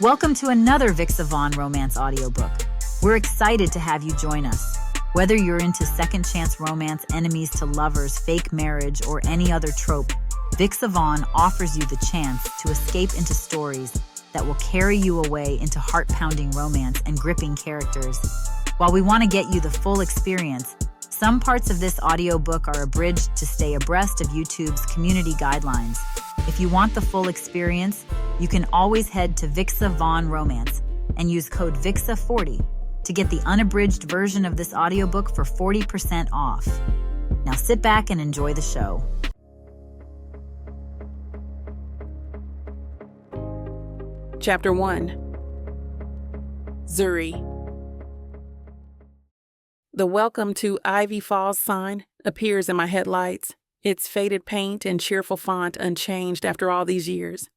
Welcome to another Vixa Vaughn romance audiobook. We're excited to have you join us. Whether you're into second chance romance, enemies to lovers, fake marriage, or any other trope, Vixa Vaughn offers you the chance to escape into stories that will carry you away into heart-pounding romance and gripping characters. While we want to get you the full experience, some parts of this audiobook are abridged to stay abreast of YouTube's community guidelines. If you want the full experience, you can always head to Vixa Vaughn Romance and use code VIXA40 to get the unabridged version of this audiobook for 40% off. Now sit back and enjoy the show. Chapter 1. Zuri. The welcome to Ivy Falls sign appears in my headlights, its faded paint and cheerful font unchanged after all these years.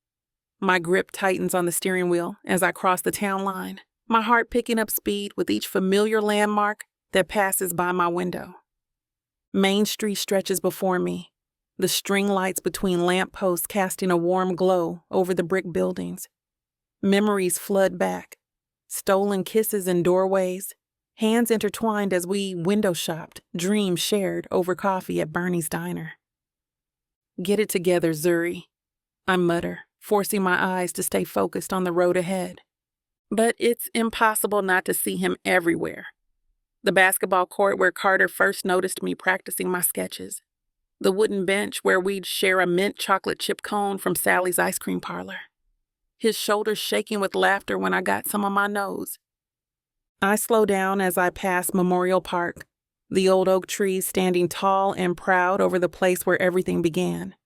My grip tightens on the steering wheel as I cross the town line, my heart picking up speed with each familiar landmark that passes by my window. Main Street stretches before me, the string lights between lamp posts casting a warm glow over the brick buildings. Memories flood back, stolen kisses in doorways, hands intertwined as we window shopped, dreams shared over coffee at Bernie's Diner. Get it together, Zuri, I mutter, forcing my eyes to stay focused on the road ahead. But it's impossible not to see him everywhere. The basketball court where Carter first noticed me practicing my sketches. The wooden bench where we'd share a mint chocolate chip cone from Sally's ice cream parlor. His shoulders shaking with laughter when I got some on my nose. I slow down as I pass Memorial Park, the old oak trees standing tall and proud over the place where everything began.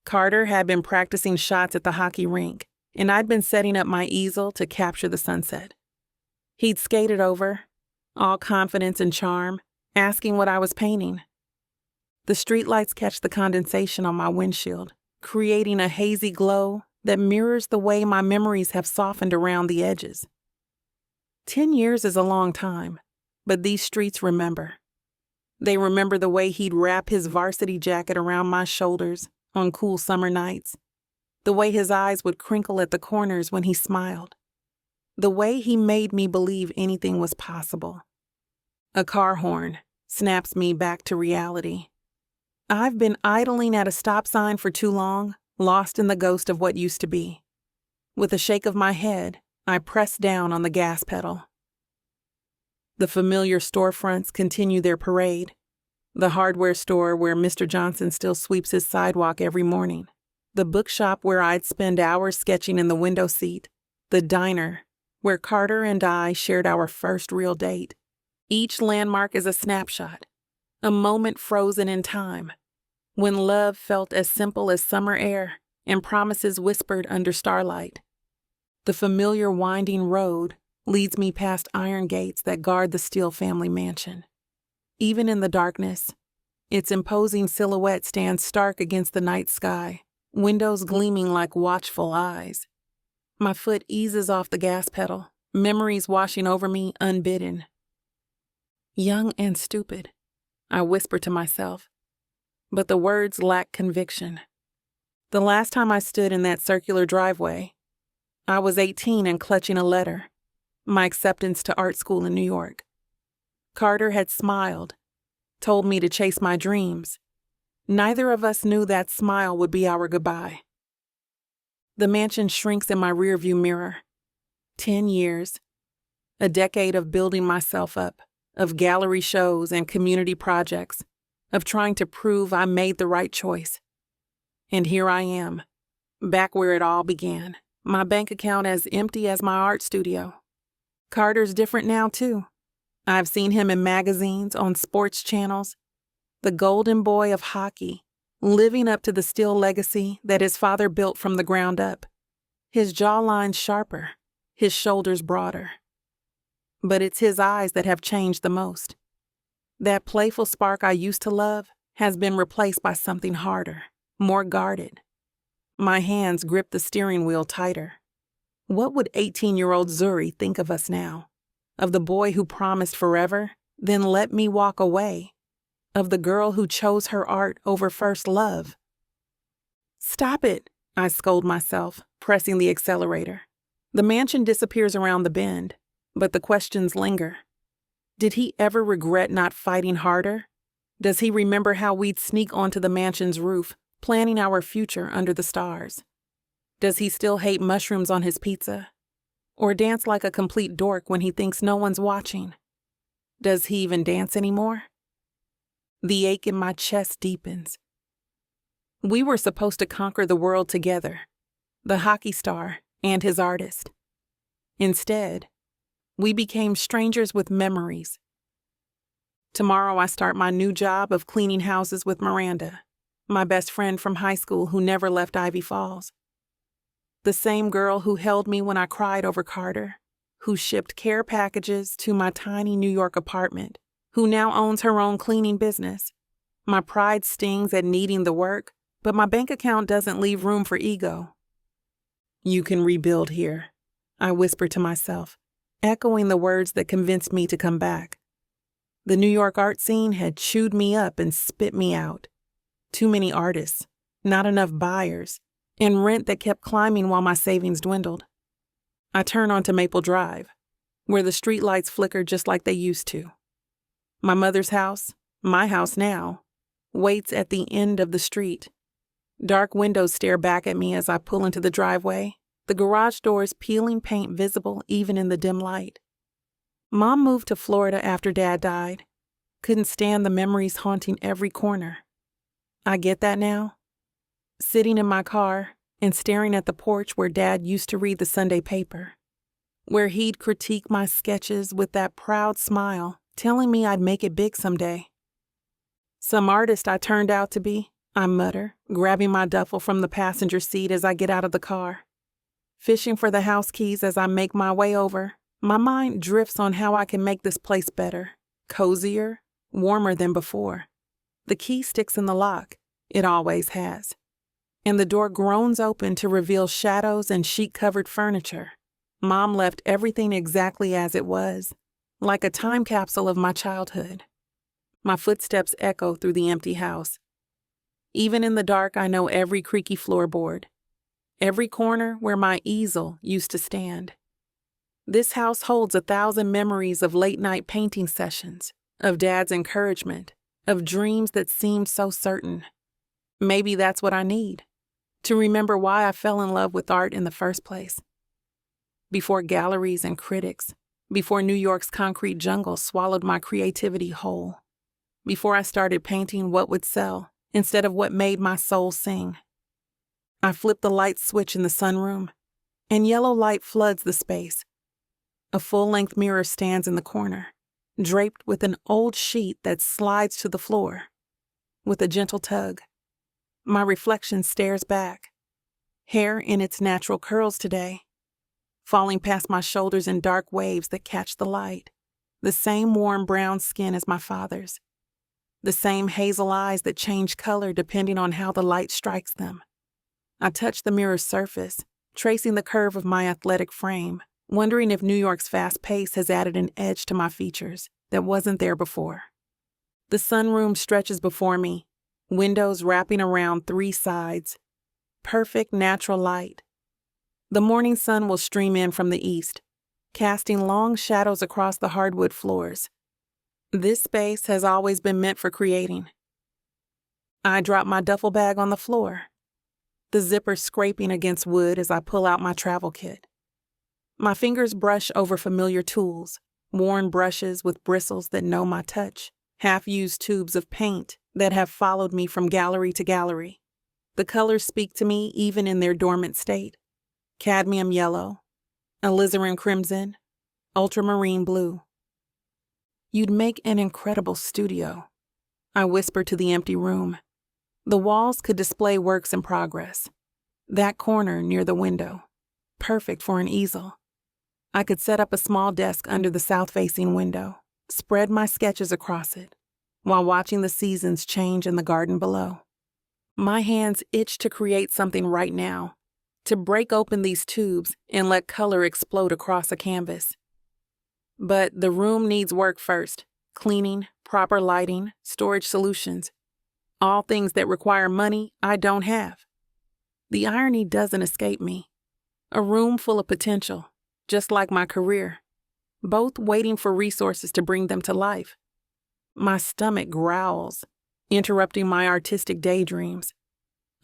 Carter had been practicing shots at the hockey rink, and I'd been setting up my easel to capture the sunset. He'd skated over, all confidence and charm, asking what I was painting. The streetlights catch the condensation on my windshield, creating a hazy glow that mirrors the way my memories have softened around the edges. 10 years is a long time, but these streets remember. They remember the way he'd wrap his varsity jacket around my shoulders on cool summer nights, the way his eyes would crinkle at the corners when he smiled, the way he made me believe anything was possible. A car horn snaps me back to reality. I've been idling at a stop sign for too long, lost in the ghost of what used to be. With a shake of my head, I press down on the gas pedal. The familiar storefronts continue their parade. The hardware store where Mr. Johnson still sweeps his sidewalk every morning. The bookshop where I'd spend hours sketching in the window seat. The diner where Carter and I shared our first real date. Each landmark is a snapshot, a moment frozen in time, when love felt as simple as summer air and promises whispered under starlight. The familiar winding road leads me past iron gates that guard the Steele family mansion. Even in the darkness, its imposing silhouette stands stark against the night sky, windows gleaming like watchful eyes. My foot eases off the gas pedal, memories washing over me unbidden. Young and stupid, I whisper to myself, but the words lack conviction. The last time I stood in that circular driveway, I was 18 and clutching a letter, my acceptance to art school in New York. Carter had smiled, told me to chase my dreams. Neither of us knew that smile would be our goodbye. The mansion shrinks in my rearview mirror. 10 years, a decade of building myself up, of gallery shows and community projects, of trying to prove I made the right choice. And here I am, back where it all began, my bank account as empty as my art studio. Carter's different now, too. I've seen him in magazines, on sports channels. The golden boy of hockey, living up to the Steele legacy that his father built from the ground up. His jawline sharper, his shoulders broader. But it's his eyes that have changed the most. That playful spark I used to love has been replaced by something harder, more guarded. My hands grip the steering wheel tighter. What would 18-year-old Zuri think of us now? Of the boy who promised forever, then let me walk away. Of the girl who chose her art over first love. Stop it, I scold myself, pressing the accelerator. The mansion disappears around the bend, but the questions linger. Did he ever regret not fighting harder? Does he remember how we'd sneak onto the mansion's roof, planning our future under the stars? Does he still hate mushrooms on his pizza? Or dance like a complete dork when he thinks no one's watching? Does he even dance anymore? The ache in my chest deepens. We were supposed to conquer the world together, the hockey star and his artist. Instead, we became strangers with memories. Tomorrow I start my new job of cleaning houses with Miranda, my best friend from high school who never left Ivy Falls. The same girl who held me when I cried over Carter, who shipped care packages to my tiny New York apartment, who now owns her own cleaning business. My pride stings at needing the work, but my bank account doesn't leave room for ego. You can rebuild here, I whisper to myself, echoing the words that convinced me to come back. The New York art scene had chewed me up and spit me out. Too many artists, not enough buyers, and rent that kept climbing while my savings dwindled. I turn onto Maple Drive, where the streetlights flicker just like they used to. My mother's house, my house now, waits at the end of the street. Dark windows stare back at me as I pull into the driveway, the garage doors peeling paint visible even in the dim light. Mom moved to Florida after Dad died. Couldn't stand the memories haunting every corner. I get that now. Sitting in my car and staring at the porch where Dad used to read the Sunday paper, where he'd critique my sketches with that proud smile, telling me I'd make it big someday. Some artist I turned out to be, I mutter, grabbing my duffel from the passenger seat as I get out of the car. Fishing for the house keys as I make my way over, my mind drifts on how I can make this place better, cozier, warmer than before. The key sticks in the lock. It always has. And the door groans open to reveal shadows and sheet-covered furniture. Mom left everything exactly as it was, like a time capsule of my childhood. My footsteps echo through the empty house. Even in the dark, I know every creaky floorboard, every corner where my easel used to stand. This house holds 1,000 memories of late-night painting sessions, of Dad's encouragement, of dreams that seemed so certain. Maybe that's what I need, to remember why I fell in love with art in the first place. Before galleries and critics, before New York's concrete jungle swallowed my creativity whole, before I started painting what would sell instead of what made my soul sing. I flip the light switch in the sunroom, and yellow light floods the space. A full-length mirror stands in the corner, draped with an old sheet that slides to the floor. With a gentle tug, my reflection stares back, hair in its natural curls today, falling past my shoulders in dark waves that catch the light, the same warm brown skin as my father's, the same hazel eyes that change color depending on how the light strikes them. I touch the mirror's surface, tracing the curve of my athletic frame, wondering if New York's fast pace has added an edge to my features that wasn't there before. The sunroom stretches before me, windows wrapping around 3 sides. Perfect natural light. The morning sun will stream in from the east, casting long shadows across the hardwood floors. This space has always been meant for creating. I drop my duffel bag on the floor, the zipper scraping against wood as I pull out my travel kit. My fingers brush over familiar tools, worn brushes with bristles that know my touch, half-used tubes of paint that have followed me from gallery to gallery. The colors speak to me even in their dormant state. Cadmium yellow, alizarin crimson, ultramarine blue. You'd make an incredible studio, I whisper to the empty room. The walls could display works in progress. That corner near the window, perfect for an easel. I could set up a small desk under the south-facing window, spread my sketches across it, while watching the seasons change in the garden below. My hands itch to create something right now, to break open these tubes and let color explode across a canvas. But the room needs work first. Cleaning, proper lighting, storage solutions. All things that require money I don't have. The irony doesn't escape me. A room full of potential, just like my career, both waiting for resources to bring them to life. My stomach growls, interrupting my artistic daydreams.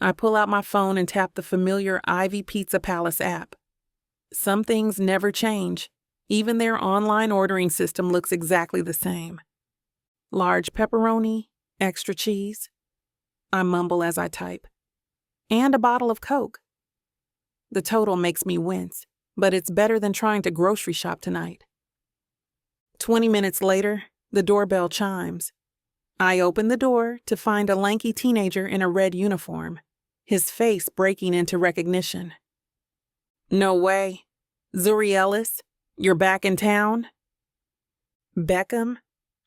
I pull out my phone and tap the familiar Ivy Pizza Palace app. Some things never change. Even their online ordering system looks exactly the same. Large pepperoni, extra cheese. I mumble as I type. And a bottle of Coke. The total makes me wince, but it's better than trying to grocery shop tonight. 20 minutes later, the doorbell chimes. I open the door to find a lanky teenager in a red uniform, his face breaking into recognition. No way. Zuri Ellis, you're back in town? Beckham?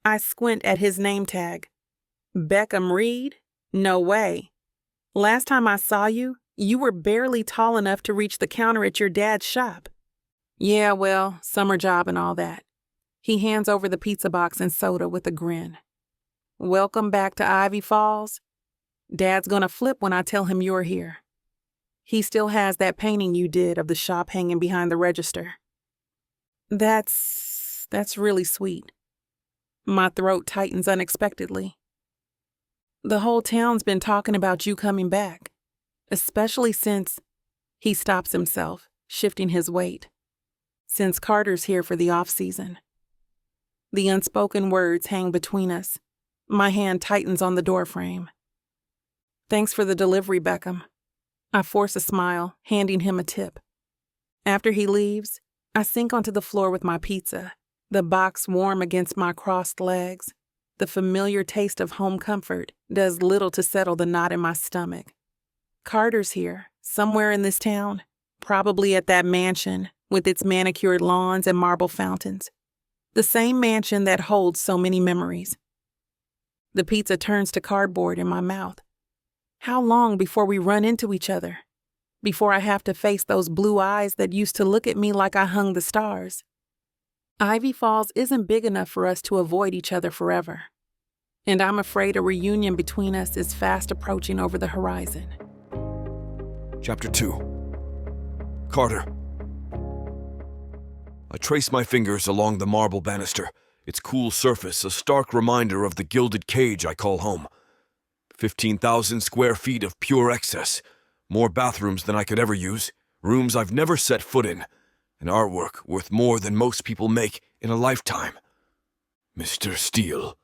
I squint at his name tag. Beckham Reed? No way. Last time I saw you, you were barely tall enough to reach the counter at your dad's shop. Yeah, well, summer job and all that. He hands over the pizza box and soda with a grin. Welcome back to Ivy Falls. Dad's gonna flip when I tell him you're here. He still has that painting you did of the shop hanging behind the register. That's really sweet. My throat tightens unexpectedly. The whole town's been talking about you coming back, especially since... He stops himself, shifting his weight. Since Carter's here for the off-season. The unspoken words hang between us. My hand tightens on the doorframe. Thanks for the delivery, Beckham. I force a smile, handing him a tip. After he leaves, I sink onto the floor with my pizza, the box warm against my crossed legs. The familiar taste of home comfort does little to settle the knot in my stomach. Carter's here, somewhere in this town, probably at that mansion with its manicured lawns and marble fountains. The same mansion that holds so many memories. The pizza turns to cardboard in my mouth. How long before we run into each other? Before I have to face those blue eyes that used to look at me like I hung the stars? Ivy Falls isn't big enough for us to avoid each other forever. And I'm afraid a reunion between us is fast approaching over the horizon. Chapter 2. Carter. I trace my fingers along the marble banister, its cool surface a stark reminder of the gilded cage I call home. 15,000 square feet of pure excess, more bathrooms than I could ever use, rooms I've never set foot in, and artwork worth more than most people make in a lifetime. Mr. Steele,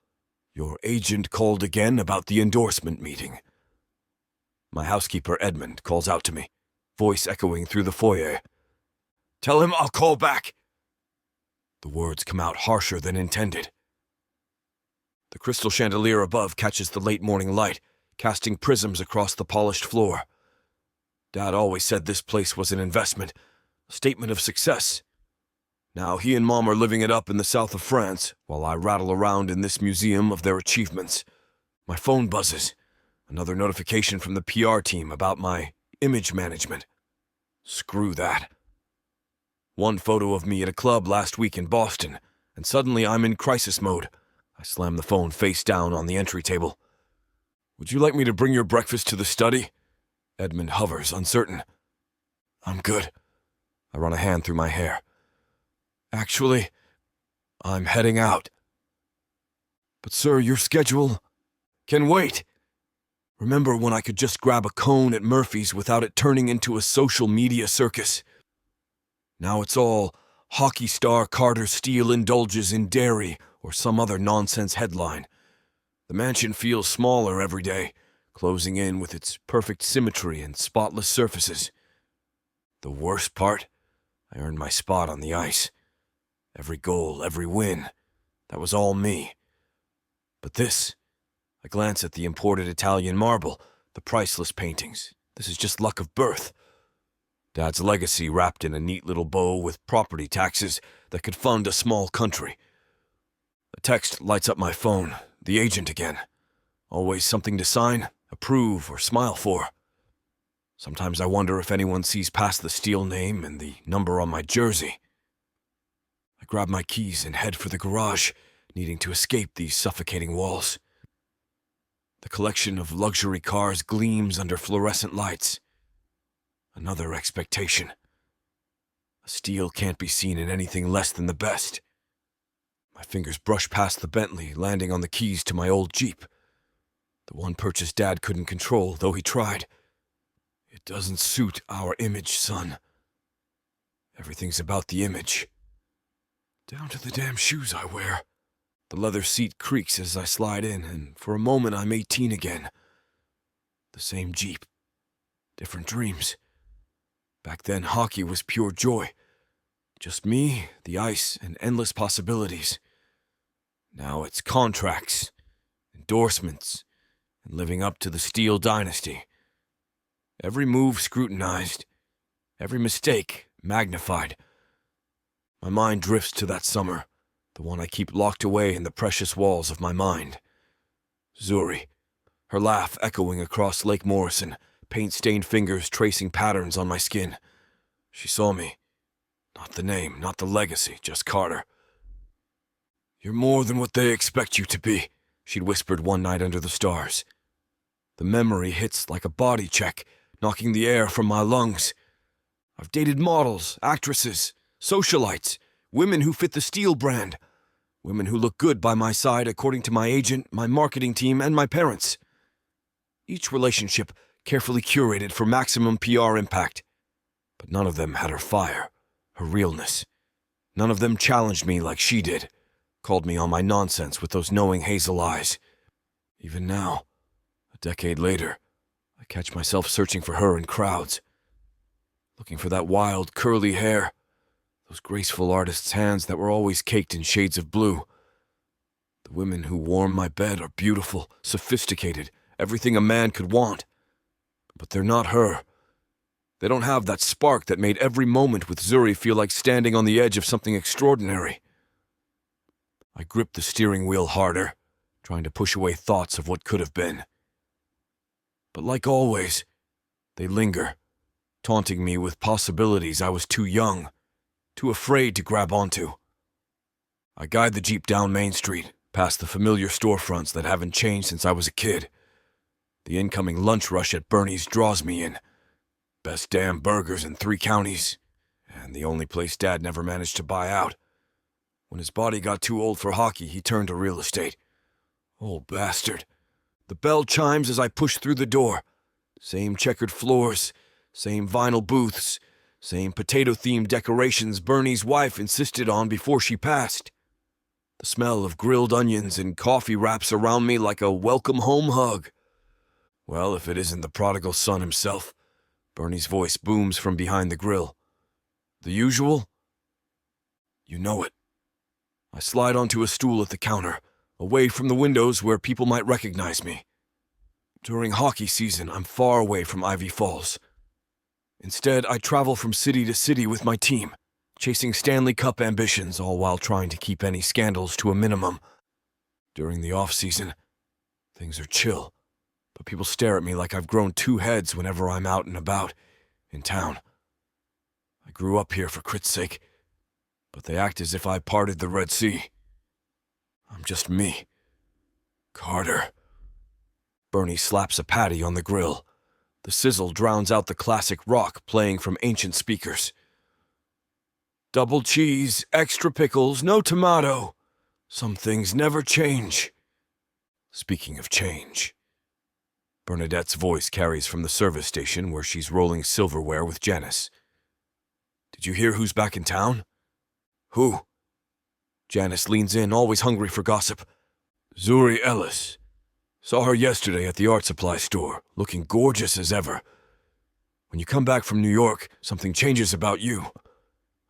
your agent called again about the endorsement meeting. My housekeeper, Edmund, calls out to me, voice echoing through the foyer. Tell him I'll call back. The words come out harsher than intended. The crystal chandelier above catches the late morning light, casting prisms across the polished floor. Dad always said this place was an investment, a statement of success. Now he and Mom are living it up in the south of France, while I rattle around in this museum of their achievements. My phone buzzes. Another notification from the PR team about my image management. Screw that. One photo of me at a club last week in Boston, and suddenly I'm in crisis mode. I slam the phone face down on the entry table. Would you like me to bring your breakfast to the study? Edmund hovers, uncertain. I'm good. I run a hand through my hair. Actually, I'm heading out. But sir, your schedule can wait. Remember when I could just grab a cone at Murphy's without it turning into a social media circus? Now it's all hockey star Carter Steele indulges in dairy or some other nonsense headline. The mansion feels smaller every day, closing in with its perfect symmetry and spotless surfaces. The worst part? I earned my spot on the ice. Every goal, every win, that was all me. But this, I glance at the imported Italian marble, the priceless paintings. This is just luck of birth. Dad's legacy wrapped in a neat little bow with property taxes that could fund a small country. A text lights up my phone, the agent again. Always something to sign, approve, or smile for. Sometimes I wonder if anyone sees past the Steele name and the number on my jersey. I grab my keys and head for the garage, needing to escape these suffocating walls. The collection of luxury cars gleams under fluorescent lights. Another expectation. Steel can't be seen in anything less than the best. My fingers brush past the Bentley, landing on the keys to my old Jeep. The one purchase Dad couldn't control, though he tried. It doesn't suit our image, son. Everything's about the image. Down to the damn shoes I wear. The leather seat creaks as I slide in, and for a moment I'm 18 again. The same Jeep. Different dreams. Back then, hockey was pure joy. Just me, the ice, and endless possibilities. Now it's contracts, endorsements, and living up to the Steele dynasty. Every move scrutinized, every mistake magnified. My mind drifts to that summer, the one I keep locked away in the precious walls of my mind. Zuri, her laugh echoing across Lake Morrison, paint-stained fingers tracing patterns on my skin. She saw me. Not the name, not the legacy, just Carter. "You're more than what they expect you to be," she'd whispered one night under the stars. The memory hits like a body check, knocking the air from my lungs. I've dated models, actresses, socialites, women who fit the Steele brand, women who look good by my side according to my agent, my marketing team, and my parents. Each relationship carefully curated for maximum PR impact. But none of them had her fire, her realness. None of them challenged me like she did, called me on my nonsense with those knowing hazel eyes. Even now, a decade later, I catch myself searching for her in crowds, looking for that wild, curly hair, those graceful artist's hands that were always caked in shades of blue. The women who warm my bed are beautiful, sophisticated, everything a man could want. But they're not her. They don't have that spark that made every moment with Zuri feel like standing on the edge of something extraordinary. I grip the steering wheel harder, trying to push away thoughts of what could have been. But like always, they linger, taunting me with possibilities I was too young, too afraid to grab onto. I guide the Jeep down Main Street, past the familiar storefronts that haven't changed since I was a kid. The incoming lunch rush at Bernie's draws me in. Best damn burgers in 3 counties, and the only place Dad never managed to buy out. When his body got too old for hockey, he turned to real estate. Old bastard. The bell chimes as I push through the door. Same checkered floors, same vinyl booths, same potato-themed decorations Bernie's wife insisted on before she passed. The smell of grilled onions and coffee wraps around me like a welcome home hug. Well, if it isn't the prodigal son himself. Bernie's voice booms from behind the grill. The usual? You know it. I slide onto a stool at the counter, away from the windows where people might recognize me. During hockey season, I'm far away from Ivy Falls. Instead, I travel from city to city with my team, chasing Stanley Cup ambitions, all while trying to keep any scandals to a minimum. During the off-season, things are chill, but people stare at me like I've grown 2 heads whenever I'm out and about, in town. I grew up here for Crit's sake, but they act as if I parted the Red Sea. I'm just me. Carter. Bernie slaps a patty on the grill. The sizzle drowns out the classic rock playing from ancient speakers. Double cheese, extra pickles, no tomato. Some things never change. Speaking of change. Bernadette's voice carries from the service station where she's rolling silverware with Janice. Did you hear who's back in town? Who? Janice leans in, always hungry for gossip. Zuri Ellis. Saw her yesterday at the art supply store, looking gorgeous as ever. When you come back from New York, something changes about you.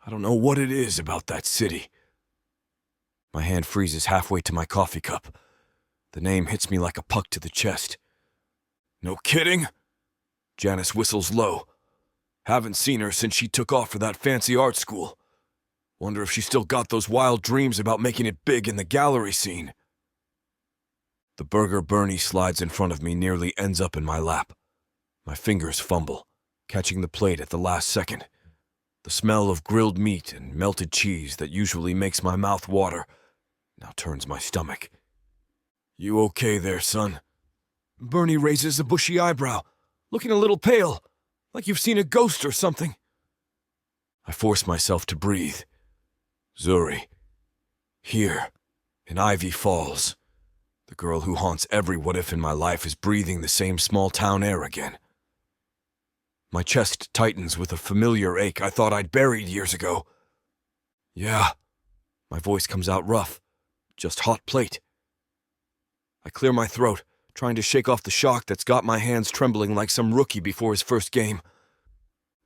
I don't know what it is about that city. My hand freezes halfway to my coffee cup. The name hits me like a puck to the chest. No kidding? Janice whistles low. Haven't seen her since she took off for that fancy art school. Wonder if she still got those wild dreams about making it big in the gallery scene. The burger Bernie slides in front of me nearly ends up in my lap. My fingers fumble, catching the plate at the last second. The smell of grilled meat and melted cheese that usually makes my mouth water now turns my stomach. You okay there, son? Bernie raises a bushy eyebrow, looking a little pale, like you've seen a ghost or something. I force myself to breathe. Zuri. Here, in Ivy Falls. The girl who haunts every what-if in my life is breathing the same small-town air again. My chest tightens with a familiar ache I thought I'd buried years ago. Yeah, my voice comes out rough, just hot plate. I clear my throat, trying to shake off the shock that's got my hands trembling like some rookie before his first game.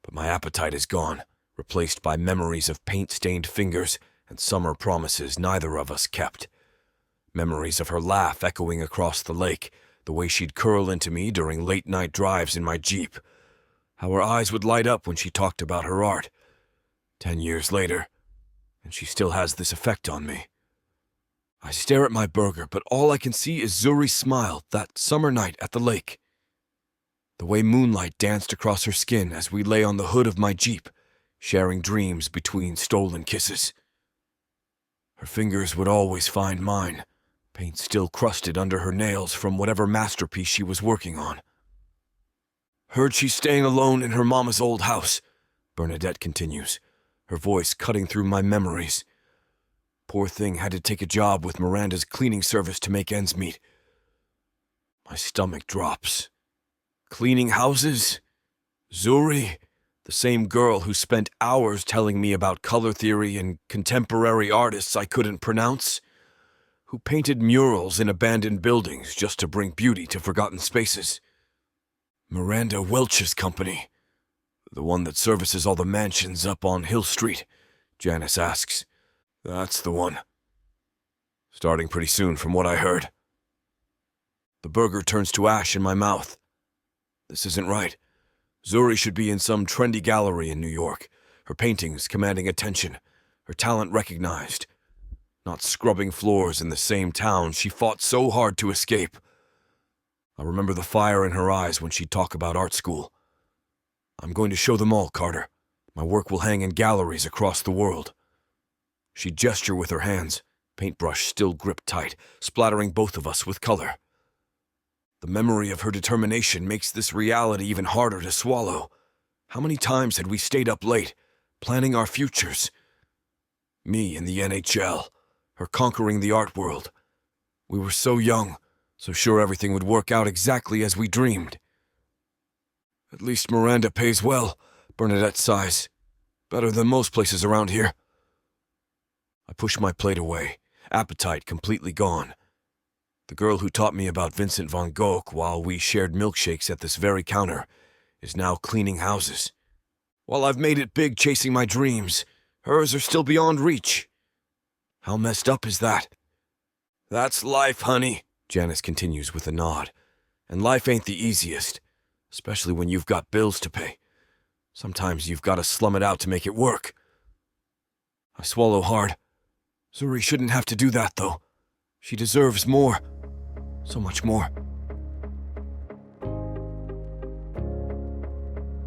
But my appetite is gone, replaced by memories of paint-stained fingers and summer promises neither of us kept. Memories of her laugh echoing across the lake, the way she'd curl into me during late-night drives in my Jeep. How her eyes would light up when she talked about her art. 10 years later, and she still has this effect on me. I stare at my burger, but all I can see is Zuri's smile that summer night at the lake. The way moonlight danced across her skin as we lay on the hood of my Jeep, sharing dreams between stolen kisses. Her fingers would always find mine, paint still crusted under her nails from whatever masterpiece she was working on. Heard she's staying alone in her mama's old house, Bernadette continues, her voice cutting through my memories. Poor thing had to take a job with Miranda's cleaning service to make ends meet. My stomach drops. Cleaning houses? Zuri, the same girl who spent hours telling me about color theory and contemporary artists I couldn't pronounce, who painted murals in abandoned buildings just to bring beauty to forgotten spaces. Miranda Welch's company, the one that services all the mansions up on Hill Street, Janice asks. That's the one. Starting pretty soon from what I heard. The burger turns to ash in my mouth. This isn't right. Zuri should be in some trendy gallery in New York, her paintings commanding attention, her talent recognized. Not scrubbing floors in the same town she fought so hard to escape. I remember the fire in her eyes when she'd talk about art school. I'm going to show them all, Carter. My work will hang in galleries across the world. She'd gesture with her hands, paintbrush still gripped tight, splattering both of us with color. The memory of her determination makes this reality even harder to swallow. How many times had we stayed up late, planning our futures? Me in the NHL, her conquering the art world. We were so young, so sure everything would work out exactly as we dreamed. At least Miranda pays well, Bernadette sighs. Better than most places around here. I push my plate away, appetite completely gone. The girl who taught me about Vincent van Gogh while we shared milkshakes at this very counter is now cleaning houses. While I've made it big chasing my dreams, hers are still beyond reach. How messed up is that? That's life, honey, Janice continues with a nod. And life ain't the easiest, especially when you've got bills to pay. Sometimes you've got to slum it out to make it work. I swallow hard. Zuri shouldn't have to do that, though. She deserves more. So much more.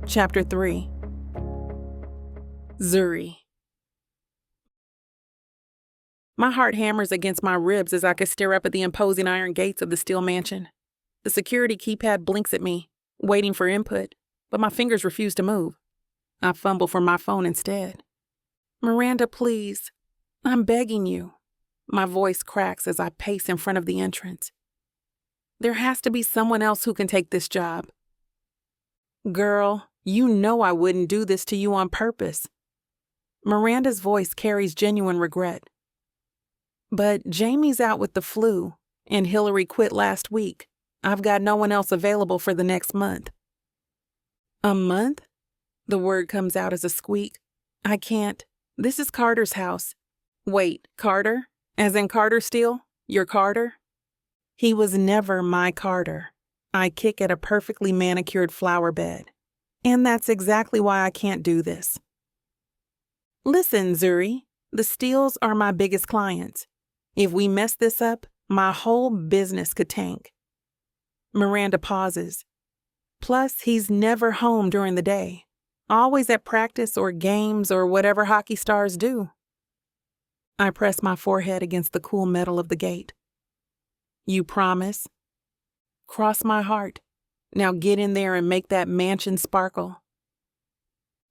Chapter 3. Zuri. My heart hammers against my ribs as I stare up at the imposing iron gates of the Steele mansion. The security keypad blinks at me, waiting for input, but my fingers refuse to move. I fumble for my phone instead. Miranda, please. I'm begging you. My voice cracks as I pace in front of the entrance. There has to be someone else who can take this job. Girl, you know I wouldn't do this to you on purpose. Miranda's voice carries genuine regret. But Jamie's out with the flu, and Hillary quit last week. I've got no one else available for the next month. A month? The word comes out as a squeak. I can't. This is Carter's house. Wait, Carter? As in Carter Steele? Your Carter? He was never my Carter. I kick at a perfectly manicured flower bed. And that's exactly why I can't do this. Listen, Zuri, the Steeles are my biggest clients. If we mess this up, my whole business could tank. Miranda pauses. Plus, he's never home during the day. Always at practice or games or whatever hockey stars do. I press my forehead against the cool metal of the gate. You promise? Cross my heart. Now get in there and make that mansion sparkle.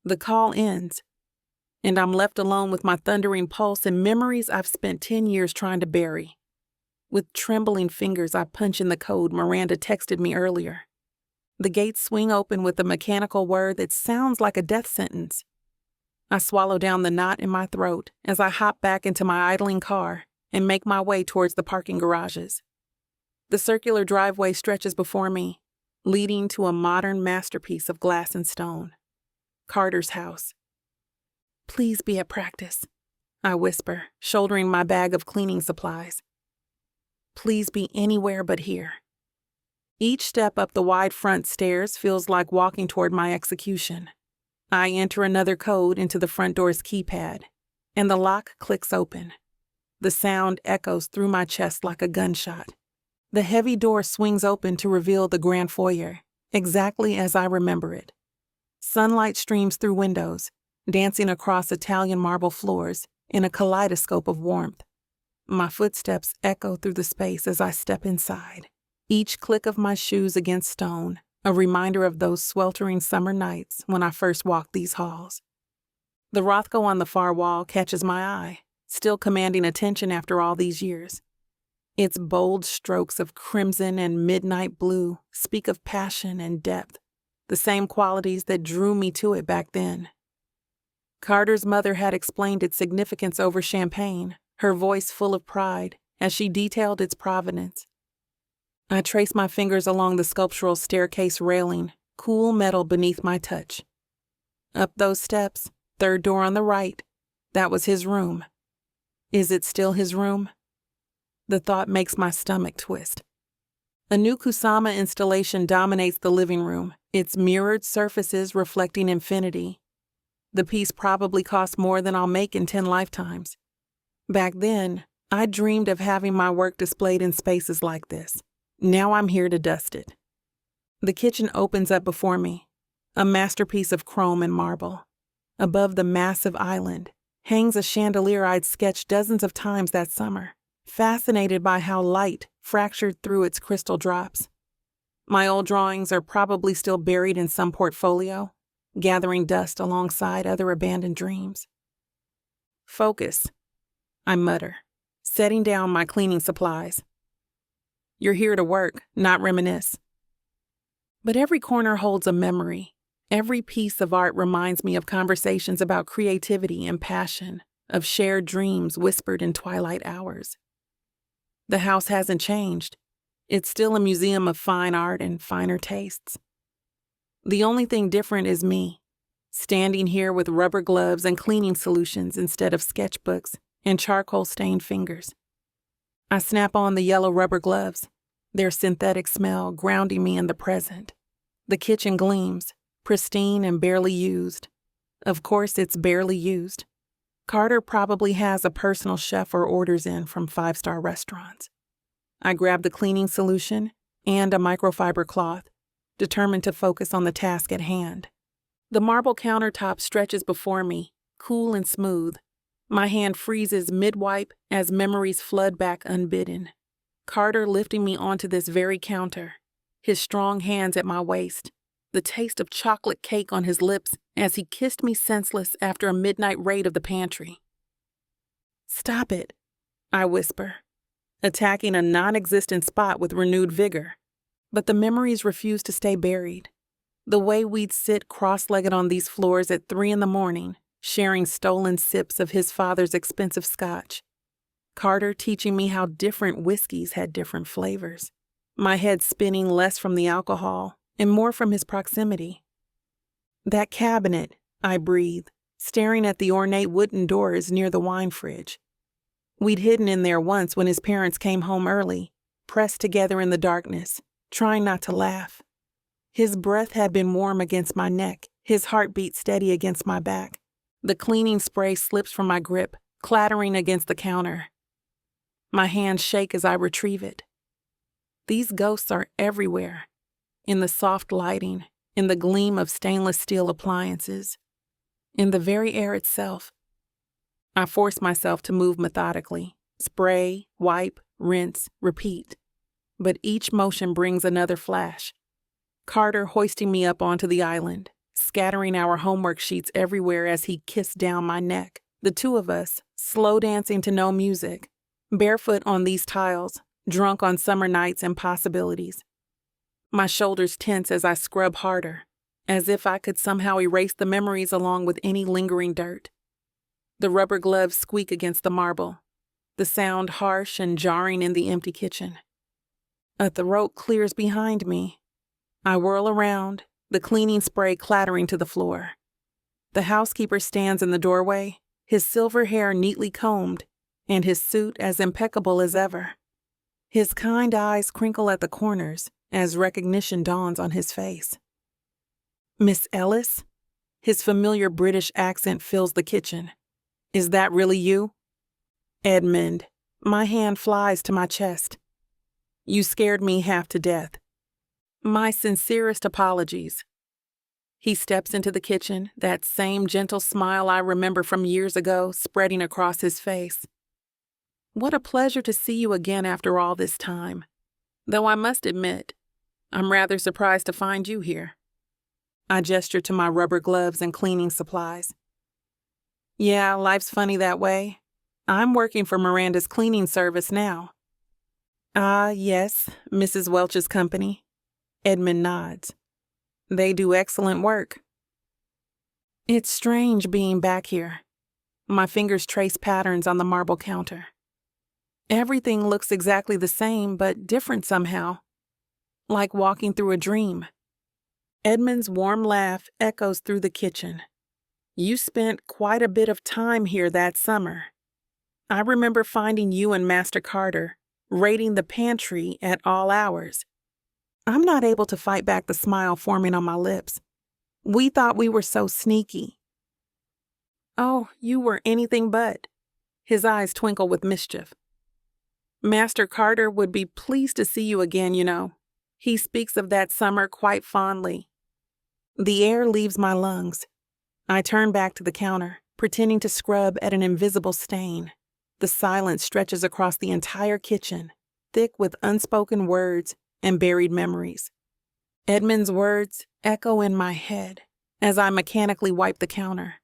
The call ends. and I'm left alone with my thundering pulse and memories I've spent 10 years trying to bury. With trembling fingers, I punch in the code Miranda texted me earlier. The gates swing open with a mechanical word that sounds like a death sentence. I swallow down the knot in my throat as I hop back into my idling car and make my way towards the parking garages. The circular driveway stretches before me, leading to a modern masterpiece of glass and stone. Carter's house. "Please be at practice," I whisper, shouldering my bag of cleaning supplies. "Please be anywhere but here." Each step up the wide front stairs feels like walking toward my execution. I enter another code into the front door's keypad, and the lock clicks open. The sound echoes through my chest like a gunshot. The heavy door swings open to reveal the grand foyer, exactly as I remember it. Sunlight streams through windows, dancing across Italian marble floors in a kaleidoscope of warmth. My footsteps echo through the space as I step inside, each click of my shoes against stone, a reminder of those sweltering summer nights when I first walked these halls. The Rothko on the far wall catches my eye, still commanding attention after all these years. Its bold strokes of crimson and midnight blue speak of passion and depth, the same qualities that drew me to it back then. Carter's mother had explained its significance over champagne, her voice full of pride as she detailed its provenance. I trace my fingers along the sculptural staircase railing, cool metal beneath my touch. Up those steps, third door on the right, that was his room. Is it still his room? The thought makes my stomach twist. A new Kusama installation dominates the living room, its mirrored surfaces reflecting infinity. The piece probably cost more than I'll make in 10 lifetimes. Back then, I dreamed of having my work displayed in spaces like this. Now I'm here to dust it. The kitchen opens up before me, a masterpiece of chrome and marble. Above the massive island hangs a chandelier I'd sketched dozens of times that summer, fascinated by how light fractured through its crystal drops. My old drawings are probably still buried in some portfolio, gathering dust alongside other abandoned dreams. "Focus," I mutter, setting down my cleaning supplies. "You're here to work, not reminisce." But every corner holds a memory. Every piece of art reminds me of conversations about creativity and passion, of shared dreams whispered in twilight hours. The house hasn't changed. It's still a museum of fine art and finer tastes. The only thing different is me, standing here with rubber gloves and cleaning solutions instead of sketchbooks and charcoal-stained fingers. I snap on the yellow rubber gloves, their synthetic smell grounding me in the present. The kitchen gleams, pristine and barely used. Of course, it's barely used. Carter probably has a personal chef or orders in from 5-star restaurants. I grab the cleaning solution and a microfiber cloth, determined to focus on the task at hand. The marble countertop stretches before me, cool and smooth. My hand freezes mid-wipe as memories flood back unbidden. Carter lifting me onto this very counter, his strong hands at my waist, the taste of chocolate cake on his lips as he kissed me senseless after a midnight raid of the pantry. "Stop it," I whisper, attacking a non-existent spot with renewed vigor. But the memories refuse to stay buried. The way we'd sit cross-legged on these floors at 3 a.m, sharing stolen sips of his father's expensive scotch. Carter teaching me how different whiskeys had different flavors. My head spinning less from the alcohol and more from his proximity. "That cabinet," I breathe, staring at the ornate wooden doors near the wine fridge. We'd hidden in there once when his parents came home early, pressed together in the darkness, trying not to laugh. His breath had been warm against my neck, his heartbeat steady against my back. The cleaning spray slips from my grip, clattering against the counter. My hands shake as I retrieve it. These ghosts are everywhere, in the soft lighting, in the gleam of stainless steel appliances, in the very air itself. I force myself to move methodically, spray, wipe, rinse, repeat. But each motion brings another flash. Carter hoisting me up onto the island, scattering our homework sheets everywhere as he kissed down my neck. The two of us, slow dancing to no music, barefoot on these tiles, drunk on summer nights and possibilities. My shoulders tense as I scrub harder, as if I could somehow erase the memories along with any lingering dirt. The rubber gloves squeak against the marble, the sound harsh and jarring in the empty kitchen. A throat clears behind me. I whirl around, the cleaning spray clattering to the floor. The housekeeper stands in the doorway, his silver hair neatly combed, and his suit as impeccable as ever. His kind eyes crinkle at the corners as recognition dawns on his face. "Miss Ellis?" His familiar British accent fills the kitchen. "Is that really you?" "Edmund." My hand flies to my chest. "You scared me half to death." "My sincerest apologies." He steps into the kitchen, that same gentle smile I remember from years ago spreading across his face. "What a pleasure to see you again after all this time. Though I must admit, I'm rather surprised to find you here." I gesture to my rubber gloves and cleaning supplies. "Yeah, life's funny that way. I'm working for Miranda's cleaning service now." "Ah, yes, Mrs. Welch's company." Edmund nods. "They do excellent work." It's strange being back here. My fingers trace patterns on the marble counter. Everything looks exactly the same, but different somehow. Like walking through a dream. Edmund's warm laugh echoes through the kitchen. "You spent quite a bit of time here that summer. I remember finding you and Master Carter raiding the pantry at all hours." I'm not able to fight back the smile forming on my lips. "We thought we were so sneaky." "Oh, you were anything but." His eyes twinkle with mischief. "Master Carter would be pleased to see you again, you know. He speaks of that summer quite fondly." The air leaves my lungs. I turn back to the counter, pretending to scrub at an invisible stain. The silence stretches across the entire kitchen, thick with unspoken words and buried memories. Edmund's words echo in my head as I mechanically wipe the counter.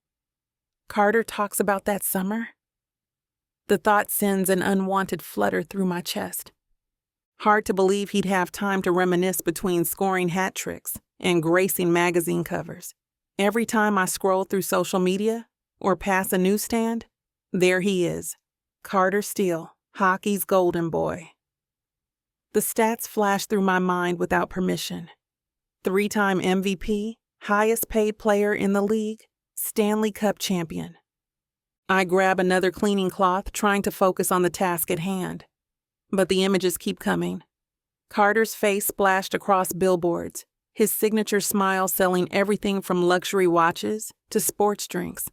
Carter talks about that summer? The thought sends an unwanted flutter through my chest. Hard to believe he'd have time to reminisce between scoring hat tricks and gracing magazine covers. Every time I scroll through social media or pass a newsstand, there he is, Carter Steele, hockey's golden boy. The stats flash through my mind without permission. 3-time MVP, highest paid player in the league, Stanley Cup champion. I grab another cleaning cloth, trying to focus on the task at hand. But the images keep coming. Carter's face splashed across billboards, his signature smile selling everything from luxury watches to sports drinks.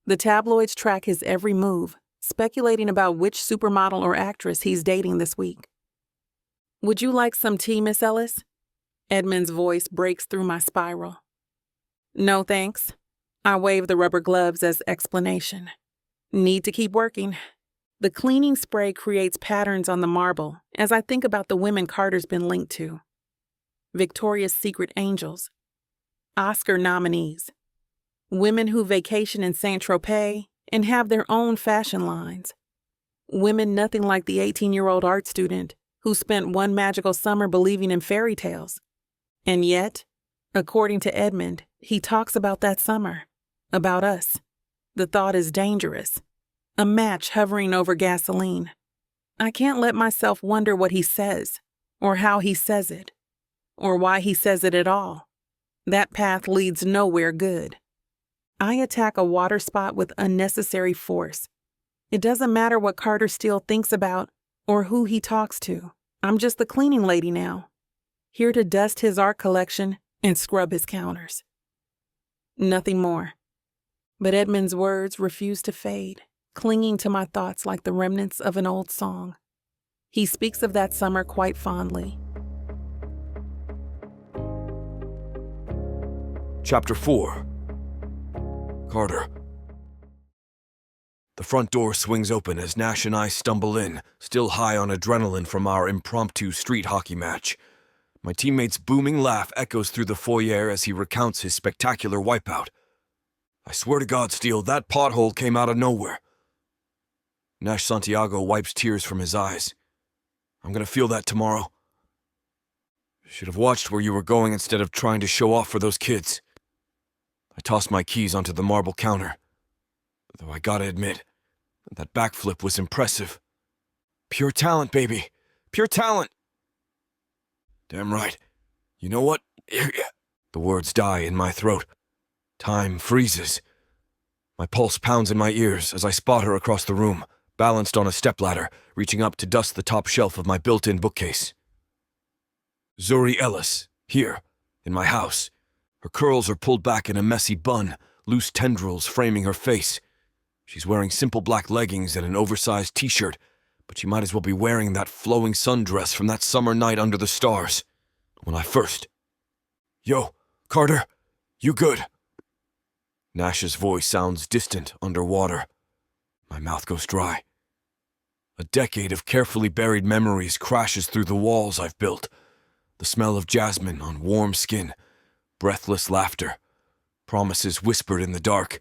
The tabloids track his every move, speculating about which supermodel or actress he's dating this week. "Would you like some tea, Miss Ellis?" Edmund's voice breaks through my spiral. "No, thanks." I wave the rubber gloves as explanation. "Need to keep working." The cleaning spray creates patterns on the marble as I think about the women Carter's been linked to. Victoria's Secret angels. Oscar nominees. Women who vacation in Saint-Tropez and have their own fashion lines. Women nothing like the 18-year-old art student who spent one magical summer believing in fairy tales. And yet, according to Edmund, he talks about that summer, about us. The thought is dangerous. A match hovering over gasoline. I can't let myself wonder what he says, or how he says it, or why he says it at all. That path leads nowhere good. I attack a water spot with unnecessary force. It doesn't matter what Carter Steele thinks about or who he talks to. I'm just the cleaning lady now, here to dust his art collection and scrub his counters. Nothing more. But Edmund's words refuse to fade, clinging to my thoughts like the remnants of an old song. He speaks of that summer quite fondly. Chapter 4. Carter. The front door swings open as Nash and I stumble in, still high on adrenaline from our impromptu street hockey match. My teammate's booming laugh echoes through the foyer as he recounts his spectacular wipeout. I swear to God, Steele, that pothole came out of nowhere. Nash Santiago wipes tears from his eyes. I'm gonna feel that tomorrow. Should have watched where you were going instead of trying to show off for those kids. I tossed my keys onto the marble counter. Though I gotta admit, that backflip was impressive. Pure talent, baby. Pure talent. Damn right. You know what? The words die in my throat. Time freezes. My pulse pounds in my ears as I spot her across the room, balanced on a stepladder, reaching up to dust the top shelf of my built-in bookcase. Zuri Ellis, here, in my house. Her curls are pulled back in a messy bun, loose tendrils framing her face. She's wearing simple black leggings and an oversized t-shirt, but she might as well be wearing that flowing sundress from that summer night under the stars. When I first... Yo, Carter, you good? Nash's voice sounds distant underwater. My mouth goes dry. A decade of carefully buried memories crashes through the walls I've built. The smell of jasmine on warm skin, breathless laughter, promises whispered in the dark.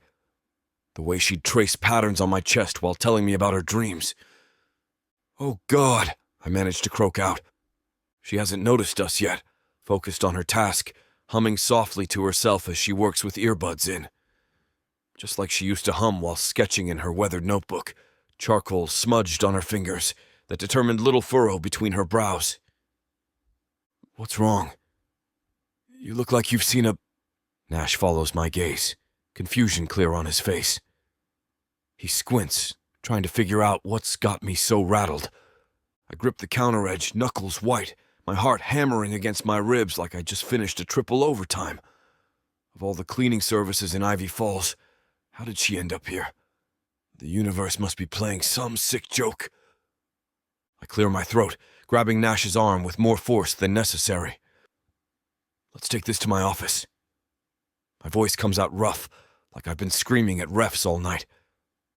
The way she'd trace patterns on my chest while telling me about her dreams. Oh God, I managed to croak out. She hasn't noticed us yet, focused on her task, humming softly to herself as she works with earbuds in. Just like she used to hum while sketching in her weathered notebook, charcoal smudged on her fingers that determined little furrow between her brows. What's wrong? You look like you've seen a... Nash follows my gaze, confusion clear on his face. He squints, trying to figure out what's got me so rattled. I grip the counter edge, knuckles white, my heart hammering against my ribs like I just finished a triple overtime. Of all the cleaning services in Ivy Falls, how did she end up here? The universe must be playing some sick joke. I clear my throat, grabbing Nash's arm with more force than necessary. Let's take this to my office. My voice comes out rough, like I've been screaming at refs all night.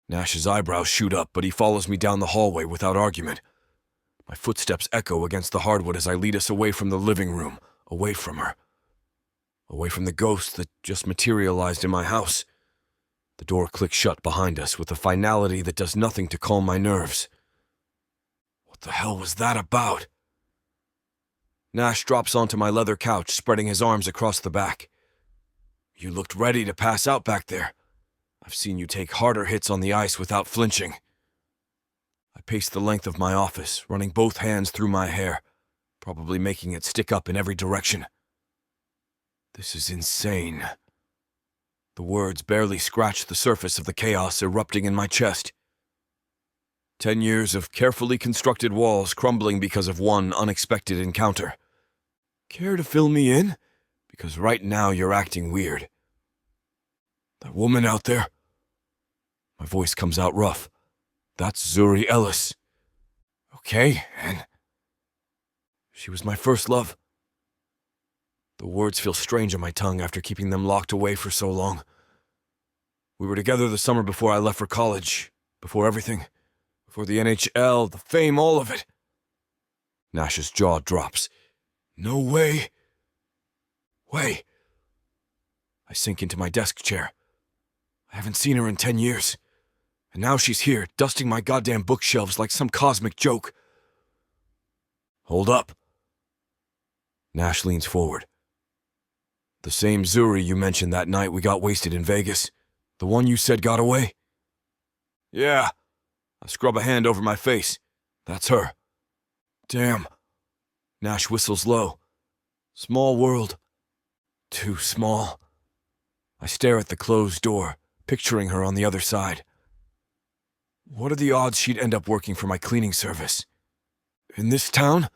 Nash's eyebrows shoot up, but he follows me down the hallway without argument. My footsteps echo against the hardwood as I lead us away from the living room, away from her. Away from the ghost that just materialized in my house. The door clicks shut behind us with a finality that does nothing to calm my nerves. What the hell was that about? Nash drops onto my leather couch, spreading his arms across the back. You looked ready to pass out back there. I've seen you take harder hits on the ice without flinching. I pace the length of my office, running both hands through my hair, probably making it stick up in every direction. This is insane. The words barely scratch the surface of the chaos erupting in my chest. 10 years of carefully constructed walls crumbling because of one unexpected encounter. Care to fill me in? Because right now you're acting weird. That woman out there? My voice comes out rough. That's Zuri Ellis. Okay, and... She was my first love. The words feel strange on my tongue after keeping them locked away for so long. We were together the summer before I left for college, before everything, before the NHL, the fame, all of it. Nash's jaw drops. No way. Way. I sink into my desk chair. I haven't seen her in 10 years. And now she's here, dusting my goddamn bookshelves like some cosmic joke. Hold up. Nash leans forward. The same Zuri you mentioned that night we got wasted in Vegas? The one you said got away? Yeah. I scrub a hand over my face. That's her. Damn. Nash whistles low. Small world. Too small. I stare at the closed door, picturing her on the other side. What are the odds she'd end up working for my cleaning service? In this town?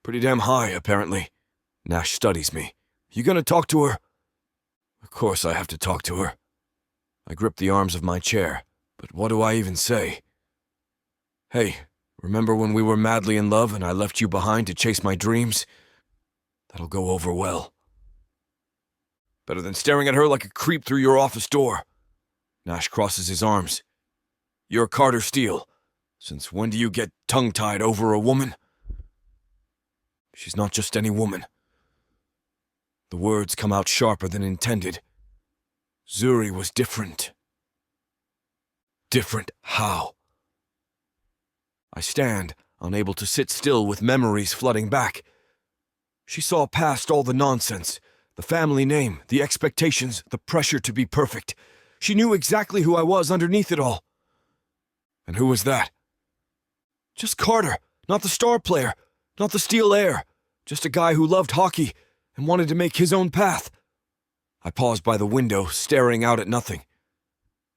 Pretty damn high, apparently. Nash studies me. You gonna talk to her? Of course I have to talk to her. I grip the arms of my chair, but what do I even say? Hey, remember when we were madly in love and I left you behind to chase my dreams? That'll go over well. Better than staring at her like a creep through your office door. Nash crosses his arms. You're Carter Steele. Since when do you get tongue-tied over a woman? She's not just any woman. The words come out sharper than intended. Zuri was different. Different how? I stand, unable to sit still with memories flooding back. She saw past all the nonsense, the family name, the expectations, the pressure to be perfect. She knew exactly who I was underneath it all. And who was that? Just Carter, not the star player, not the Steele heir, just a guy who loved hockey and wanted to make his own path. I paused by the window, staring out at nothing.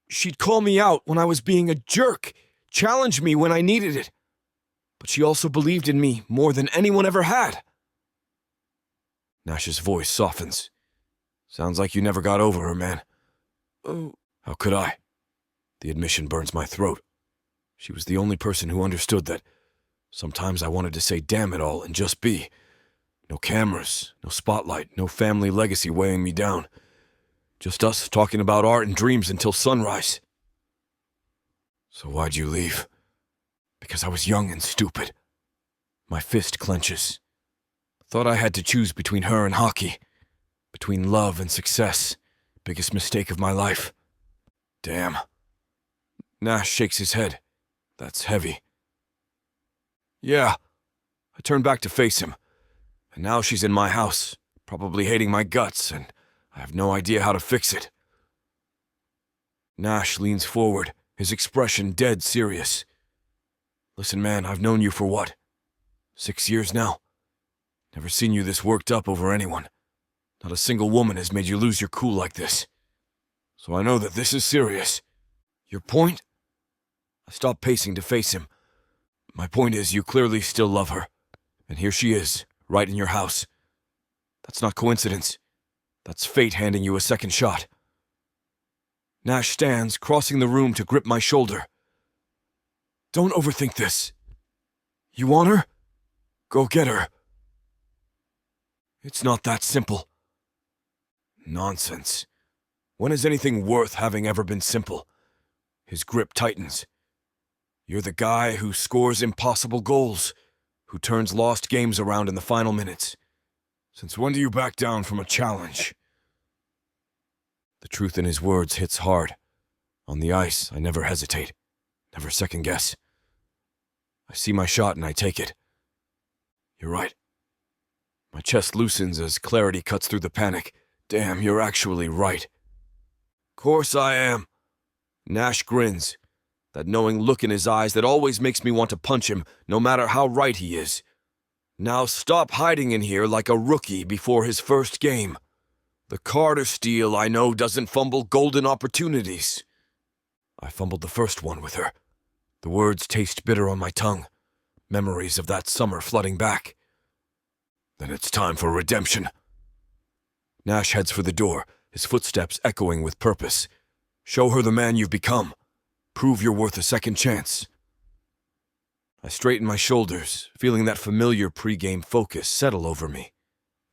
She'd call me out when I was being a jerk, challenge me when I needed it. But she also believed in me more than anyone ever had. Nash's voice softens. Sounds like you never got over her, man. Oh, how could I? The admission burns my throat. She was the only person who understood that sometimes I wanted to say damn it all and just be. No cameras, no spotlight, no family legacy weighing me down. Just us talking about art and dreams until sunrise. So why'd you leave? Because I was young and stupid. My fist clenches. Thought I had to choose between her and hockey. Between love and success. Biggest mistake of my life. Damn. Nash shakes his head. That's heavy. Yeah. I turned back to face him. And now she's in my house, probably hating my guts, and I have no idea how to fix it. Nash leans forward, his expression dead serious. Listen, man, I've known you for what? 6 years now? Never seen you this worked up over anyone. Not a single woman has made you lose your cool like this. So I know that this is serious. Your point? I stopped pacing to face him. My point is, you clearly still love her. And here she is, right in your house. That's not coincidence. That's fate handing you a second shot. Nash stands, crossing the room to grip my shoulder. Don't overthink this. You want her? Go get her. It's not that simple. Nonsense. When has anything worth having ever been simple? His grip tightens. You're the guy who scores impossible goals, who turns lost games around in the final minutes. Since when do you back down from a challenge? The truth in his words hits hard. On the ice, I never hesitate, never second guess. I see my shot and I take it. You're right. My chest loosens as clarity cuts through the panic. Damn, you're actually right. Course I am. Nash grins, that knowing look in his eyes that always makes me want to punch him, no matter how right he is. Now stop hiding in here like a rookie before his first game. The Carter Steele I know doesn't fumble golden opportunities. I fumbled the first one with her. The words taste bitter on my tongue. Memories of that summer flooding back. Then it's time for redemption. Nash heads for the door, his footsteps echoing with purpose. Show her the man you've become. Prove you're worth a second chance. I straighten my shoulders, feeling that familiar pre-game focus settle over me.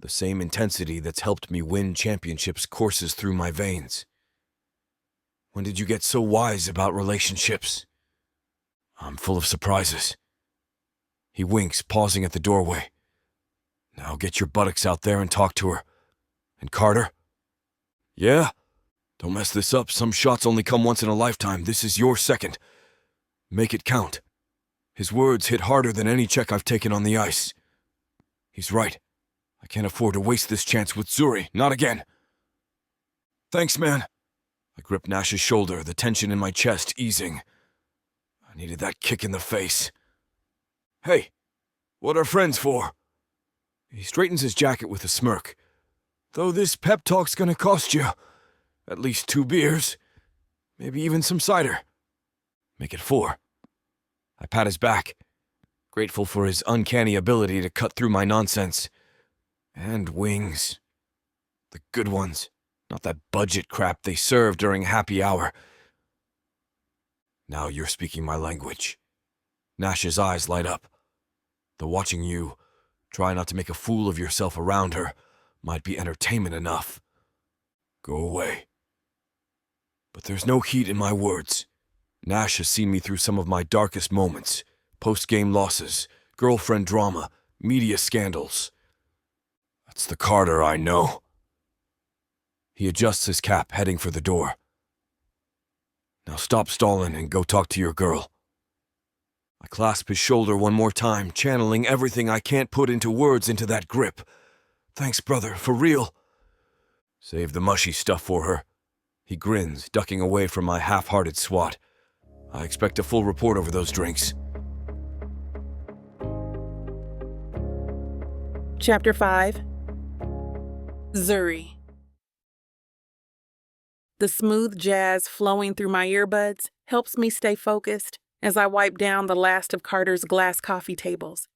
The same intensity that's helped me win championships courses through my veins. When did you get so wise about relationships? I'm full of surprises. He winks, pausing at the doorway. Now get your buttocks out there and talk to her. And Carter? Yeah? Don't mess this up. Some shots only come once in a lifetime. This is your second. Make it count. His words hit harder than any check I've taken on the ice. He's right. I can't afford to waste this chance with Zuri. Not again. Thanks, man. I grip Nash's shoulder, the tension in my chest easing. I needed that kick in the face. Hey, what are friends for? He straightens his jacket with a smirk. Though this pep talk's gonna cost you. At least 2 beers. Maybe even some cider. Make it 4. I pat his back, grateful for his uncanny ability to cut through my nonsense. And wings. The good ones, not that budget crap they serve during happy hour. Now you're speaking my language. Nash's eyes light up. Though watching you try not to make a fool of yourself around her might be entertainment enough. Go away. But there's no heat in my words. Nash has seen me through some of my darkest moments. Post-game losses, girlfriend drama, media scandals. That's the Carter I know. He adjusts his cap, heading for the door. Now stop stalling and go talk to your girl. I clasp his shoulder one more time, channeling everything I can't put into words into that grip. Thanks, brother, for real. Save the mushy stuff for her. He grins, ducking away from my half-hearted swat. I expect a full report over those drinks. Chapter 5. Zuri. The smooth jazz flowing through my earbuds helps me stay focused as I wipe down the last of Carter's glass coffee tables.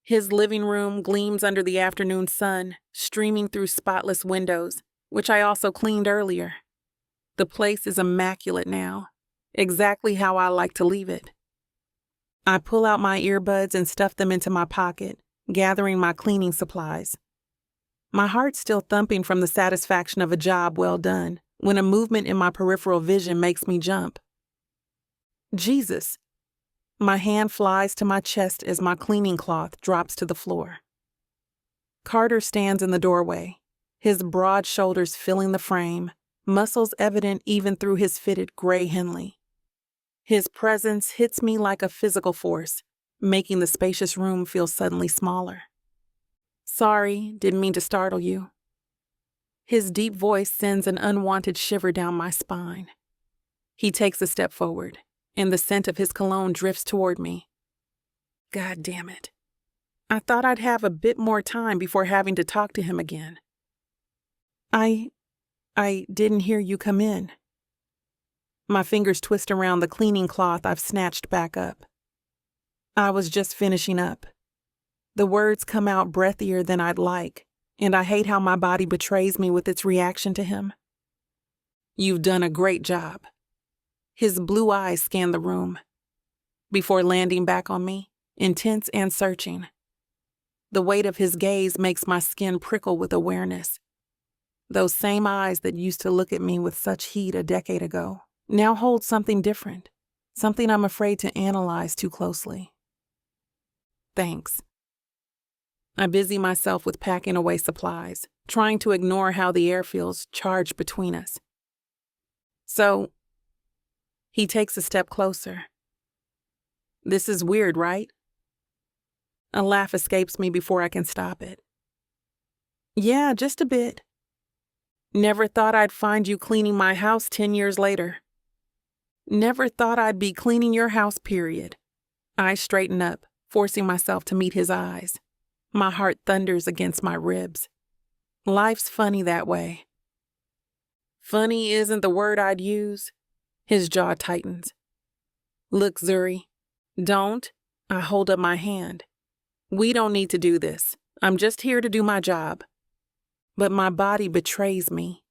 His living room gleams under the afternoon sun, streaming through spotless windows, which I also cleaned earlier. The place is immaculate now, exactly how I like to leave it. I pull out my earbuds and stuff them into my pocket, gathering my cleaning supplies. My heart's still thumping from the satisfaction of a job well done when a movement in my peripheral vision makes me jump. Jesus! My hand flies to my chest as my cleaning cloth drops to the floor. Carter stands in the doorway, his broad shoulders filling the frame, muscles evident even through his fitted gray Henley. His presence hits me like a physical force, making the spacious room feel suddenly smaller. Sorry, didn't mean to startle you. His deep voice sends an unwanted shiver down my spine. He takes a step forward, and the scent of his cologne drifts toward me. God damn it. I thought I'd have a bit more time before having to talk to him again. I didn't hear you come in. My fingers twist around the cleaning cloth I've snatched back up. I was just finishing up. The words come out breathier than I'd like, and I hate how my body betrays me with its reaction to him. You've done a great job. His blue eyes scan the room, before landing back on me, intense and searching. The weight of his gaze makes my skin prickle with awareness. Those same eyes that used to look at me with such heat a decade ago now hold something different, something I'm afraid to analyze too closely. Thanks. I busy myself with packing away supplies, trying to ignore how the air feels charged between us. So, he takes a step closer. This is weird, right? A laugh escapes me before I can stop it. Yeah, just a bit. Never thought I'd find you cleaning my house 10 years later. Never thought I'd be cleaning your house, period. I straighten up, forcing myself to meet his eyes. My heart thunders against my ribs. Life's funny that way. Funny isn't the word I'd use. His jaw tightens. Look, Zuri, don't. I hold up my hand. We don't need to do this. I'm just here to do my job. But my body betrays me.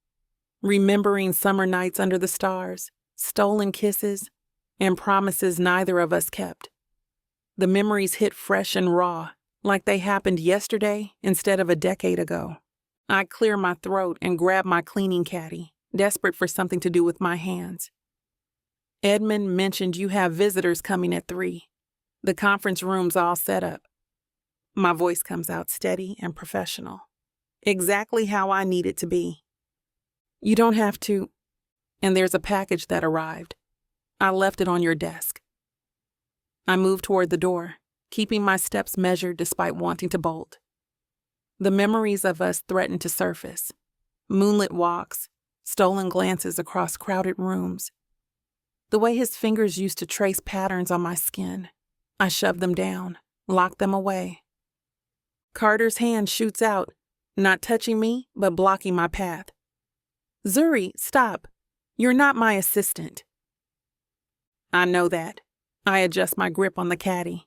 Remembering summer nights under the stars, stolen kisses, and promises neither of us kept. The memories hit fresh and raw, like they happened yesterday instead of a decade ago. I clear my throat and grab my cleaning caddy, desperate for something to do with my hands. Edmund mentioned you have visitors coming at 3. The conference room's all set up. My voice comes out steady and professional. Exactly how I need it to be. You don't have to. And there's a package that arrived. I left it on your desk. I move toward the door, keeping my steps measured despite wanting to bolt. The memories of us threaten to surface. Moonlit walks, stolen glances across crowded rooms. The way his fingers used to trace patterns on my skin. I shove them down, lock them away. Carter's hand shoots out, not touching me, but blocking my path. Zuri, stop. You're not my assistant. I know that. I adjust my grip on the caddy.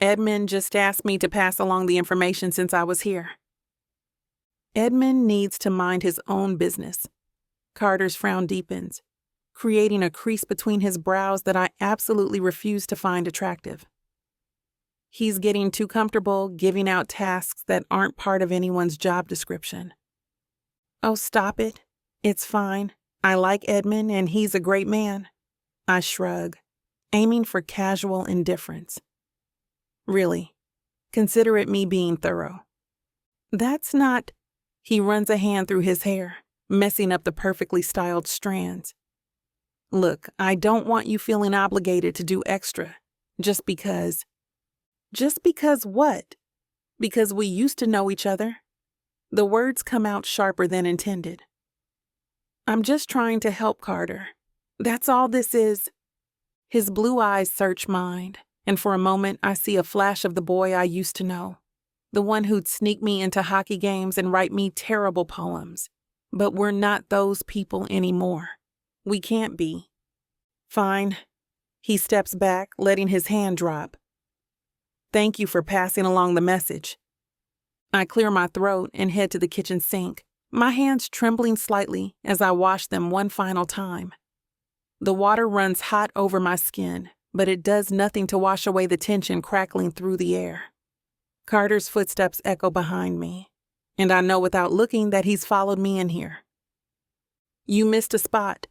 Edmund just asked me to pass along the information since I was here. Edmund needs to mind his own business. Carter's frown deepens, creating a crease between his brows that I absolutely refuse to find attractive. He's getting too comfortable giving out tasks that aren't part of anyone's job description. Oh, stop it. It's fine. I like Edmund and he's a great man. I shrug, aiming for casual indifference. Really, consider it me being thorough. That's not... He runs a hand through his hair, messing up the perfectly styled strands. Look, I don't want you feeling obligated to do extra, just because. Just because what? Because we used to know each other. The words come out sharper than intended. I'm just trying to help Carter. That's all this is. His blue eyes search mine, and for a moment I see a flash of the boy I used to know. The one who'd sneak me into hockey games and write me terrible poems. But we're not those people anymore. We can't be. Fine. He steps back, letting his hand drop. Thank you for passing along the message. I clear my throat and head to the kitchen sink, my hands trembling slightly as I wash them one final time. The water runs hot over my skin, but it does nothing to wash away the tension crackling through the air. Carter's footsteps echo behind me, and I know without looking that he's followed me in here. You missed a spot.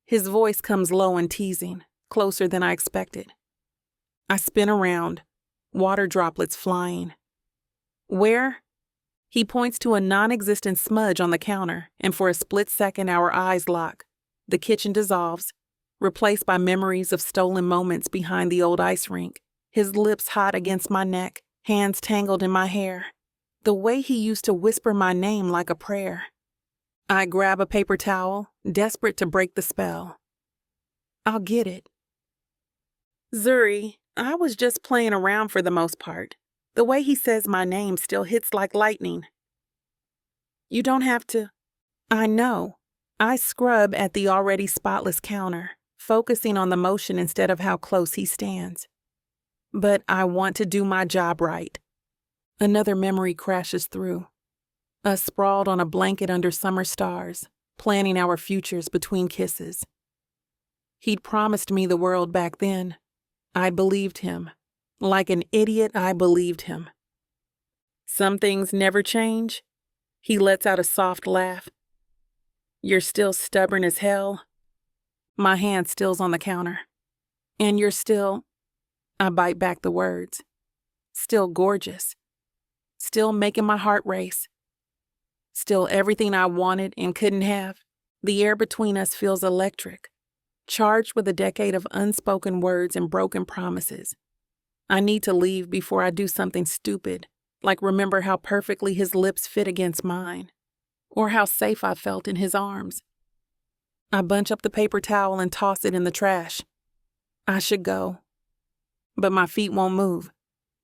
His voice comes low and teasing, closer than I expected. I spin around, water droplets flying. Where? He points to a non-existent smudge on the counter, and for a split second our eyes lock. The kitchen dissolves, replaced by memories of stolen moments behind the old ice rink, his lips hot against my neck, hands tangled in my hair. The way he used to whisper my name like a prayer. I grab a paper towel, desperate to break the spell. I'll get it. Zuri, I was just playing around for the most part. The way he says my name still hits like lightning. You don't have to. I know. I scrub at the already spotless counter, focusing on the motion instead of how close he stands. But I want to do my job right. Another memory crashes through. Us sprawled on a blanket under summer stars, planning our futures between kisses. He'd promised me the world back then. I believed him. Like an idiot, I believed him. Some things never change. He lets out a soft laugh. You're still stubborn as hell. My hand still's on the counter. And you're still, I bite back the words, still gorgeous. Still making my heart race. Still everything I wanted and couldn't have. The air between us feels electric, charged with a decade of unspoken words and broken promises. I need to leave before I do something stupid, like remember how perfectly his lips fit against mine, or how safe I felt in his arms. I bunch up the paper towel and toss it in the trash. I should go. But my feet won't move.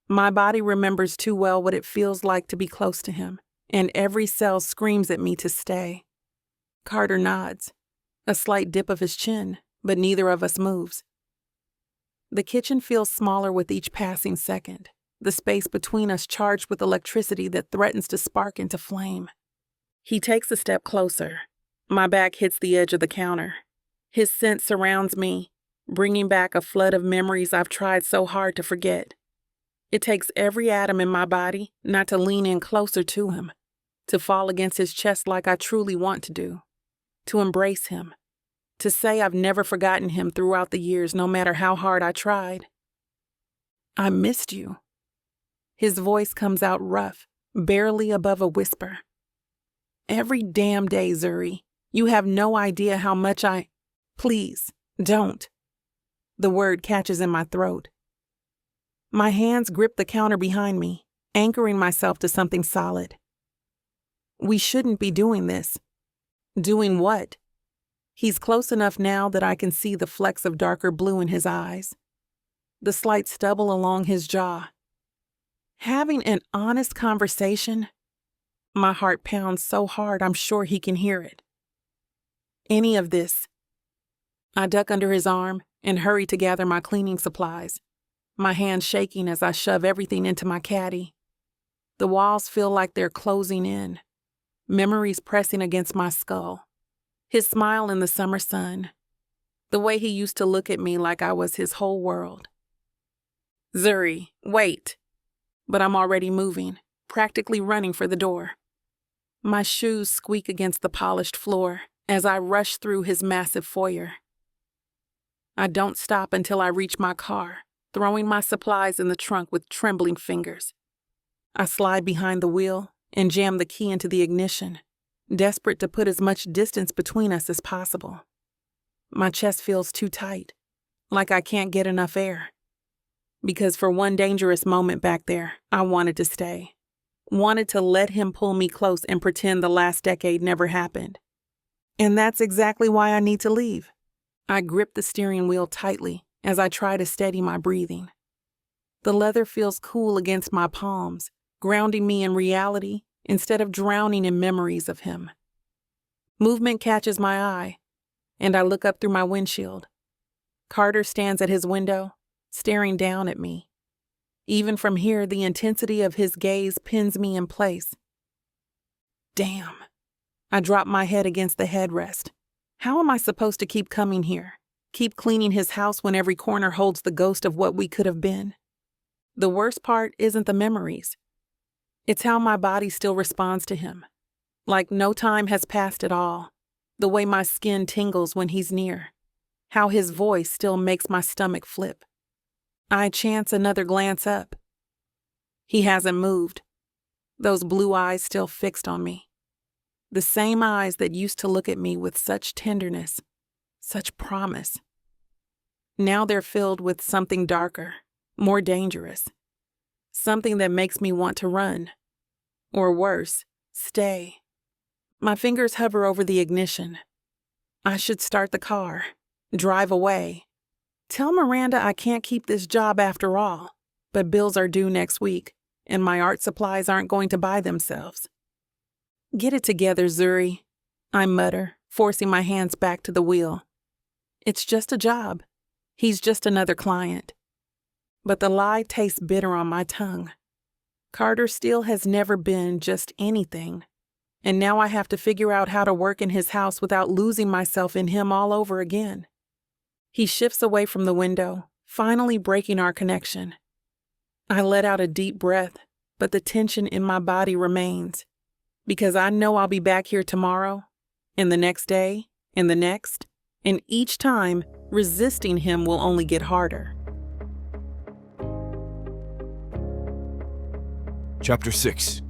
My body remembers too well what it feels like to be close to him, and every cell screams at me to stay. Carter nods, a slight dip of his chin, but neither of us moves. The kitchen feels smaller with each passing second, the space between us charged with electricity that threatens to spark into flame. He takes a step closer. My back hits the edge of the counter. His scent surrounds me, bringing back a flood of memories I've tried so hard to forget. It takes every atom in my body not to lean in closer to him, to fall against his chest like I truly want to do, to embrace him, to say I've never forgotten him throughout the years, no matter how hard I tried. I missed you. His voice comes out rough, barely above a whisper. Every damn day, Zuri. You have no idea how much I... Please, don't. The word catches in my throat. My hands grip the counter behind me, anchoring myself to something solid. We shouldn't be doing this. Doing what? He's close enough now that I can see the flecks of darker blue in his eyes, the slight stubble along his jaw. Having an honest conversation? My heart pounds so hard I'm sure he can hear it. Any of this. I duck under his arm and hurry to gather my cleaning supplies, my hands shaking as I shove everything into my caddy. The walls feel like they're closing in, memories pressing against my skull. His smile in the summer sun, the way he used to look at me like I was his whole world. Zuri, wait. But I'm already moving, practically running for the door. My shoes squeak against the polished floor as I rush through his massive foyer. I don't stop until I reach my car, throwing my supplies in the trunk with trembling fingers. I slide behind the wheel and jam the key into the ignition, desperate to put as much distance between us as possible. My chest feels too tight, like I can't get enough air. Because for one dangerous moment back there, I wanted to stay. Wanted to let him pull me close and pretend the last decade never happened. And that's exactly why I need to leave. I grip the steering wheel tightly as I try to steady my breathing. The leather feels cool against my palms, grounding me in reality instead of drowning in memories of him. Movement catches my eye, and I look up through my windshield. Carter stands at his window, staring down at me. Even from here, the intensity of his gaze pins me in place. Damn. I drop my head against the headrest. How am I supposed to keep coming here? Keep cleaning his house when every corner holds the ghost of what we could have been? The worst part isn't the memories. It's how my body still responds to him. Like no time has passed at all. The way my skin tingles when he's near. How his voice still makes my stomach flip. I chance another glance up. He hasn't moved. Those blue eyes still fixed on me. The same eyes that used to look at me with such tenderness, such promise. Now they're filled with something darker, more dangerous. Something that makes me want to run. Or worse, stay. My fingers hover over the ignition. I should start the car, drive away. Tell Miranda I can't keep this job after all, but bills are due next week, and my art supplies aren't going to buy themselves. Get it together, Zuri, I mutter, forcing my hands back to the wheel. It's just a job. He's just another client. But the lie tastes bitter on my tongue. Carter Steele has never been just anything, and now I have to figure out how to work in his house without losing myself in him all over again. He shifts away from the window, finally breaking our connection. I let out a deep breath, but the tension in my body remains, because I know I'll be back here tomorrow, and the next day, and the next, and each time, resisting him will only get harder. Chapter 6.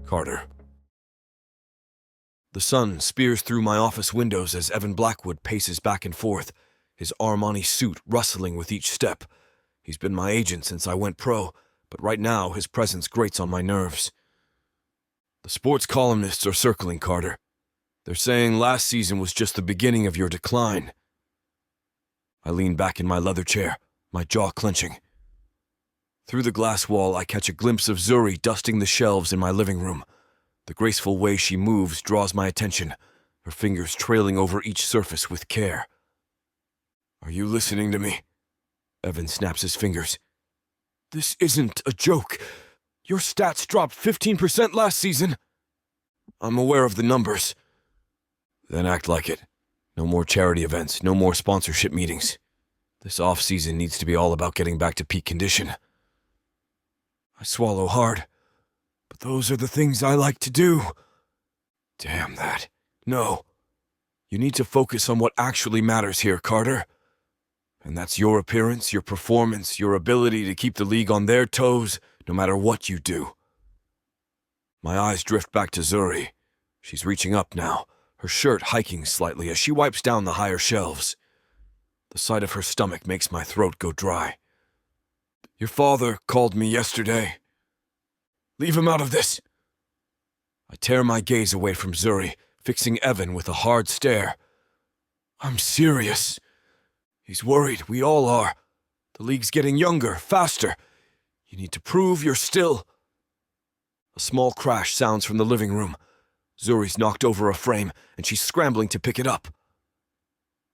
Carter. The sun spears through my office windows as Evan Blackwood paces back and forth, his Armani suit rustling with each step. He's been my agent since I went pro, but right now his presence grates on my nerves. The sports columnists are circling, Carter. They're saying last season was just the beginning of your decline. I lean back in my leather chair, my jaw clenching. Through the glass wall, I catch a glimpse of Zuri dusting the shelves in my living room. The graceful way she moves draws my attention, her fingers trailing over each surface with care. Are you listening to me? Evan snaps his fingers. This isn't a joke. Your stats dropped 15% last season. I'm aware of the numbers. Then act like it. No more charity events, no more sponsorship meetings. This off-season needs to be all about getting back to peak condition. I swallow hard, but those are the things I like to do. Damn that. No. You need to focus on what actually matters here, Carter. And that's your appearance, your performance, your ability to keep the league on their toes, no matter what you do. My eyes drift back to Zuri. She's reaching up now, her shirt hiking slightly as she wipes down the higher shelves. The sight of her stomach makes my throat go dry. Your father called me yesterday. Leave him out of this. I tear my gaze away from Zuri, fixing Evan with a hard stare. I'm serious. He's worried, we all are. The league's getting younger, faster. You need to prove you're still... A small crash sounds from the living room. Zuri's knocked over a frame, and she's scrambling to pick it up.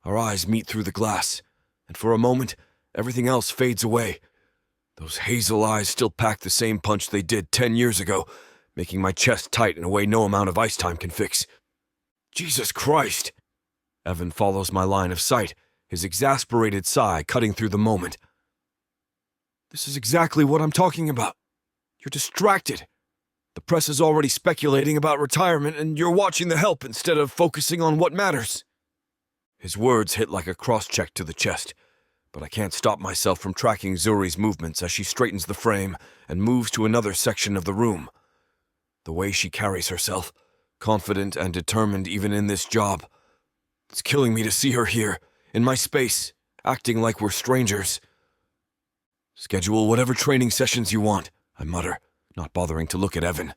Our eyes meet through the glass, and for a moment, everything else fades away. Those hazel eyes still pack the same punch they did 10 years ago, making my chest tight in a way no amount of ice time can fix. Jesus Christ! Evan follows my line of sight, his exasperated sigh cutting through the moment. This is exactly what I'm talking about. You're distracted. The press is already speculating about retirement, and you're watching the help instead of focusing on what matters. His words hit like a cross-check to the chest, but I can't stop myself from tracking Zuri's movements as she straightens the frame and moves to another section of the room. The way she carries herself, confident and determined even in this job. It's killing me to see her here, in my space, acting like we're strangers. Schedule whatever training sessions you want, I mutter, not bothering to look at Evan.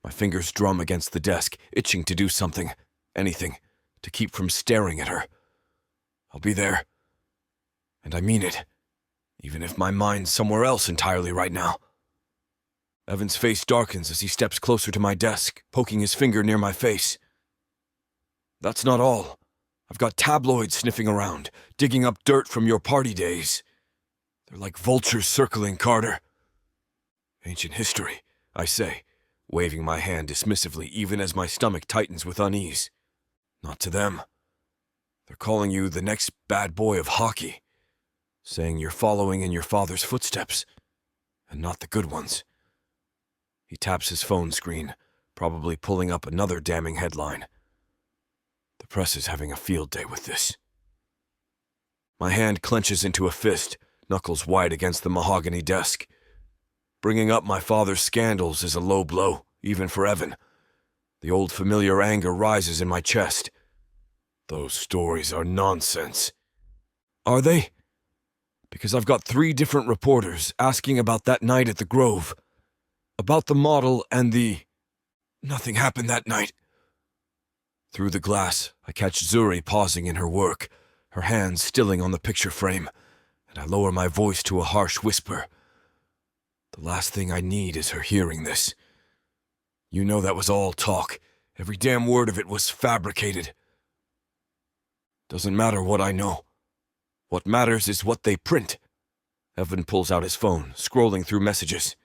My fingers drum against the desk, itching to do something, anything, to keep from staring at her. I'll be there. And I mean it, even if my mind's somewhere else entirely right now. Evan's face darkens as he steps closer to my desk, poking his finger near my face. That's not all. I've got tabloids sniffing around, digging up dirt from your party days. They're like vultures circling Carter. Ancient history, I say, waving my hand dismissively even as my stomach tightens with unease. Not to them. They're calling you the next bad boy of hockey, saying you're following in your father's footsteps, and not the good ones. He taps his phone screen, probably pulling up another damning headline. The press is having a field day with this. My hand clenches into a fist, knuckles wide against the mahogany desk. Bringing up my father's scandals is a low blow, even for Evan. The old familiar anger rises in my chest. Those stories are nonsense. Are they? Because I've got 3 different reporters asking about that night at the Grove. About the model and the... Nothing happened that night. Through the glass, I catch Zuri pausing in her work, her hands stilling on the picture frame, and I lower my voice to a harsh whisper. The last thing I need is her hearing this. You know that was all talk. Every damn word of it was fabricated. Doesn't matter what I know. What matters is what they print. Evan pulls out his phone, scrolling through messages.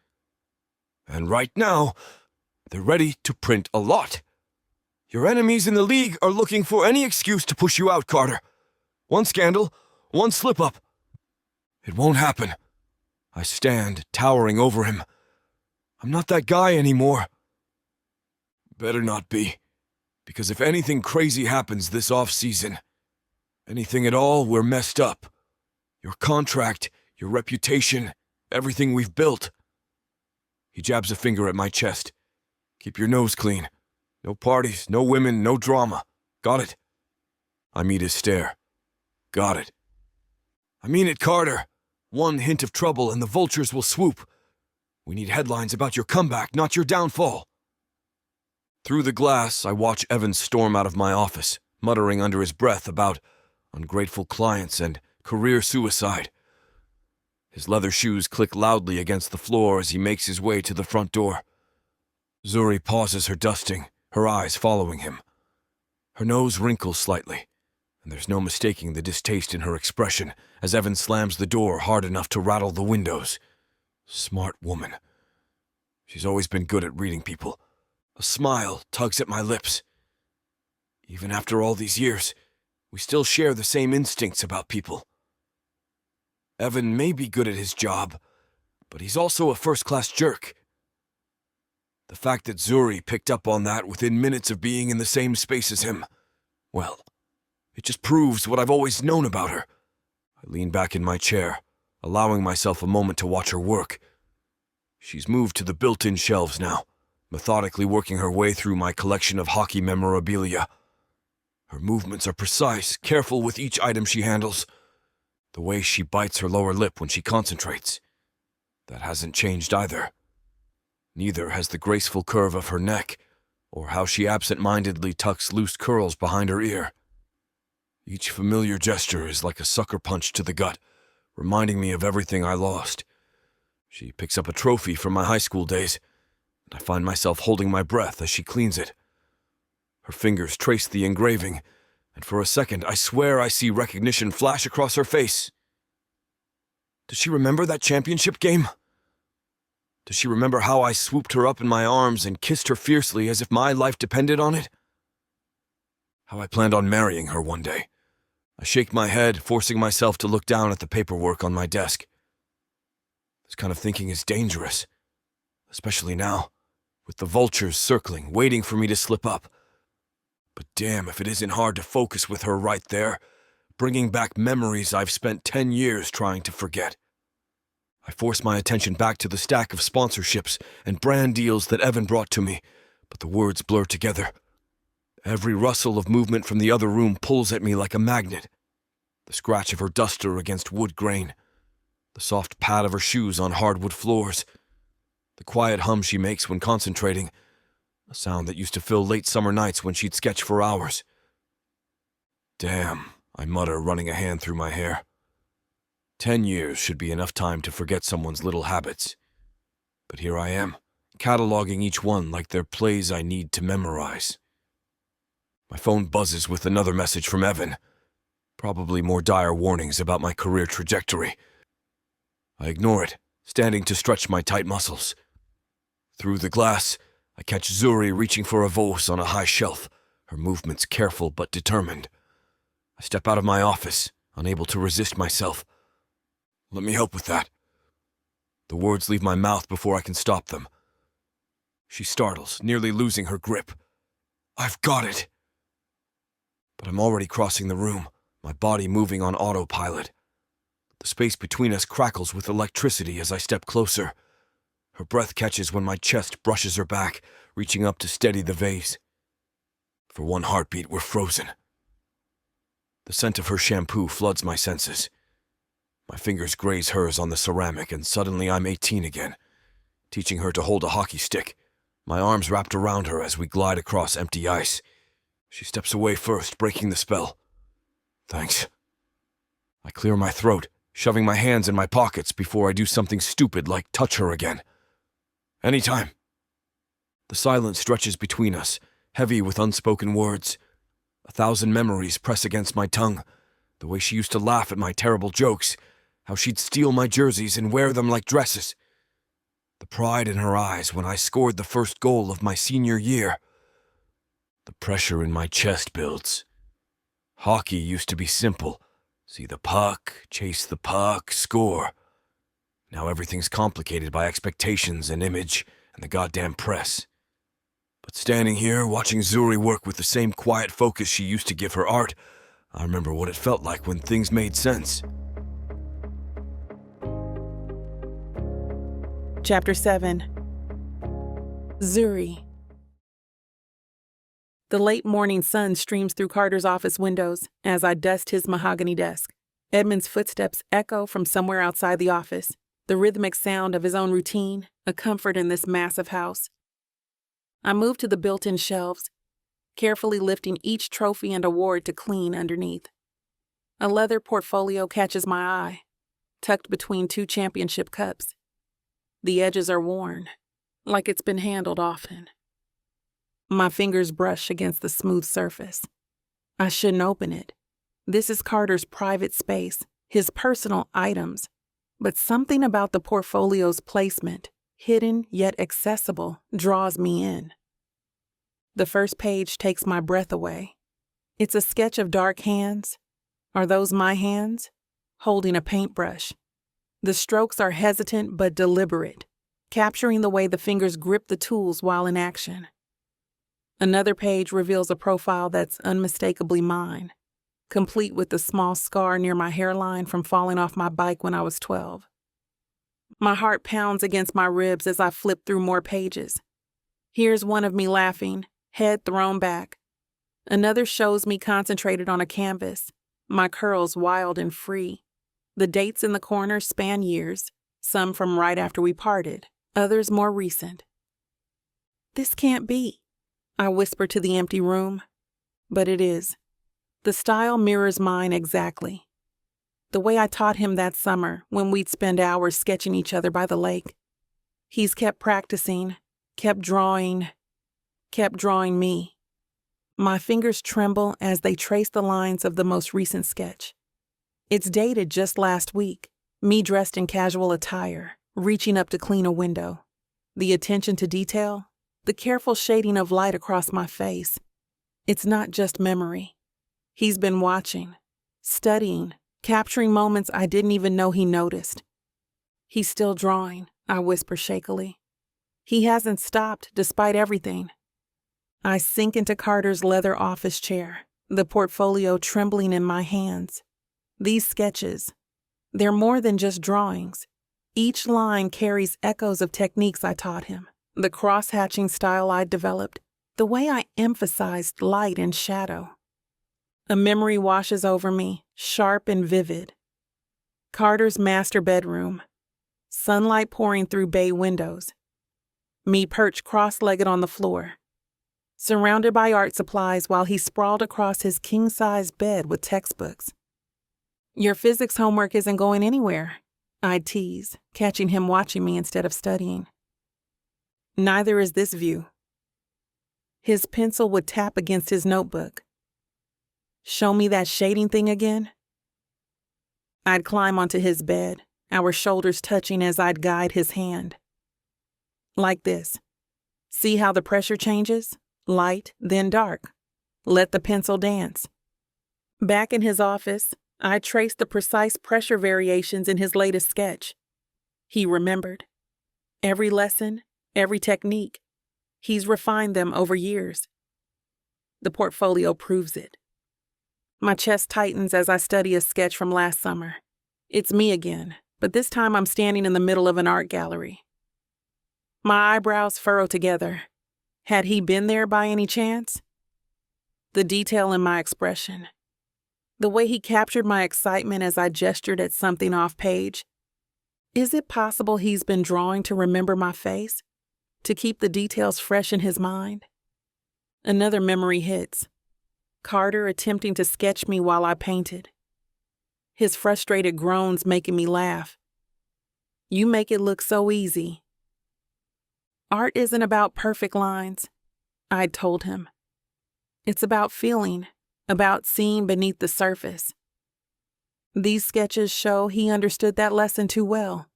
And right now, they're ready to print a lot. Your enemies in the league are looking for any excuse to push you out, Carter. One scandal, one slip-up. It won't happen. I stand, towering over him. I'm not that guy anymore. Better not be, because if anything crazy happens this off-season, anything at all, we're messed up. Your contract, your reputation, everything we've built. He jabs a finger at my chest. Keep your nose clean. No parties, no women, no drama. Got it? I meet his stare. Got it. I mean it, Carter. One hint of trouble and the vultures will swoop. We need headlines about your comeback, not your downfall. Through the glass, I watch Evan storm out of my office, muttering under his breath about ungrateful clients and career suicide. His leather shoes click loudly against the floor as he makes his way to the front door. Zuri pauses her dusting, her eyes following him. Her nose wrinkles slightly, and there's no mistaking the distaste in her expression as Evan slams the door hard enough to rattle the windows. Smart woman. She's always been good at reading people. A smile tugs at my lips. Even after all these years, we still share the same instincts about people. Evan may be good at his job, but he's also a first-class jerk. The fact that Zuri picked up on that within minutes of being in the same space as him, well, it just proves what I've always known about her. I lean back in my chair, allowing myself a moment to watch her work. She's moved to the built-in shelves now, methodically working her way through my collection of hockey memorabilia. Her movements are precise, careful with each item she handles. The way she bites her lower lip when she concentrates. That hasn't changed either. Neither has the graceful curve of her neck, or how she absent-mindedly tucks loose curls behind her ear. Each familiar gesture is like a sucker punch to the gut, reminding me of everything I lost. She picks up a trophy from my high school days, and I find myself holding my breath as she cleans it. Her fingers trace the engraving, and for a second I swear I see recognition flash across her face. Does she remember that championship game? Does she remember how I swooped her up in my arms and kissed her fiercely as if my life depended on it? How I planned on marrying her one day. I shake my head, forcing myself to look down at the paperwork on my desk. This kind of thinking is dangerous, especially now, with the vultures circling, waiting for me to slip up. But damn if it isn't hard to focus with her right there, bringing back memories I've spent 10 years trying to forget. I force my attention back to the stack of sponsorships and brand deals that Evan brought to me, but the words blur together. Every rustle of movement from the other room pulls at me like a magnet. The scratch of her duster against wood grain, the soft pad of her shoes on hardwood floors, the quiet hum she makes when concentrating, a sound that used to fill late summer nights when she'd sketch for hours. Damn, I mutter, running a hand through my hair. 10 years should be enough time to forget someone's little habits. But here I am, cataloging each one like they're plays I need to memorize. My phone buzzes with another message from Evan. Probably more dire warnings about my career trajectory. I ignore it, standing to stretch my tight muscles. Through the glass, I catch Zuri reaching for a vase on a high shelf, her movements careful but determined. I step out of my office, unable to resist myself. Let me help with that. The words leave my mouth before I can stop them. She startles, nearly losing her grip. I've got it! But I'm already crossing the room, my body moving on autopilot. The space between us crackles with electricity as I step closer. Her breath catches when my chest brushes her back, reaching up to steady the vase. For one heartbeat, we're frozen. The scent of her shampoo floods my senses. My fingers graze hers on the ceramic, and suddenly I'm 18 again, teaching her to hold a hockey stick, my arms wrapped around her as we glide across empty ice. She steps away first, breaking the spell. Thanks. I clear my throat, shoving my hands in my pockets before I do something stupid like touch her again. Anytime. The silence stretches between us, heavy with unspoken words. 1,000 memories press against my tongue. The way she used to laugh at my terrible jokes, how she'd steal my jerseys and wear them like dresses. The pride in her eyes when I scored the first goal of my senior year. The pressure in my chest builds. Hockey used to be simple. See the puck, chase the puck, score. Now everything's complicated by expectations and image and the goddamn press. But standing here, watching Zuri work with the same quiet focus she used to give her art, I remember what it felt like when things made sense. Chapter 7. Zuri. The late morning sun streams through Carter's office windows as I dust his mahogany desk. Edmund's footsteps echo from somewhere outside the office, the rhythmic sound of his own routine, a comfort in this massive house. I move to the built-in shelves, carefully lifting each trophy and award to clean underneath. A leather portfolio catches my eye, tucked between 2 championship cups. The edges are worn, like it's been handled often. My fingers brush against the smooth surface. I shouldn't open it. This is Carter's private space, his personal items. But something about the portfolio's placement, hidden yet accessible, draws me in. The first page takes my breath away. It's a sketch of dark hands. Are those my hands? Holding a paintbrush. The strokes are hesitant but deliberate, capturing the way the fingers grip the tools while in action. Another page reveals a profile that's unmistakably mine, complete with the small scar near my hairline from falling off my bike when I was 12. My heart pounds against my ribs as I flip through more pages. Here's one of me laughing, head thrown back. Another shows me concentrated on a canvas, my curls wild and free. The dates in the corner span years, some from right after we parted, others more recent. This can't be, I whisper to the empty room, but it is. The style mirrors mine exactly. The way I taught him that summer when we'd spend hours sketching each other by the lake. He's kept practicing, kept drawing me. My fingers tremble as they trace the lines of the most recent sketch. It's dated just last week, me dressed in casual attire, reaching up to clean a window. The attention to detail, the careful shading of light across my face. It's not just memory. He's been watching, studying, capturing moments I didn't even know he noticed. He's still drawing, I whisper shakily. He hasn't stopped despite everything. I sink into Carter's leather office chair, the portfolio trembling in my hands. These sketches, they're more than just drawings. Each line carries echoes of techniques I taught him, The cross-hatching style I developed, the way I emphasized light and shadow. A memory washes over me, sharp and vivid. Carter's master bedroom. Sunlight pouring through bay windows. Me perched cross-legged on the floor, surrounded by art supplies while he sprawled across his king-size bed with textbooks. "Your physics homework isn't going anywhere," I'd tease, catching him watching me instead of studying. "Neither is this view." His pencil would tap against his notebook. "Show me that shading thing again." I'd climb onto his bed, our shoulders touching as I'd guide his hand. "Like this. See how the pressure changes? Light, then dark. Let the pencil dance." Back in his office, I traced the precise pressure variations in his latest sketch. He remembered. Every lesson, every technique. He's refined them over years. The portfolio proves it. My chest tightens as I study a sketch from last summer. It's me again, but this time I'm standing in the middle of an art gallery. My eyebrows furrow together. Had he been there by any chance? The detail in my expression. The way he captured my excitement as I gestured at something off page. Is it possible he's been drawing to remember my face? To keep the details fresh in his mind? Another memory hits. Carter attempting to sketch me while I painted. His frustrated groans making me laugh. "You make it look so easy." "Art isn't about perfect lines," I'd told him. "It's about feeling, about seeing beneath the surface." These sketches show he understood that lesson too well.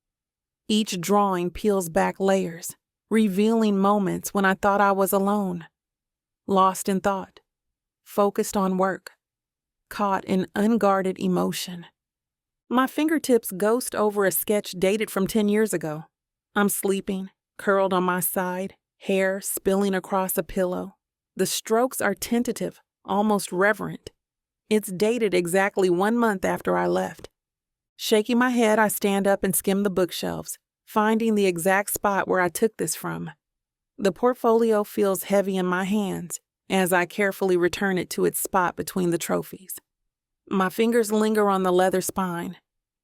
Each drawing peels back layers, revealing moments when I thought I was alone, lost in thought, focused on work, caught in unguarded emotion. My fingertips ghost over a sketch dated from 10 years ago. I'm sleeping, curled on my side, hair spilling across a pillow. The strokes are tentative, almost reverent. It's dated exactly 1 month after I left. Shaking my head, I stand up and skim the bookshelves, finding the exact spot where I took this from. The portfolio feels heavy in my hands as I carefully return it to its spot between the trophies. My fingers linger on the leather spine,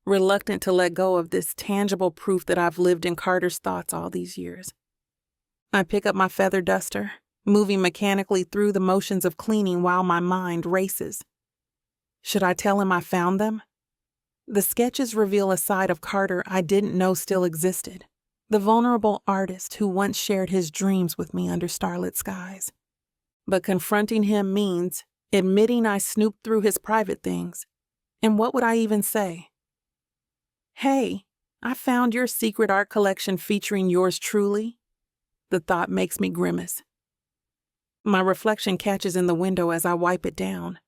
reluctant to let go of this tangible proof that I've lived in Carter's thoughts all these years. I pick up my feather duster, moving mechanically through the motions of cleaning while my mind races. Should I tell him I found them? The sketches reveal a side of Carter I didn't know still existed, the vulnerable artist who once shared his dreams with me under starlit skies. But confronting him means admitting I snooped through his private things. And what would I even say? "Hey, I found your secret art collection featuring yours truly." The thought makes me grimace. My reflection catches in the window as I wipe it down.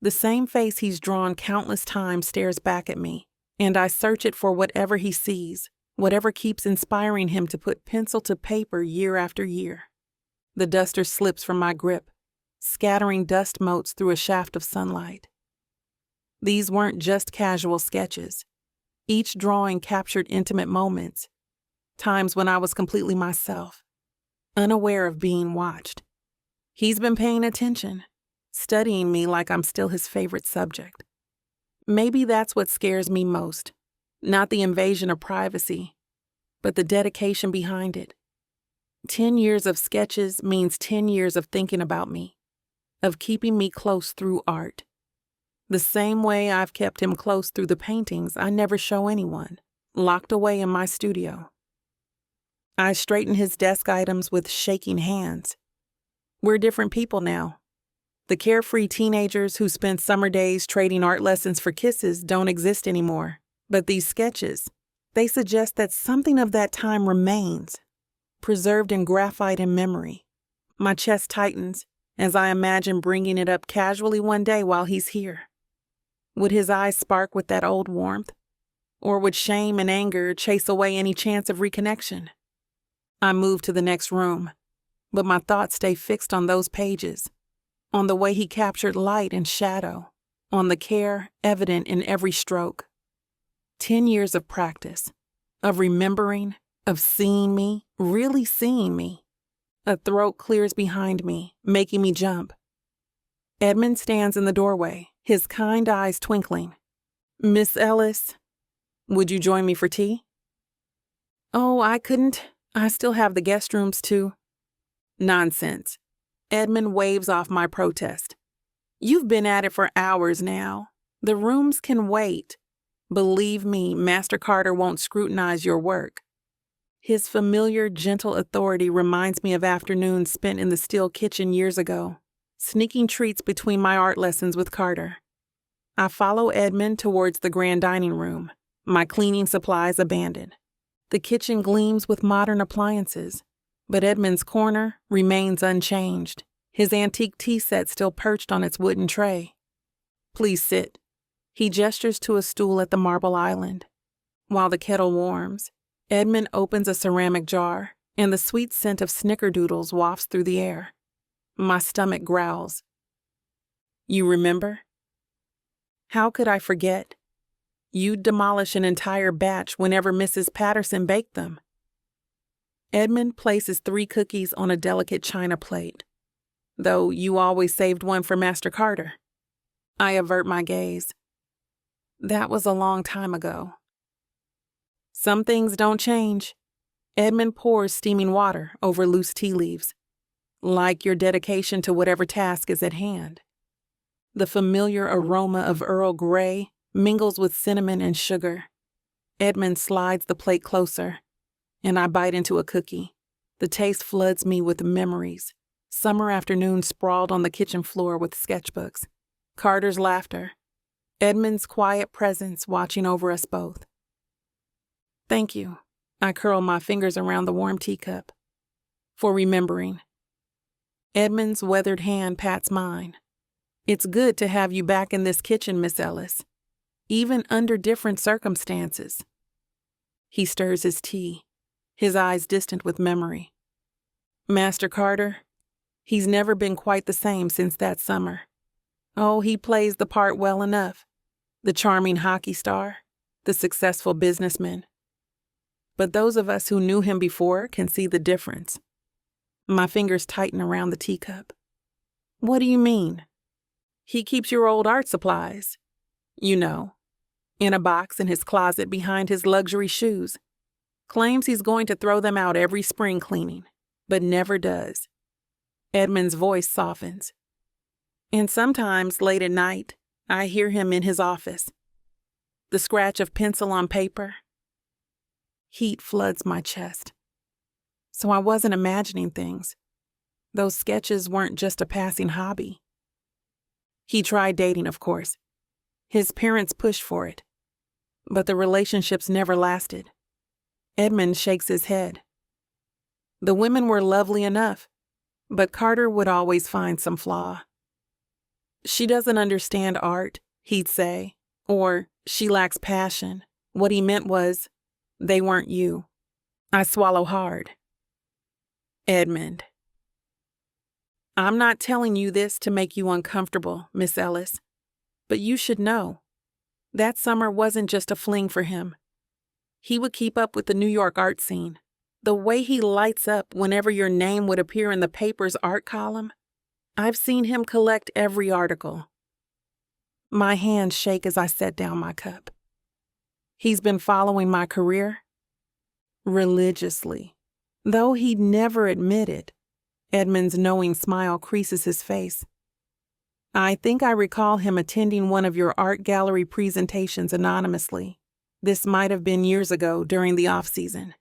The same face he's drawn countless times stares back at me, and I search it for whatever he sees, whatever keeps inspiring him to put pencil to paper year after year. The duster slips from my grip, scattering dust motes through a shaft of sunlight. These weren't just casual sketches. Each drawing captured intimate moments, times when I was completely myself, unaware of being watched. He's been paying attention, studying me like I'm still his favorite subject. Maybe that's what scares me most, not the invasion of privacy, but the dedication behind it. 10 years of sketches means 10 years of thinking about me, of keeping me close through art. The same way I've kept him close through the paintings I never show anyone, locked away in my studio. I straighten his desk items with shaking hands. We're different people now. The carefree teenagers who spent summer days trading art lessons for kisses don't exist anymore. But these sketches, they suggest that something of that time remains, preserved in graphite and memory. My chest tightens as I imagine bringing it up casually one day while he's here. Would his eyes spark with that old warmth? Or would shame and anger chase away any chance of reconnection? I move to the next room, but my thoughts stay fixed on those pages, on the way he captured light and shadow, on the care evident in every stroke. 10 years of practice, of remembering, of seeing me, really seeing me. A throat clears behind me, making me jump. Edmund stands in the doorway, his kind eyes twinkling. "Miss Ellis, would you join me for tea?" "Oh, I couldn't. I still have the guest rooms too." "Nonsense." Edmund waves off my protest. "You've been at it for hours now. The rooms can wait. Believe me, Master Carter won't scrutinize your work." His familiar, gentle authority reminds me of afternoons spent in the steel kitchen years ago, sneaking treats between my art lessons with Carter. I follow Edmund towards the grand dining room, my cleaning supplies abandoned. The kitchen gleams with modern appliances, but Edmund's corner remains unchanged, his antique tea set still perched on its wooden tray. "Please sit." He gestures to a stool at the marble island. While the kettle warms, Edmund opens a ceramic jar, and the sweet scent of snickerdoodles wafts through the air. My stomach growls. "You remember?" "How could I forget? You'd demolish an entire batch whenever Mrs. Patterson baked them." Edmund places 3 cookies on a delicate china plate. "Though you always saved one for Master Carter." I avert my gaze. "That was a long time ago." "Some things don't change." Edmund pours steaming water over loose tea leaves. "Like your dedication to whatever task is at hand." The familiar aroma of Earl Grey mingles with cinnamon and sugar. Edmund slides the plate closer, and I bite into a cookie. The taste floods me with memories. Summer afternoons sprawled on the kitchen floor with sketchbooks. Carter's laughter. Edmund's quiet presence watching over us both. "Thank you." I curl my fingers around the warm teacup. "For remembering." Edmund's weathered hand pats mine. "It's good to have you back in this kitchen, Miss Ellis, even under different circumstances." He stirs his tea, his eyes distant with memory. "Master Carter, he's never been quite the same since that summer. Oh, he plays the part well enough. The charming hockey star, the successful businessman. But those of us who knew him before can see the difference." My fingers tighten around the teacup. "What do you mean?" "He keeps your old art supplies. You know, in a box in his closet behind his luxury shoes. Claims he's going to throw them out every spring cleaning, but never does." Edmund's voice softens. "And sometimes, late at night, I hear him in his office. The scratch of pencil on paper." Heat floods my chest. So I wasn't imagining things. Those sketches weren't just a passing hobby. He tried dating, of course. His parents pushed for it. But the relationships never lasted. Edmund shakes his head. The women were lovely enough, but Carter would always find some flaw. "She doesn't understand art," he'd say, or "she lacks passion." What he meant was, they weren't you. I swallow hard. "Edmund, I'm not telling you this to make you uncomfortable, Miss Ellis, but you should know. That summer wasn't just a fling for him. He would keep up with the New York art scene. The way he lights up whenever your name would appear in the paper's art column. I've seen him collect every article." My hands shake as I set down my cup. He's been following my career religiously, though he'd never admit it. Edmund's knowing smile creases his face. "I think I recall him attending one of your art gallery presentations anonymously. This might have been years ago during the off-season.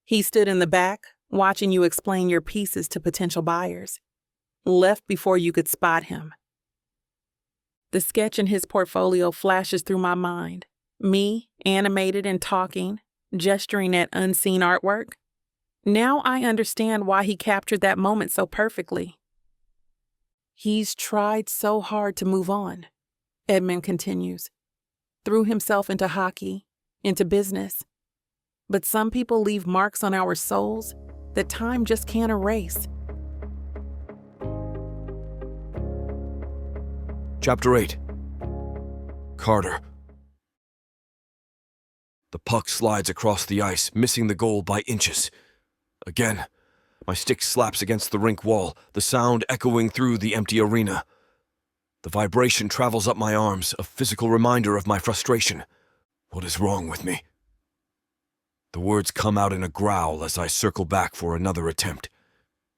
He stood in the back, watching you explain your pieces to potential buyers. Left before you could spot him." The sketch in his portfolio flashes through my mind. Me, animated and talking, gesturing at unseen artwork. Now I understand why he captured that moment so perfectly. "He's tried so hard to move on," Edmund continues. "Threw himself into hockey, into business. But some people leave marks on our souls that time just can't erase." Chapter 8. Carter. The puck slides across the ice, missing the goal by inches. Again, my stick slaps against the rink wall, the sound echoing through the empty arena. The vibration travels up my arms, a physical reminder of my frustration. What is wrong with me? The words come out in a growl as I circle back for another attempt.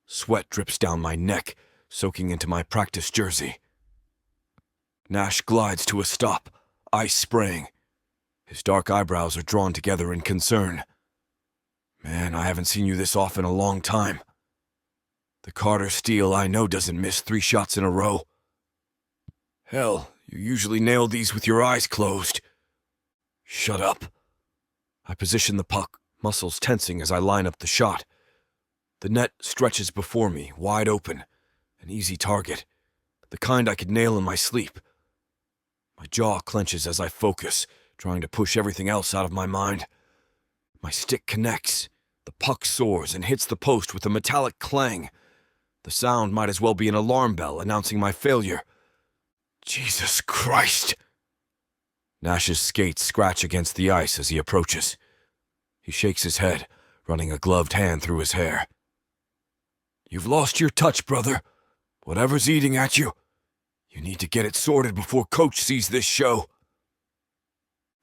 Sweat drips down my neck, soaking into my practice jersey. Nash glides to a stop, ice spraying. His dark eyebrows are drawn together in concern. Man, I haven't seen you this off in a long time. The Carter Steele I know doesn't miss 3 shots in a row. Hell, you usually nail these with your eyes closed. Shut up. I position the puck, muscles tensing as I line up the shot. The net stretches before me, wide open, an easy target, the kind I could nail in my sleep. My jaw clenches as I focus, trying to push everything else out of my mind. My stick connects. The puck soars and hits the post with a metallic clang. The sound might as well be an alarm bell announcing my failure. Jesus Christ! Nash's skates scratch against the ice as he approaches. He shakes his head, running a gloved hand through his hair. You've lost your touch, brother. Whatever's eating at you, you need to get it sorted before Coach sees this show.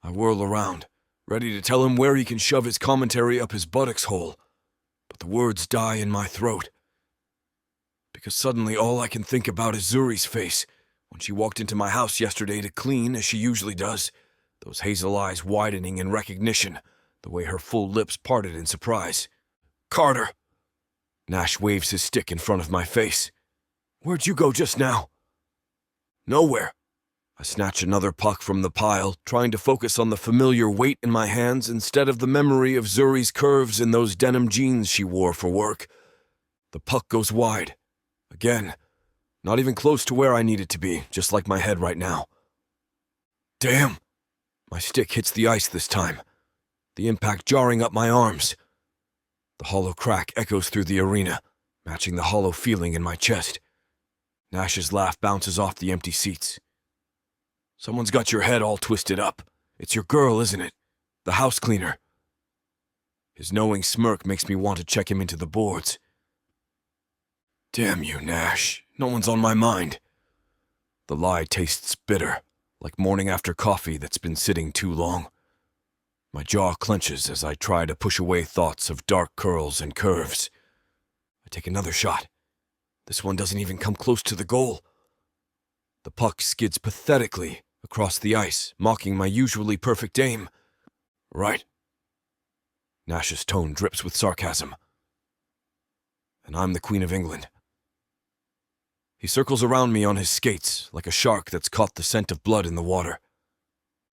I whirl around, ready to tell him where he can shove his commentary up his buttocks hole, but the words die in my throat. Because suddenly all I can think about is Zuri's face when she walked into my house yesterday to clean, as she usually does, those hazel eyes widening in recognition, the way her full lips parted in surprise. Carter! Nash waves his stick in front of my face. Where'd you go just now? Nowhere. I snatch another puck from the pile, trying to focus on the familiar weight in my hands instead of the memory of Zuri's curves in those denim jeans she wore for work. The puck goes wide. Again. Not even close to where I need it to be, just like my head right now. Damn! My stick hits the ice this time, the impact jarring up my arms. The hollow crack echoes through the arena, matching the hollow feeling in my chest. Nash's laugh bounces off the empty seats. Someone's got your head all twisted up. It's your girl, isn't it? The house cleaner. His knowing smirk makes me want to check him into the boards. Damn you, Nash. No one's on my mind. The lie tastes bitter, like morning after coffee that's been sitting too long. My jaw clenches as I try to push away thoughts of dark curls and curves. I take another shot. This one doesn't even come close to the goal. The puck skids pathetically across the ice, mocking my usually perfect aim. Right. Nash's tone drips with sarcasm. And I'm the Queen of England. He circles around me on his skates, like a shark that's caught the scent of blood in the water.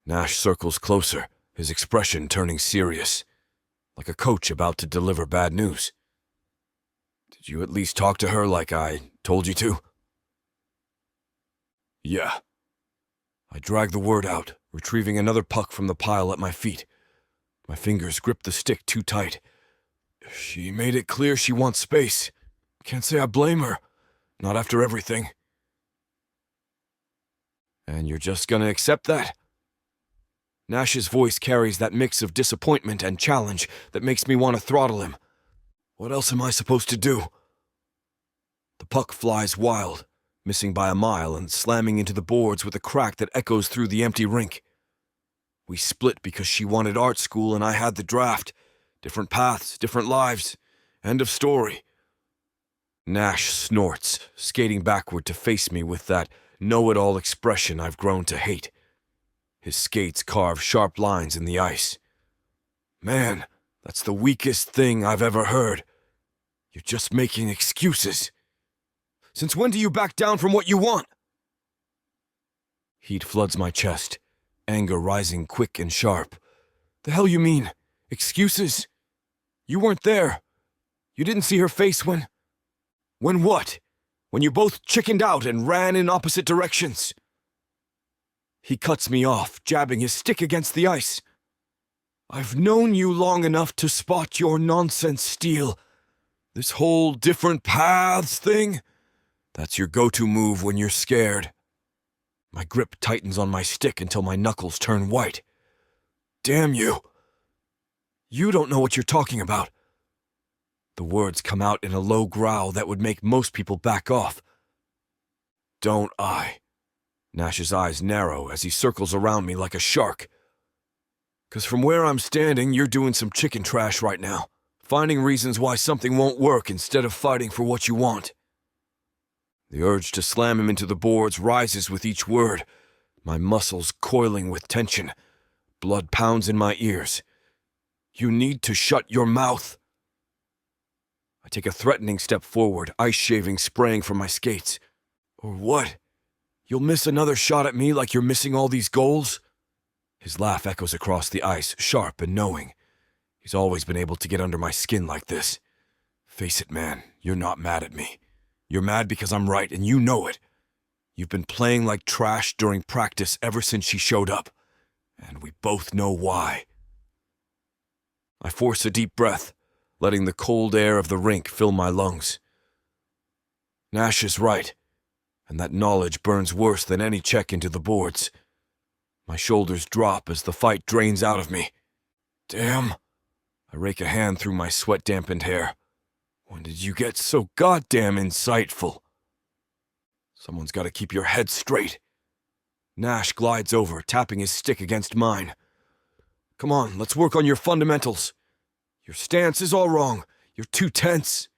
Nash circles closer, his expression turning serious, like a coach about to deliver bad news. Did you at least talk to her like I told you to? Yeah. I drag the word out, retrieving another puck from the pile at my feet. My fingers grip the stick too tight. She made it clear she wants space. Can't say I blame her. Not after everything. And you're just gonna accept that? Nash's voice carries that mix of disappointment and challenge that makes me want to throttle him. What else am I supposed to do? The puck flies wild, missing by a mile and slamming into the boards with a crack that echoes through the empty rink. We split because she wanted art school and I had the draft. Different paths, different lives. End of story. Nash snorts, skating backward to face me with that know-it-all expression I've grown to hate. His skates carve sharp lines in the ice. Man, that's the weakest thing I've ever heard. You're just making excuses. Since when do you back down from what you want? Heat floods my chest, anger rising quick and sharp. The hell you mean? Excuses? You weren't there. You didn't see her face when... When what? When you both chickened out and ran in opposite directions. He cuts me off, jabbing his stick against the ice. I've known you long enough to spot your nonsense, Steele. This whole different paths thing, that's your go-to move when you're scared. My grip tightens on my stick until my knuckles turn white. Damn you. You don't know what you're talking about. The words come out in a low growl that would make most people back off. Don't I? Nash's eyes narrow as he circles around me like a shark. 'Cause from where I'm standing, you're doing some chicken trash right now, finding reasons why something won't work instead of fighting for what you want. The urge to slam him into the boards rises with each word, my muscles coiling with tension. Blood pounds in my ears. You need to shut your mouth. I take a threatening step forward, ice shaving spraying from my skates. Or what? You'll miss another shot at me like you're missing all these goals? His laugh echoes across the ice, sharp and knowing. He's always been able to get under my skin like this. Face it, man, you're not mad at me. You're mad because I'm right, and you know it. You've been playing like trash during practice ever since she showed up, and we both know why. I force a deep breath, letting the cold air of the rink fill my lungs. Nash is right, and that knowledge burns worse than any check into the boards. My shoulders drop as the fight drains out of me. Damn. I rake a hand through my sweat-dampened hair. When did you get so goddamn insightful? Someone's got to keep your head straight. Nash glides over, tapping his stick against mine. Come on, let's work on your fundamentals. Your stance is all wrong. You're too tense.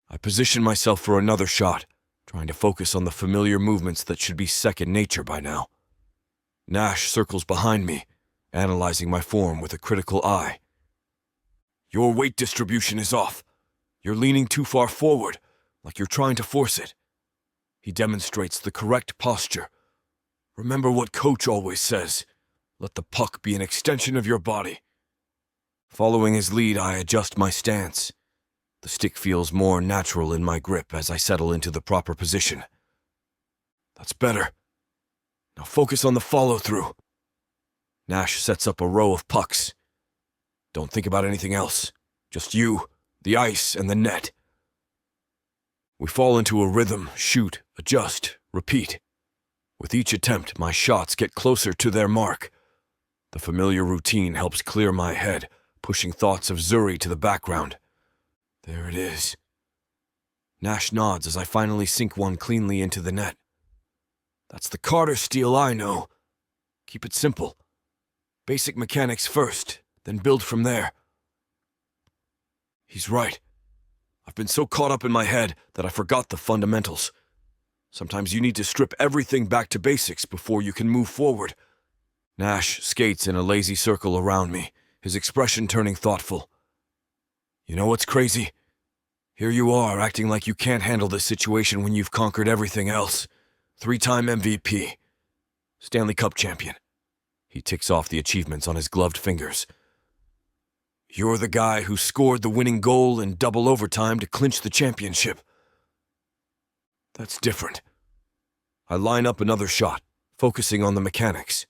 I position myself for another shot, trying to focus on the familiar movements that should be second nature by now. Nash circles behind me, analyzing my form with a critical eye. Your weight distribution is off. You're leaning too far forward, like you're trying to force it. He demonstrates the correct posture. Remember what Coach always says. Let the puck be an extension of your body. Following his lead, I adjust my stance. The stick feels more natural in my grip as I settle into the proper position. That's better. Now focus on the follow-through. Nash sets up a row of pucks. Don't think about anything else. Just you, the ice, and the net. We fall into a rhythm, shoot, adjust, repeat. With each attempt, my shots get closer to their mark. The familiar routine helps clear my head, pushing thoughts of Zuri to the background. There it is. Nash nods as I finally sink one cleanly into the net. That's the Carter Steele I know. Keep it simple. Basic mechanics first, then build from there. He's right. I've been so caught up in my head that I forgot the fundamentals. Sometimes you need to strip everything back to basics before you can move forward. Nash skates in a lazy circle around me, his expression turning thoughtful. You know what's crazy? Here you are, acting like you can't handle this situation when you've conquered everything else. 3-time MVP. Stanley Cup champion. He ticks off the achievements on his gloved fingers. You're the guy who scored the winning goal in double overtime to clinch the championship. That's different. I line up another shot, focusing on the mechanics.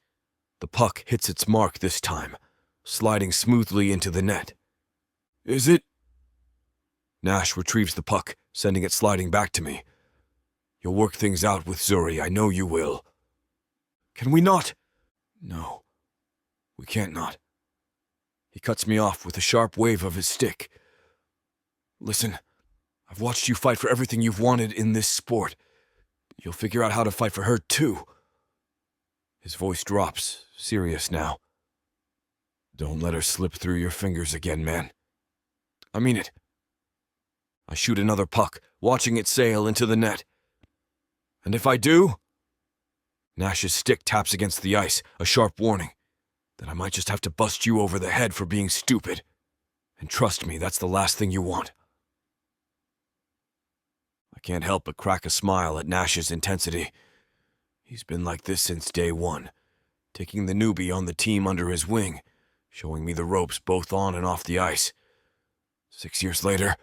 The puck hits its mark this time, sliding smoothly into the net. Is it? Nash retrieves the puck, sending it sliding back to me. You'll work things out with Zuri, I know you will. Can we not? No, we can't not. He cuts me off with a sharp wave of his stick. Listen, I've watched you fight for everything you've wanted in this sport. You'll figure out how to fight for her too. His voice drops, serious now. Don't let her slip through your fingers again, man. I mean it. I shoot another puck, watching it sail into the net. And if I do? Nash's stick taps against the ice, a sharp warning. Then I might just have to bust you over the head for being stupid. And trust me, that's the last thing you want. I can't help but crack a smile at Nash's intensity. He's been like this since day one, taking the newbie on the team under his wing, showing me the ropes both on and off the ice. 6 years later,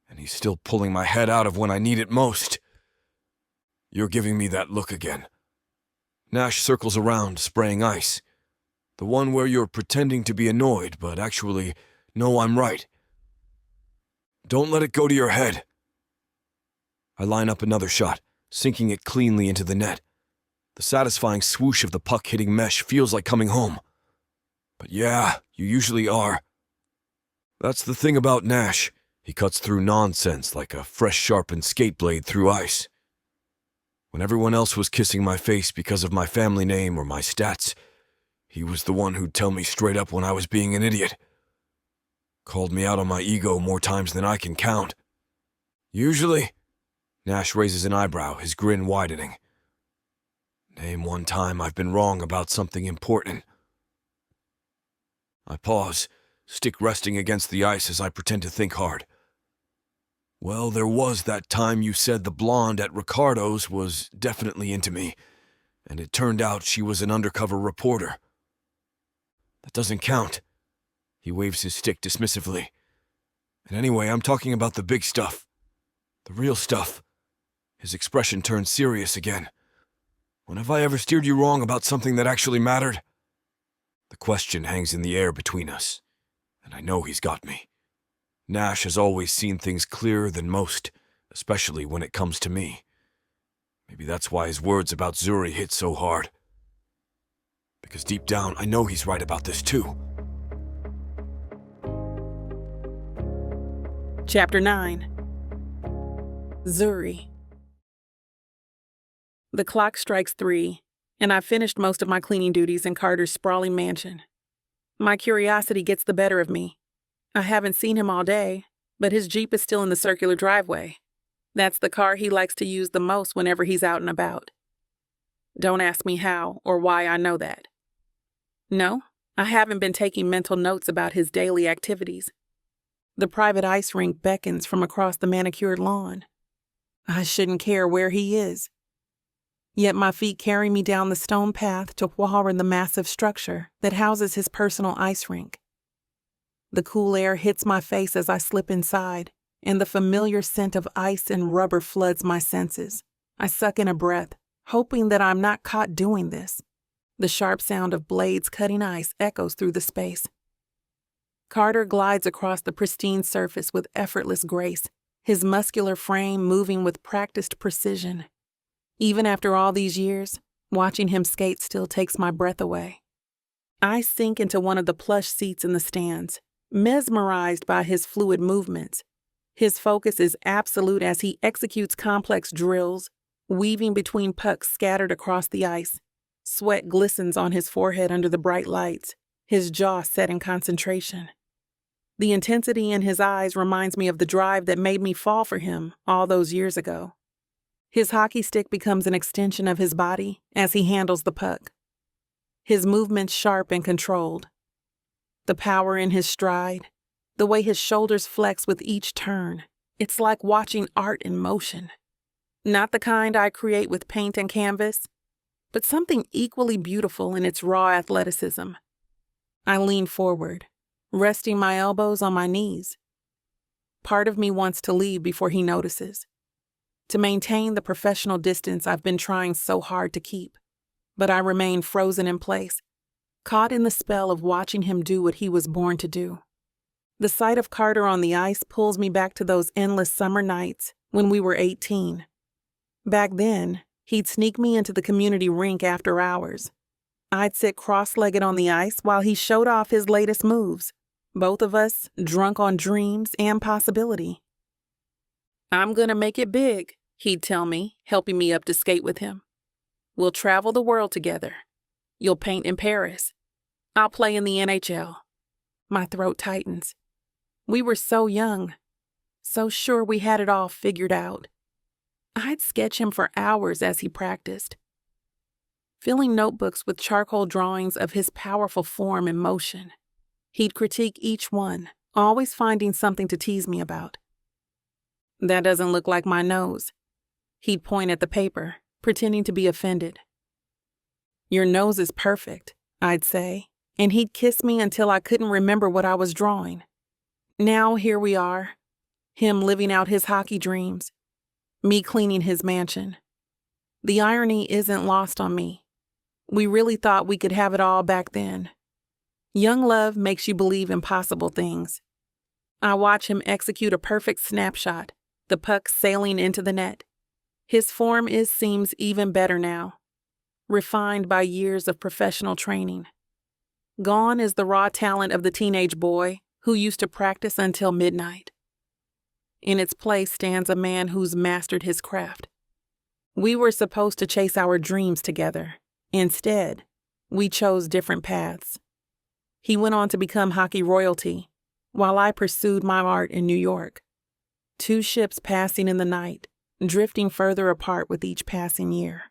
and he's still pulling my head out of when I need it most. You're giving me that look again. Nash circles around, spraying ice. The one where you're pretending to be annoyed, but actually know I'm right. Don't let it go to your head. I line up another shot, sinking it cleanly into the net. The satisfying swoosh of the puck hitting mesh feels like coming home. But yeah, you usually are. That's the thing about Nash. He cuts through nonsense like a fresh sharpened skate blade through ice. When everyone else was kissing my face because of my family name or my stats, he was the one who'd tell me straight up when I was being an idiot. Called me out on my ego more times than I can count. Usually, Nash raises an eyebrow, his grin widening. Name one time I've been wrong about something important. I pause, stick resting against the ice as I pretend to think hard. Well, there was that time you said the blonde at Ricardo's was definitely into me, and it turned out she was an undercover reporter. That doesn't count. He waves his stick dismissively. And anyway, I'm talking about the big stuff. The real stuff. His expression turns serious again. When have I ever steered you wrong about something that actually mattered? The question hangs in the air between us, and I know he's got me. Nash has always seen things clearer than most, especially when it comes to me. Maybe that's why his words about Zuri hit so hard. Because deep down, I know he's right about this too. Chapter 9. Zuri. The clock strikes 3, and I've finished most of my cleaning duties in Carter's sprawling mansion. My curiosity gets the better of me. I haven't seen him all day, but his Jeep is still in the circular driveway. That's the car he likes to use the most whenever he's out and about. Don't ask me how or why I know that. No, I haven't been taking mental notes about his daily activities. The private ice rink beckons from across the manicured lawn. I shouldn't care where he is. Yet my feet carry me down the stone path to wallow in the massive structure that houses his personal ice rink. The cool air hits my face as I slip inside, and the familiar scent of ice and rubber floods my senses. I suck in a breath, hoping that I'm not caught doing this. The sharp sound of blades cutting ice echoes through the space. Carter glides across the pristine surface with effortless grace, his muscular frame moving with practiced precision. Even after all these years, watching him skate still takes my breath away. I sink into one of the plush seats in the stands, mesmerized by his fluid movements. His focus is absolute as he executes complex drills, weaving between pucks scattered across the ice. Sweat glistens on his forehead under the bright lights, his jaw set in concentration. The intensity in his eyes reminds me of the drive that made me fall for him all those years ago. His hockey stick becomes an extension of his body as he handles the puck. His movements sharp and controlled. The power in his stride, the way his shoulders flex with each turn, it's like watching art in motion. Not the kind I create with paint and canvas, but something equally beautiful in its raw athleticism. I lean forward, resting my elbows on my knees. Part of me wants to leave before he notices, to maintain the professional distance I've been trying so hard to keep, but I remain frozen in place, caught in the spell of watching him do what he was born to do. The sight of Carter on the ice pulls me back to those endless summer nights when we were 18. Back then, he'd sneak me into the community rink after hours. I'd sit cross-legged on the ice while he showed off his latest moves, both of us drunk on dreams and possibility. "I'm gonna make it big," he'd tell me, helping me up to skate with him. "We'll travel the world together. You'll paint in Paris. I'll play in the NHL. My throat tightens. We were so young, so sure we had it all figured out. I'd sketch him for hours as he practiced, filling notebooks with charcoal drawings of his powerful form and motion. He'd critique each one, always finding something to tease me about. "That doesn't look like my nose." He'd point at the paper, pretending to be offended. "Your nose is perfect," I'd say, and he'd kiss me until I couldn't remember what I was drawing. Now here we are, him living out his hockey dreams, me cleaning his mansion. The irony isn't lost on me. We really thought we could have it all back then. Young love makes you believe impossible things. I watch him execute a perfect snapshot, the puck sailing into the net. His form seems even better now, refined by years of professional training. Gone is the raw talent of the teenage boy who used to practice until midnight. In its place stands a man who's mastered his craft. We were supposed to chase our dreams together. Instead, we chose different paths. He went on to become hockey royalty, while I pursued my art in New York. Two ships passing in the night, drifting further apart with each passing year.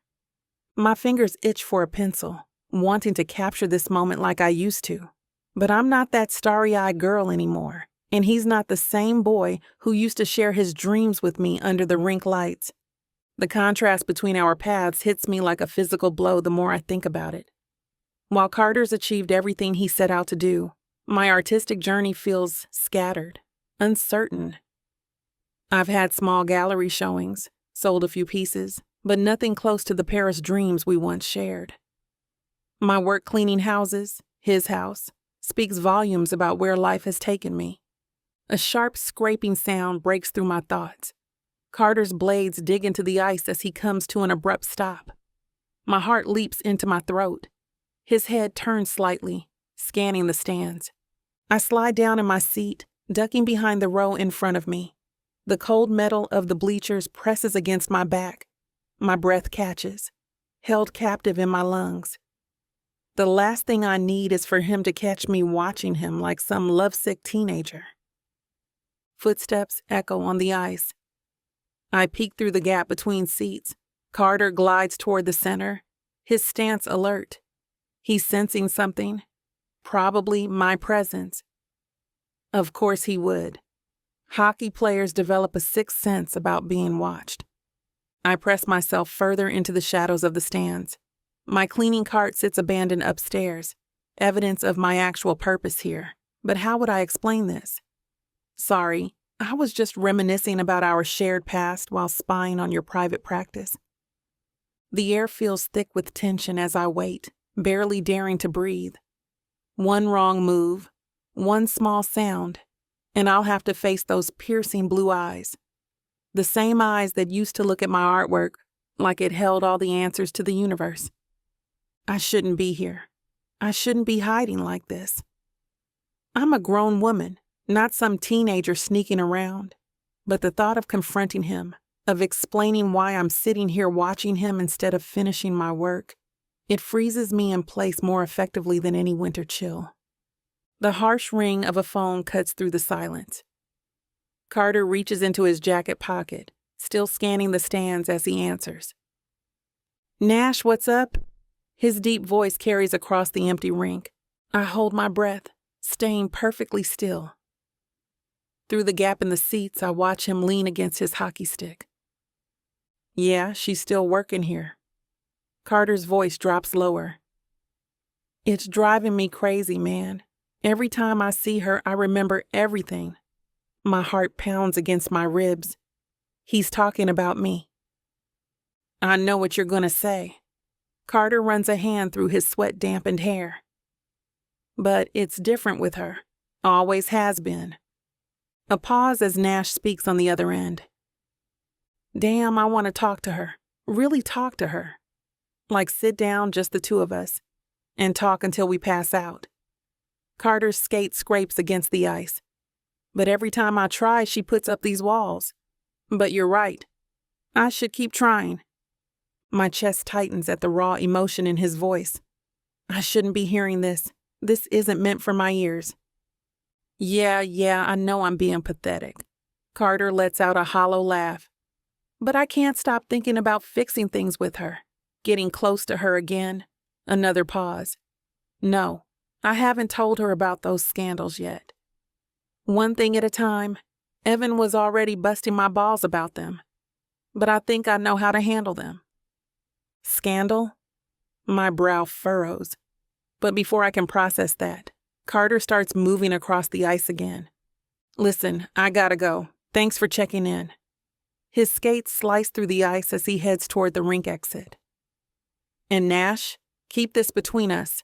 My fingers itch for a pencil, wanting to capture this moment like I used to. But I'm not that starry-eyed girl anymore, and he's not the same boy who used to share his dreams with me under the rink lights. The contrast between our paths hits me like a physical blow the more I think about it. While Carter's achieved everything he set out to do, my artistic journey feels scattered, uncertain. I've had small gallery showings, sold a few pieces, but nothing close to the Paris dreams we once shared. My work cleaning houses, his house, speaks volumes about where life has taken me. A sharp scraping sound breaks through my thoughts. Carter's blades dig into the ice as he comes to an abrupt stop. My heart leaps into my throat. His head turns slightly, scanning the stands. I slide down in my seat, ducking behind the row in front of me. The cold metal of the bleachers presses against my back. My breath catches, held captive in my lungs. The last thing I need is for him to catch me watching him like some lovesick teenager. Footsteps echo on the ice. I peek through the gap between seats. Carter glides toward the center, his stance alert. He's sensing something, probably my presence. Of course he would. Hockey players develop a sixth sense about being watched. I press myself further into the shadows of the stands. My cleaning cart sits abandoned upstairs, evidence of my actual purpose here. But how would I explain this? Sorry, I was just reminiscing about our shared past while spying on your private practice. The air feels thick with tension as I wait, barely daring to breathe. One wrong move, one small sound, and I'll have to face those piercing blue eyes. The same eyes that used to look at my artwork like it held all the answers to the universe. I shouldn't be here. I shouldn't be hiding like this. I'm a grown woman, not some teenager sneaking around. But the thought of confronting him, of explaining why I'm sitting here watching him instead of finishing my work, it freezes me in place more effectively than any winter chill. The harsh ring of a phone cuts through the silence. Carter reaches into his jacket pocket, still scanning the stands as he answers. Nash, what's up? His deep voice carries across the empty rink. I hold my breath, staying perfectly still. Through the gap in the seats, I watch him lean against his hockey stick. Yeah, she's still working here. Carter's voice drops lower. It's driving me crazy, man. Every time I see her, I remember everything. My heart pounds against my ribs. He's talking about me. I know what you're going to say. Carter runs a hand through his sweat-dampened hair. But it's different with her. Always has been. A pause as Nash speaks on the other end. Damn, I want to talk to her. Really talk to her. Like sit down, just the two of us, and talk until we pass out. Carter's skate scrapes against the ice. But every time I try, she puts up these walls. But you're right. I should keep trying. My chest tightens at the raw emotion in his voice. I shouldn't be hearing this. This isn't meant for my ears. Yeah, I know I'm being pathetic. Carter lets out a hollow laugh. But I can't stop thinking about fixing things with her. Getting close to her again. Another pause. No, I haven't told her about those scandals yet. One thing at a time. Evan was already busting my balls about them. But I think I know how to handle them. Scandal? My brow furrows. But before I can process that, Carter starts moving across the ice again. Listen, I gotta go. Thanks for checking in. His skates slice through the ice as he heads toward the rink exit. And Nash, keep this between us.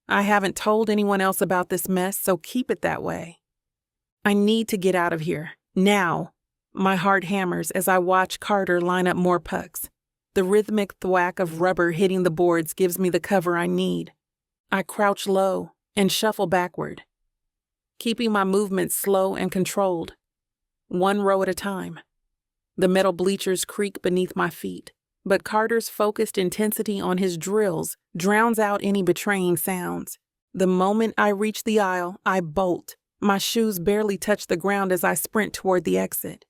I haven't told anyone else about this mess, so keep it that way. I need to get out of here, now. My heart hammers as I watch Carter line up more pucks. The rhythmic thwack of rubber hitting the boards gives me the cover I need. I crouch low, and shuffle backward, keeping my movements slow and controlled, one row at a time. The metal bleachers creak beneath my feet, but Carter's focused intensity on his drills drowns out any betraying sounds. The moment I reach the aisle, I bolt. My shoes barely touch the ground as I sprint toward the exit.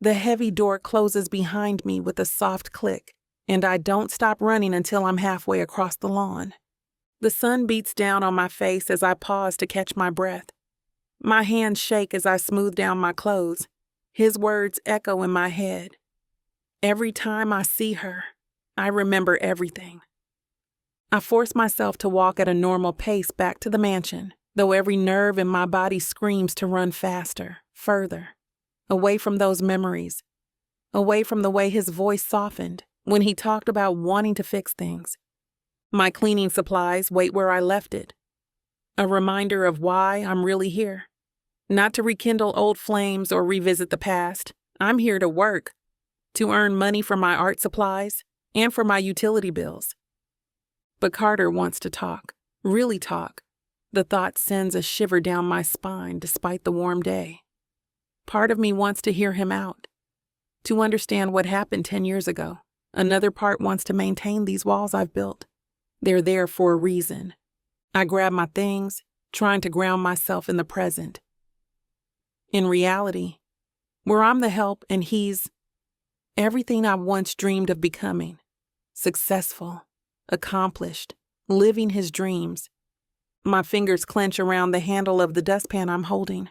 The heavy door closes behind me with a soft click, and I don't stop running until I'm halfway across the lawn. The sun beats down on my face as I pause to catch my breath. My hands shake as I smooth down my clothes. His words echo in my head. Every time I see her, I remember everything. I force myself to walk at a normal pace back to the mansion, though every nerve in my body screams to run faster, further, away from those memories, away from the way his voice softened when he talked about wanting to fix things. My cleaning supplies wait where I left it, a reminder of why I'm really here. Not to rekindle old flames or revisit the past. I'm here to work, to earn money for my art supplies and for my utility bills. But Carter wants to talk, really talk. The thought sends a shiver down my spine despite the warm day. Part of me wants to hear him out, to understand what happened 10 years ago. Another part wants to maintain these walls I've built. They're there for a reason. I grab my things, trying to ground myself in the present. In reality, where I'm the help and he's everything I once dreamed of becoming. Successful, accomplished, living his dreams. My fingers clench around the handle of the dustpan I'm holding.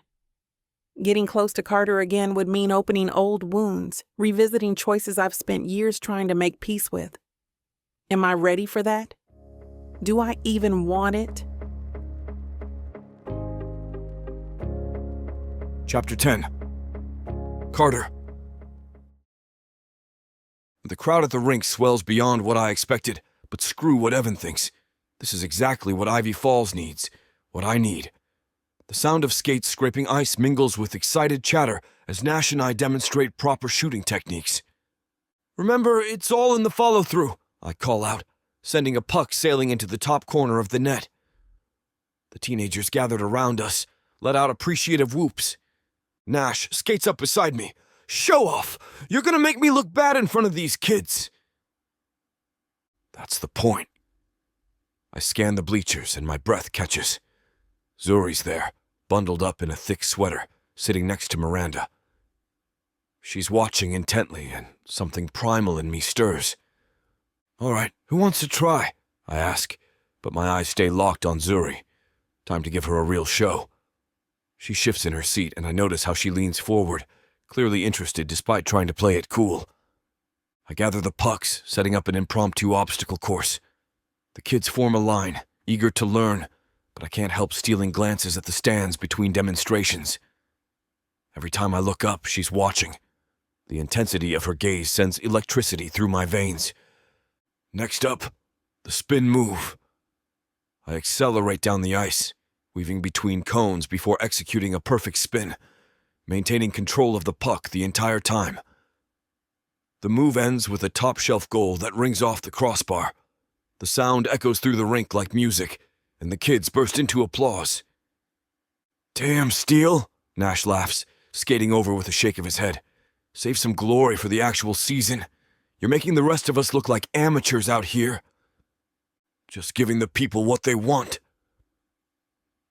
Getting close to Carter again would mean opening old wounds, revisiting choices I've spent years trying to make peace with. Am I ready for that? Do I even want it? Chapter 10. Carter. The crowd at the rink swells beyond what I expected, but screw what Evan thinks. This is exactly what Ivy Falls needs, what I need. The sound of skates scraping ice mingles with excited chatter as Nash and I demonstrate proper shooting techniques. Remember, it's all in the follow-through, I call out, sending a puck sailing into the top corner of the net. The teenagers gathered around us, let out appreciative whoops. Nash skates up beside me. Show off! You're gonna make me look bad in front of these kids! That's the point. I scan the bleachers and my breath catches. Zuri's there, bundled up in a thick sweater, sitting next to Miranda. She's watching intently and something primal in me stirs. All right, who wants to try? I ask, but my eyes stay locked on Zuri. Time to give her a real show. She shifts in her seat and I notice how she leans forward, clearly interested despite trying to play it cool. I gather the pucks, setting up an impromptu obstacle course. The kids form a line, eager to learn, but I can't help stealing glances at the stands between demonstrations. Every time I look up, she's watching. The intensity of her gaze sends electricity through my veins. Next up, the spin move. I accelerate down the ice, weaving between cones before executing a perfect spin, maintaining control of the puck the entire time. The move ends with a top-shelf goal that rings off the crossbar. The sound echoes through the rink like music, and the kids burst into applause. Damn, Steele, Nash laughs, skating over with a shake of his head. Save some glory for the actual season. You're making the rest of us look like amateurs out here. Just giving the people what they want.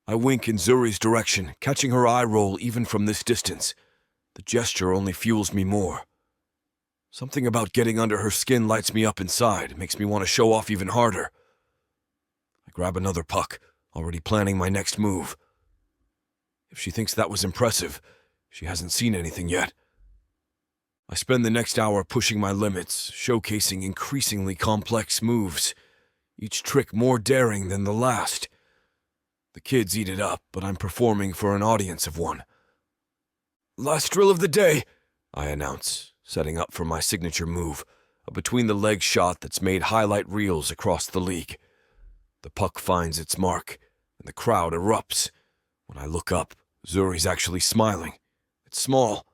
I wink in Zuri's direction, catching her eye roll even from this distance. The gesture only fuels me more. Something about getting under her skin lights me up inside, makes me want to show off even harder. I grab another puck, already planning my next move. If she thinks that was impressive, she hasn't seen anything yet. I spend the next hour pushing my limits, showcasing increasingly complex moves, each trick more daring than the last. The kids eat it up, but I'm performing for an audience of one. Last drill of the day, I announce, setting up for my signature move, a between-the-legs shot that's made highlight reels across the league. The puck finds its mark, and the crowd erupts. When I look up, Zuri's actually smiling. It's small,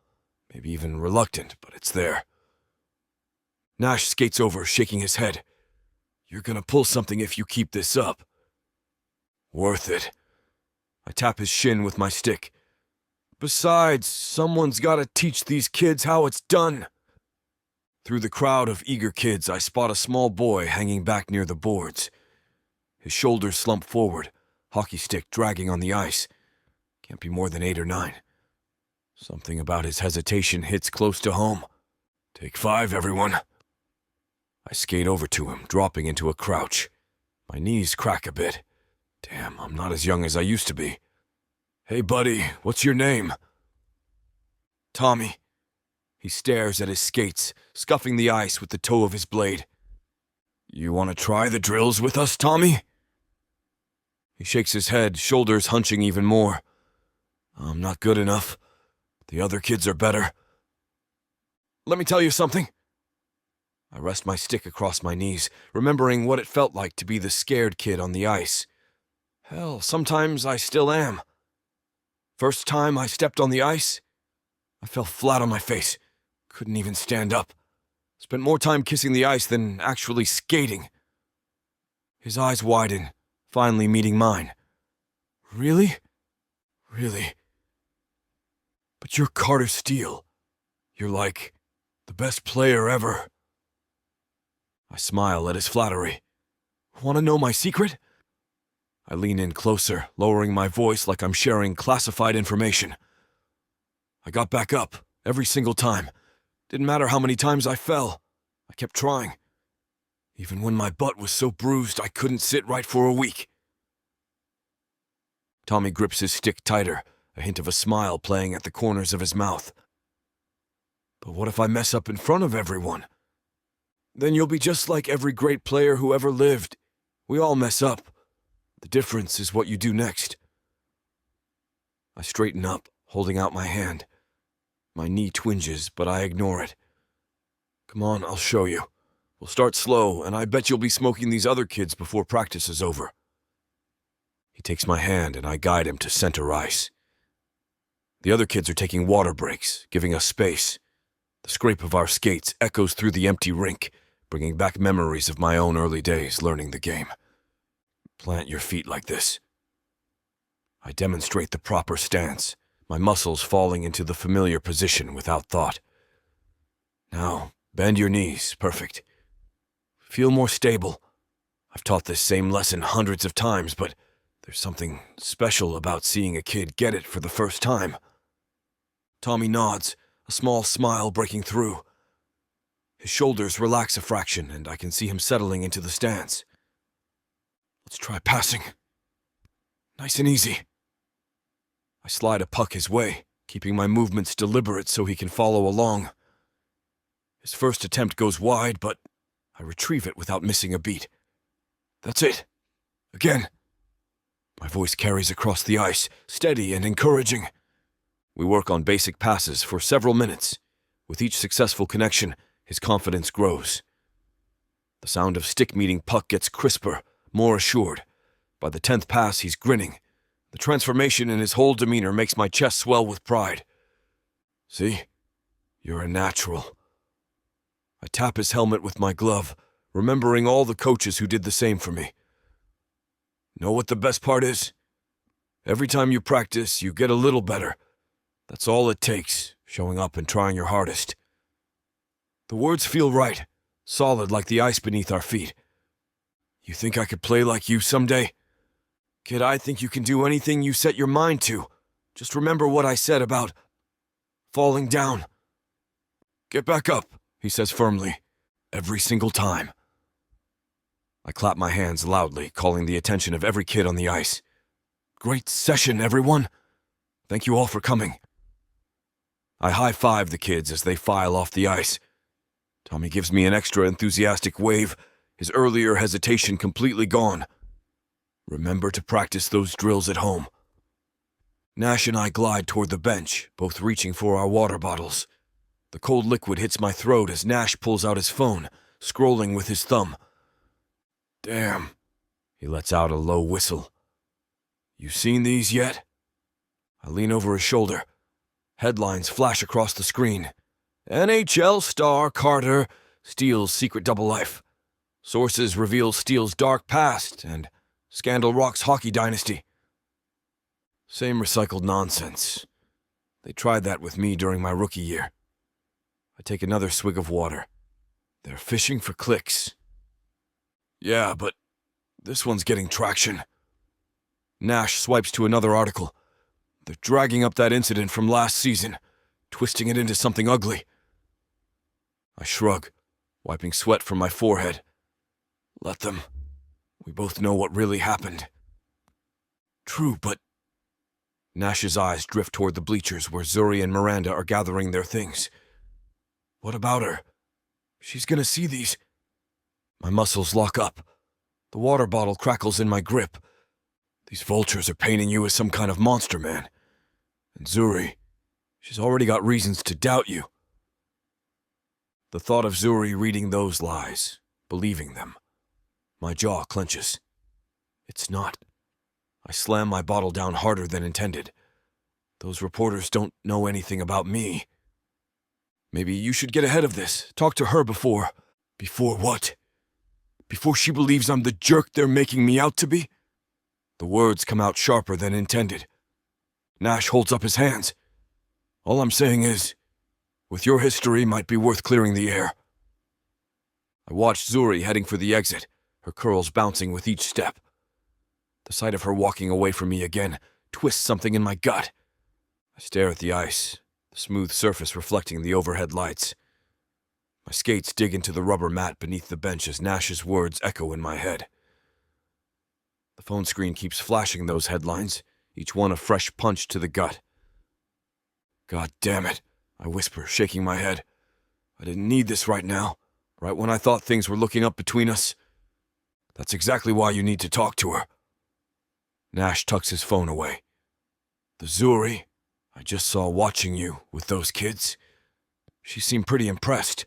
maybe even reluctant, but it's there. Nash skates over, shaking his head. You're gonna pull something if you keep this up. Worth it. I tap his shin with my stick. Besides, someone's gotta teach these kids how it's done. Through the crowd of eager kids, I spot a small boy hanging back near the boards. His shoulders slump forward, hockey stick dragging on the ice. Can't be more than 8 or 9. Something about his hesitation hits close to home. Take 5, everyone. I skate over to him, dropping into a crouch. My knees crack a bit. Damn, I'm not as young as I used to be. Hey, buddy, what's your name? Tommy. He stares at his skates, scuffing the ice with the toe of his blade. You want to try the drills with us, Tommy? He shakes his head, shoulders hunching even more. I'm not good enough. The other kids are better. Let me tell you something. I rest my stick across my knees, remembering what it felt like to be the scared kid on the ice. Hell, sometimes I still am. First time I stepped on the ice, I fell flat on my face. Couldn't even stand up. Spent more time kissing the ice than actually skating. His eyes widen, finally meeting mine. Really? Really? But you're Carter Steele. You're like the best player ever. I smile at his flattery. Want to know my secret? I lean in closer, lowering my voice like I'm sharing classified information. I got back up, every single time. Didn't matter how many times I fell. I kept trying. Even when my butt was so bruised I couldn't sit right for a week. Tommy grips his stick tighter, a hint of a smile playing at the corners of his mouth. But what if I mess up in front of everyone? Then you'll be just like every great player who ever lived. We all mess up. The difference is what you do next. I straighten up, holding out my hand. My knee twinges, but I ignore it. Come on, I'll show you. We'll start slow, and I bet you'll be smoking these other kids before practice is over. He takes my hand, and I guide him to center ice. The other kids are taking water breaks, giving us space. The scrape of our skates echoes through the empty rink, bringing back memories of my own early days learning the game. Plant your feet like this. I demonstrate the proper stance, my muscles falling into the familiar position without thought. Now, bend your knees, perfect. Feel more stable. I've taught this same lesson hundreds of times, but there's something special about seeing a kid get it for the first time. Tommy nods, a small smile breaking through. His shoulders relax a fraction, and I can see him settling into the stance. Let's try passing. Nice and easy. I slide a puck his way, keeping my movements deliberate so he can follow along. His first attempt goes wide, but I retrieve it without missing a beat. That's it. Again. My voice carries across the ice, steady and encouraging. We work on basic passes for several minutes. With each successful connection, his confidence grows. The sound of stick meeting puck gets crisper, more assured. By the 10th pass, he's grinning. The transformation in his whole demeanor makes my chest swell with pride. See? You're a natural. I tap his helmet with my glove, remembering all the coaches who did the same for me. Know what the best part is? Every time you practice, you get a little better. That's all it takes, showing up and trying your hardest. The words feel right, solid like the ice beneath our feet. You think I could play like you someday? Kid, I think you can do anything you set your mind to. Just remember what I said about falling down. Get back up, he says firmly, every single time. I clap my hands loudly, calling the attention of every kid on the ice. Great session, everyone. Thank you all for coming. I high-five the kids as they file off the ice. Tommy gives me an extra enthusiastic wave, his earlier hesitation completely gone. Remember to practice those drills at home. Nash and I glide toward the bench, both reaching for our water bottles. The cold liquid hits my throat as Nash pulls out his phone, scrolling with his thumb. Damn. He lets out a low whistle. You seen these yet? I lean over his shoulder. Headlines flash across the screen. NHL star Carter Steele's secret double life. Sources reveal Steele's dark past and scandal rocks hockey dynasty. Same recycled nonsense. They tried that with me during my rookie year. I take another swig of water. They're fishing for clicks. Yeah, but this one's getting traction. Nash swipes to another article. They're dragging up that incident from last season, twisting it into something ugly. I shrug, wiping sweat from my forehead. Let them. We both know what really happened. True, but... Nash's eyes drift toward the bleachers where Zuri and Miranda are gathering their things. What about her? She's gonna see these. My muscles lock up. The water bottle crackles in my grip. These vultures are painting you as some kind of monster, man. And Zuri, she's already got reasons to doubt you. The thought of Zuri reading those lies, believing them. My jaw clenches. It's not. I slam my bottle down harder than intended. Those reporters don't know anything about me. Maybe you should get ahead of this. Talk to her before... Before what? Before she believes I'm the jerk they're making me out to be? The words come out sharper than intended. Nash holds up his hands. All I'm saying is, with your history, might be worth clearing the air. I watched Zuri heading for the exit, her curls bouncing with each step. The sight of her walking away from me again twists something in my gut. I stare at the ice, the smooth surface reflecting the overhead lights. My skates dig into the rubber mat beneath the bench as Nash's words echo in my head. The phone screen keeps flashing those headlines, each one a fresh punch to the gut. God damn it, I whisper, shaking my head. I didn't need this right now, right when I thought things were looking up between us. That's exactly why you need to talk to her. Nash tucks his phone away. The Zuri I just saw watching you with those kids, she seemed pretty impressed.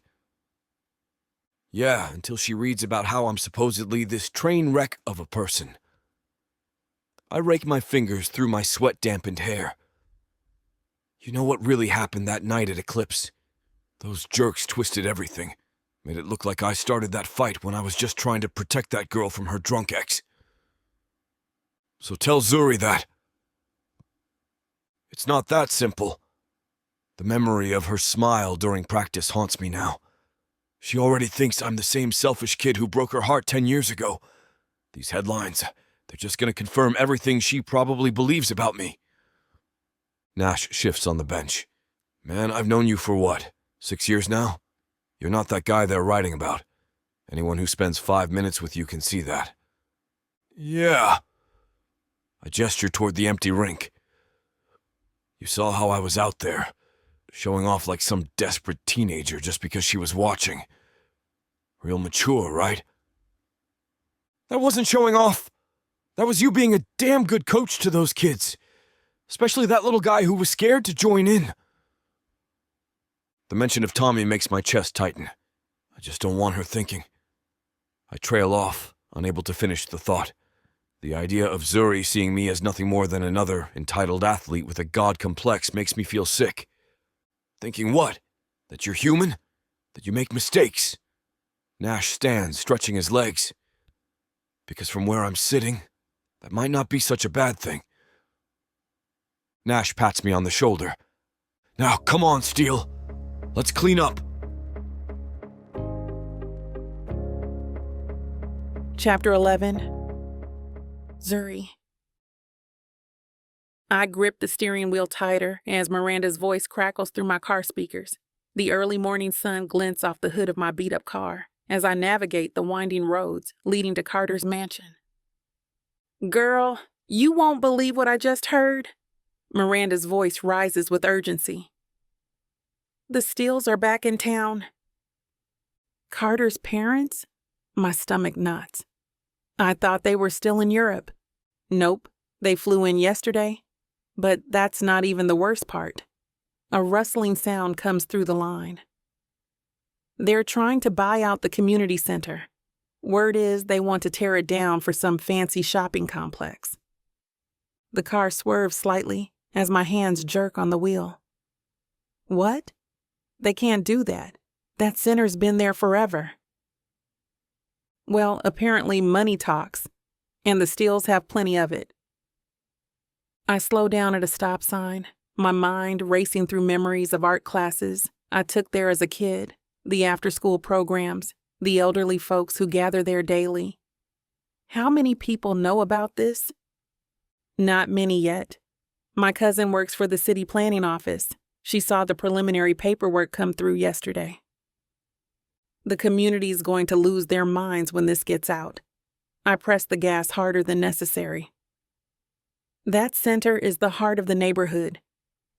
Yeah, until she reads about how I'm supposedly this train wreck of a person. I rake my fingers through my sweat-dampened hair. You know what really happened that night at Eclipse? Those jerks twisted everything, made it look like I started that fight when I was just trying to protect that girl from her drunk ex. So tell Zuri that. It's not that simple. The memory of her smile during practice haunts me now. She already thinks I'm the same selfish kid who broke her heart 10 years ago. These headlines, they're just gonna confirm everything she probably believes about me. Nash shifts on the bench. Man, I've known you for what, 6 years now? You're not that guy they're writing about. Anyone who spends 5 minutes with you can see that. Yeah. I gesture toward the empty rink. You saw how I was out there, showing off like some desperate teenager just because she was watching. Real mature, right? That wasn't showing off. That was you being a damn good coach to those kids. Especially that little guy who was scared to join in. The mention of Tommy makes my chest tighten. I just don't want her thinking. I trail off, unable to finish the thought. The idea of Zuri seeing me as nothing more than another entitled athlete with a god complex makes me feel sick. Thinking what? That you're human? That you make mistakes? Nash stands, stretching his legs. Because from where I'm sitting, that might not be such a bad thing. Nash pats me on the shoulder. Now, come on, Steele. Let's clean up. Chapter 11. Zuri. I grip the steering wheel tighter as Miranda's voice crackles through my car speakers. The early morning sun glints off the hood of my beat-up car as I navigate the winding roads leading to Carter's mansion. Girl, you won't believe what I just heard. Miranda's voice rises with urgency. The Steeles are back in town. Carter's parents? My stomach knots. I thought they were still in Europe. Nope, they flew in yesterday. But that's not even the worst part. A rustling sound comes through the line. They're trying to buy out the community center. Word is they want to tear it down for some fancy shopping complex. The car swerves slightly as my hands jerk on the wheel. What? They can't do that. That center's been there forever. Well, apparently money talks, and the Steeles have plenty of it. I slow down at a stop sign, my mind racing through memories of art classes I took there as a kid, the after-school programs, the elderly folks who gather there daily. How many people know about this? Not many yet. My cousin works for the city planning office. She saw the preliminary paperwork come through yesterday. The community's going to lose their minds when this gets out. I press the gas harder than necessary. That center is the heart of the neighborhood.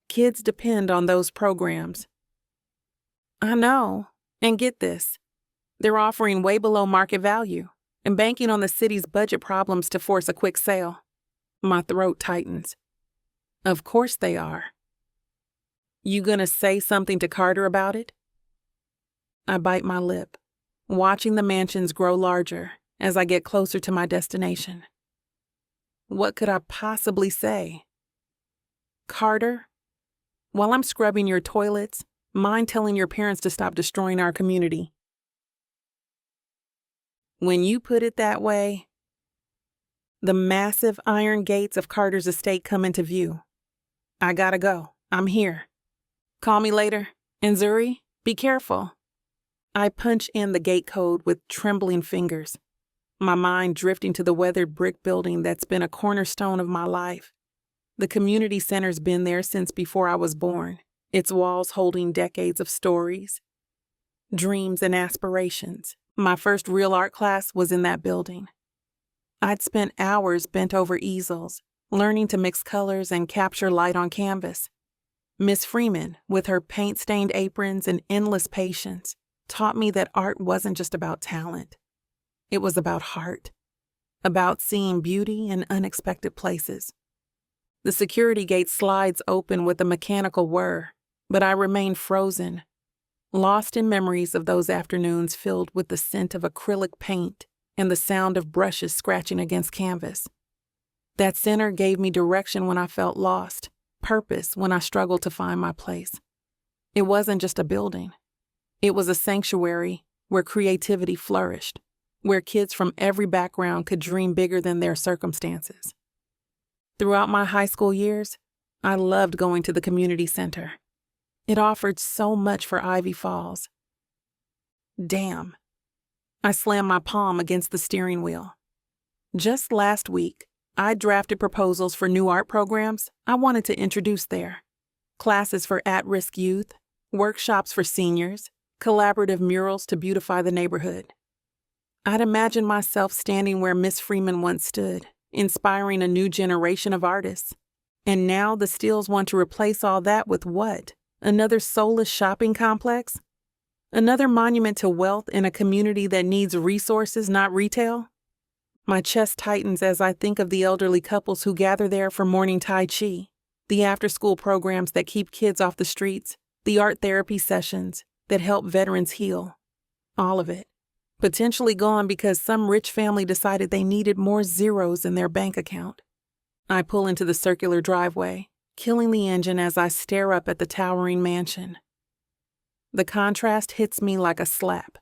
Kids depend on those programs. I know, and get this. They're offering way below market value and banking on the city's budget problems to force a quick sale. My throat tightens. Of course they are. You gonna say something to Carter about it? I bite my lip, watching the mansions grow larger as I get closer to my destination. What could I possibly say? Carter, while I'm scrubbing your toilets, mind telling your parents to stop destroying our community? When you put it that way, the massive iron gates of Carter's estate come into view. I gotta go. I'm here. Call me later. And Zuri, be careful. I punch in the gate code with trembling fingers, my mind drifting to the weathered brick building that's been a cornerstone of my life. The community center's been there since before I was born, its walls holding decades of stories, dreams, and aspirations. My first real art class was in that building. I'd spent hours bent over easels, learning to mix colors and capture light on canvas. Miss Freeman, with her paint-stained aprons and endless patience, taught me that art wasn't just about talent. It was about heart, about seeing beauty in unexpected places. The security gate slides open with a mechanical whir, but I remain frozen, lost in memories of those afternoons filled with the scent of acrylic paint and the sound of brushes scratching against canvas. That center gave me direction when I felt lost, purpose when I struggled to find my place. It wasn't just a building. It was a sanctuary where creativity flourished, where kids from every background could dream bigger than their circumstances. Throughout my high school years, I loved going to the community center. It offered so much for Ivy Falls. Damn. I slammed my palm against the steering wheel. Just last week, I drafted proposals for new art programs I wanted to introduce there. Classes for at-risk youth, workshops for seniors, collaborative murals to beautify the neighborhood. I'd imagine myself standing where Miss Freeman once stood, inspiring a new generation of artists. And now the Steeles want to replace all that with what? Another soulless shopping complex? Another monument to wealth in a community that needs resources, not retail? My chest tightens as I think of the elderly couples who gather there for morning Tai Chi, the after-school programs that keep kids off the streets, the art therapy sessions that help veterans heal. All of it. Potentially gone because some rich family decided they needed more zeros in their bank account. I pull into the circular driveway, killing the engine as I stare up at the towering mansion. The contrast hits me like a slap.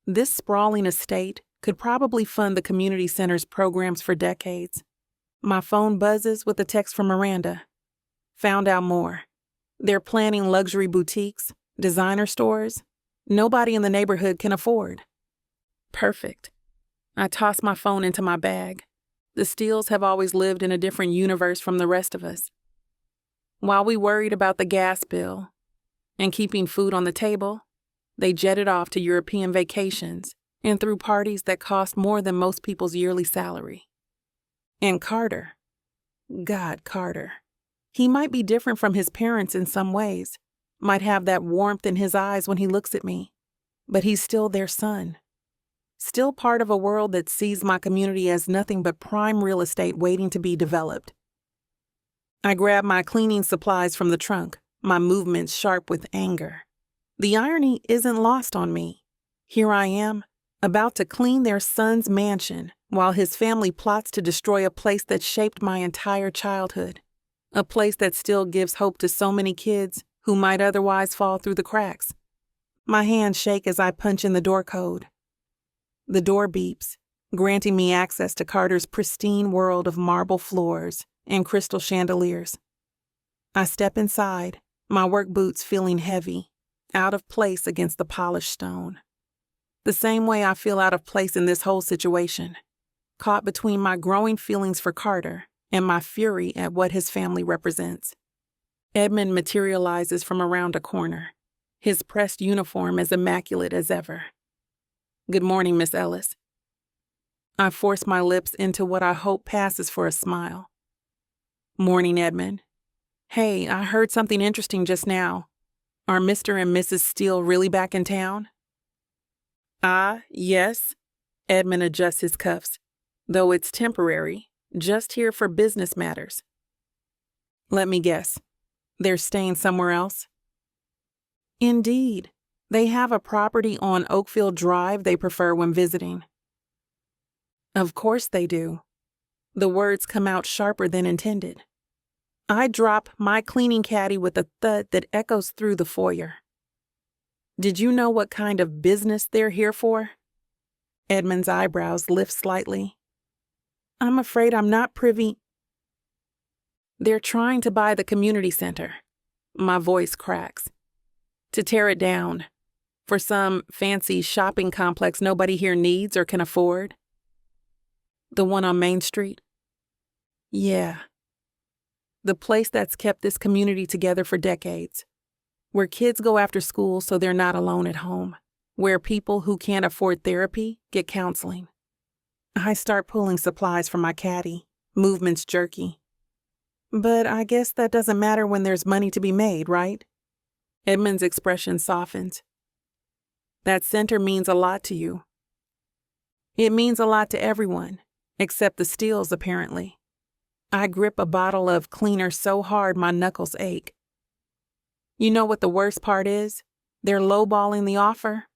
This sprawling estate could probably fund the community center's programs for decades. My phone buzzes with a text from Miranda. Found out more. They're planning luxury boutiques, designer stores, nobody in the neighborhood can afford. Perfect. I toss my phone into my bag. The Steeles have always lived in a different universe from the rest of us. While we worried about the gas bill and keeping food on the table, they jetted off to European vacations and threw parties that cost more than most people's yearly salary. And Carter. God, Carter. He might be different from his parents in some ways, might have that warmth in his eyes when he looks at me, but he's still their son. Still part of a world that sees my community as nothing but prime real estate waiting to be developed. I grab my cleaning supplies from the trunk, my movements sharp with anger. The irony isn't lost on me. Here I am, about to clean their son's mansion, while his family plots to destroy a place that shaped my entire childhood. A place that still gives hope to so many kids who might otherwise fall through the cracks. My hands shake as I punch in the door code. The door beeps, granting me access to Carter's pristine world of marble floors, and crystal chandeliers. I step inside, my work boots feeling heavy, out of place against the polished stone. The same way I feel out of place in this whole situation, caught between my growing feelings for Carter and my fury at what his family represents. Edmund materializes from around a corner, his pressed uniform as immaculate as ever. "Good morning, Miss Ellis." I force my lips into what I hope passes for a smile. "Morning, Edmund. Hey, I heard something interesting just now. Are Mr. and Mrs. Steele really back in town?" Yes." Edmund adjusts his cuffs, though it's temporary, just here for business matters. "Let me guess. They're staying somewhere else?" "Indeed. They have a property on Oakfield Drive they prefer when visiting." "Of course they do." The words come out sharper than intended. I drop my cleaning caddy with a thud that echoes through the foyer. "Did you know what kind of business they're here for?" Edmund's eyebrows lift slightly. "I'm afraid I'm not privy." "They're trying to buy the community center." My voice cracks. "To tear it down. For some fancy shopping complex nobody here needs or can afford." "The one on Main Street?" "Yeah. The place that's kept this community together for decades. Where kids go after school so they're not alone at home. Where people who can't afford therapy get counseling." I start pulling supplies from my caddy, movements jerky. "But I guess that doesn't matter when there's money to be made, right?" Edmund's expression softens. "That center means a lot to you." "It means a lot to everyone, except the Steeles, apparently." I grip a bottle of cleaner so hard my knuckles ache. "You know what the worst part is? They're lowballing the offer,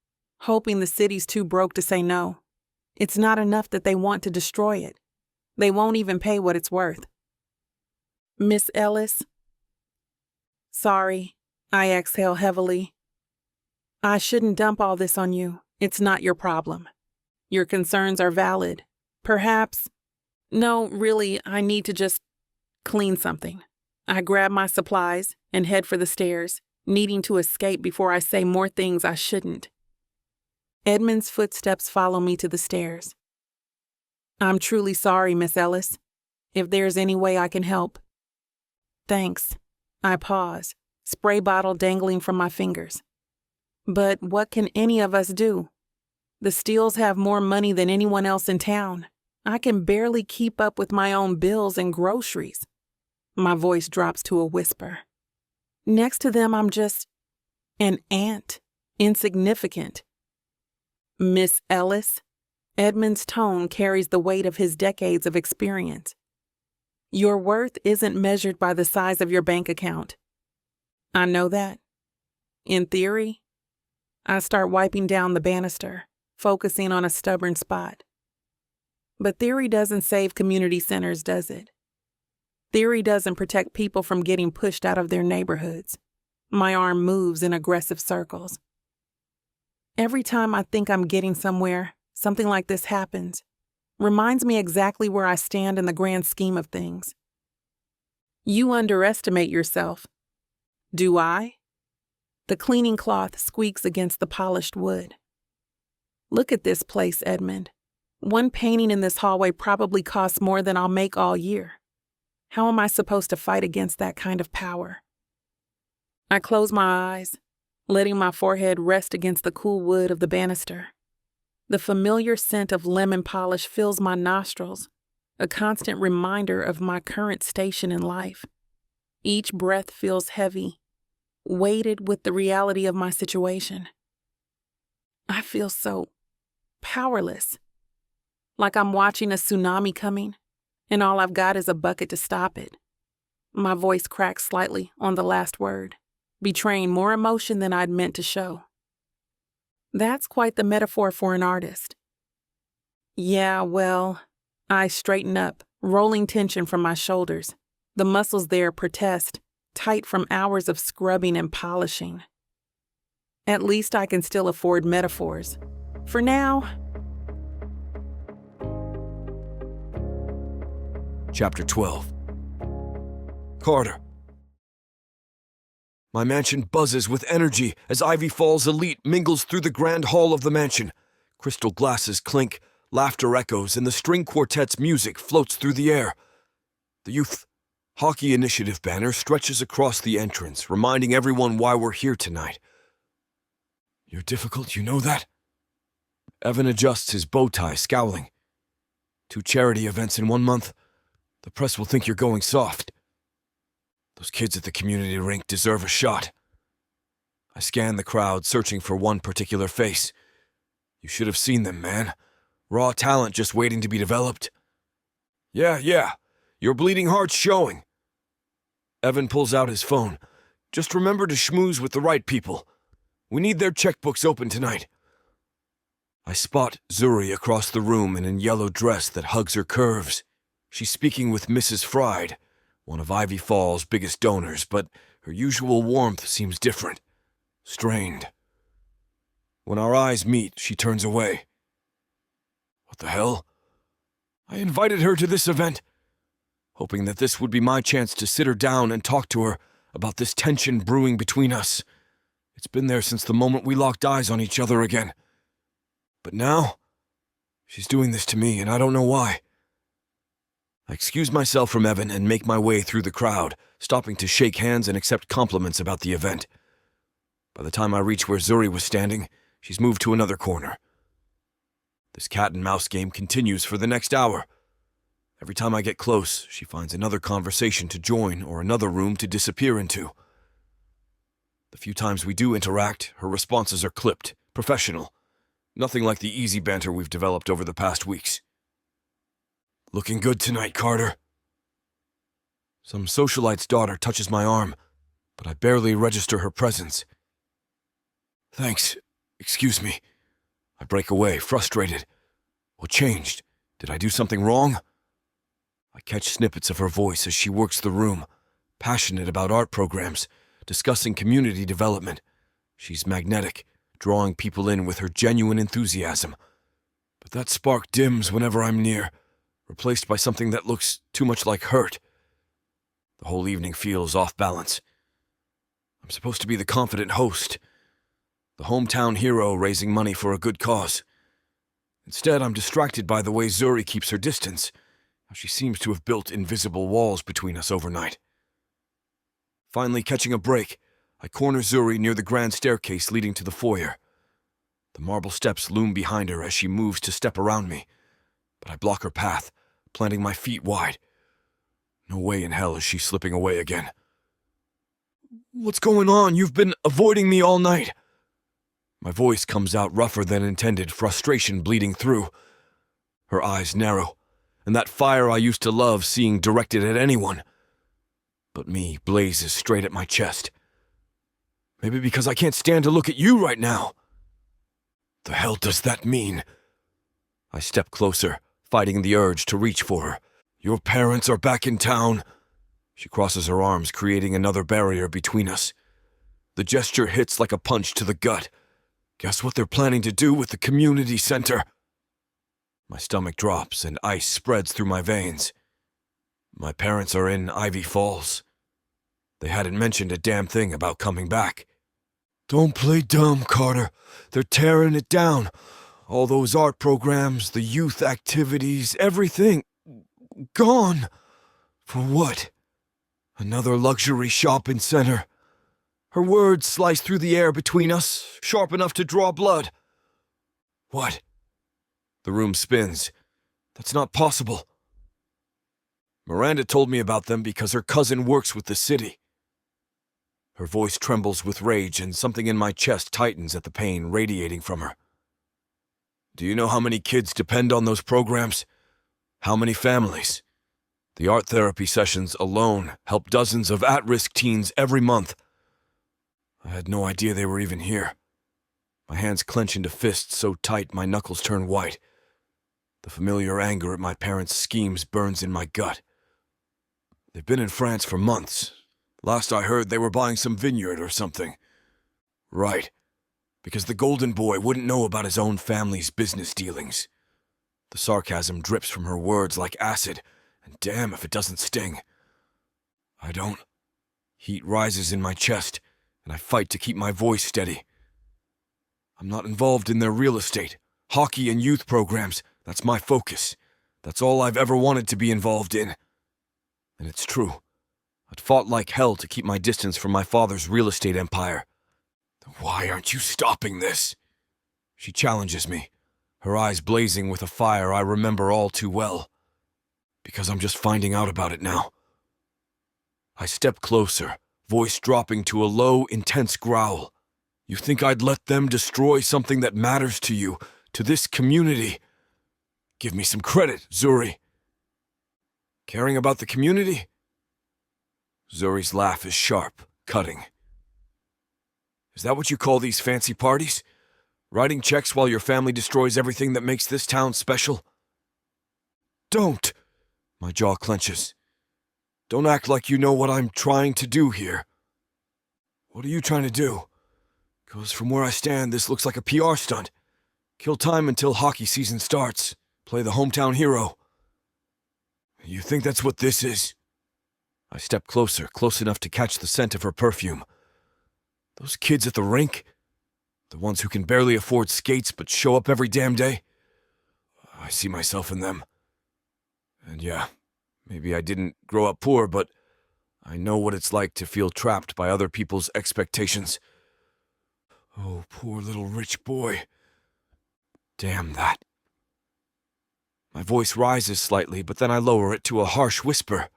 hoping the city's too broke to say no. It's not enough that they want to destroy it. They won't even pay what it's worth." "Miss Ellis?" "Sorry," I exhale heavily. "I shouldn't dump all this on you. It's not your problem. Your concerns are valid. Perhaps... No, really, I need to just clean something." I grab my supplies and head for the stairs, needing to escape before I say more things I shouldn't. Edmund's footsteps follow me to the stairs. "I'm truly sorry, Miss Ellis. If there's any way I can help." "Thanks." I pause, spray bottle dangling from my fingers. "But what can any of us do? The Steeles have more money than anyone else in town. I can barely keep up with my own bills and groceries." My voice drops to a whisper. "Next to them, I'm just an ant, insignificant." "Miss Ellis?" Edmund's tone carries the weight of his decades of experience. "Your worth isn't measured by the size of your bank account." "I know that. In theory." I start wiping down the banister, focusing on a stubborn spot. "But theory doesn't save community centers, does it? Theory doesn't protect people from getting pushed out of their neighborhoods." My arm moves in aggressive circles. "Every time I think I'm getting somewhere, something like this happens. Reminds me exactly where I stand in the grand scheme of things." "You underestimate yourself." "Do I?" The cleaning cloth squeaks against the polished wood. "Look at this place, Edmund. One painting in this hallway probably costs more than I'll make all year. How am I supposed to fight against that kind of power?" I close my eyes, letting my forehead rest against the cool wood of the banister. The familiar scent of lemon polish fills my nostrils, a constant reminder of my current station in life. Each breath feels heavy, weighted with the reality of my situation. I feel so powerless, like I'm watching a tsunami coming, and all I've got is a bucket to stop it. My voice cracks slightly on the last word, betraying more emotion than I'd meant to show. That's quite the metaphor for an artist. Yeah, well, I straighten up, rolling tension from my shoulders. The muscles there protest, tight from hours of scrubbing and polishing. At least I can still afford metaphors. For now. Chapter 12. Carter. My mansion buzzes with energy as Ivy Falls elite mingles through the grand hall of the mansion. Crystal glasses clink, laughter echoes, and the string quartet's music floats through the air. The Youth Hockey Initiative banner stretches across the entrance, reminding everyone why we're here tonight. You're difficult, you know that? Evan adjusts his bow tie, scowling. 2 charity events in 1 month. The press will think you're going soft. Those kids at the community rink deserve a shot. I scan the crowd, searching for one particular face. You should have seen them, man. Raw talent just waiting to be developed. Yeah. Your bleeding heart's showing. Evan pulls out his phone. Just remember to schmooze with the right people. We need their checkbooks open tonight. I spot Zuri across the room in a yellow dress that hugs her curves. She's speaking with Mrs. Fried, one of Ivy Falls' biggest donors, but her usual warmth seems different, strained. When our eyes meet, she turns away. What the hell? I invited her to this event, hoping that this would be my chance to sit her down and talk to her about this tension brewing between us. It's been there since the moment we locked eyes on each other again. But now, she's doing this to me, and I don't know why. I excuse myself from Evan and make my way through the crowd, stopping to shake hands and accept compliments about the event. By the time I reach where Zuri was standing, she's moved to another corner. This cat-and-mouse game continues for the next hour. Every time I get close, she finds another conversation to join or another room to disappear into. The few times we do interact, her responses are clipped, professional. Nothing like the easy banter we've developed over the past weeks. Looking good tonight, Carter. Some socialite's daughter touches my arm, but I barely register her presence. Thanks. Excuse me. I break away, frustrated. What changed? Did I do something wrong? I catch snippets of her voice as she works the room, passionate about art programs, discussing community development. She's magnetic, drawing people in with her genuine enthusiasm. But that spark dims whenever I'm near, replaced by something that looks too much like hurt. The whole evening feels off balance. I'm supposed to be the confident host, the hometown hero raising money for a good cause. Instead, I'm distracted by the way Zuri keeps her distance, how she seems to have built invisible walls between us overnight. Finally catching a break, I corner Zuri near the grand staircase leading to the foyer. The marble steps loom behind her as she moves to step around me, but I block her path, planting my feet wide. No way in hell is she slipping away again. What's going on? You've been avoiding me all night. My voice comes out rougher than intended, frustration bleeding through. Her eyes narrow, and that fire I used to love seeing directed at anyone but me blazes straight at my chest. Maybe because I can't stand to look at you right now. The hell does that mean? I step closer, fighting the urge to reach for her. Your parents are back in town. She crosses her arms, creating another barrier between us. The gesture hits like a punch to the gut. Guess what they're planning to do with the community center? My stomach drops and ice spreads through my veins. My parents are in Ivy Falls. They hadn't mentioned a damn thing about coming back. Don't play dumb, Carter. They're tearing it down. All those art programs, the youth activities, everything. Gone. For what? Another luxury shopping center. Her words slice through the air between us, sharp enough to draw blood. What? The room spins. That's not possible. Miranda told me about them because her cousin works with the city. Her voice trembles with rage and something in my chest tightens at the pain radiating from her. Do you know how many kids depend on those programs? How many families? The art therapy sessions alone help dozens of at-risk teens every month. I had no idea they were even here. My hands clench into fists so tight my knuckles turn white. The familiar anger at my parents' schemes burns in my gut. They've been in France for months. Last I heard, they were buying some vineyard or something. Right, because the golden boy wouldn't know about his own family's business dealings. The sarcasm drips from her words like acid, and damn if it doesn't sting. I don't. Heat rises in my chest, and I fight to keep my voice steady. I'm not involved in their real estate, hockey, and youth programs. That's my focus. That's all I've ever wanted to be involved in. And it's true. I'd fought like hell to keep my distance from my father's real estate empire. Why aren't you stopping this? She challenges me, her eyes blazing with a fire I remember all too well. Because I'm just finding out about it now. I step closer, voice dropping to a low, intense growl. You think I'd let them destroy something that matters to you, to this community? Give me some credit, Zuri. Caring about the community? Zuri's laugh is sharp, cutting. Is that what you call these fancy parties? Writing checks while your family destroys everything that makes this town special? Don't! My jaw clenches. Don't act like you know what I'm trying to do here. What are you trying to do? 'Cause from where I stand, this looks like a PR stunt. Kill time until hockey season starts. Play the hometown hero. You think that's what this is? I step closer, close enough to catch the scent of her perfume. Those kids at the rink? The ones who can barely afford skates but show up every damn day? I see myself in them. And yeah, maybe I didn't grow up poor, but I know what it's like to feel trapped by other people's expectations. Oh, poor little rich boy. Damn that. My voice rises slightly, but then I lower it to a harsh whisper.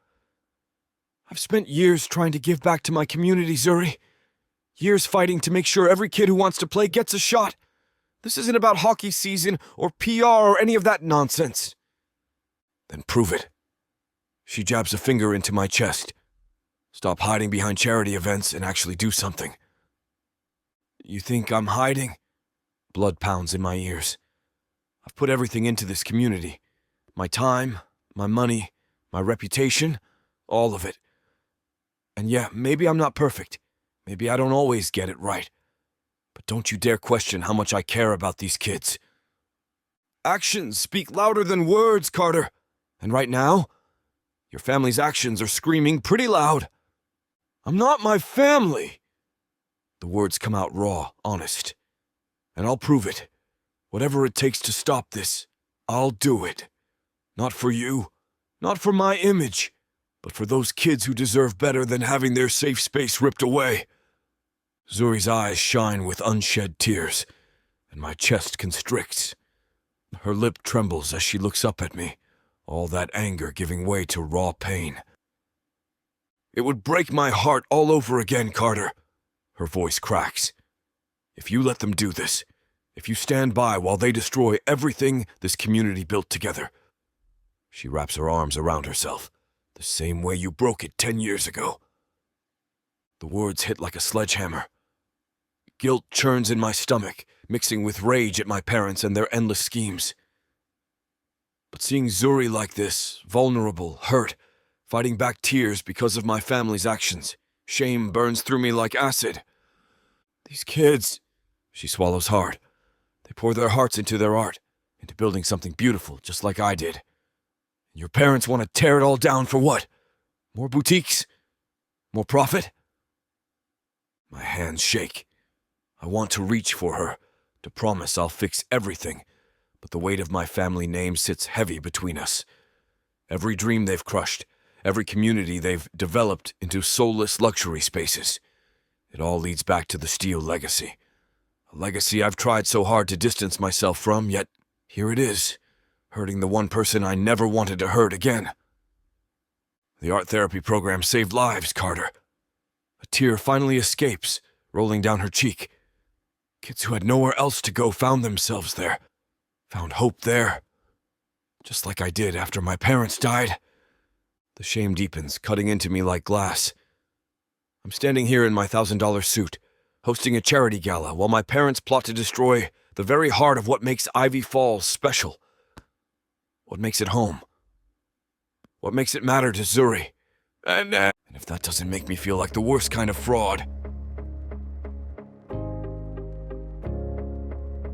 I've spent years trying to give back to my community, Zuri. Years fighting to make sure every kid who wants to play gets a shot. This isn't about hockey season or PR or any of that nonsense. Then prove it. She jabs a finger into my chest. Stop hiding behind charity events and actually do something. You think I'm hiding? Blood pounds in my ears. I've put everything into this community. My time, my money, my reputation, all of it. And yeah, maybe I'm not perfect. Maybe I don't always get it right. But don't you dare question how much I care about these kids. Actions speak louder than words, Carter. And right now, your family's actions are screaming pretty loud. I'm not my family. The words come out raw, honest. And I'll prove it. Whatever it takes to stop this, I'll do it. Not for you, not for my image, but for those kids who deserve better than having their safe space ripped away. Zuri's eyes shine with unshed tears, and my chest constricts. Her lip trembles as she looks up at me, all that anger giving way to raw pain. It would break my heart all over again, Carter. Her voice cracks. If you let them do this, if you stand by while they destroy everything this community built together. She wraps her arms around herself, the same way you broke it 10 years ago. The words hit like a sledgehammer. Guilt churns in my stomach, mixing with rage at my parents and their endless schemes. But seeing Zuri like this, vulnerable, hurt, fighting back tears because of my family's actions, shame burns through me like acid. These kids, she swallows hard. They pour their hearts into their art, into building something beautiful, just like I did. Your parents want to tear it all down for what? More boutiques? More profit? My hands shake. I want to reach for her, to promise I'll fix everything, but the weight of my family name sits heavy between us. Every dream they've crushed, every community they've developed into soulless luxury spaces. It all leads back to the Steele legacy. A legacy I've tried so hard to distance myself from, yet here it is, hurting the one person I never wanted to hurt again. The art therapy program saved lives, Carter. A tear finally escapes, rolling down her cheek. Kids who had nowhere else to go found themselves there, found hope there. Just like I did after my parents died. The shame deepens, cutting into me like glass. I'm standing here in my $1,000 suit, hosting a charity gala while my parents plot to destroy the very heart of what makes Ivy Falls special. What makes it home? What makes it matter to Zuri? And if that doesn't make me feel like the worst kind of fraud.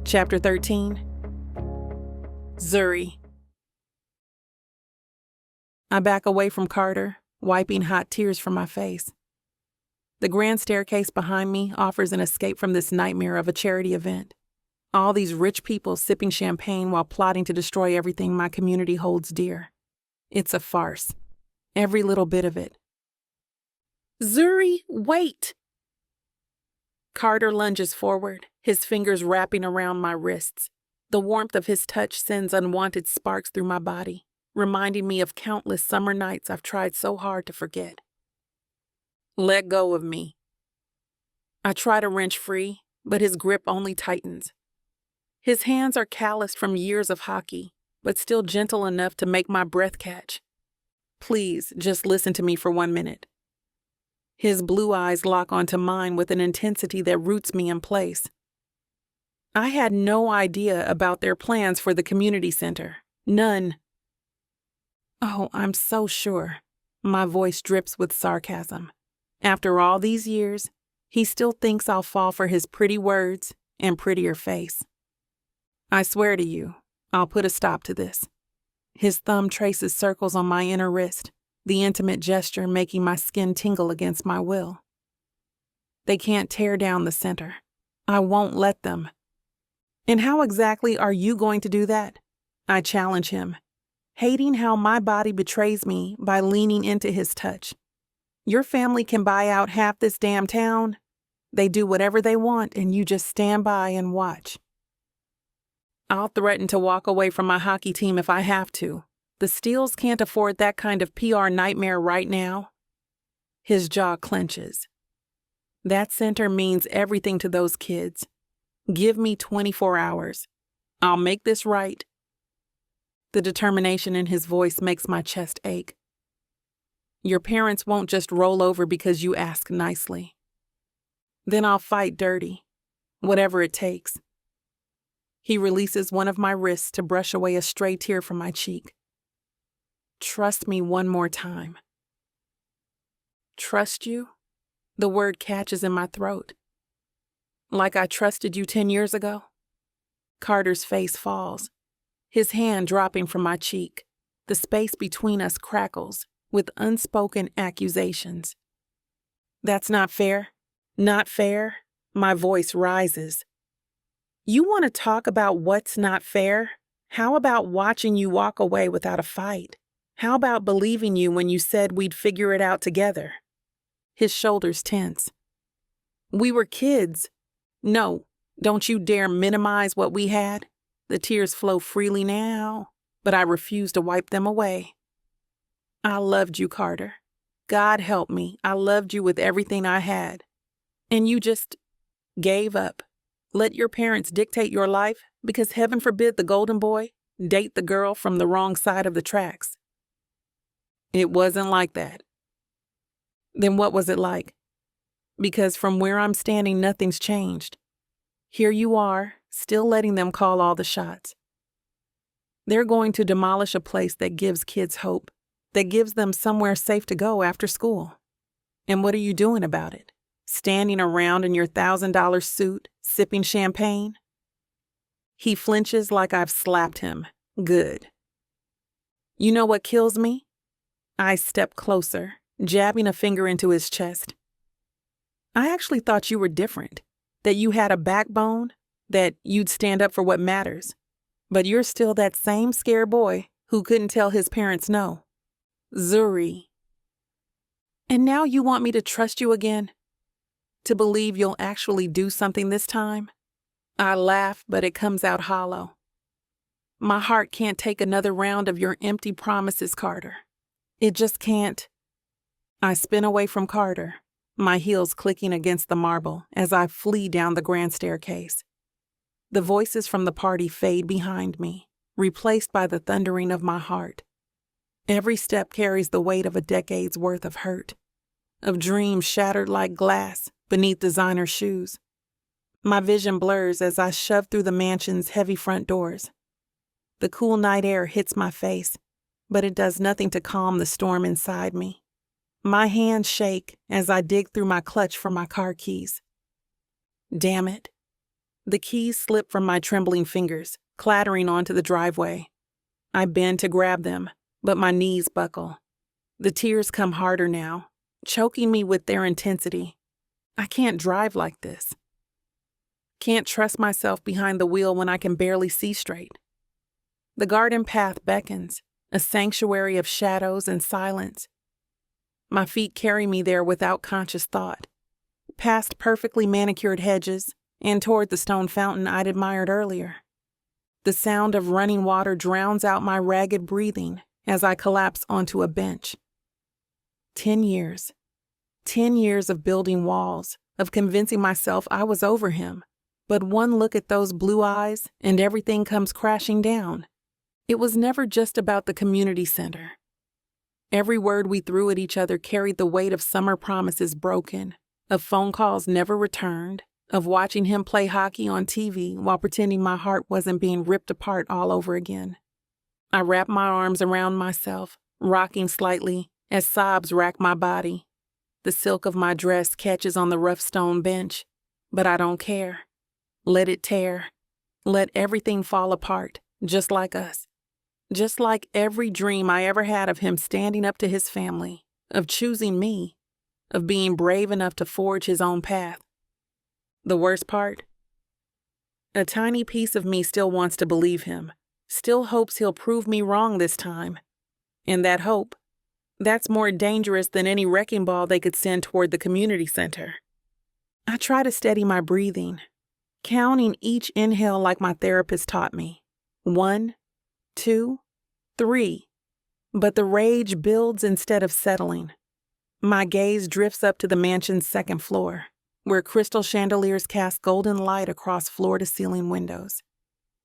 Chapter 13. Zuri. I back away from Carter, wiping hot tears from my face. The grand staircase behind me offers an escape from this nightmare of a charity event. All these rich people sipping champagne while plotting to destroy everything my community holds dear. It's a farce. Every little bit of it. Zuri, wait! Carter lunges forward, his fingers wrapping around my wrists. The warmth of his touch sends unwanted sparks through my body, reminding me of countless summer nights I've tried so hard to forget. Let go of me. I try to wrench free, but his grip only tightens. His hands are calloused from years of hockey, but still gentle enough to make my breath catch. Please, just listen to me for 1 minute. His blue eyes lock onto mine with an intensity that roots me in place. I had no idea about their plans for the community center. None. Oh, I'm so sure. My voice drips with sarcasm. After all these years, he still thinks I'll fall for his pretty words and prettier face. I swear to you, I'll put a stop to this. His thumb traces circles on my inner wrist, the intimate gesture making my skin tingle against my will. They can't tear down the center. I won't let them. And how exactly are you going to do that? I challenge him, hating how my body betrays me by leaning into his touch. Your family can buy out half this damn town. They do whatever they want and you just stand by and watch. I'll threaten to walk away from my hockey team if I have to. The Steeles can't afford that kind of PR nightmare right now. His jaw clenches. That center means everything to those kids. Give me 24 hours. I'll make this right. The determination in his voice makes my chest ache. Your parents won't just roll over because you ask nicely. Then I'll fight dirty, whatever it takes. He releases one of my wrists to brush away a stray tear from my cheek. Trust me one more time. Trust you? The word catches in my throat. Like I trusted you 10 years ago? Carter's face falls, his hand dropping from my cheek. The space between us crackles with unspoken accusations. That's not fair. Not fair. My voice rises. You want to talk about what's not fair? How about watching you walk away without a fight? How about believing you when you said we'd figure it out together? His shoulders tense. We were kids. No, don't you dare minimize what we had. The tears flow freely now, but I refuse to wipe them away. I loved you, Carter. God help me, I loved you with everything I had. And you just gave up. Let your parents dictate your life because heaven forbid the golden boy date the girl from the wrong side of the tracks. It wasn't like that. Then what was it like? Because from where I'm standing, nothing's changed. Here you are, still letting them call all the shots. They're going to demolish a place that gives kids hope, that gives them somewhere safe to go after school. And what are you doing about it? Standing around in your $1,000 suit, sipping champagne? He flinches like I've slapped him. Good. You know what kills me? I step closer, jabbing a finger into his chest. I actually thought you were different, that you had a backbone, that you'd stand up for what matters. But you're still that same scared boy who couldn't tell his parents no. Zuri. And now you want me to trust you again? To believe you'll actually do something this time? I laugh, but it comes out hollow. My heart can't take another round of your empty promises, Carter. It just can't. I spin away from Carter, my heels clicking against the marble as I flee down the grand staircase. The voices from the party fade behind me, replaced by the thundering of my heart. Every step carries the weight of a decade's worth of hurt, of dreams shattered like glass beneath designer shoes. My vision blurs as I shove through the mansion's heavy front doors. The cool night air hits my face, but it does nothing to calm the storm inside me. My hands shake as I dig through my clutch for my car keys. Damn it. The keys slip from my trembling fingers, clattering onto the driveway. I bend to grab them, but my knees buckle. The tears come harder now, choking me with their intensity. I can't drive like this. Can't trust myself behind the wheel when I can barely see straight. The garden path beckons, a sanctuary of shadows and silence. My feet carry me there without conscious thought, past perfectly manicured hedges and toward the stone fountain I'd admired earlier. The sound of running water drowns out my ragged breathing as I collapse onto a bench. 10 years. 10 years of building walls, of convincing myself I was over him. But one look at those blue eyes and everything comes crashing down. It was never just about the community center. Every word we threw at each other carried the weight of summer promises broken, of phone calls never returned, of watching him play hockey on TV while pretending my heart wasn't being ripped apart all over again. I wrap my arms around myself, rocking slightly as sobs rack my body. The silk of my dress catches on the rough stone bench, but I don't care. Let it tear. Let everything fall apart, just like us. Just like every dream I ever had of him standing up to his family, of choosing me, of being brave enough to forge his own path. The worst part? A tiny piece of me still wants to believe him, still hopes he'll prove me wrong this time. And that hope, that's more dangerous than any wrecking ball they could send toward the community center. I try to steady my breathing, counting each inhale like my therapist taught me. 1, 2, 3. But the rage builds instead of settling. My gaze drifts up to the mansion's second floor, where crystal chandeliers cast golden light across floor-to-ceiling windows.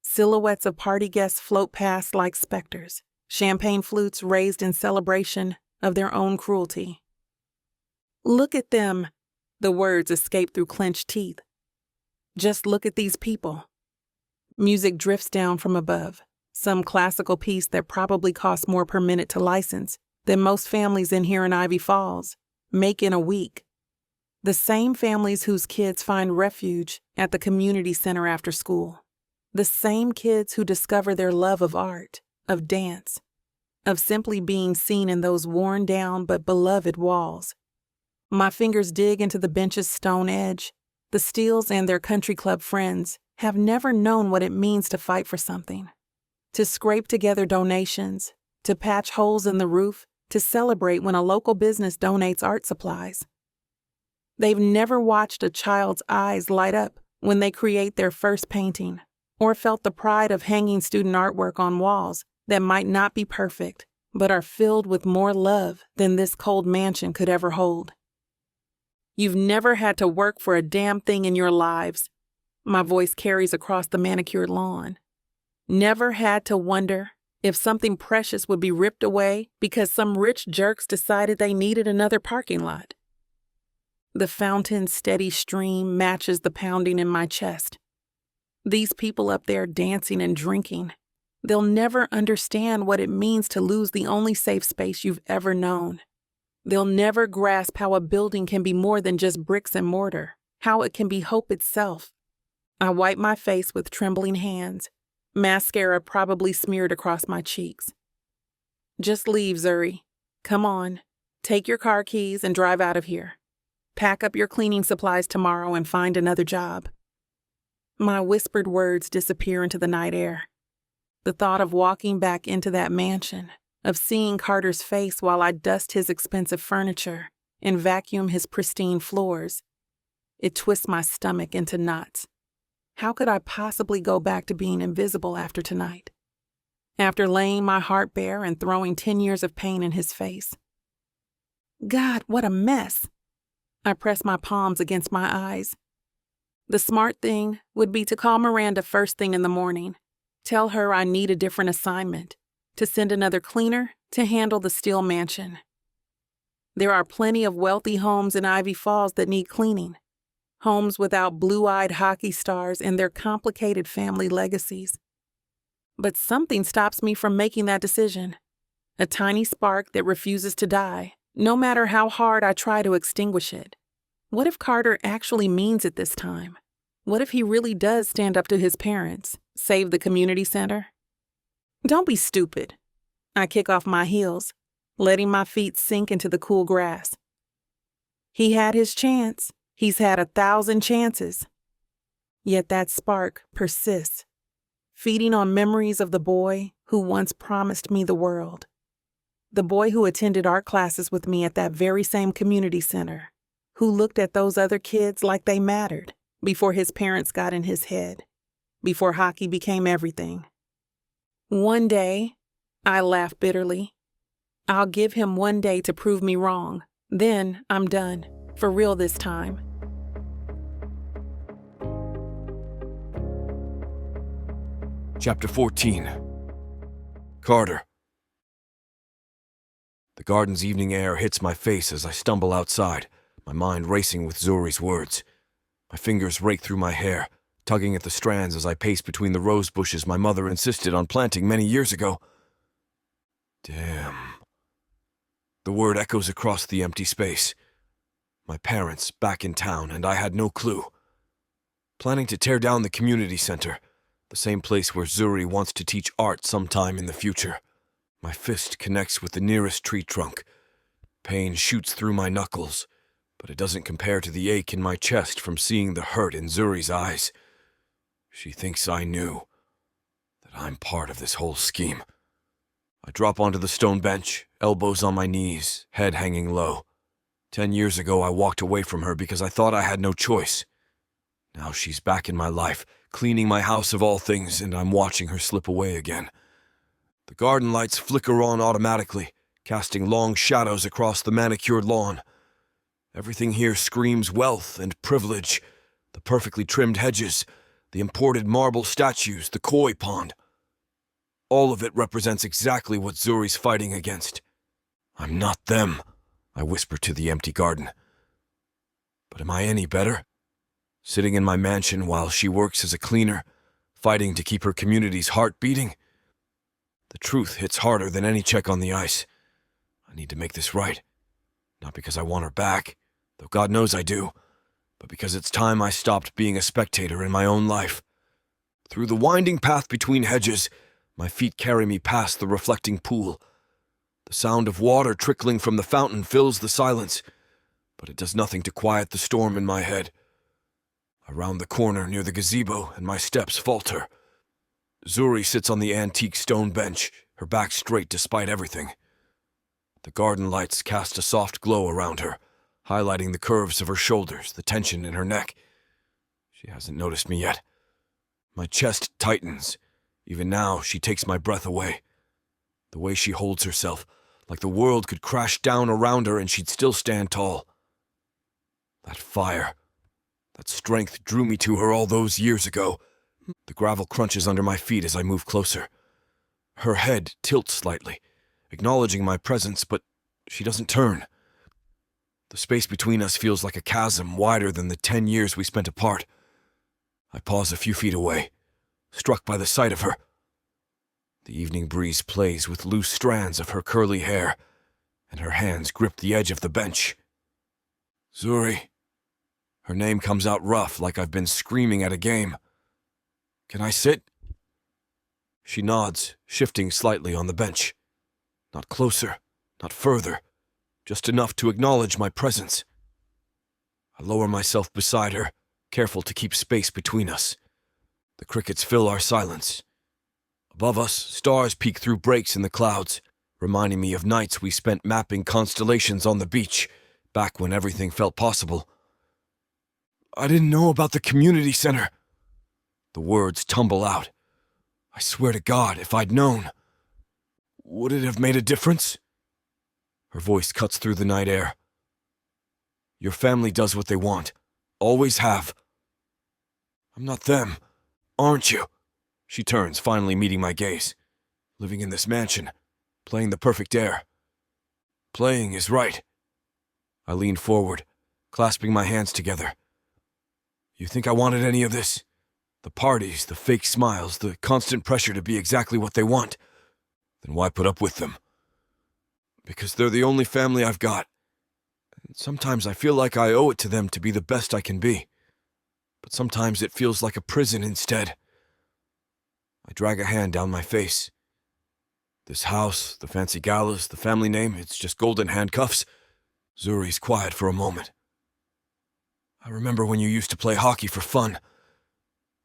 Silhouettes of party guests float past like specters, champagne flutes raised in celebration of their own cruelty. Look at them, the words escape through clenched teeth. Just look at these people. Music drifts down from above, some classical piece that probably costs more per minute to license than most families in here in Ivy Falls make in a week. The same families whose kids find refuge at the community center after school. The same kids who discover their love of art, of dance, of simply being seen in those worn down but beloved walls. My fingers dig into the bench's stone edge. The Steeles and their country club friends have never known what it means to fight for something, to scrape together donations, to patch holes in the roof, to celebrate when a local business donates art supplies. They've never watched a child's eyes light up when they create their first painting, or felt the pride of hanging student artwork on walls that might not be perfect, but are filled with more love than this cold mansion could ever hold. You've never had to work for a damn thing in your lives. My voice carries across the manicured lawn. Never had to wonder if something precious would be ripped away because some rich jerks decided they needed another parking lot. The fountain's steady stream matches the pounding in my chest. These people up there dancing and drinking, they'll never understand what it means to lose the only safe space you've ever known. They'll never grasp how a building can be more than just bricks and mortar, how it can be hope itself. I wipe my face with trembling hands, mascara probably smeared across my cheeks. Just leave, Zuri. Come on, take your car keys and drive out of here. Pack up your cleaning supplies tomorrow and find another job. My whispered words disappear into the night air. The thought of walking back into that mansion, of seeing Carter's face while I dust his expensive furniture and vacuum his pristine floors, it twists my stomach into knots. How could I possibly go back to being invisible after tonight? After laying my heart bare and throwing 10 years of pain in his face? God, what a mess! I press my palms against my eyes. The smart thing would be to call Miranda first thing in the morning, tell her I need a different assignment, to send another cleaner to handle the Steele mansion. There are plenty of wealthy homes in Ivy Falls that need cleaning, homes without blue-eyed hockey stars and their complicated family legacies. But something stops me from making that decision, a tiny spark that refuses to die, no matter how hard I try to extinguish it. What if Carter actually means it this time? What if he really does stand up to his parents, save the community center? Don't be stupid. I kick off my heels. letting my feet sink into the cool grass. He had his chance. He's had 1,000 chances. Yet that spark persists, feeding on memories of the boy who once promised me the world. The boy who attended art classes with me at that very same community center, who looked at those other kids like they mattered before his parents got in his head, before hockey became everything. One day, I laughed bitterly. I'll give him one day to prove me wrong. Then I'm done, for real this time. Chapter 14. Carter. The garden's evening air hits my face as I stumble outside, my mind racing with Zuri's words. My fingers rake through my hair, tugging at the strands as I pace between the rose bushes my mother insisted on planting many years ago. Damn. The word echoes across the empty space. My parents back in town, and I had no clue. Planning to tear down the community center, the same place where Zuri wants to teach art sometime in the future. My fist connects with the nearest tree trunk. Pain shoots through my knuckles, but it doesn't compare to the ache in my chest from seeing the hurt in Zuri's eyes. She thinks I knew, that I'm part of this whole scheme. I drop onto the stone bench, elbows on my knees, head hanging low. 10 years ago, I walked away from her because I thought I had no choice. Now she's back in my life, cleaning my house of all things, and I'm watching her slip away again. The garden lights flicker on automatically, casting long shadows across the manicured lawn. Everything here screams wealth and privilege. The perfectly trimmed hedges, the imported marble statues, the koi pond. All of it represents exactly what Zuri's fighting against. I'm not them, I whisper to the empty garden. But am I any better? Sitting in my mansion while she works as a cleaner, fighting to keep her community's heart beating? The truth hits harder than any check on the ice. I need to make this right. Not because I want her back, though God knows I do, but because it's time I stopped being a spectator in my own life. Through the winding path between hedges, my feet carry me past the reflecting pool. The sound of water trickling from the fountain fills the silence, but it does nothing to quiet the storm in my head. Around the corner near the gazebo, and my steps falter. Zuri sits on the antique stone bench, her back straight despite everything. The garden lights cast a soft glow around her, highlighting the curves of her shoulders, the tension in her neck. She hasn't noticed me yet. My chest tightens. Even now, she takes my breath away. The way she holds herself, like the world could crash down around her and she'd still stand tall. That fire, that strength drew me to her all those years ago. The gravel crunches under my feet as I move closer. Her head tilts slightly, acknowledging my presence, but she doesn't turn. The space between us feels like a chasm wider than the 10 years we spent apart. I pause a few feet away, struck by the sight of her. The evening breeze plays with loose strands of her curly hair, and her hands grip the edge of the bench. Zuri. Her name comes out rough, like I've been screaming at a game. Can I sit? She nods, shifting slightly on the bench. Not closer, not further, just enough to acknowledge my presence. I lower myself beside her, careful to keep space between us. The crickets fill our silence. Above us, stars peek through breaks in the clouds, reminding me of nights we spent mapping constellations on the beach, back when everything felt possible. I didn't know about the community center. The words tumble out. I swear to God, if I'd known. Would it have made a difference? Her voice cuts through the night air. Your family does what they want. Always have. I'm not them, aren't you? She turns, finally meeting my gaze. Living in this mansion, playing the perfect air. Playing is right. I lean forward, clasping my hands together. You think I wanted any of this? The parties, the fake smiles, the constant pressure to be exactly what they want. Then why put up with them? Because they're the only family I've got. And sometimes I feel like I owe it to them to be the best I can be. But sometimes it feels like a prison instead. I drag a hand down my face. This house, the fancy galas, the family name, it's just golden handcuffs. Zuri's quiet for a moment. I remember when you used to play hockey for fun.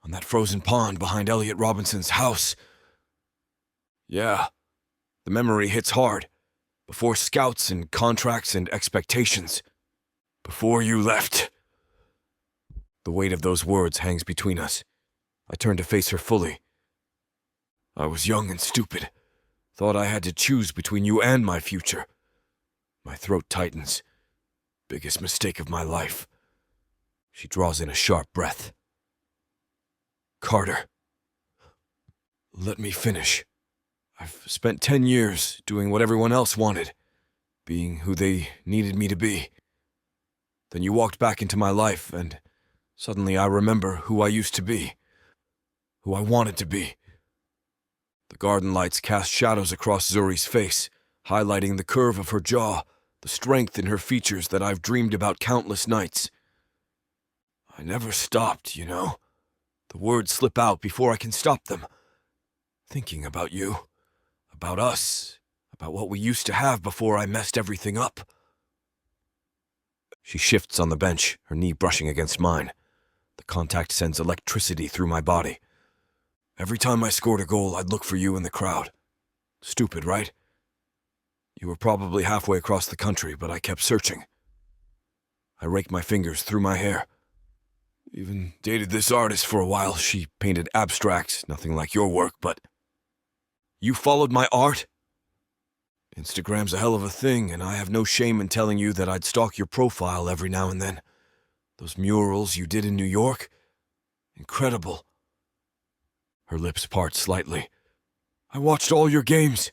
On that frozen pond behind Elliot Robinson's house. Yeah, the memory hits hard. Before scouts and contracts and expectations. Before you left. The weight of those words hangs between us. I turn to face her fully. I was young and stupid. Thought I had to choose between you and my future. My throat tightens. Biggest mistake of my life. She draws in a sharp breath. Carter. Let me finish. I've spent 10 years doing what everyone else wanted, being who they needed me to be. Then you walked back into my life, and suddenly I remember who I used to be, who I wanted to be. The garden lights cast shadows across Zuri's face, highlighting the curve of her jaw, the strength in her features that I've dreamed about countless nights. I never stopped, you know. The words slip out before I can stop them. Thinking about you. About us, about what we used to have before I messed everything up. She shifts on the bench, her knee brushing against mine. The contact sends electricity through my body. Every time I scored a goal, I'd look for you in the crowd. Stupid, right? You were probably halfway across the country, but I kept searching. I raked my fingers through my hair. Even dated this artist for a while. She painted abstracts, nothing like your work, but... You followed my art? Instagram's a hell of a thing, and I have no shame in telling you that I'd stalk your profile every now and then. Those murals you did in New York? Incredible. Her lips part slightly. I watched all your games.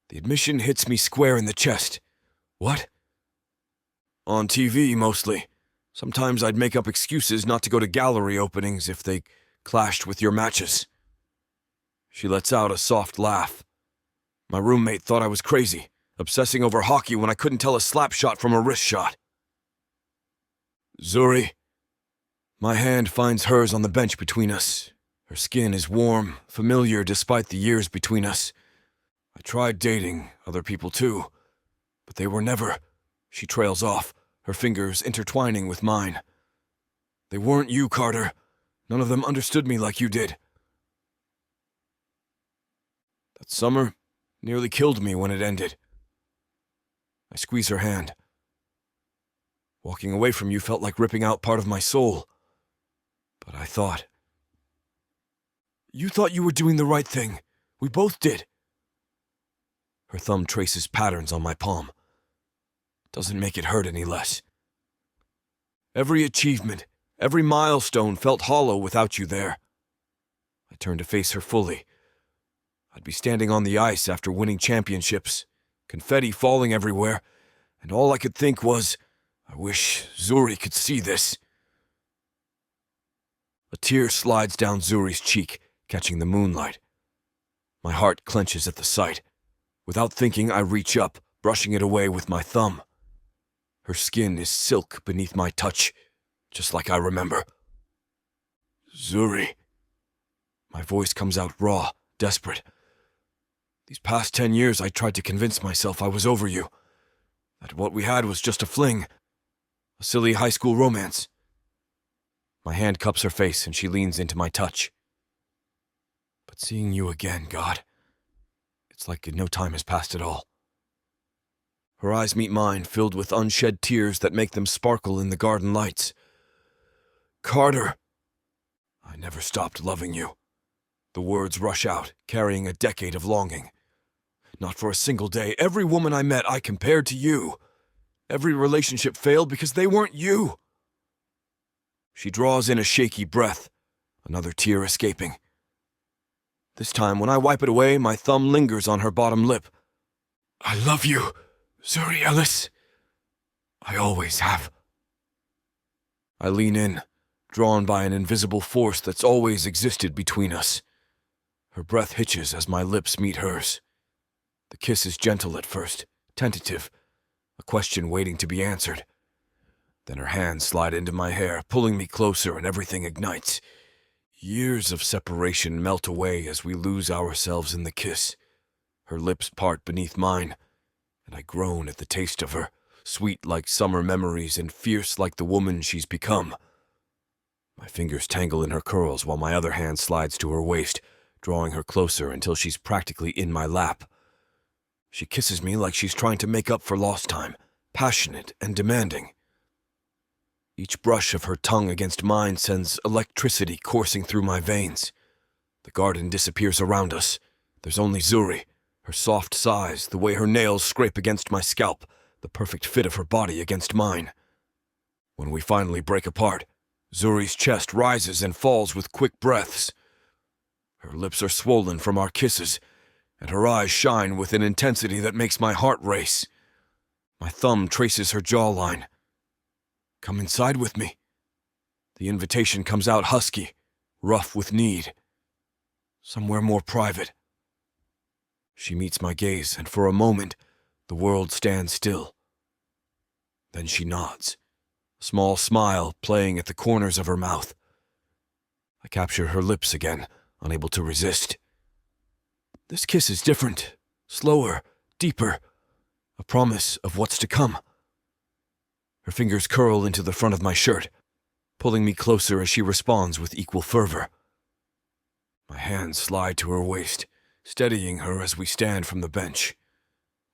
The admission hits me square in the chest. What? On TV, mostly. Sometimes I'd make up excuses not to go to gallery openings if they clashed with your matches. She lets out a soft laugh. My roommate thought I was crazy, obsessing over hockey when I couldn't tell a slap shot from a wrist shot. Zuri. My hand finds hers on the bench between us. Her skin is warm, familiar despite the years between us. I tried dating other people too, but they were never... She trails off, her fingers intertwining with mine. They weren't you, Carter. None of them understood me like you did. That summer nearly killed me when it ended. I squeeze her hand. Walking away from you felt like ripping out part of my soul. But I thought... You thought you were doing the right thing. We both did. Her thumb traces patterns on my palm. Doesn't make it hurt any less. Every achievement, every milestone felt hollow without you there. I turned to face her fully. I'd be standing on the ice after winning championships, confetti falling everywhere, and all I could think was, I wish Zuri could see this. A tear slides down Zuri's cheek, catching the moonlight. My heart clenches at the sight. Without thinking, I reach up, brushing it away with my thumb. Her skin is silk beneath my touch, just like I remember. Zuri. My voice comes out raw, desperate. These past 10 years, I tried to convince myself I was over you. That what we had was just a fling. A silly high school romance. My hand cups her face and she leans into my touch. But seeing you again, God, it's like no time has passed at all. Her eyes meet mine, filled with unshed tears that make them sparkle in the garden lights. Carter! I never stopped loving you. The words rush out, carrying a decade of longing. Not for a single day. Every woman I met I compared to you. Every relationship failed because they weren't you. She draws in a shaky breath, another tear escaping. This time, when I wipe it away, my thumb lingers on her bottom lip. I love you, Zuri Ellis. I always have. I lean in, drawn by an invisible force that's always existed between us. Her breath hitches as my lips meet hers. The kiss is gentle at first, tentative, a question waiting to be answered. Then her hands slide into my hair, pulling me closer, and everything ignites. Years of separation melt away as we lose ourselves in the kiss. Her lips part beneath mine, and I groan at the taste of her, sweet like summer memories and fierce like the woman she's become. My fingers tangle in her curls while my other hand slides to her waist, drawing her closer until she's practically in my lap. She kisses me like she's trying to make up for lost time, passionate and demanding. Each brush of her tongue against mine sends electricity coursing through my veins. The garden disappears around us. There's only Zuri, her soft sighs, the way her nails scrape against my scalp, the perfect fit of her body against mine. When we finally break apart, Zuri's chest rises and falls with quick breaths. Her lips are swollen from our kisses, and her eyes shine with an intensity that makes my heart race. My thumb traces her jawline. Come inside with me. The invitation comes out husky, rough with need. Somewhere more private. She meets my gaze, and for a moment, the world stands still. Then she nods, a small smile playing at the corners of her mouth. I capture her lips again, unable to resist. This kiss is different, slower, deeper, a promise of what's to come. Her fingers curl into the front of my shirt, pulling me closer as she responds with equal fervor. My hands slide to her waist, steadying her as we stand from the bench.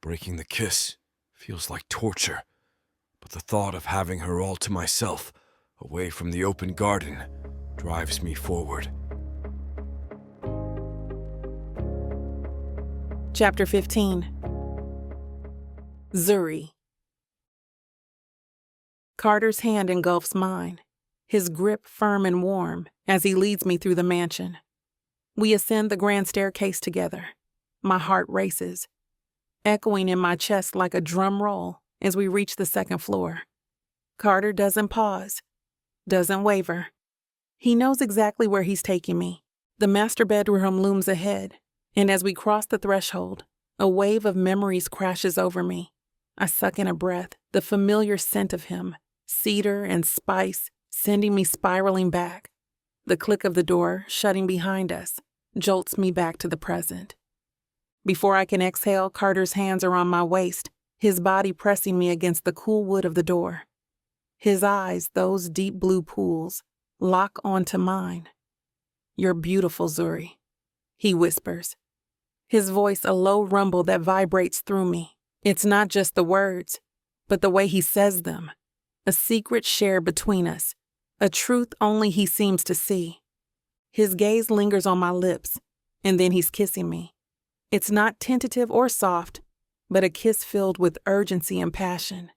Breaking the kiss feels like torture, but the thought of having her all to myself, away from the open garden, drives me forward. Chapter 15. Zuri. Carter's hand engulfs mine, his grip firm and warm as he leads me through the mansion. We ascend the grand staircase together. My heart races, echoing in my chest like a drum roll as we reach the second floor. Carter doesn't pause, doesn't waver. He knows exactly where he's taking me. The master bedroom looms ahead, and as we cross the threshold, a wave of memories crashes over me. I suck in a breath, the familiar scent of him, cedar and spice, sending me spiraling back. The click of the door, shutting behind us, jolts me back to the present. Before I can exhale, Carter's hands are on my waist, his body pressing me against the cool wood of the door. His eyes, those deep blue pools, lock onto mine. "You're beautiful, Zuri," he whispers, his voice a low rumble that vibrates through me. It's not just the words, but the way he says them. A secret shared between us, a truth only he seems to see. His gaze lingers on my lips, and then he's kissing me. It's not tentative or soft, but a kiss filled with urgency and passion.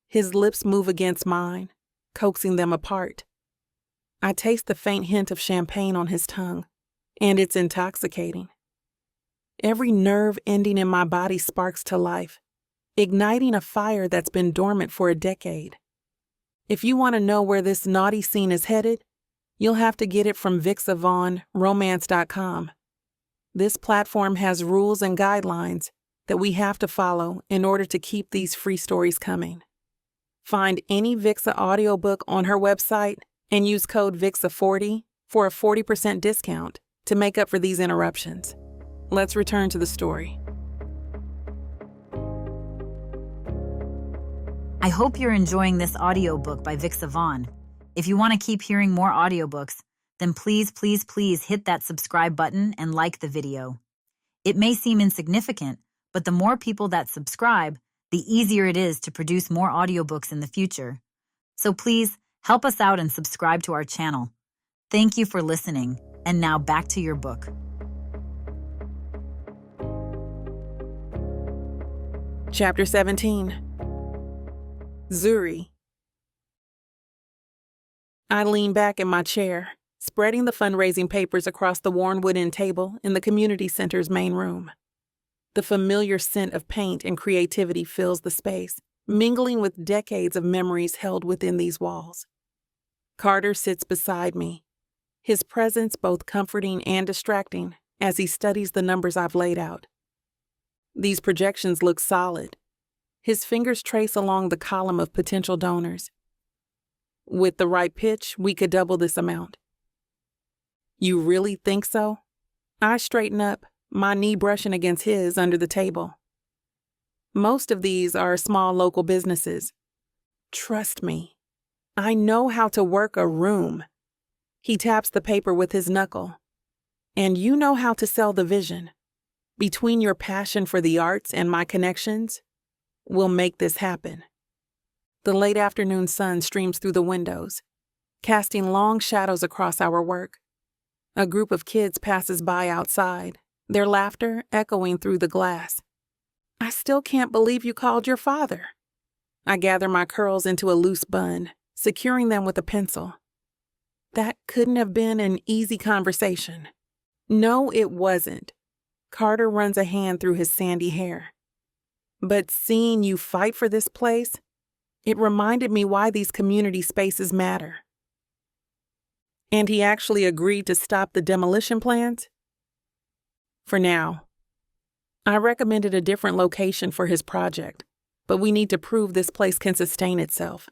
His lips move against mine, coaxing them apart. I taste the faint hint of champagne on his tongue, and it's intoxicating. Every nerve ending in my body sparks to life, igniting a fire that's been dormant for a decade. If you want to know where this naughty scene is headed, you'll have to get it from BWWM.romance.com. This platform has rules and guidelines that we have to follow in order to keep these free stories coming. Find any Vixa audiobook on her website and use code VIXA40 for a 40% discount to make up for these interruptions. Let's return to the story. I hope you're enjoying this audiobook by Vixa Vaughn. If you want to keep hearing more audiobooks, then please hit that subscribe button and like the video. It may seem insignificant, but the more people that subscribe, the easier it is to produce more audiobooks in the future. So please help us out and subscribe to our channel. Thank you for listening, and now back to your book. Chapter 17. Zuri. I lean back in my chair, spreading the fundraising papers across the worn wooden table in the community center's main room. The familiar scent of paint and creativity fills the space, mingling with decades of memories held within these walls. Carter sits beside me, his presence both comforting and distracting as he studies the numbers I've laid out. These projections look solid. His fingers trace along the column of potential donors. With the right pitch, we could double this amount. You really think so? I straighten up, my knee brushing against his under the table. Most of these are small local businesses. Trust me, I know how to work a room. He taps the paper with his knuckle. And you know how to sell the vision. Between your passion for the arts and my connections, we'll make this happen. The late afternoon sun streams through the windows, casting long shadows across our work. A group of kids passes by outside, their laughter echoing through the glass. I still can't believe you called your father. I gather my curls into a loose bun, securing them with a pencil. That couldn't have been an easy conversation. No, it wasn't. Carter runs a hand through his sandy hair. But seeing you fight for this place, it reminded me why these community spaces matter. And he actually agreed to stop the demolition plans? For now. I recommended a different location for his project, but we need to prove this place can sustain itself.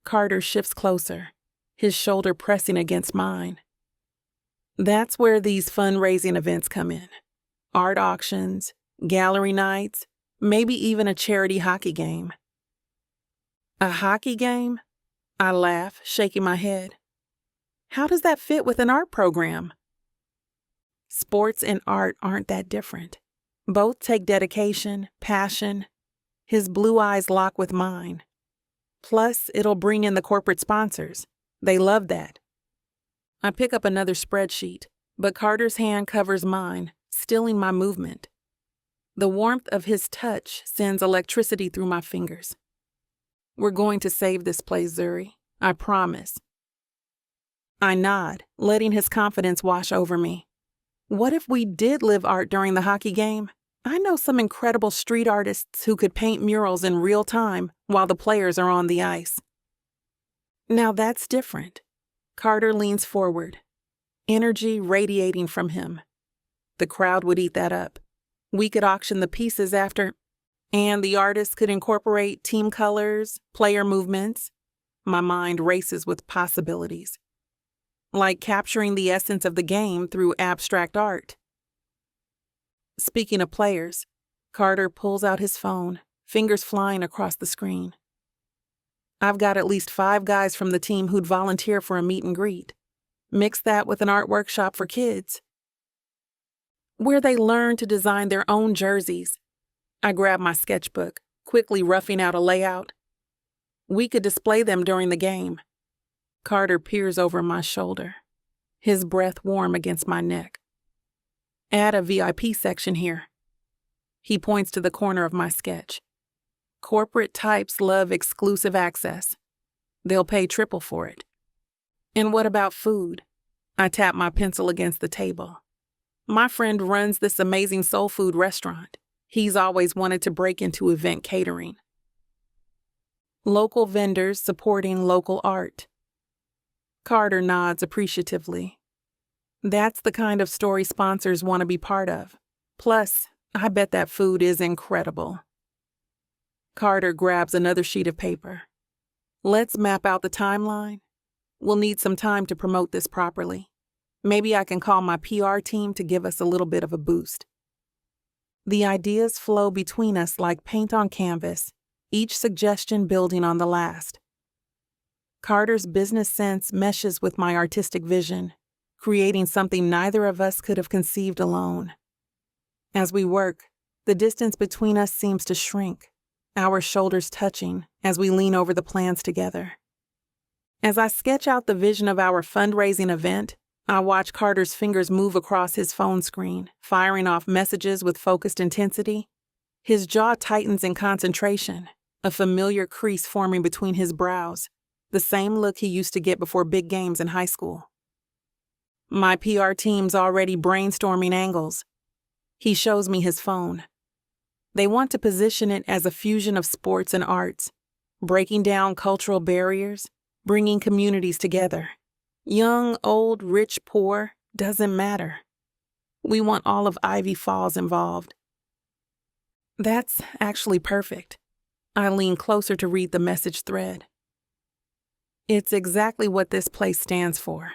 Carter shifts closer, his shoulder pressing against mine. That's where these fundraising events come in. Art auctions, gallery nights, maybe even a charity hockey game. A hockey game? I laugh, shaking my head. How does that fit with an art program? Sports and art aren't that different. Both take dedication, passion. His blue eyes lock with mine. Plus, it'll bring in the corporate sponsors. They love that. I pick up another spreadsheet, but Carter's hand covers mine, stilling my movement. The warmth of his touch sends electricity through my fingers. We're going to save this place, Zuri. I promise. I nod, letting his confidence wash over me. What if we did live art during the hockey game? I know some incredible street artists who could paint murals in real time while the players are on the ice. Now that's different. Carter leans forward, energy radiating from him. The crowd would eat that up. We could auction the pieces after, and the artist could incorporate team colors, player movements. My mind races with possibilities. Like capturing the essence of the game through abstract art. Speaking of players, Carter pulls out his phone, fingers flying across the screen. I've got at least 5 guys from the team who'd volunteer for a meet and greet. Mix that with an art workshop for kids, where they learn to design their own jerseys. I grab my sketchbook, quickly roughing out a layout. We could display them during the game. Carter peers over my shoulder, his breath warm against my neck. Add a VIP section here. He points to the corner of my sketch. Corporate types love exclusive access. They'll pay triple for it. And what about food? I tap my pencil against the table. My friend runs this amazing soul food restaurant. He's always wanted to break into event catering. Local vendors supporting local art. Carter nods appreciatively. That's the kind of story sponsors want to be part of. Plus, I bet that food is incredible. Carter grabs another sheet of paper. Let's map out the timeline. We'll need some time to promote this properly. Maybe I can call my PR team to give us a little bit of a boost. The ideas flow between us like paint on canvas, each suggestion building on the last. Carter's business sense meshes with my artistic vision, creating something neither of us could have conceived alone. As we work, the distance between us seems to shrink, our shoulders touching as we lean over the plans together. As I sketch out the vision of our fundraising event, I watch Carter's fingers move across his phone screen, firing off messages with focused intensity. His jaw tightens in concentration, a familiar crease forming between his brows, the same look he used to get before big games in high school. My PR team's already brainstorming angles. He shows me his phone. They want to position it as a fusion of sports and arts, breaking down cultural barriers, bringing communities together. Young, old, rich, poor, doesn't matter. We want all of Ivy Falls involved. That's actually perfect. I lean closer to read the message thread. It's exactly what this place stands for.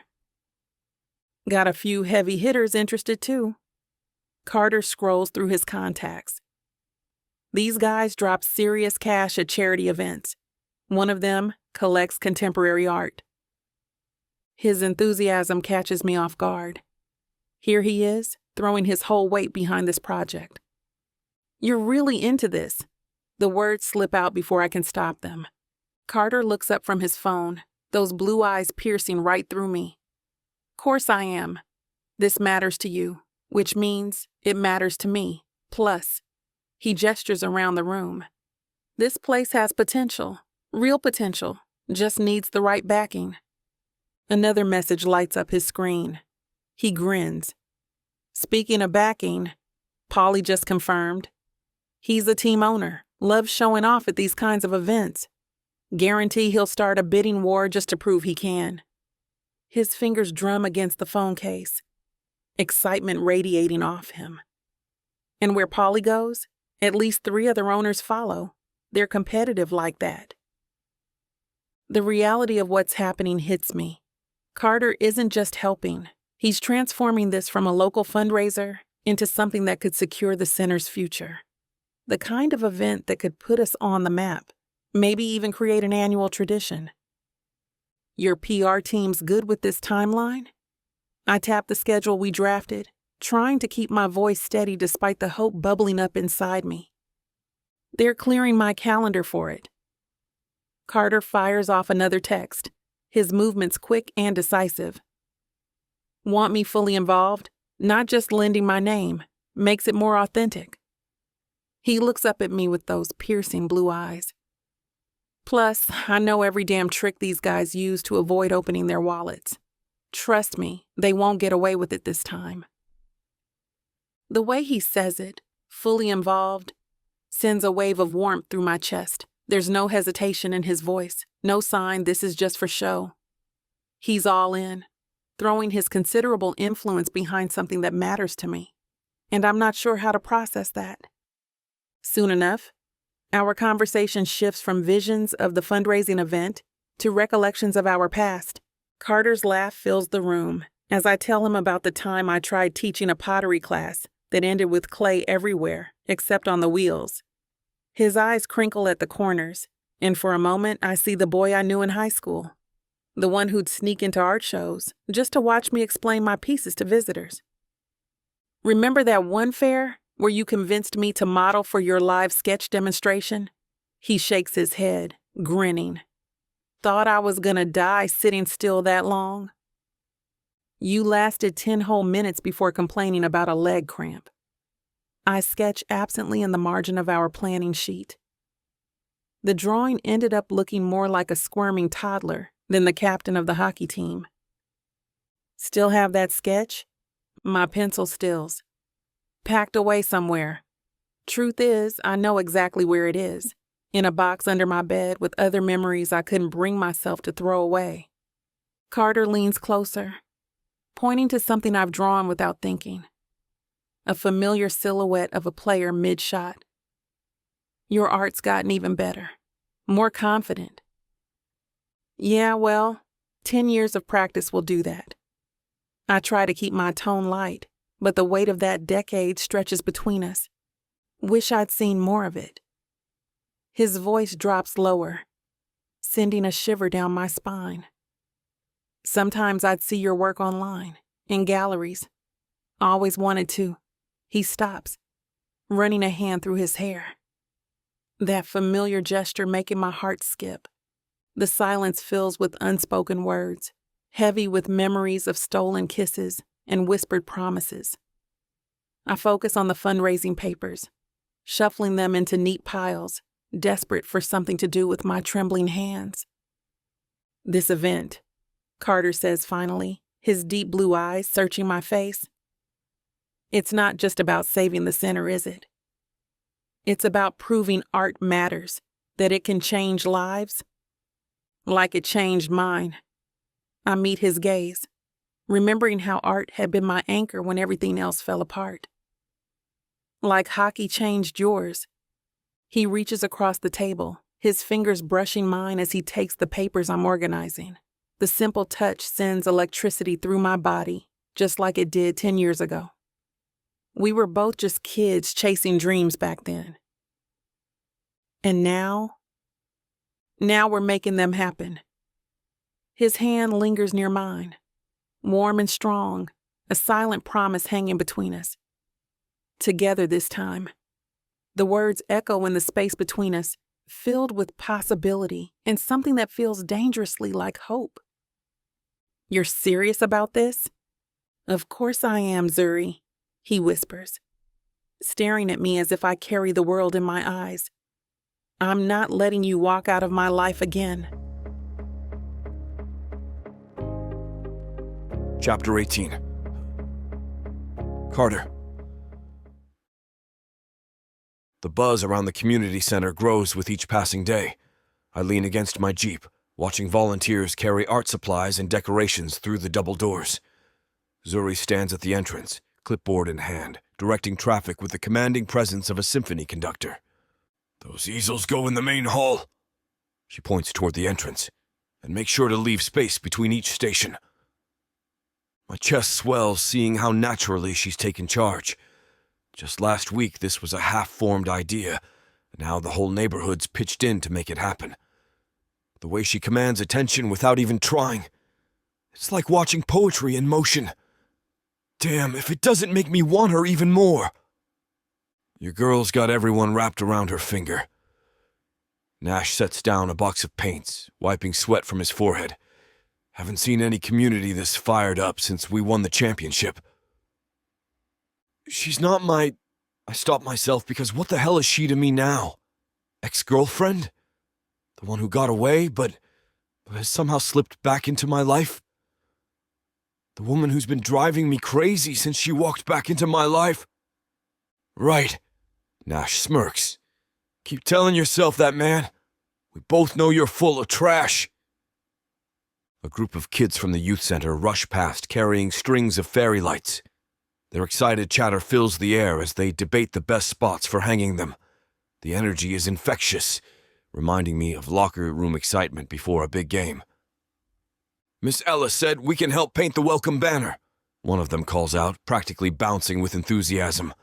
Got a few heavy hitters interested too. Carter scrolls through his contacts. These guys drop serious cash at charity events. One of them collects contemporary art. His enthusiasm catches me off guard. Here he is, throwing his whole weight behind this project. You're really into this. The words slip out before I can stop them. Carter looks up from his phone, those blue eyes piercing right through me. Course I am. This matters to you, which means it matters to me. Plus, he gestures around the room. This place has potential, real potential, just needs the right backing. Another message lights up his screen. He grins. Speaking of backing, Paulie just confirmed. He's a team owner, loves showing off at these kinds of events. Guarantee he'll start a bidding war just to prove he can. His fingers drum against the phone case, excitement radiating off him. And where Paulie goes, at least 3 other owners follow. They're competitive like that. The reality of what's happening hits me. Carter isn't just helping. He's transforming this from a local fundraiser into something that could secure the center's future. The kind of event that could put us on the map, maybe even create an annual tradition. Your PR team's good with this timeline? I tap the schedule we drafted, trying to keep my voice steady despite the hope bubbling up inside me. They're clearing my calendar for it. Carter fires off another text, his movements quick and decisive. Want me fully involved? Not just lending my name. Makes it more authentic. He looks up at me with those piercing blue eyes. Plus, I know every damn trick these guys use to avoid opening their wallets. Trust me, they won't get away with it this time. The way he says it, fully involved, sends a wave of warmth through my chest. There's no hesitation in his voice, no sign this is just for show. He's all in, throwing his considerable influence behind something that matters to me. And I'm not sure how to process that. Soon enough, our conversation shifts from visions of the fundraising event to recollections of our past. Carter's laugh fills the room as I tell him about the time I tried teaching a pottery class that ended with clay everywhere except on the wheels. His eyes crinkle at the corners, and for a moment I see the boy I knew in high school, the one who'd sneak into art shows just to watch me explain my pieces to visitors. Remember that one fair where you convinced me to model for your live sketch demonstration? He shakes his head, grinning. Thought I was gonna die sitting still that long? You lasted 10 whole minutes before complaining about a leg cramp. I sketch absently in the margin of our planning sheet. The drawing ended up looking more like a squirming toddler than the captain of the hockey team. Still have that sketch? My pencil stills. Packed away somewhere. Truth is, I know exactly where it is. In a box under my bed with other memories I couldn't bring myself to throw away. Carter leans closer, pointing to something I've drawn without thinking. A familiar silhouette of a player mid-shot. Your art's gotten even better, more confident. Yeah, well, 10 years of practice will do that. I try to keep my tone light, but the weight of that decade stretches between us. Wish I'd seen more of it. His voice drops lower, sending a shiver down my spine. Sometimes I'd see your work online, in galleries. Always wanted to. He stops, running a hand through his hair. That familiar gesture making my heart skip. The silence fills with unspoken words, heavy with memories of stolen kisses and whispered promises. I focus on the fundraising papers, shuffling them into neat piles, desperate for something to do with my trembling hands. This event, Carter says finally, his deep blue eyes searching my face. It's not just about saving the center, is it? It's about proving art matters, that it can change lives. Like it changed mine. I meet his gaze, remembering how art had been my anchor when everything else fell apart. Like hockey changed yours. He reaches across the table, his fingers brushing mine as he takes the papers I'm organizing. The simple touch sends electricity through my body, just like it did 10 years ago. We were both just kids chasing dreams back then. And now we're making them happen. His hand lingers near mine, warm and strong, a silent promise hanging between us. Together this time. The words echo in the space between us, filled with possibility and something that feels dangerously like hope. You're serious about this? Of course I am, Zuri, he whispers, staring at me as if I carry the world in my eyes. I'm not letting you walk out of my life again. Chapter 18. Carter. The buzz around the community center grows with each passing day. I lean against my Jeep, watching volunteers carry art supplies and decorations through the double doors. Zuri stands at the entrance, clipboard in hand, directing traffic with the commanding presence of a symphony conductor. "Those easels go in the main hall." She points toward the entrance, "and make sure to leave space between each station." My chest swells seeing how naturally she's taken charge. Just last week, this was a half-formed idea, and now the whole neighborhood's pitched in to make it happen. The way she commands attention without even trying. It's like watching poetry in motion. Damn, if it doesn't make me want her even more. Your girl's got everyone wrapped around her finger. Nash sets down a box of paints, wiping sweat from his forehead. Haven't seen any community this fired up since we won the championship. She's not my... I stop myself because what the hell is she to me now? Ex-girlfriend? The one who got away, but has somehow slipped back into my life? The woman who's been driving me crazy since she walked back into my life? Right. Nash smirks. Keep telling yourself that, man. We both know you're full of trash. A group of kids from the youth center rush past carrying strings of fairy lights. Their excited chatter fills the air as they debate the best spots for hanging them. The energy is infectious, reminding me of locker room excitement before a big game. "Miss Ellis said we can help paint the welcome banner," one of them calls out, practically bouncing with enthusiasm.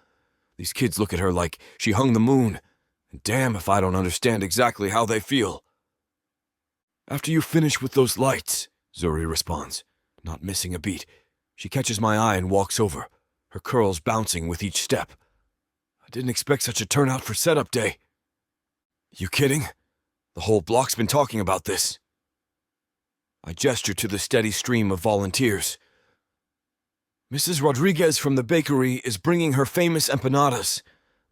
These kids look at her like she hung the moon, and damn if I don't understand exactly how they feel. "After you finish with those lights," Zuri responds, not missing a beat. She catches my eye and walks over, her curls bouncing with each step. I didn't expect such a turnout for setup day. You kidding? The whole block's been talking about this. I gesture to the steady stream of volunteers. Mrs. Rodriguez from the bakery is bringing her famous empanadas.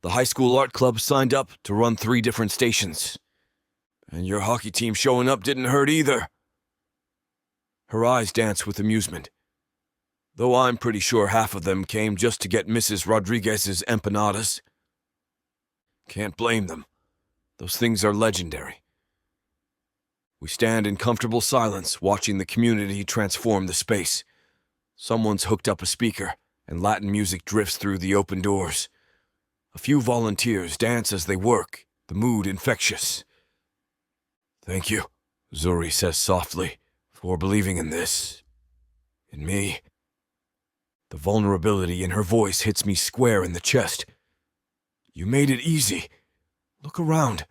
The high school art club signed up to run 3 different stations. And your hockey team showing up didn't hurt either. Her eyes dance with amusement. Though I'm pretty sure half of them came just to get Mrs. Rodriguez's empanadas. Can't blame them. Those things are legendary. We stand in comfortable silence, watching the community transform the space. Someone's hooked up a speaker, and Latin music drifts through the open doors. A few volunteers dance as they work, the mood infectious. Thank you, Zuri says softly, for believing in this. In me. The vulnerability in her voice hits me square in the chest. You made it easy. Look around.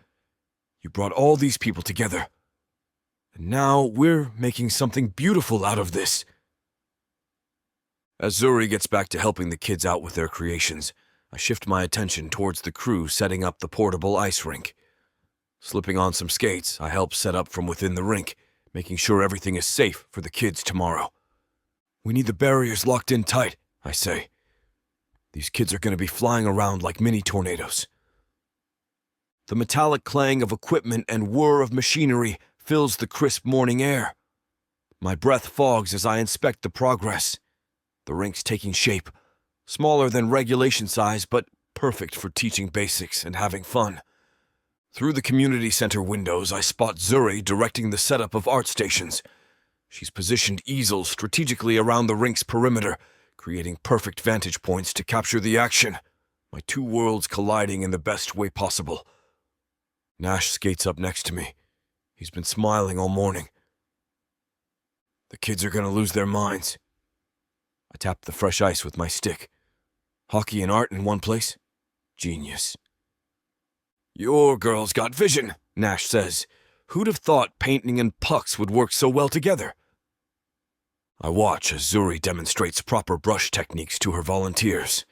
You brought all these people together. And now we're making something beautiful out of this. As Zuri gets back to helping the kids out with their creations, I shift my attention towards the crew setting up the portable ice rink. Slipping on some skates, I help set up from within the rink, making sure everything is safe for the kids tomorrow. We need the barriers locked in tight, I say. These kids are going to be flying around like mini tornadoes. The metallic clang of equipment and whir of machinery fills the crisp morning air. My breath fogs as I inspect the progress. The rink's taking shape, smaller than regulation size, but perfect for teaching basics and having fun. Through the community center windows, I spot Zuri directing the setup of art stations. She's positioned easels strategically around the rink's perimeter, creating perfect vantage points to capture the action, my 2 worlds colliding in the best way possible. Nash skates up next to me. He's been smiling all morning. The kids are going to lose their minds. I tap the fresh ice with my stick. Hockey and art in one place? Genius. Your girl's got vision, Nash says. Who'd have thought painting and pucks would work so well together? I watch as Zuri demonstrates proper brush techniques to her volunteers.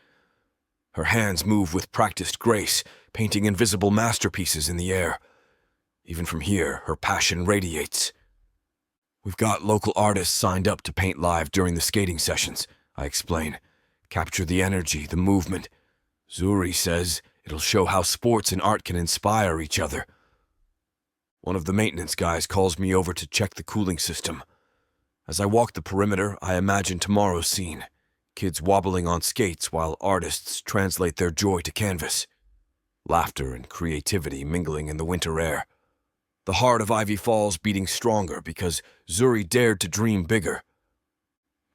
Her hands move with practiced grace, painting invisible masterpieces in the air. Even from here, her passion radiates. We've got local artists signed up to paint live during the skating sessions, I explain. Capture the energy, the movement. Zuri says it'll show how sports and art can inspire each other. One of the maintenance guys calls me over to check the cooling system. As I walk the perimeter, I imagine tomorrow's scene. Kids wobbling on skates while artists translate their joy to canvas. Laughter and creativity mingling in the winter air. The heart of Ivy Falls beating stronger because Zuri dared to dream bigger.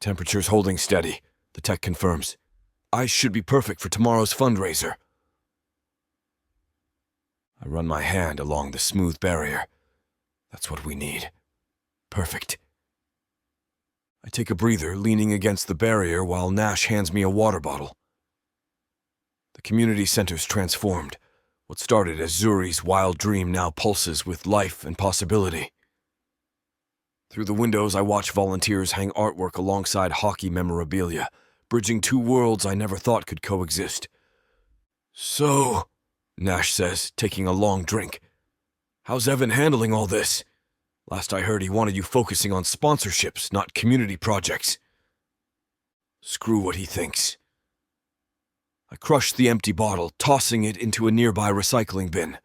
Temperature's holding steady, the tech confirms. Ice should be perfect for tomorrow's fundraiser. I run my hand along the smooth barrier. That's what we need. Perfect. I take a breather, leaning against the barrier while Nash hands me a water bottle. The community center's transformed. What started as Zuri's wild dream now pulses with life and possibility. Through the windows, I watch volunteers hang artwork alongside hockey memorabilia, bridging two worlds I never thought could coexist. So, Nash says, taking a long drink. How's Evan handling all this? Last I heard, he wanted you focusing on sponsorships, not community projects. Screw what he thinks. I crushed the empty bottle, tossing it into a nearby recycling bin.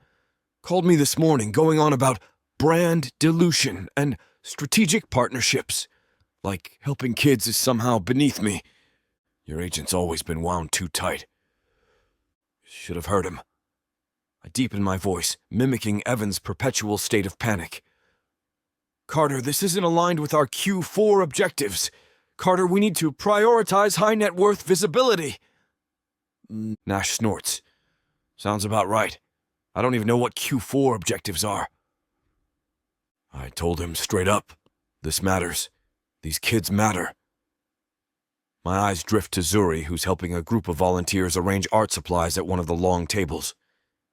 Called me this morning, going on about brand dilution and strategic partnerships. Like helping kids is somehow beneath me. Your agent's always been wound too tight. Should have heard him. I deepen my voice, mimicking Evan's perpetual state of panic. Carter, this isn't aligned with our Q4 objectives. Carter, we need to prioritize high net worth visibility. Nash snorts. Sounds about right. I don't even know what Q4 objectives are. I told him straight up. This matters. These kids matter. My eyes drift to Zuri, who's helping a group of volunteers arrange art supplies at one of the long tables.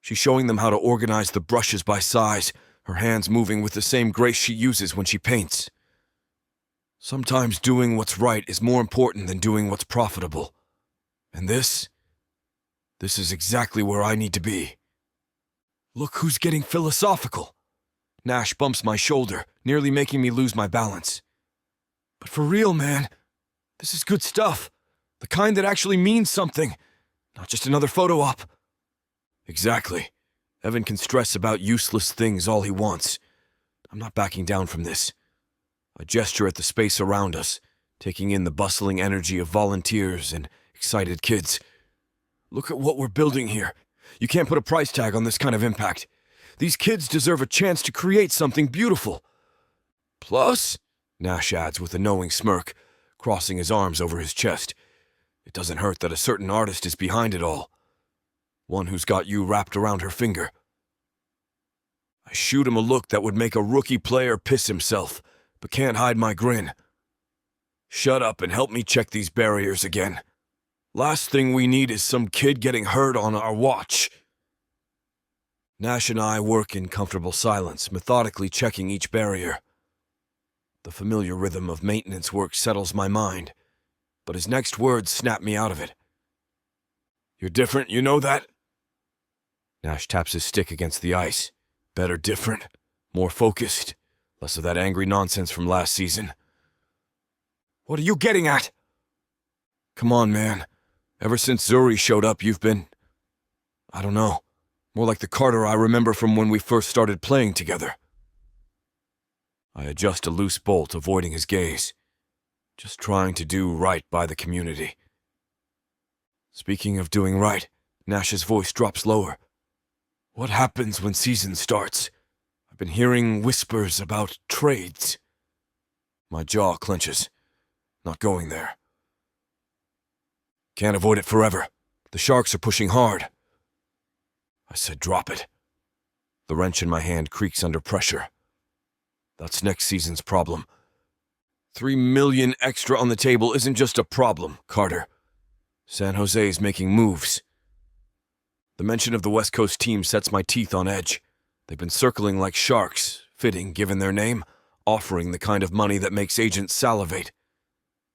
She's showing them how to organize the brushes by size, her hands moving with the same grace she uses when she paints. Sometimes doing what's right is more important than doing what's profitable. And this is exactly where I need to be. Look who's getting philosophical. Nash bumps my shoulder, nearly making me lose my balance. But for real, man, this is good stuff. The kind that actually means something, not just another photo op. Exactly. Evan can stress about useless things all he wants. I'm not backing down from this. I gesture at the space around us, taking in the bustling energy of volunteers and excited kids. Look at what we're building here. You can't put a price tag on this kind of impact. These kids deserve a chance to create something beautiful. Plus, Nash adds with a knowing smirk, crossing his arms over his chest, it doesn't hurt that a certain artist is behind it all. One who's got you wrapped around her finger. I shoot him a look that would make a rookie player piss himself, but can't hide my grin. Shut up and help me check these barriers again. Last thing we need is some kid getting hurt on our watch. Nash and I work in comfortable silence, methodically checking each barrier. The familiar rhythm of maintenance work settles my mind, but his next words snap me out of it. You're different, you know that? Nash taps his stick against the ice. Better different, more focused, less of that angry nonsense from last season. What are you getting at? Come on, man. Ever since Zuri showed up, you've been... I don't know. More like the Carter I remember from when we first started playing together. I adjust a loose bolt, avoiding his gaze. Just trying to do right by the community. Speaking of doing right, Nash's voice drops lower. What happens when season starts? I've been hearing whispers about trades. My jaw clenches. Not going there. Can't avoid it forever. The Sharks are pushing hard. I said drop it. The wrench in my hand creaks under pressure. That's next season's problem. 3 million extra on the table isn't just a problem, Carter. San Jose's making moves. The mention of the West Coast team sets my teeth on edge. They've been circling like sharks, fitting given their name, offering the kind of money that makes agents salivate.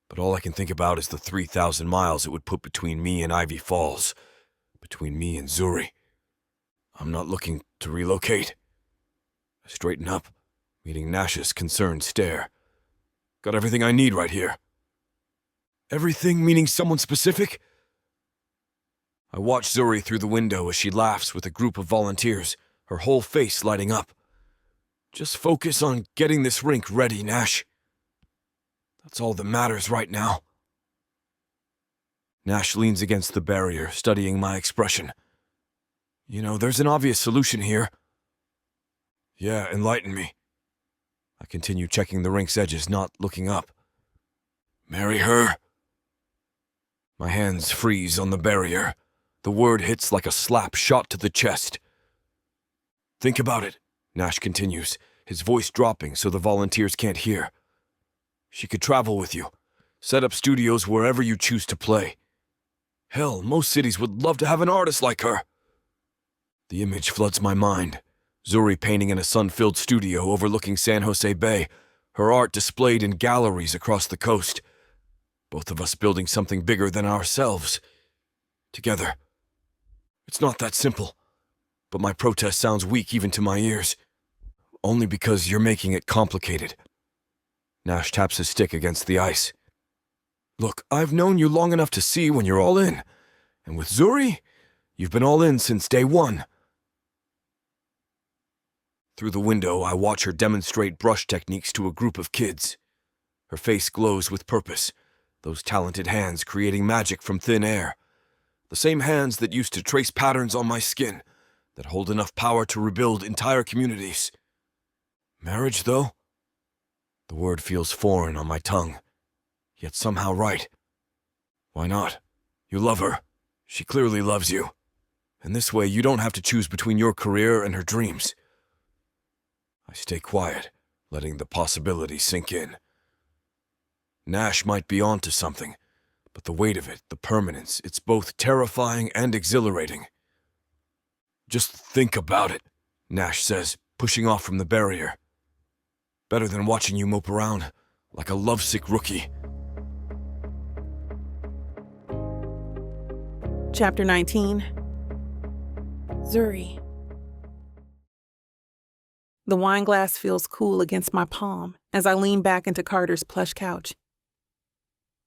But all I can think about is the 3,000 miles it would put between me and Ivy Falls, between me and Zuri. I'm not looking to relocate. I straighten up, meeting Nash's concerned stare. Got everything I need right here. Everything meaning someone specific? I watch Zuri through the window as she laughs with a group of volunteers, her whole face lighting up. Just focus on getting this rink ready, Nash. That's all that matters right now. Nash leans against the barrier, studying my expression. You know, there's an obvious solution here. Yeah, enlighten me. I continue checking the rink's edges, not looking up. Marry her? My hands freeze on the barrier. The word hits like a slap shot to the chest. Think about it, Nash continues, his voice dropping so the volunteers can't hear. She could travel with you, set up studios wherever you choose to play. Hell, most cities would love to have an artist like her. The image floods my mind. Zuri painting in a sun-filled studio overlooking San Jose Bay, her art displayed in galleries across the coast. Both of us building something bigger than ourselves. Together. It's not that simple. But my protest sounds weak even to my ears. Only because you're making it complicated. Nash taps his stick against the ice. Look, I've known you long enough to see when you're all in. And with Zuri, you've been all in since day one. Through the window, I watch her demonstrate brush techniques to a group of kids. Her face glows with purpose, those talented hands creating magic from thin air. The same hands that used to trace patterns on my skin, that hold enough power to rebuild entire communities. Marriage, though? The word feels foreign on my tongue, yet somehow right. Why not? You love her. She clearly loves you. And this way you don't have to choose between your career and her dreams. I stay quiet, letting the possibility sink in. Nash might be onto something, but the weight of it, the permanence, it's both terrifying and exhilarating. Just think about it, Nash says, pushing off from the barrier. Better than watching you mope around like a lovesick rookie. Chapter 19. Zuri. The wine glass feels cool against my palm as I lean back into Carter's plush couch.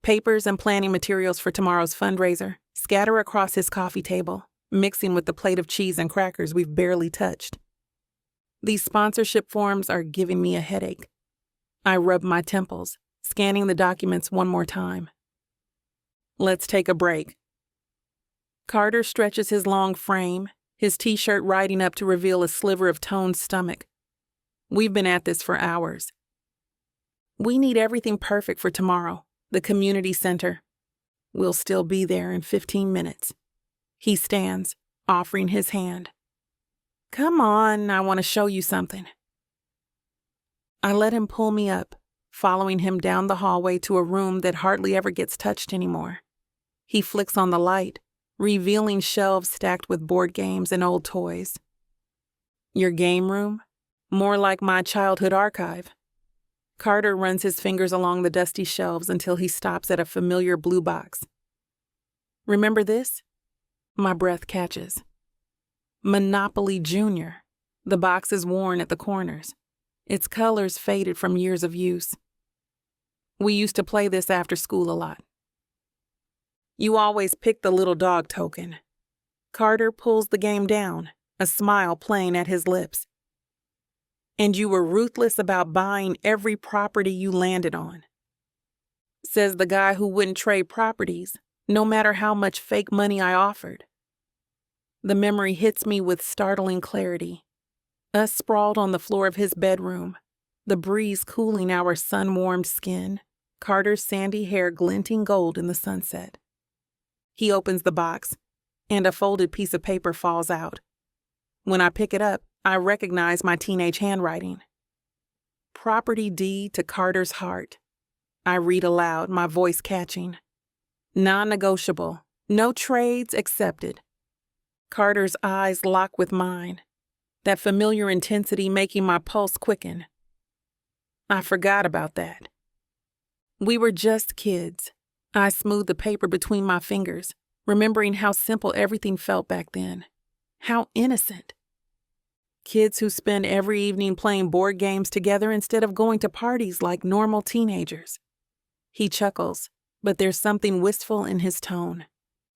Papers and planning materials for tomorrow's fundraiser scatter across his coffee table, mixing with the plate of cheese and crackers we've barely touched. These sponsorship forms are giving me a headache. I rub my temples, scanning the documents one more time. Let's take a break. Carter stretches his long frame, his t-shirt riding up to reveal a sliver of toned stomach. We've been at this for hours. We need everything perfect for tomorrow, the community center. We'll still be there in 15 minutes. He stands, offering his hand. Come on, I want to show you something. I let him pull me up, following him down the hallway to a room that hardly ever gets touched anymore. He flicks on the light, revealing shelves stacked with board games and old toys. Your game room? More like my childhood archive. Carter runs his fingers along the dusty shelves until he stops at a familiar blue box. Remember this? My breath catches. Monopoly Junior. The box is worn at the corners. Its colors faded from years of use. We used to play this after school a lot. You always pick the little dog token. Carter pulls the game down, a smile playing at his lips. And you were ruthless about buying every property you landed on. Says the guy who wouldn't trade properties, no matter how much fake money I offered. The memory hits me with startling clarity. Us sprawled on the floor of his bedroom, the breeze cooling our sun-warmed skin, Carter's sandy hair glinting gold in the sunset. He opens the box, and a folded piece of paper falls out. When I pick it up, I recognize my teenage handwriting. Property deed to Carter's heart. I read aloud, my voice catching. Non-negotiable, No trades accepted. Carter's eyes lock with mine, that familiar intensity making my pulse quicken. I forgot about that. We were just kids. I smoothed the paper between my fingers, remembering how simple everything felt back then. How innocent. Kids who spend every evening playing board games together instead of going to parties like normal teenagers. He chuckles, but there's something wistful in his tone.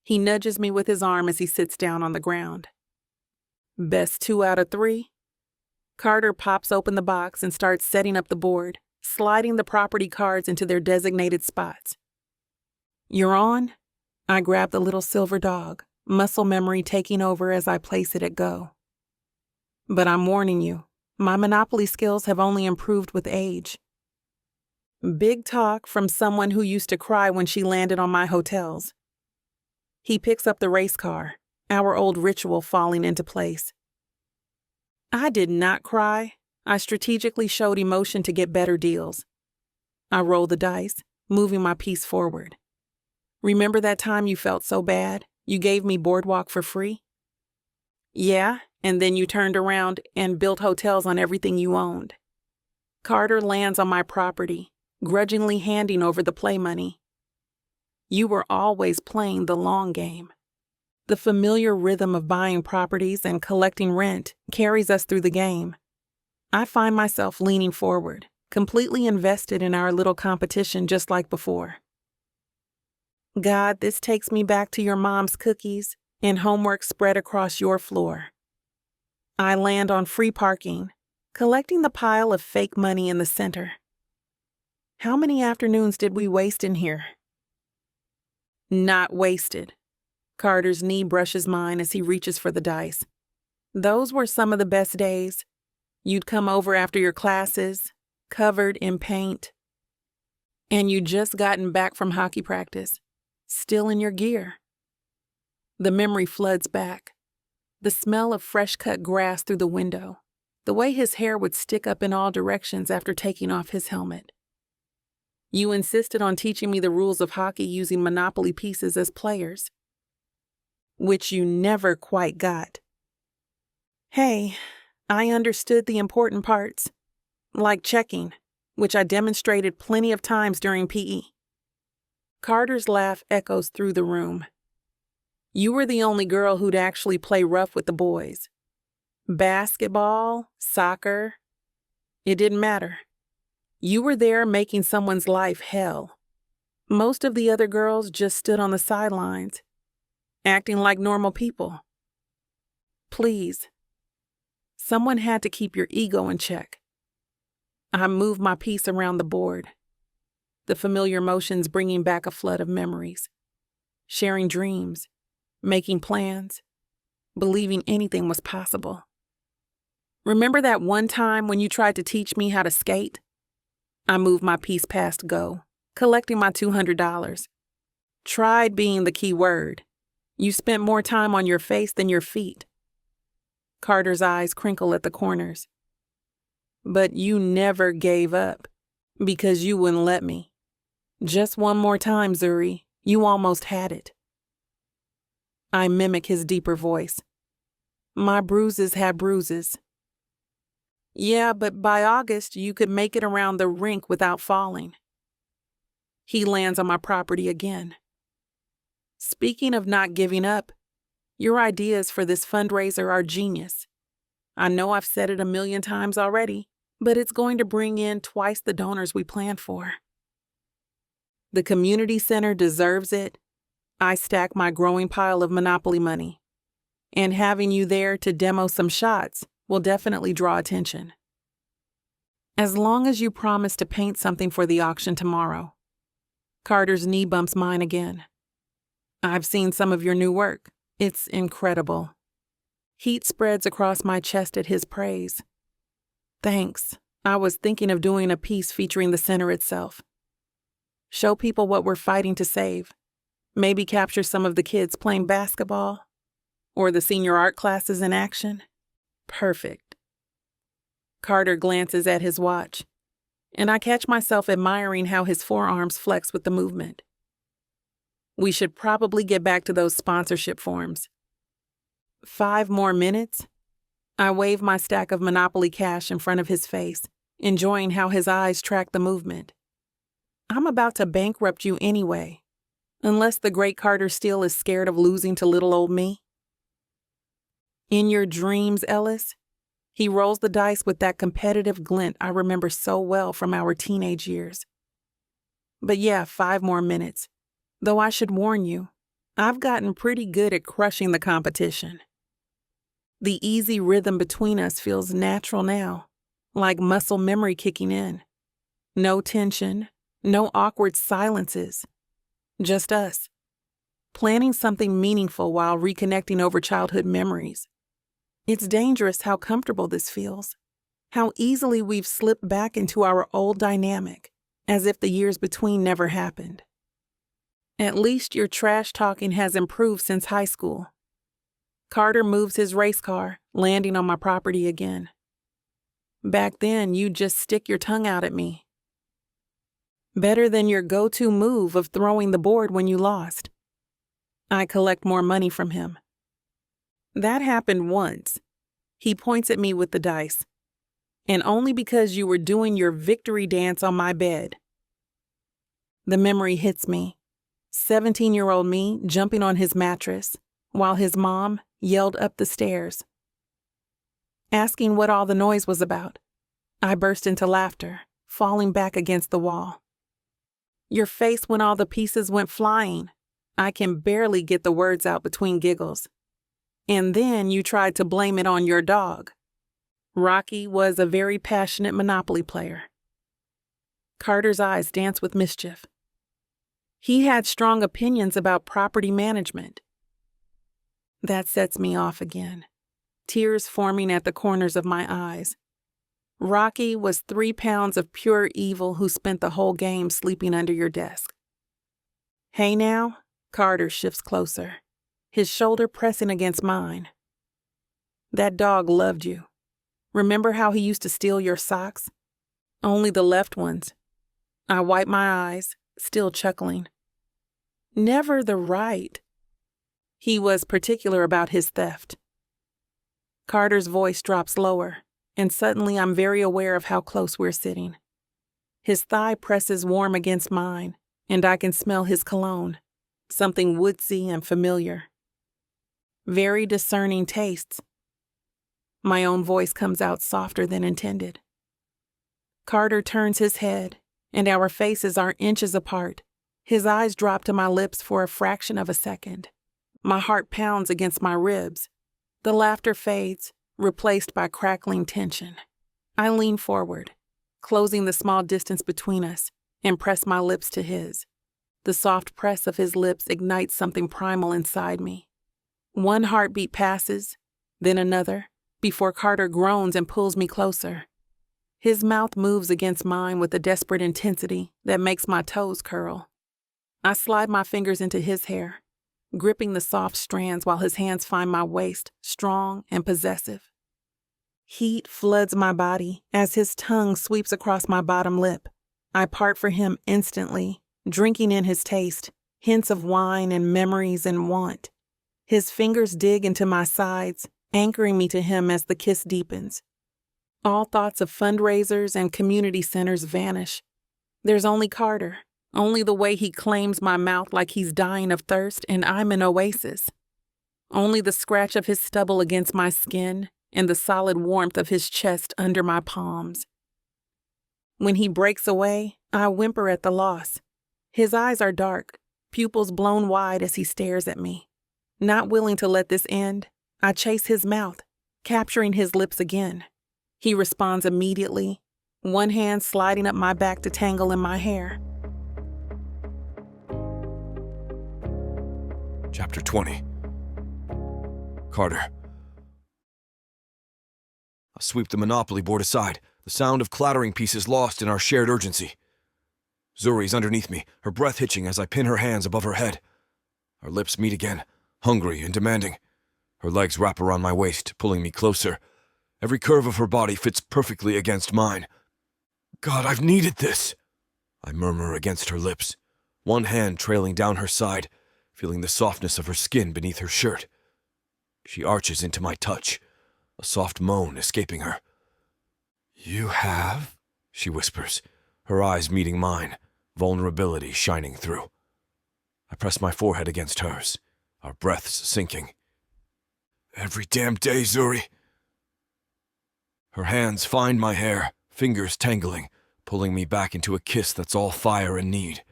He nudges me with his arm as he sits down on the ground. Best 2 out of 3? Carter pops open the box and starts setting up the board, sliding the property cards into their designated spots. You're on? I grab the little silver dog, muscle memory taking over as I place it at go. But I'm warning you, my Monopoly skills have only improved with age. Big talk from someone who used to cry when she landed on my hotels. He picks up the race car, our old ritual falling into place. I did not cry. I strategically showed emotion to get better deals. I roll the dice, moving my piece forward. Remember that time you felt so bad, you gave me Boardwalk for free? Yeah, and then you turned around and built hotels on everything you owned. Carter lands on my property, grudgingly handing over the play money. You were always playing the long game. The familiar rhythm of buying properties and collecting rent carries us through the game. I find myself leaning forward, completely invested in our little competition just like before. God, this takes me back to your mom's cookies and homework spread across your floor. I land on free parking, collecting the pile of fake money in the center. How many afternoons did we waste in here? Not wasted. Carter's knee brushes mine as he reaches for the dice. Those were some of the best days. You'd come over after your classes, covered in paint. And you'd just gotten back from hockey practice, still in your gear. The memory floods back. The smell of fresh-cut grass through the window. The way his hair would stick up in all directions after taking off his helmet. You insisted on teaching me the rules of hockey using Monopoly pieces as players, which you never quite got. Hey, I understood the important parts, like checking, which I demonstrated plenty of times during PE. Carter's laugh echoes through the room. You were the only girl who'd actually play rough with the boys. Basketball, soccer, it didn't matter. You were there making someone's life hell. Most of the other girls just stood on the sidelines, acting like normal people. Please. Someone had to keep your ego in check. I moved my piece around the board, the familiar motions bringing back a flood of memories. Sharing dreams, making plans, believing anything was possible. Remember that one time when you tried to teach me how to skate? I moved my piece past go, collecting my $200. Tried being the key word. You spent more time on your face than your feet. Carter's eyes crinkle at the corners. But you never gave up, because you wouldn't let me. Just one more time, Zuri. You almost had it. I mimic his deeper voice. My bruises had bruises. Yeah, but by August, you could make it around the rink without falling. He lands on my property again. Speaking of not giving up, your ideas for this fundraiser are genius. I know I've said it 1,000,000 times already, but it's going to bring in twice the donors we planned for. The community center deserves it. I stack my growing pile of Monopoly money. And having you there to demo some shots will definitely draw attention. As long as you promise to paint something for the auction tomorrow. Carter's knee bumps mine again. I've seen some of your new work. It's incredible. Heat spreads across my chest at his praise. Thanks. I was thinking of doing a piece featuring the center itself. Show people what we're fighting to save. Maybe capture some of the kids playing basketball or the senior art classes in action. Perfect. Carter glances at his watch, and I catch myself admiring how his forearms flex with the movement. We should probably get back to those sponsorship forms. 5 more minutes? I wave my stack of Monopoly cash in front of his face, enjoying how his eyes track the movement. I'm about to bankrupt you anyway, unless the great Carter Steele is scared of losing to little old me. In your dreams, Ellis? He rolls the dice with that competitive glint I remember so well from our teenage years. But yeah, 5 more minutes. Though I should warn you, I've gotten pretty good at crushing the competition. The easy rhythm between us feels natural now, like muscle memory kicking in. No tension, no awkward silences. Just us, planning something meaningful while reconnecting over childhood memories. It's dangerous how comfortable this feels, how easily we've slipped back into our old dynamic, as if the years between never happened. At least your trash talking has improved since high school. Carter moves his race car, landing on my property again. Back then, you'd just stick your tongue out at me. Better than your go-to move of throwing the board when you lost. I collect more money from him. That happened once. He points at me with the dice. And only because you were doing your victory dance on my bed. The memory hits me. 17-year-old me jumping on his mattress, while his mom yelled up the stairs. Asking what all the noise was about, I burst into laughter, falling back against the wall. Your face when all the pieces went flying. I can barely get the words out between giggles. And then you tried to blame it on your dog. Rocky was a very passionate Monopoly player. Carter's eyes dance with mischief. He had strong opinions about property management. That sets me off again, tears forming at the corners of my eyes. Rocky was 3 pounds of pure evil who spent the whole game sleeping under your desk. Hey now, Carter shifts closer, his shoulder pressing against mine. That dog loved you. Remember how he used to steal your socks? Only the left ones. I wipe my eyes, still chuckling. Never the right. He was particular about his theft. Carter's voice drops lower, and suddenly I'm very aware of how close we're sitting. His thigh presses warm against mine, and I can smell his cologne, something woodsy and familiar. Very discerning tastes. My own voice comes out softer than intended. Carter turns his head, and our faces are inches apart. His eyes drop to my lips for a fraction of a second. My heart pounds against my ribs. The laughter fades, replaced by crackling tension. I lean forward, closing the small distance between us, and press my lips to his. The soft press of his lips ignites something primal inside me. One heartbeat passes, then another, before Carter groans and pulls me closer. His mouth moves against mine with a desperate intensity that makes my toes curl. I slide my fingers into his hair, gripping the soft strands while his hands find my waist, strong and possessive. Heat floods my body as his tongue sweeps across my bottom lip. I part for him instantly, drinking in his taste, hints of wine and memories and want. His fingers dig into my sides, anchoring me to him as the kiss deepens. All thoughts of fundraisers and community centers vanish. There's only Carter. Only the way he claims my mouth like he's dying of thirst and I'm an oasis. Only the scratch of his stubble against my skin and the solid warmth of his chest under my palms. When he breaks away, I whimper at the loss. His eyes are dark, pupils blown wide as he stares at me. Not willing to let this end, I chase his mouth, capturing his lips again. He responds immediately, one hand sliding up my back to tangle in my hair. Chapter 20. Carter. I sweep the Monopoly board aside, the sound of clattering pieces lost in our shared urgency. Zuri's underneath me, her breath hitching as I pin her hands above her head. Our lips meet again, hungry and demanding. Her legs wrap around my waist, pulling me closer. Every curve of her body fits perfectly against mine. God, I've needed this, I murmur against her lips, one hand trailing down her side, feeling the softness of her skin beneath her shirt. She arches into my touch, a soft moan escaping her. "You have?" she whispers, her eyes meeting mine, vulnerability shining through. I press my forehead against hers, our breaths sinking. "Every damn day, Zuri." Her hands find my hair, fingers tangling, pulling me back into a kiss that's all fire and need.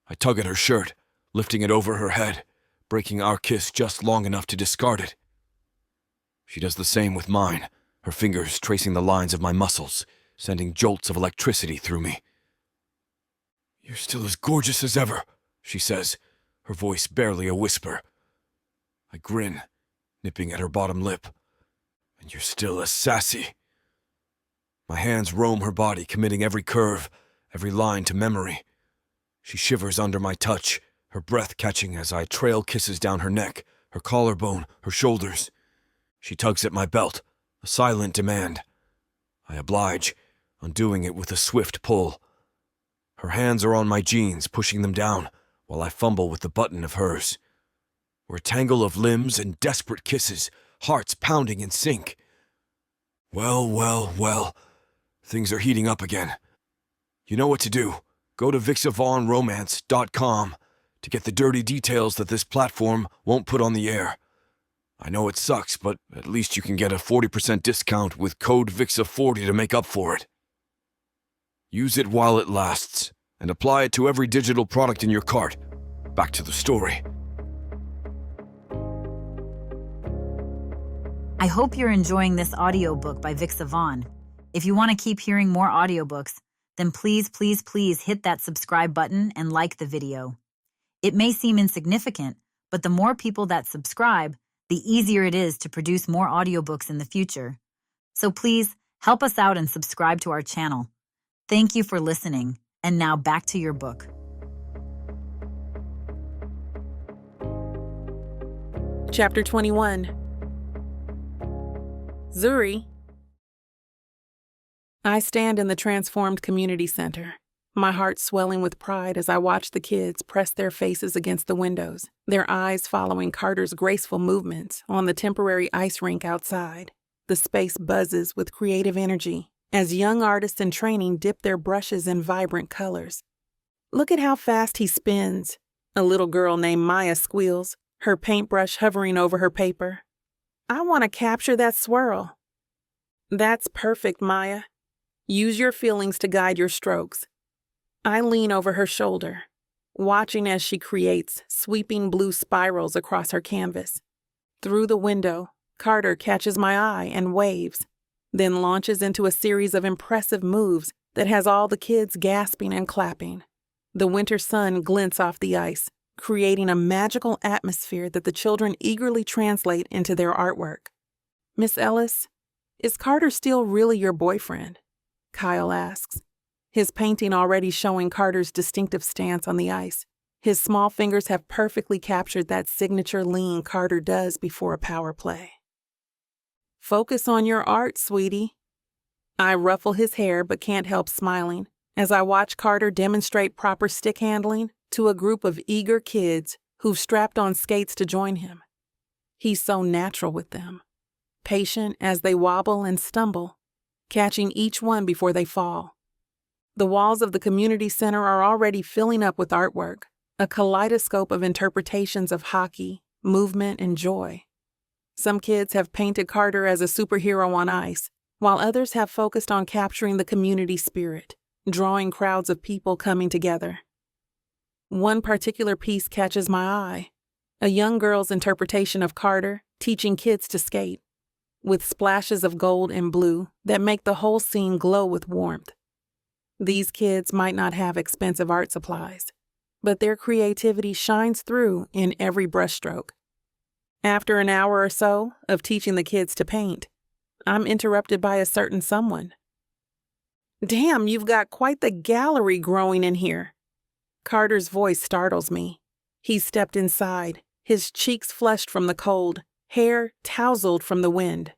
I tug at her shirt, lifting it over her head, breaking our kiss just long enough to discard it. She does the same with mine, her fingers tracing the lines of my muscles, sending jolts of electricity through me. "You're still as gorgeous as ever," she says, her voice barely a whisper. I grin, nipping at her bottom lip. "And you're still as sassy." My hands roam her body, committing every curve, every line to memory. She shivers under my touch, her breath catching as I trail kisses down her neck, her collarbone, her shoulders. She tugs at my belt, a silent demand. I oblige, undoing it with a swift pull. Her hands are on my jeans, pushing them down, while I fumble with the button of hers. We're a tangle of limbs and desperate kisses, hearts pounding in sync. Well, things are heating up again. You know what to do. Go to VixavonRomance.com to get the dirty details that this platform won't put on the air. I know it sucks, but at least you can get a 40% discount with code VIXA40 to make up for it. Use it while it lasts, and apply it to every digital product in your cart. Back to the story. I hope you're enjoying this audiobook by Vixavon. If you want to keep hearing more audiobooks, then please hit that subscribe button and like the video. It may seem insignificant, but the more people that subscribe, the easier it is to produce more audiobooks in the future. So please help us out and subscribe to our channel. Thank you for listening, and now back to your book. Chapter 21. Zuri. I stand in the transformed community center, my heart swelling with pride as I watch the kids press their faces against the windows, their eyes following Carter's graceful movements on the temporary ice rink outside. The space buzzes with creative energy as young artists in training dip their brushes in vibrant colors. "Look at how fast he spins," a little girl named Maya squeals, her paintbrush hovering over her paper. "I want to capture that swirl." "That's perfect, Maya. Use your feelings to guide your strokes." I lean over her shoulder, watching as she creates sweeping blue spirals across her canvas. Through the window, Carter catches my eye and waves, then launches into a series of impressive moves that has all the kids gasping and clapping. The winter sun glints off the ice, creating a magical atmosphere that the children eagerly translate into their artwork. "Miss Ellis, is Carter Steele really your boyfriend?" Kyle asks, his painting already showing Carter's distinctive stance on the ice. His small fingers have perfectly captured that signature lean Carter does before a power play. "Focus on your art, sweetie." I ruffle his hair but can't help smiling as I watch Carter demonstrate proper stick handling to a group of eager kids who've strapped on skates to join him. He's so natural with them, patient as they wobble and stumble, catching each one before they fall. The walls of the community center are already filling up with artwork, a kaleidoscope of interpretations of hockey, movement, and joy. Some kids have painted Carter as a superhero on ice, while others have focused on capturing the community spirit, drawing crowds of people coming together. One particular piece catches my eye, a young girl's interpretation of Carter teaching kids to skate, with splashes of gold and blue that make the whole scene glow with warmth. These kids might not have expensive art supplies, but their creativity shines through in every brushstroke. After an hour or so of teaching the kids to paint, I'm interrupted by a certain someone. "Damn, you've got quite the gallery growing in here." Carter's voice startles me. He stepped inside, his cheeks flushed from the cold, hair tousled from the wind.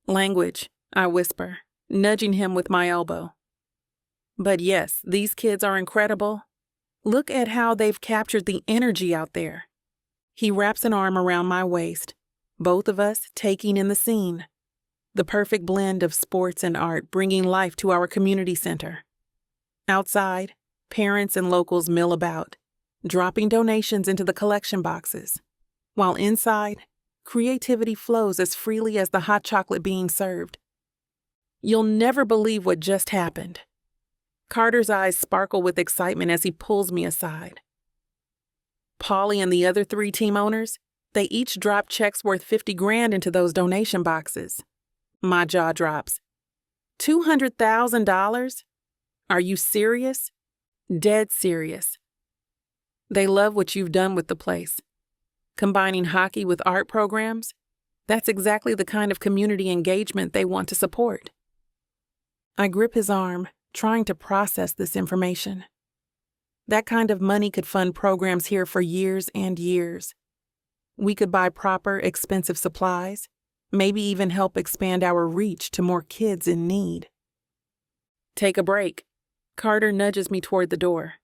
"Language," I whisper, nudging him with my elbow. "But yes, these kids are incredible. Look at how they've captured the energy out there. He wraps an arm around my waist, both of us taking in the scene. The perfect blend of sports and art bringing life to our community center. Outside, parents and locals mill about, dropping donations into the collection boxes, while inside, creativity flows as freely as the hot chocolate being served. You'll never believe what just happened. Carter's eyes sparkle with excitement as he pulls me aside. Paulie and the other 3 team owners, they each dropped checks worth $50,000 into those donation boxes. My jaw drops. $200,000? Are you serious? Dead serious. They love what you've done with the place. Combining hockey with art programs, that's exactly the kind of community engagement they want to support. I grip his arm, trying to process this information. That kind of money could fund programs here for years and years. We could buy proper, expensive supplies, maybe even help expand our reach to more kids in need. Take a break. Carter nudges me toward the door.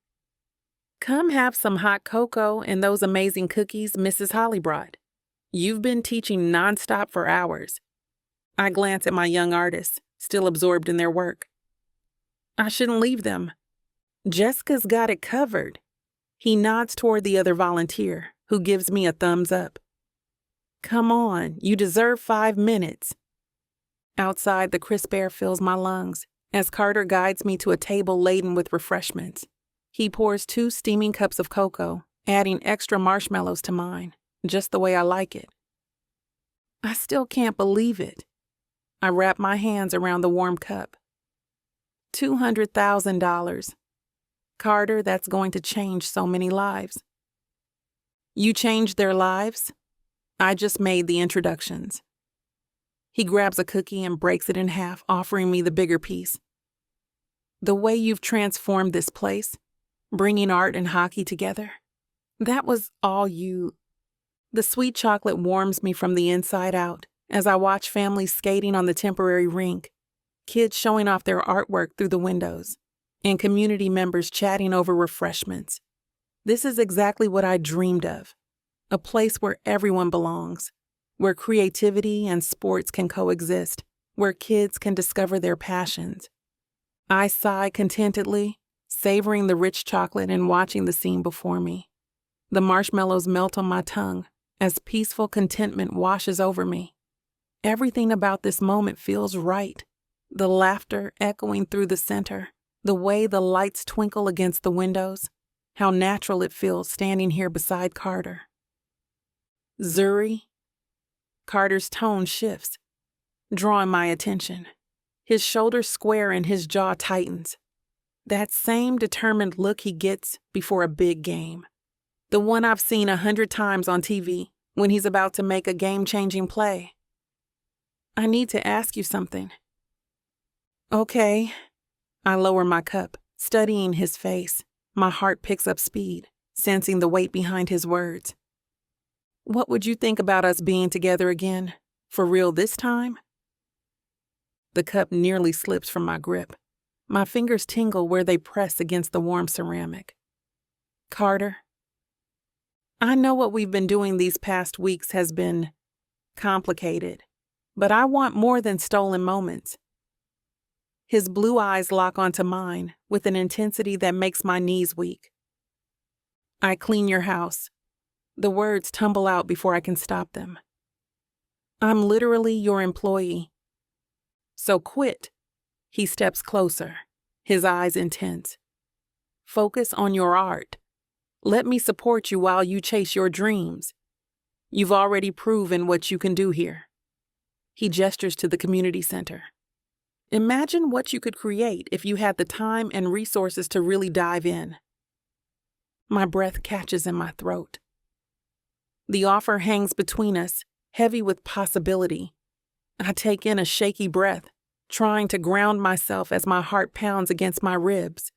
Come have some hot cocoa and those amazing cookies Mrs. Holly brought. You've been teaching nonstop for hours. I glance at my young artists, still absorbed in their work. I shouldn't leave them. Jessica's got it covered. He nods toward the other volunteer, who gives me a thumbs up. Come on, you deserve 5 minutes. Outside, the crisp air fills my lungs as Carter guides me to a table laden with refreshments. He pours 2 steaming cups of cocoa, adding extra marshmallows to mine, just the way I like it. I still can't believe it. I wrap my hands around the warm cup. $200,000. Carter, that's going to change so many lives. You changed their lives? I just made the introductions. He grabs a cookie and breaks it in half, offering me the bigger piece. The way you've transformed this place, bringing art and hockey together, that was all you. The sweet chocolate warms me from the inside out as I watch families skating on the temporary rink, kids showing off their artwork through the windows, and community members chatting over refreshments. This is exactly what I dreamed of, a place where everyone belongs, where creativity and sports can coexist, where kids can discover their passions. I sigh contentedly, savoring the rich chocolate and watching the scene before me. The marshmallows melt on my tongue as peaceful contentment washes over me. Everything about this moment feels right. The laughter echoing through the center, the way the lights twinkle against the windows, how natural it feels standing here beside Carter. Zuri? Carter's tone shifts, drawing my attention. His shoulders square and his jaw tightens. That same determined look he gets before a big game. The one I've seen 100 times on TV when he's about to make a game-changing play. I need to ask you something. Okay. I lower my cup, studying his face. My heart picks up speed, sensing the weight behind his words. What would you think about us being together again? For real this time? The cup nearly slips from my grip. My fingers tingle where they press against the warm ceramic. Carter, I know what we've been doing these past weeks has been complicated, but I want more than stolen moments. His blue eyes lock onto mine with an intensity that makes my knees weak. I clean your house. The words tumble out before I can stop them. I'm literally your employee. So quit. He steps closer, his eyes intense. Focus on your art. Let me support you while you chase your dreams. You've already proven what you can do here. He gestures to the community center. Imagine what you could create if you had the time and resources to really dive in. My breath catches in my throat. The offer hangs between us, heavy with possibility. I take in a shaky breath, trying to ground myself as my heart pounds against my ribs.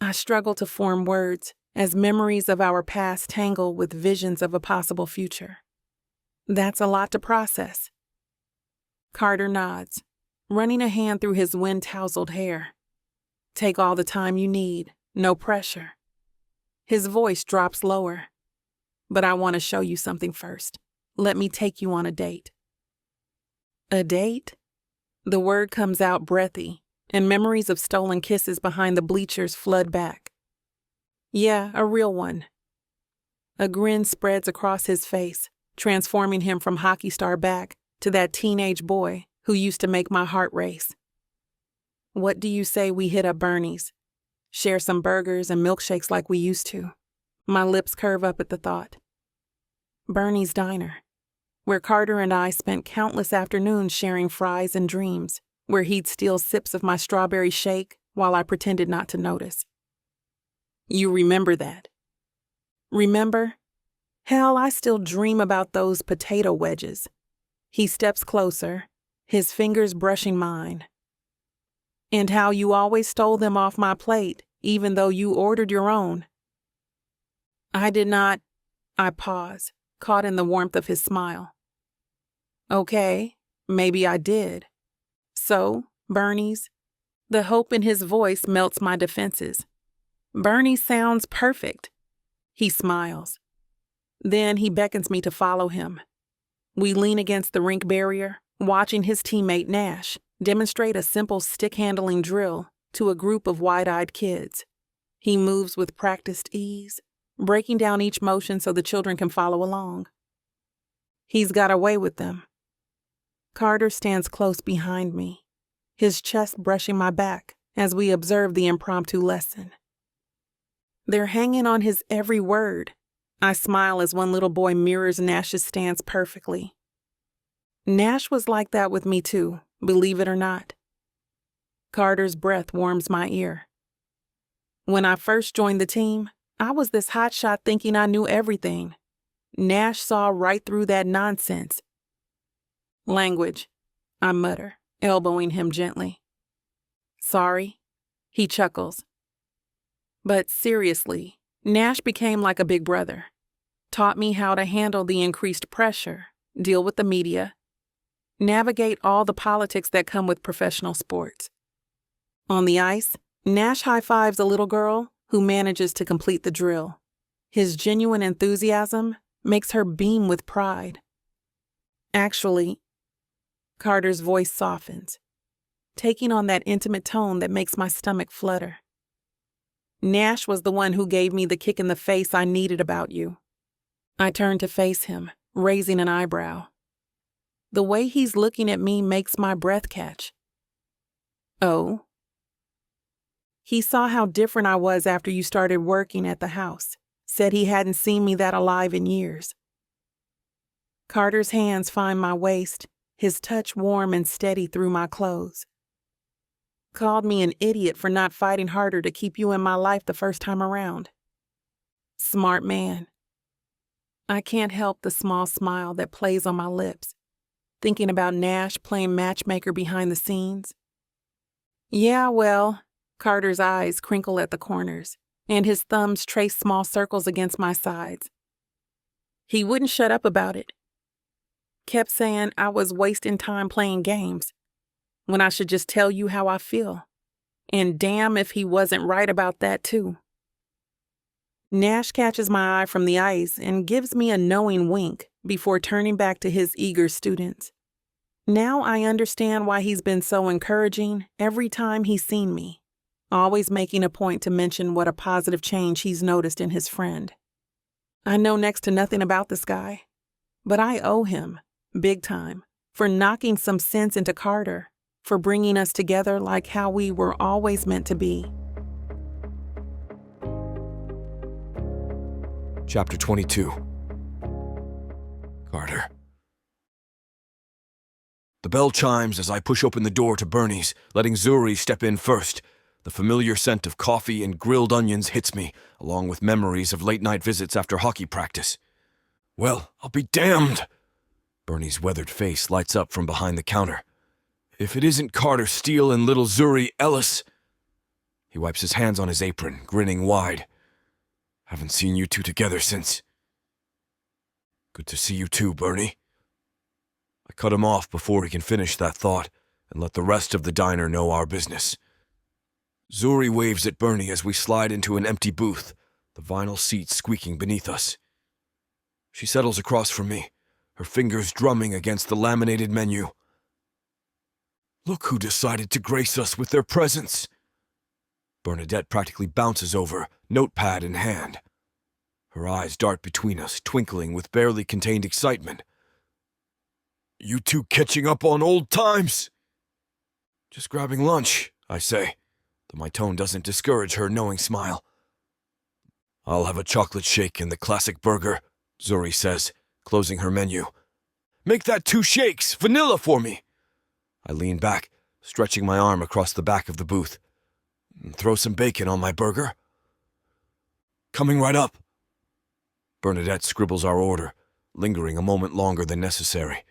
I struggle to form words as memories of our past tangle with visions of a possible future. That's a lot to process. Carter nods, running a hand through his wind-tousled hair. Take all the time you need, no pressure. His voice drops lower. But I want to show you something first. Let me take you on a date. A date? The word comes out breathy, and memories of stolen kisses behind the bleachers flood back. Yeah, a real one. A grin spreads across his face, transforming him from hockey star back to that teenage boy who used to make my heart race. What do you say we hit up Bernie's? Share some burgers and milkshakes like we used to. My lips curve up at the thought. Bernie's Diner, where Carter and I spent countless afternoons sharing fries and dreams, where he'd steal sips of my strawberry shake while I pretended not to notice. You remember that? Remember? Hell, I still dream about those potato wedges. He steps closer, his fingers brushing mine. And how you always stole them off my plate, even though you ordered your own. I did not. I pause, caught in the warmth of his smile. Okay, maybe I did. So, Bernie's? The hope in his voice melts my defenses. Bernie sounds perfect. He smiles. Then he beckons me to follow him. We lean against the rink barrier, watching his teammate Nash demonstrate a simple stick-handling drill to a group of wide-eyed kids. He moves with practiced ease, breaking down each motion so the children can follow along. He's got away with them. Carter stands close behind me, his chest brushing my back as we observe the impromptu lesson. They're hanging on his every word. I smile as one little boy mirrors Nash's stance perfectly. Nash was like that with me too, believe it or not. Carter's breath warms my ear. When I first joined the team, I was this hotshot thinking I knew everything. Nash saw right through that nonsense. Language, I mutter, elbowing him gently. Sorry, he chuckles. But seriously, Nash became like a big brother. Taught me how to handle the increased pressure, deal with the media, navigate all the politics that come with professional sports. On the ice, Nash high-fives a little girl who manages to complete the drill. His genuine enthusiasm makes her beam with pride. Actually, Carter's voice softens, taking on that intimate tone that makes my stomach flutter. Nash was the one who gave me the kick in the face I needed about you. I turn to face him, raising an eyebrow. The way he's looking at me makes my breath catch. Oh? He saw how different I was after you started working at the house. Said he hadn't seen me that alive in years. Carter's hands find my waist, his touch warm and steady through my clothes. Called me an idiot for not fighting harder to keep you in my life the first time around. Smart man. I can't help the small smile that plays on my lips, thinking about Nash playing matchmaker behind the scenes. Yeah, well, Carter's eyes crinkle at the corners, and his thumbs trace small circles against my sides. He wouldn't shut up about it. Kept saying I was wasting time playing games, when I should just tell you how I feel. And damn if he wasn't right about that too. Nash catches my eye from the ice and gives me a knowing wink before turning back to his eager students. Now I understand why he's been so encouraging every time he's seen me, always making a point to mention what a positive change he's noticed in his friend. I know next to nothing about this guy, but I owe him, big time, for knocking some sense into Carter, for bringing us together like how we were always meant to be. Chapter 22. Carter. The bell chimes as I push open the door to Bernie's, letting Zuri step in first. The familiar scent of coffee and grilled onions hits me, along with memories of late-night visits after hockey practice. Well, I'll be damned! Bernie's weathered face lights up from behind the counter. If it isn't Carter Steele and little Zuri Ellis. He wipes his hands on his apron, grinning wide. Haven't seen you two together since. Good to see you too, Bernie. I cut him off before he can finish that thought and let the rest of the diner know our business. Zuri waves at Bernie as we slide into an empty booth, the vinyl seats squeaking beneath us. She settles across from me, her fingers drumming against the laminated menu. Look who decided to grace us with their presence. Bernadette practically bounces over, notepad in hand. Her eyes dart between us, twinkling with barely contained excitement. You two catching up on old times? Just grabbing lunch, I say, though my tone doesn't discourage her knowing smile. I'll have a chocolate shake and the classic burger, Zuri says, closing her menu. Make that 2 shakes, vanilla for me. I lean back, stretching my arm across the back of the booth. Throw some bacon on my burger. Coming right up. Bernadette scribbles our order, lingering a moment longer than necessary.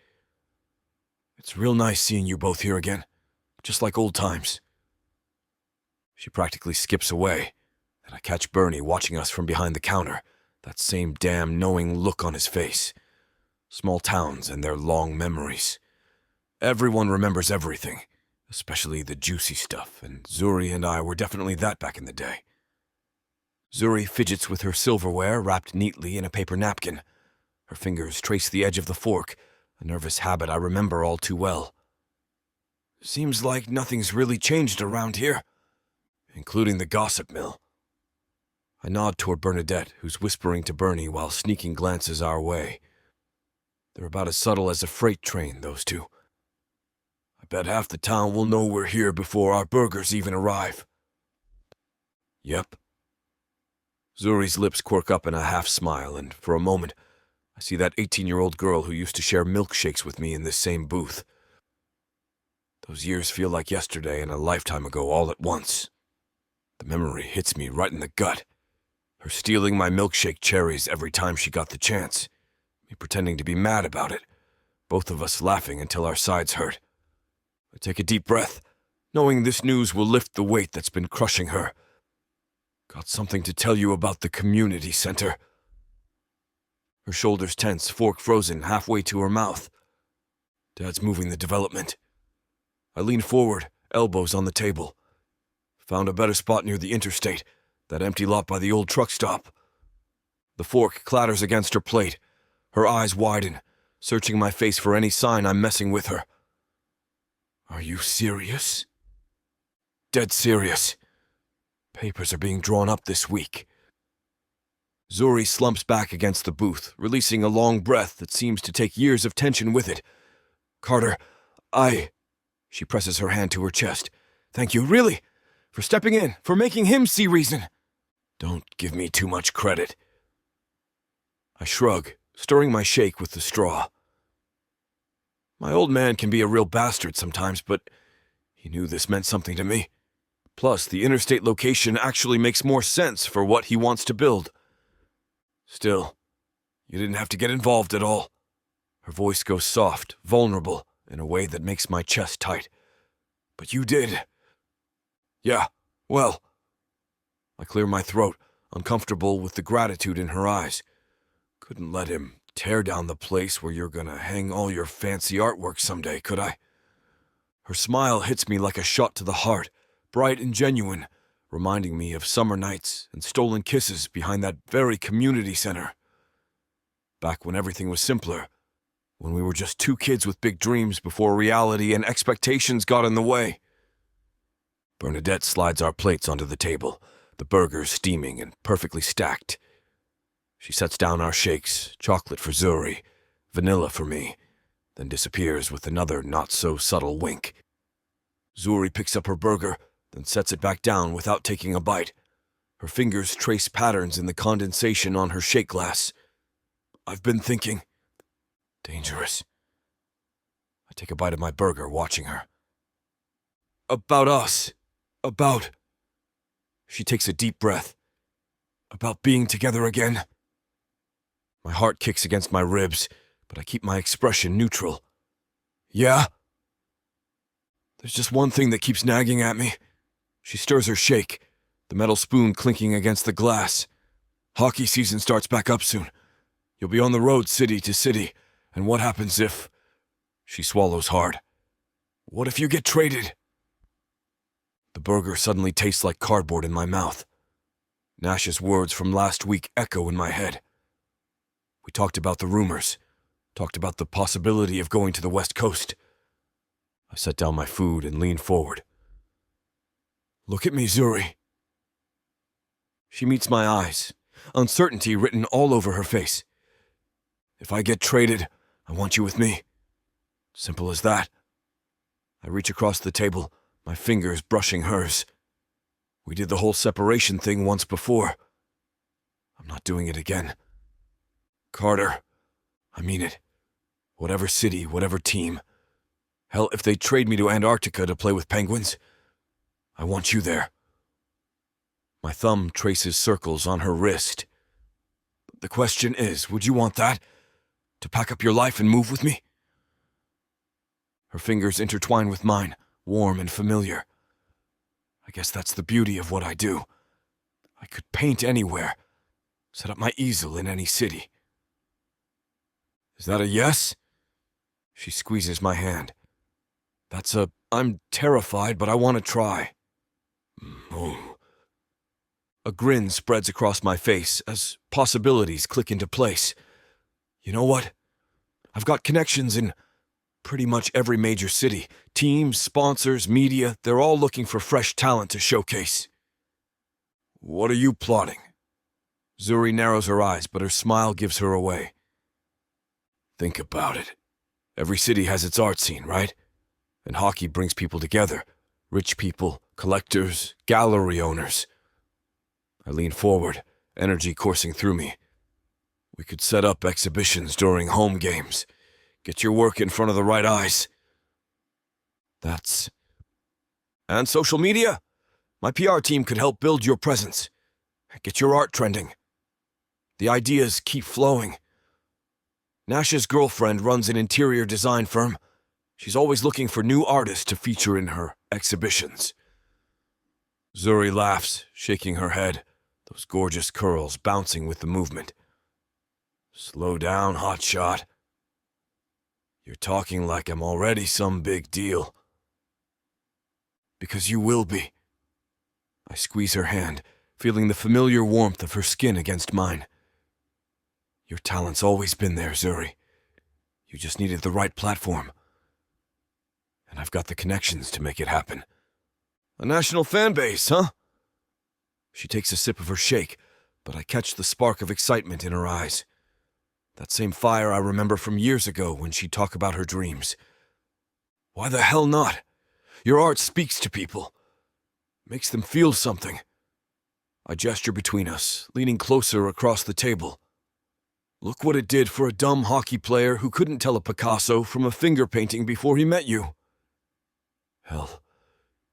It's real nice seeing you both here again, just like old times. She practically skips away, and I catch Bernie watching us from behind the counter, that same damn knowing look on his face. Small towns and their long memories. Everyone remembers everything, especially the juicy stuff, and Zuri and I were definitely that back in the day. Zuri fidgets with her silverware wrapped neatly in a paper napkin. Her fingers trace the edge of the fork, a nervous habit I remember all too well. Seems like nothing's really changed around here, including the gossip mill. I nod toward Bernadette, who's whispering to Bernie while sneaking glances our way. They're about as subtle as a freight train, those two. I bet half the town will know we're here before our burgers even arrive. Yep. Zuri's lips quirk up in a half-smile, and for a moment, I see that 18-year-old girl who used to share milkshakes with me in this same booth. Those years feel like yesterday and a lifetime ago all at once. The memory hits me right in the gut. Her stealing my milkshake cherries every time she got the chance. Me pretending to be mad about it. Both of us laughing until our sides hurt. I take a deep breath, knowing this news will lift the weight that's been crushing her. Got something to tell you about the community center. Her shoulders tense, fork frozen halfway to her mouth. Dad's moving the development. I lean forward, elbows on the table. Found a better spot near the interstate, that empty lot by the old truck stop. The fork clatters against her plate. Her eyes widen, searching my face for any sign I'm messing with her. Are you serious? Dead serious. Papers are being drawn up this week. Zuri slumps back against the booth, releasing a long breath that seems to take years of tension with it. Carter, She presses her hand to her chest. Thank you, really, for stepping in, for making him see reason. Don't give me too much credit. I shrug, stirring my shake with the straw. My old man can be a real bastard sometimes, but he knew this meant something to me. Plus, the interstate location actually makes more sense for what he wants to build. Still, you didn't have to get involved at all. Her voice goes soft, vulnerable, in a way that makes my chest tight. But you did. Yeah, well. I clear my throat, uncomfortable with the gratitude in her eyes. Couldn't let him tear down the place where you're gonna hang all your fancy artwork someday, could I? Her smile hits me like a shot to the heart, bright and genuine, reminding me of summer nights and stolen kisses behind that very community center. Back when everything was simpler, when we were just two kids with big dreams before reality and expectations got in the way. Bernadette slides our plates onto the table, the burgers steaming and perfectly stacked. She sets down our shakes, chocolate for Zuri, vanilla for me, then disappears with another not-so-subtle wink. Zuri picks up her burger, then sets it back down without taking a bite. Her fingers trace patterns in the condensation on her shake glass. I've been thinking. Dangerous. I take a bite of my burger, watching her. About us. About... She takes a deep breath. About being together again. My heart kicks against my ribs, but I keep my expression neutral. Yeah? There's just one thing that keeps nagging at me. She stirs her shake, the metal spoon clinking against the glass. Hockey season starts back up soon. You'll be on the road city to city, and what happens if... She swallows hard. What if you get traded? The burger suddenly tastes like cardboard in my mouth. Nash's words from last week echo in my head. We talked about the rumors, talked about the possibility of going to the West Coast. I set down my food and leaned forward. Look at me, Zuri. She meets my eyes, uncertainty written all over her face. If I get traded, I want you with me. Simple as that. I reach across the table, my fingers brushing hers. We did the whole separation thing once before. I'm not doing it again. Carter, I mean it. Whatever city, whatever team. Hell, if they trade me to Antarctica to play with penguins, I want you there. My thumb traces circles on her wrist. The question is, would you want that? To pack up your life and move with me? Her fingers intertwine with mine, warm and familiar. I guess that's the beauty of what I do. I could paint anywhere, set up my easel in any city. Is that a yes? She squeezes my hand. I'm terrified, but I want to try. Oh. A grin spreads across my face as possibilities click into place. You know what? I've got connections in pretty much every major city. Teams, sponsors, media, they're all looking for fresh talent to showcase. What are you plotting? Zuri narrows her eyes, but her smile gives her away. Think about it. Every city has its art scene, right? And hockey brings people together. Rich people, collectors, gallery owners. I lean forward, energy coursing through me. We could set up exhibitions during home games. Get your work in front of the right eyes. And social media? My PR team could help build your presence. Get your art trending. The ideas keep flowing. Nash's girlfriend runs an interior design firm. She's always looking for new artists to feature in her exhibitions. Zuri laughs, shaking her head, those gorgeous curls bouncing with the movement. Slow down, hotshot. You're talking like I'm already some big deal. Because you will be. I squeeze her hand, feeling the familiar warmth of her skin against mine. Your talent's always been there, Zuri. You just needed the right platform. And I've got the connections to make it happen. A national fan base, huh? She takes a sip of her shake, but I catch the spark of excitement in her eyes. That same fire I remember from years ago when she'd talk about her dreams. Why the hell not? Your art speaks to people. Makes them feel something. I gesture between us, leaning closer across the table. Look what it did for a dumb hockey player who couldn't tell a Picasso from a finger painting before he met you. Hell,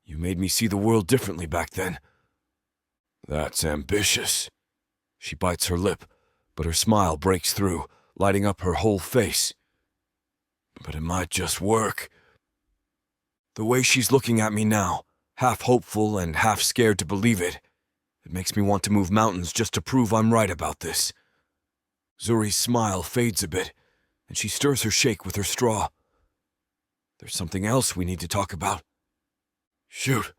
you made me see the world differently back then. That's ambitious. She bites her lip, but her smile breaks through, lighting up her whole face. But it might just work. The way she's looking at me now, half hopeful and half scared to believe it, it makes me want to move mountains just to prove I'm right about this. Zuri's smile fades a bit, and she stirs her shake with her straw. There's something else we need to talk about. Shoot.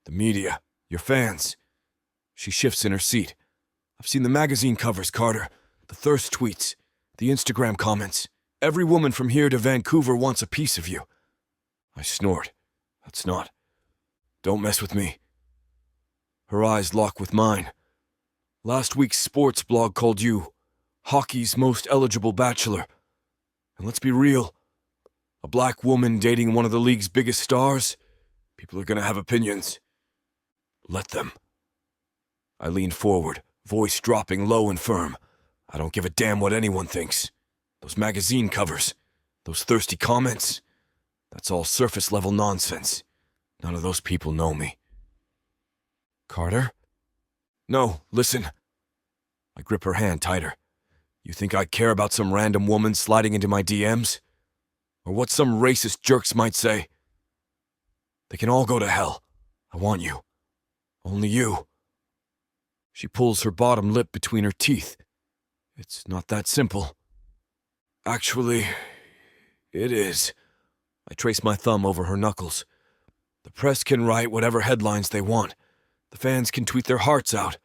The media, your fans. She shifts in her seat. I've seen the magazine covers, Carter, the thirst tweets, the Instagram comments. Every woman from here to Vancouver wants a piece of you. I snort. That's not. Don't mess with me. Her eyes lock with mine. Last week's sports blog called you hockey's most eligible bachelor. And let's be real. A black woman dating one of the league's biggest stars? People are gonna have opinions. Let them. I lean forward, voice dropping low and firm. I don't give a damn what anyone thinks. Those magazine covers, those thirsty comments, that's all surface-level nonsense. None of those people know me. Carter? No, listen. I grip her hand tighter. You think I care about some random woman sliding into my DMs? Or what some racist jerks might say? They can all go to hell. I want you. Only you. She pulls her bottom lip between her teeth. It's not that simple. Actually, it is. I trace my thumb over her knuckles. The press can write whatever headlines they want. The fans can tweet their hearts out.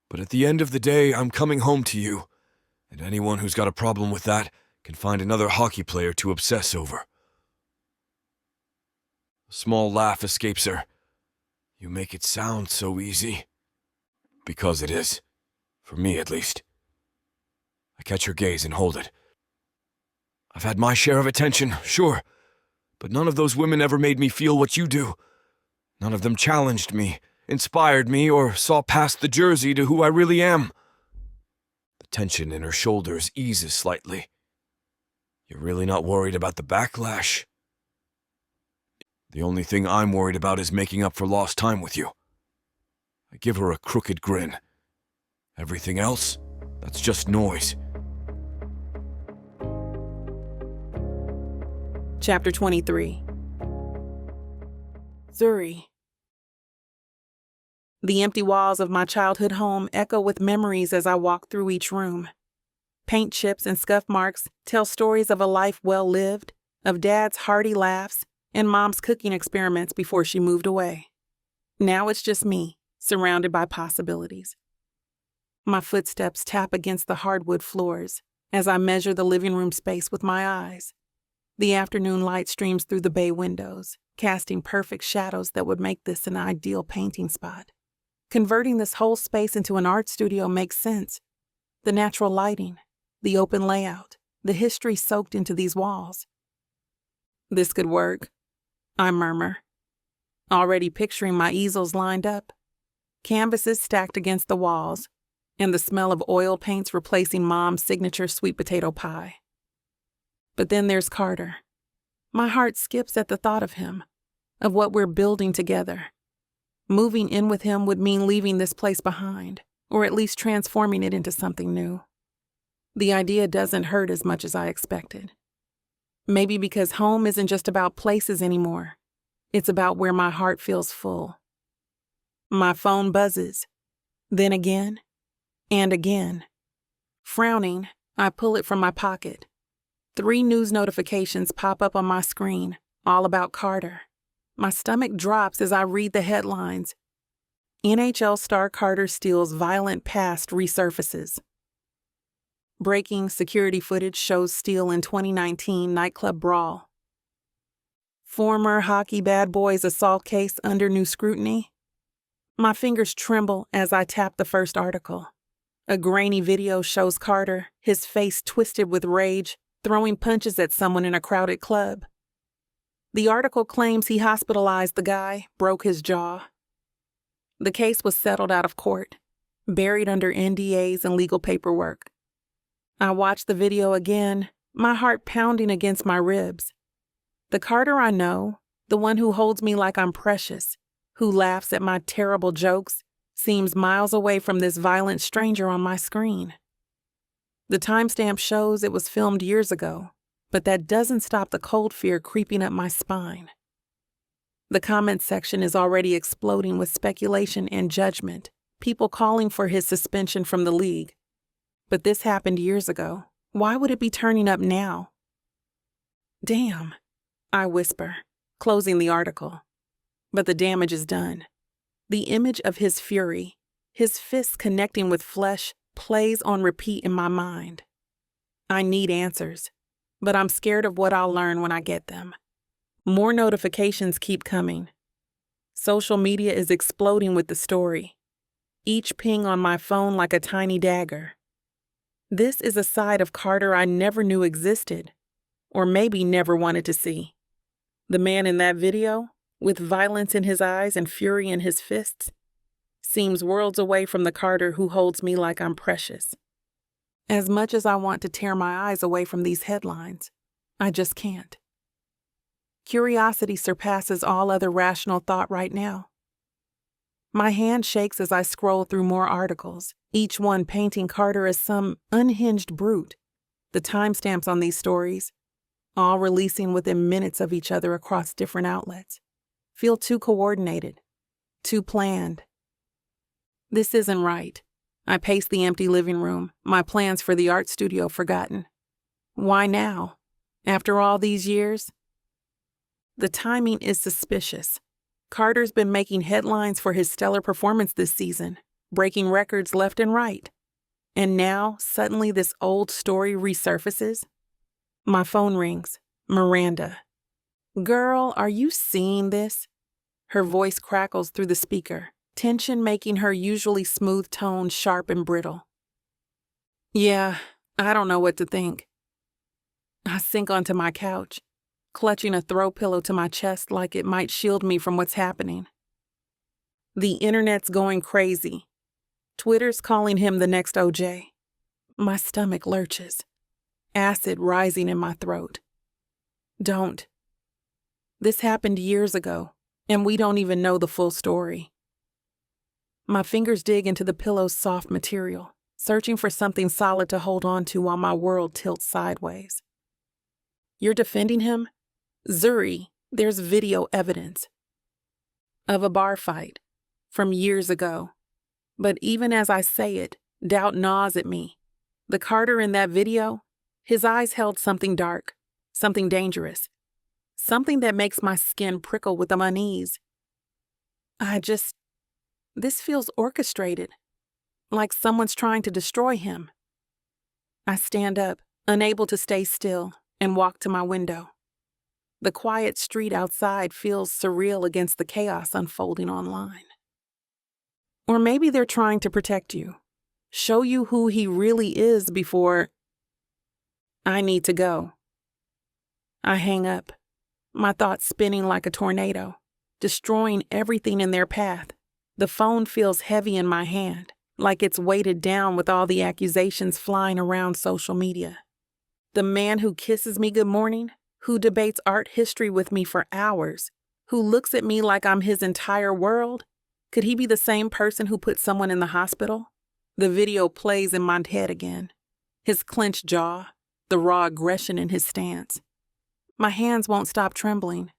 But at the end of the day, I'm coming home to you, and anyone who's got a problem with that can find another hockey player to obsess over. A small laugh escapes her. You make it sound so easy. Because it is. For me, at least. I catch her gaze and hold it. I've had my share of attention, sure, but none of those women ever made me feel what you do. None of them challenged me, inspired me, or saw past the jersey to who I really am. The tension in her shoulders eases slightly. You're really not worried about the backlash? The only thing I'm worried about is making up for lost time with you. I give her a crooked grin. Everything else, that's just noise. Chapter 23. Zuri. The empty walls of my childhood home echo with memories as I walk through each room. Paint chips and scuff marks tell stories of a life well lived, of Dad's hearty laughs, and Mom's cooking experiments before she moved away. Now it's just me, surrounded by possibilities. My footsteps tap against the hardwood floors as I measure the living room space with my eyes. The afternoon light streams through the bay windows, casting perfect shadows that would make this an ideal painting spot. Converting this whole space into an art studio makes sense. The natural lighting, the open layout, the history soaked into these walls. This could work, I murmur, already picturing my easels lined up, canvases stacked against the walls, and the smell of oil paints replacing Mom's signature sweet potato pie. But then there's Carter. My heart skips at the thought of him, of what we're building together. Moving in with him would mean leaving this place behind, or at least transforming it into something new. The idea doesn't hurt as much as I expected. Maybe because home isn't just about places anymore. It's about where my heart feels full. My phone buzzes, then again, and again. Frowning, I pull it from my pocket. 3 news notifications pop up on my screen, all about Carter. My stomach drops as I read the headlines. NHL star Carter Steele's violent past resurfaces. Breaking security footage shows Steele in 2019 nightclub brawl. Former hockey bad boys assault case under new scrutiny. My fingers tremble as I tap the first article. A grainy video shows Carter, his face twisted with rage, throwing punches at someone in a crowded club. The article claims he hospitalized the guy, broke his jaw. The case was settled out of court, buried under NDAs and legal paperwork. I watched the video again, my heart pounding against my ribs. The Carter I know, the one who holds me like I'm precious, who laughs at my terrible jokes, seems miles away from this violent stranger on my screen. The timestamp shows it was filmed years ago, but that doesn't stop the cold fear creeping up my spine. The comments section is already exploding with speculation and judgment, people calling for his suspension from the league. But this happened years ago. Why would it be turning up now? Damn, I whisper, closing the article. But the damage is done. The image of his fury, his fists connecting with flesh, plays on repeat in my mind. I need answers, but I'm scared of what I'll learn when I get them. More notifications keep coming. Social media is exploding with the story, each ping on my phone like a tiny dagger. This is a side of Carter I never knew existed, or maybe never wanted to see. The man in that video, with violence in his eyes and fury in his fists, seems worlds away from the Carter who holds me like I'm precious. As much as I want to tear my eyes away from these headlines, I just can't. Curiosity surpasses all other rational thought right now. My hand shakes as I scroll through more articles, each one painting Carter as some unhinged brute. The timestamps on these stories, all releasing within minutes of each other across different outlets, feel too coordinated, too planned. This isn't right. I pace the empty living room, my plans for the art studio forgotten. Why now? After all these years? The timing is suspicious. Carter's been making headlines for his stellar performance this season, breaking records left and right. And now, suddenly this old story resurfaces. My phone rings. Miranda. "Girl, are you seeing this?" Her voice crackles through the speaker, tension making her usually smooth tone sharp and brittle. "Yeah, I don't know what to think." I sink onto my couch, clutching a throw pillow to my chest like it might shield me from what's happening. The internet's going crazy. Twitter's calling him the next OJ. My stomach lurches, acid rising in my throat. Don't. This happened years ago, and we don't even know the full story. My fingers dig into the pillow's soft material, searching for something solid to hold on to while my world tilts sideways. "You're defending him?" "Zuri, there's video evidence of a bar fight from years ago." But even as I say it, doubt gnaws at me. The Carter in that video, his eyes held something dark, something dangerous, something that makes my skin prickle with unease. This feels orchestrated, like someone's trying to destroy him. I stand up, unable to stay still, and walk to my window. The quiet street outside feels surreal against the chaos unfolding online. Or maybe they're trying to protect you, show you who he really is before. I need to go. I hang up, my thoughts spinning like a tornado, destroying everything in their path. The phone feels heavy in my hand, like it's weighted down with all the accusations flying around social media. The man who kisses me good morning, who debates art history with me for hours, who looks at me like I'm his entire world, could he be the same person who put someone in the hospital? The video plays in my head again. His clenched jaw, the raw aggression in his stance. My hands won't stop trembling.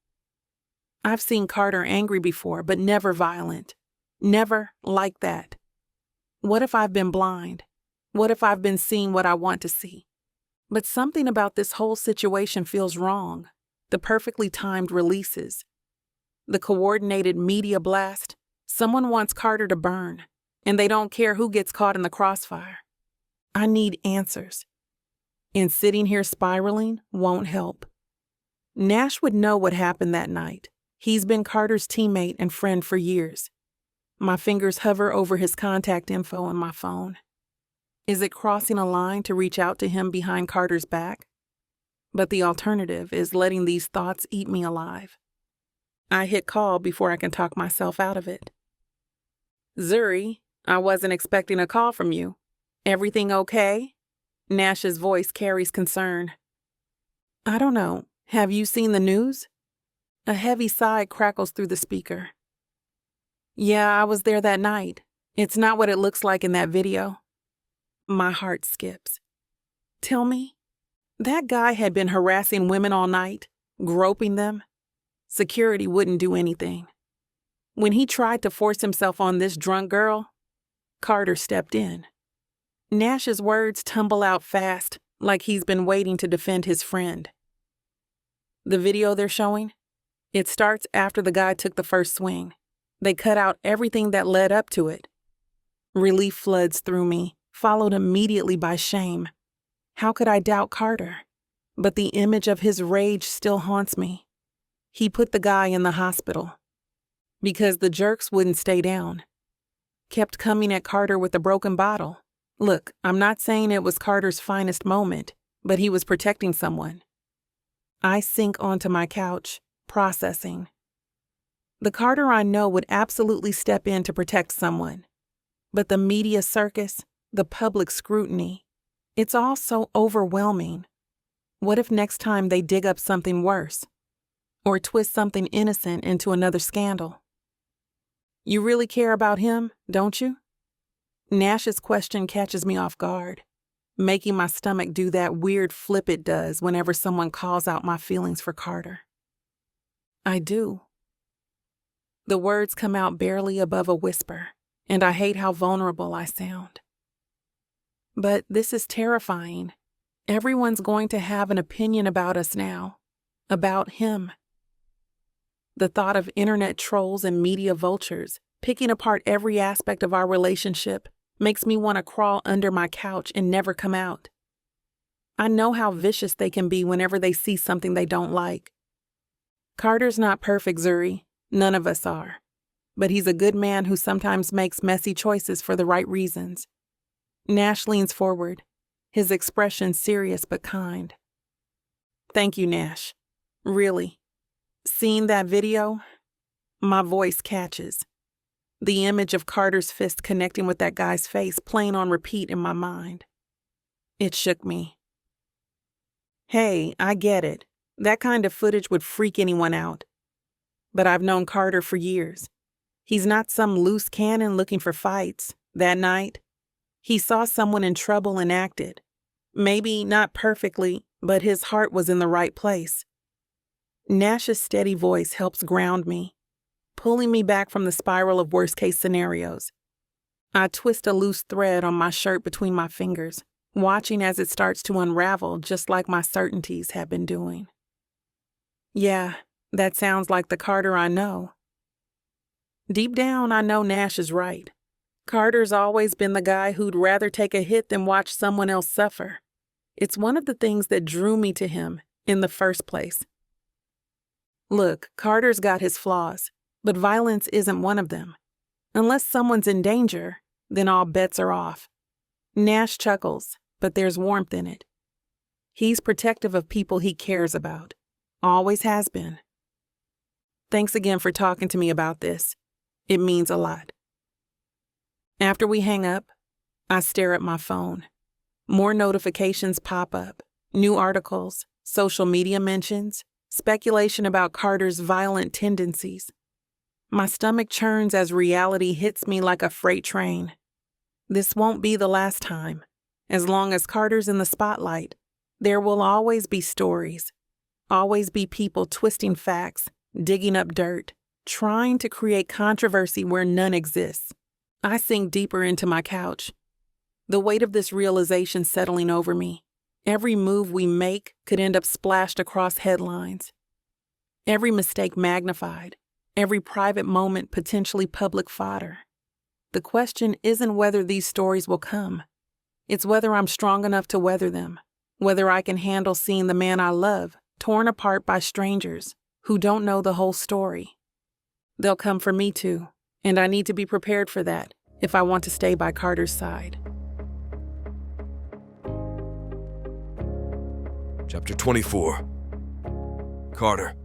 I've seen Carter angry before, but never violent. Never like that. What if I've been blind? What if I've been seeing what I want to see? But something about this whole situation feels wrong. The perfectly timed releases. The coordinated media blast. Someone wants Carter to burn, and they don't care who gets caught in the crossfire. I need answers. And sitting here spiraling won't help. Nash would know what happened that night. He's been Carter's teammate and friend for years. My fingers hover over his contact info on my phone. Is it crossing a line to reach out to him behind Carter's back? But the alternative is letting these thoughts eat me alive. I hit call before I can talk myself out of it. "Zuri, I wasn't expecting a call from you. Everything okay?" Nash's voice carries concern. "I don't know. Have you seen the news?" A heavy sigh crackles through the speaker. "Yeah, I was there that night. It's not what it looks like in that video." My heart skips. "Tell me, that guy had been harassing women all night, groping them. Security wouldn't do anything. When he tried to force himself on this drunk girl, Carter stepped in." Nash's words tumble out fast, like he's been waiting to defend his friend. The video they're showing? It starts after the guy took the first swing. They cut out everything that led up to it. Relief floods through me, followed immediately by shame. How could I doubt Carter? But the image of his rage still haunts me. He put the guy in the hospital. Because the jerks wouldn't stay down. Kept coming at Carter with a broken bottle. Look, I'm not saying it was Carter's finest moment, but he was protecting someone. I sink onto my couch, processing. The Carter I know would absolutely step in to protect someone. But the media circus, the public scrutiny, it's all so overwhelming. What if next time they dig up something worse? Or twist something innocent into another scandal? "You really care about him, don't you?" Nash's question catches me off guard, making my stomach do that weird flip it does whenever someone calls out my feelings for Carter. "I do." The words come out barely above a whisper, and I hate how vulnerable I sound. But this is terrifying. Everyone's going to have an opinion about us now, about him. The thought of internet trolls and media vultures picking apart every aspect of our relationship makes me want to crawl under my couch and never come out. I know how vicious they can be whenever they see something they don't like. Carter's not perfect, Zuri. None of us are. But he's a good man who sometimes makes messy choices for the right reasons. Nash leans forward, his expression serious but kind. Thank you, Nash. Really. Seeing that video, my voice catches. The image of Carter's fist connecting with that guy's face playing on repeat in my mind. It shook me. Hey, I get it. That kind of footage would freak anyone out. But I've known Carter for years. He's not some loose cannon looking for fights. That night, he saw someone in trouble and acted. Maybe not perfectly, but his heart was in the right place. Nash's steady voice helps ground me, pulling me back from the spiral of worst-case scenarios. I twist a loose thread on my shirt between my fingers, watching as it starts to unravel just like my certainties have been doing. Yeah, that sounds like the Carter I know. Deep down, I know Nash is right. Carter's always been the guy who'd rather take a hit than watch someone else suffer. It's one of the things that drew me to him in the first place. Look, Carter's got his flaws, but violence isn't one of them. Unless someone's in danger, then all bets are off. Nash chuckles, but there's warmth in it. He's protective of people he cares about. Always has been. Thanks again for talking to me about this. It means a lot. After we hang up, I stare at my phone. More notifications pop up. New articles, social media mentions, speculation about Carter's violent tendencies. My stomach churns as reality hits me like a freight train. This won't be the last time. As long as Carter's in the spotlight, there will always be stories. Always be people twisting facts, digging up dirt, trying to create controversy where none exists. I sink deeper into my couch. The weight of this realization settling over me. Every move we make could end up splashed across headlines. Every mistake magnified. Every private moment potentially public fodder. The question isn't whether these stories will come. It's whether I'm strong enough to weather them. Whether I can handle seeing the man I love torn apart by strangers who don't know the whole story. They'll come for me too, and I need to be prepared for that if I want to stay by Carter's side. Chapter 24. Carter.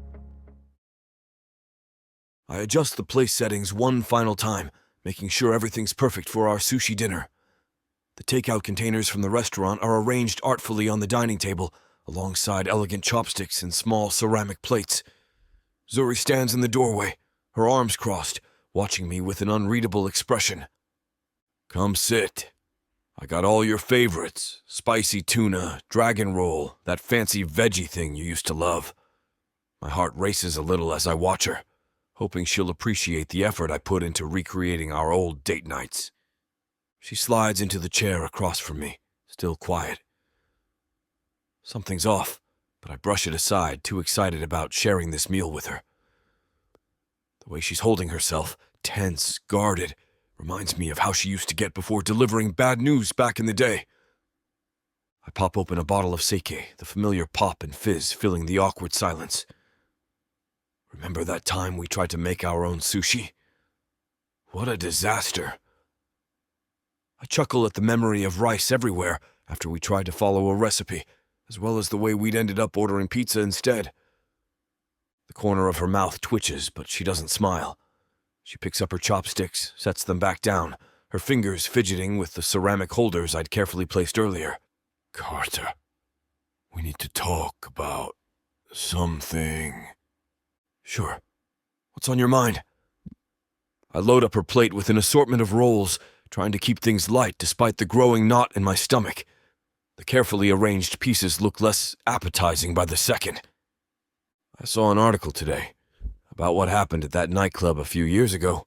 I adjust the place settings one final time, making sure everything's perfect for our sushi dinner. The takeout containers from the restaurant are arranged artfully on the dining table, alongside elegant chopsticks and small ceramic plates. Zuri stands in the doorway, her arms crossed, watching me with an unreadable expression. Come sit. I got all your favorites, spicy tuna, dragon roll, that fancy veggie thing you used to love. My heart races a little as I watch her, hoping she'll appreciate the effort I put into recreating our old date nights. She slides into the chair across from me, still quiet. Something's off, but I brush it aside, too excited about sharing this meal with her. The way she's holding herself, tense, guarded, reminds me of how she used to get before delivering bad news back in the day. I pop open a bottle of sake, the familiar pop and fizz filling the awkward silence. Remember that time we tried to make our own sushi? What a disaster. I chuckle at the memory of rice everywhere after we tried to follow a recipe, as well as the way we'd ended up ordering pizza instead. The corner of her mouth twitches, but she doesn't smile. She picks up her chopsticks, sets them back down, her fingers fidgeting with the ceramic holders I'd carefully placed earlier. Carter, we need to talk about something. Sure. What's on your mind? I load up her plate with an assortment of rolls, trying to keep things light despite the growing knot in my stomach. The carefully arranged pieces look less appetizing by the second. I saw an article today about what happened at that nightclub a few years ago,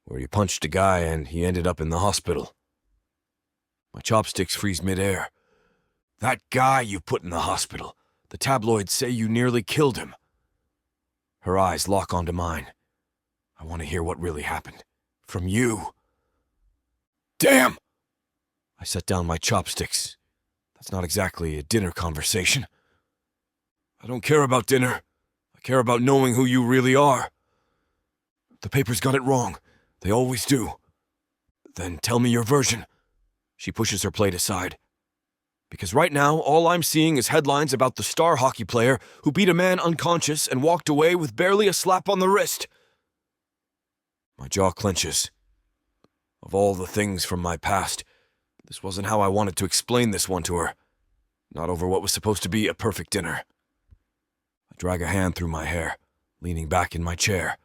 where you punched a guy and he ended up in the hospital. My chopsticks freeze midair. That guy you put in the hospital, the tabloids say you nearly killed him. Her eyes lock onto mine. I want to hear what really happened. From you. Damn! I set down my chopsticks. That's not exactly a dinner conversation. I don't care about dinner. I care about knowing who you really are. The papers got it wrong. They always do. Then tell me your version. She pushes her plate aside. Because right now, all I'm seeing is headlines about the star hockey player who beat a man unconscious and walked away with barely a slap on the wrist. My jaw clenches. Of all the things from my past, this wasn't how I wanted to explain this one to her. Not over what was supposed to be a perfect dinner. I drag a hand through my hair, leaning back in my chair.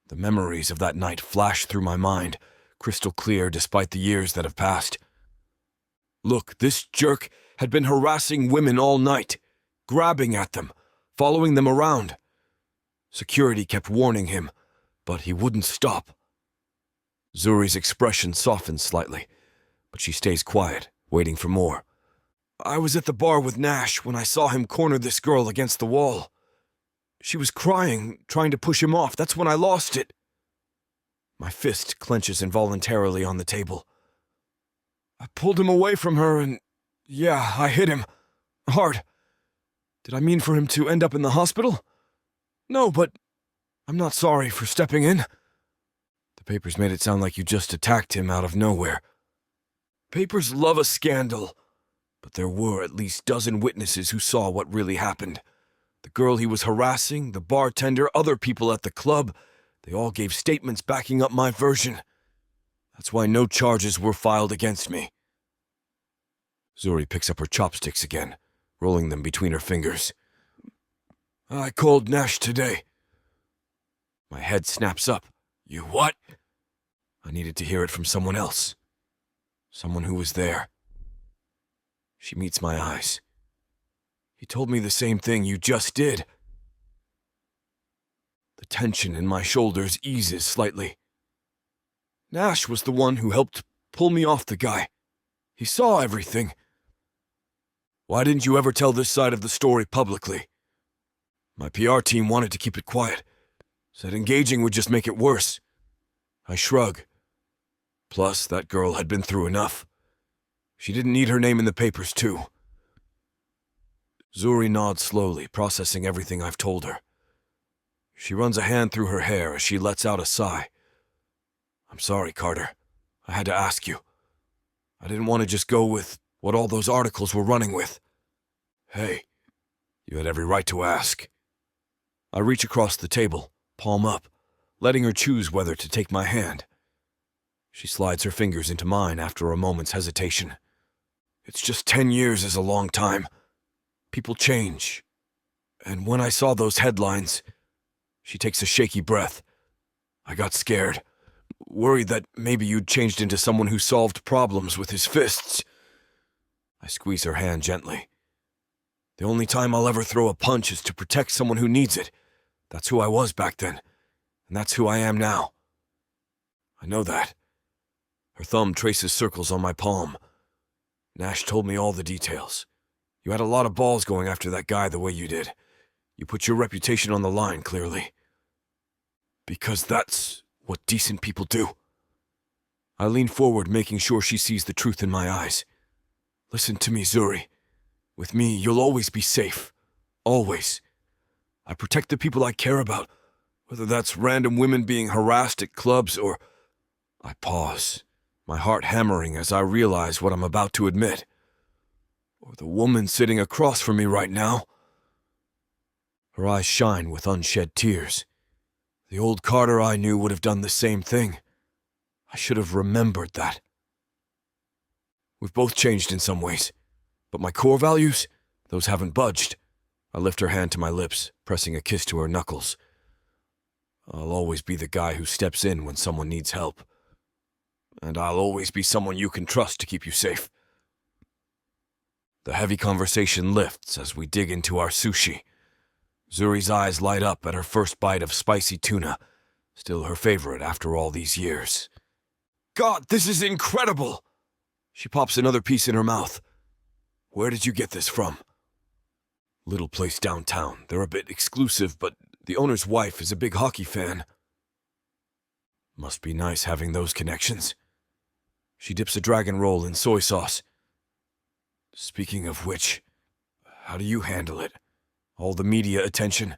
The memories of that night flash through my mind, crystal clear despite the years that have passed. Look, this jerk had been harassing women all night, grabbing at them, following them around. Security kept warning him, but he wouldn't stop. Zuri's expression softens slightly, but she stays quiet, waiting for more. I was at the bar with Nash when I saw him corner this girl against the wall. She was crying, trying to push him off. That's when I lost it. My fist clenches involuntarily on the table. I pulled him away from her and, yeah, I hit him. Hard. Did I mean for him to end up in the hospital? No, but I'm not sorry for stepping in. The papers made it sound like you just attacked him out of nowhere. Papers love a scandal, but there were at least a dozen witnesses who saw what really happened. The girl he was harassing, the bartender, other people at the club, they all gave statements backing up my version. That's why no charges were filed against me. Zuri picks up her chopsticks again, rolling them between her fingers. I called Nash today. My head snaps up. You what? I needed to hear it from someone else. Someone who was there. She meets my eyes. He told me the same thing you just did. The tension in my shoulders eases slightly. Nash was the one who helped pull me off the guy. He saw everything. Why didn't you ever tell this side of the story publicly? My PR team wanted to keep it quiet. Said engaging would just make it worse. I shrug. Plus, that girl had been through enough. She didn't need her name in the papers, too. Zuri nods slowly, processing everything I've told her. She runs a hand through her hair as she lets out a sigh. I'm sorry, Carter. I had to ask you. I didn't want to just go with what all those articles were running with. Hey, you had every right to ask. I reach across the table, palm up, letting her choose whether to take my hand. She slides her fingers into mine after a moment's hesitation. It's just 10 years is a long time. People change. And when I saw those headlines, she takes a shaky breath. I got scared. Worried that maybe you'd changed into someone who solved problems with his fists. I squeeze her hand gently. The only time I'll ever throw a punch is to protect someone who needs it. That's who I was back then, and that's who I am now. I know that. Her thumb traces circles on my palm. Nash told me all the details. You had a lot of balls going after that guy the way you did. You put your reputation on the line, clearly. Because that's what decent people do. I lean forward, making sure she sees the truth in my eyes. Listen to me, Zuri. With me, you'll always be safe. Always. I protect the people I care about, whether that's random women being harassed at clubs or... I pause, my heart hammering as I realize what I'm about to admit. Or the woman sitting across from me right now. Her eyes shine with unshed tears. The old Carter I knew would have done the same thing. I should have remembered that. We've both changed in some ways, but my core values, those haven't budged. I lift her hand to my lips, pressing a kiss to her knuckles. I'll always be the guy who steps in when someone needs help. And I'll always be someone you can trust to keep you safe. The heavy conversation lifts as we dig into our sushi. Zuri's eyes light up at her first bite of spicy tuna, still her favorite after all these years. God, this is incredible! She pops another piece in her mouth. Where did you get this from? Little place downtown. They're a bit exclusive, but The owner's wife is a big hockey fan. Must be nice having those connections. She dips a dragon roll in soy sauce. Speaking of which, how do you handle it? All the media attention,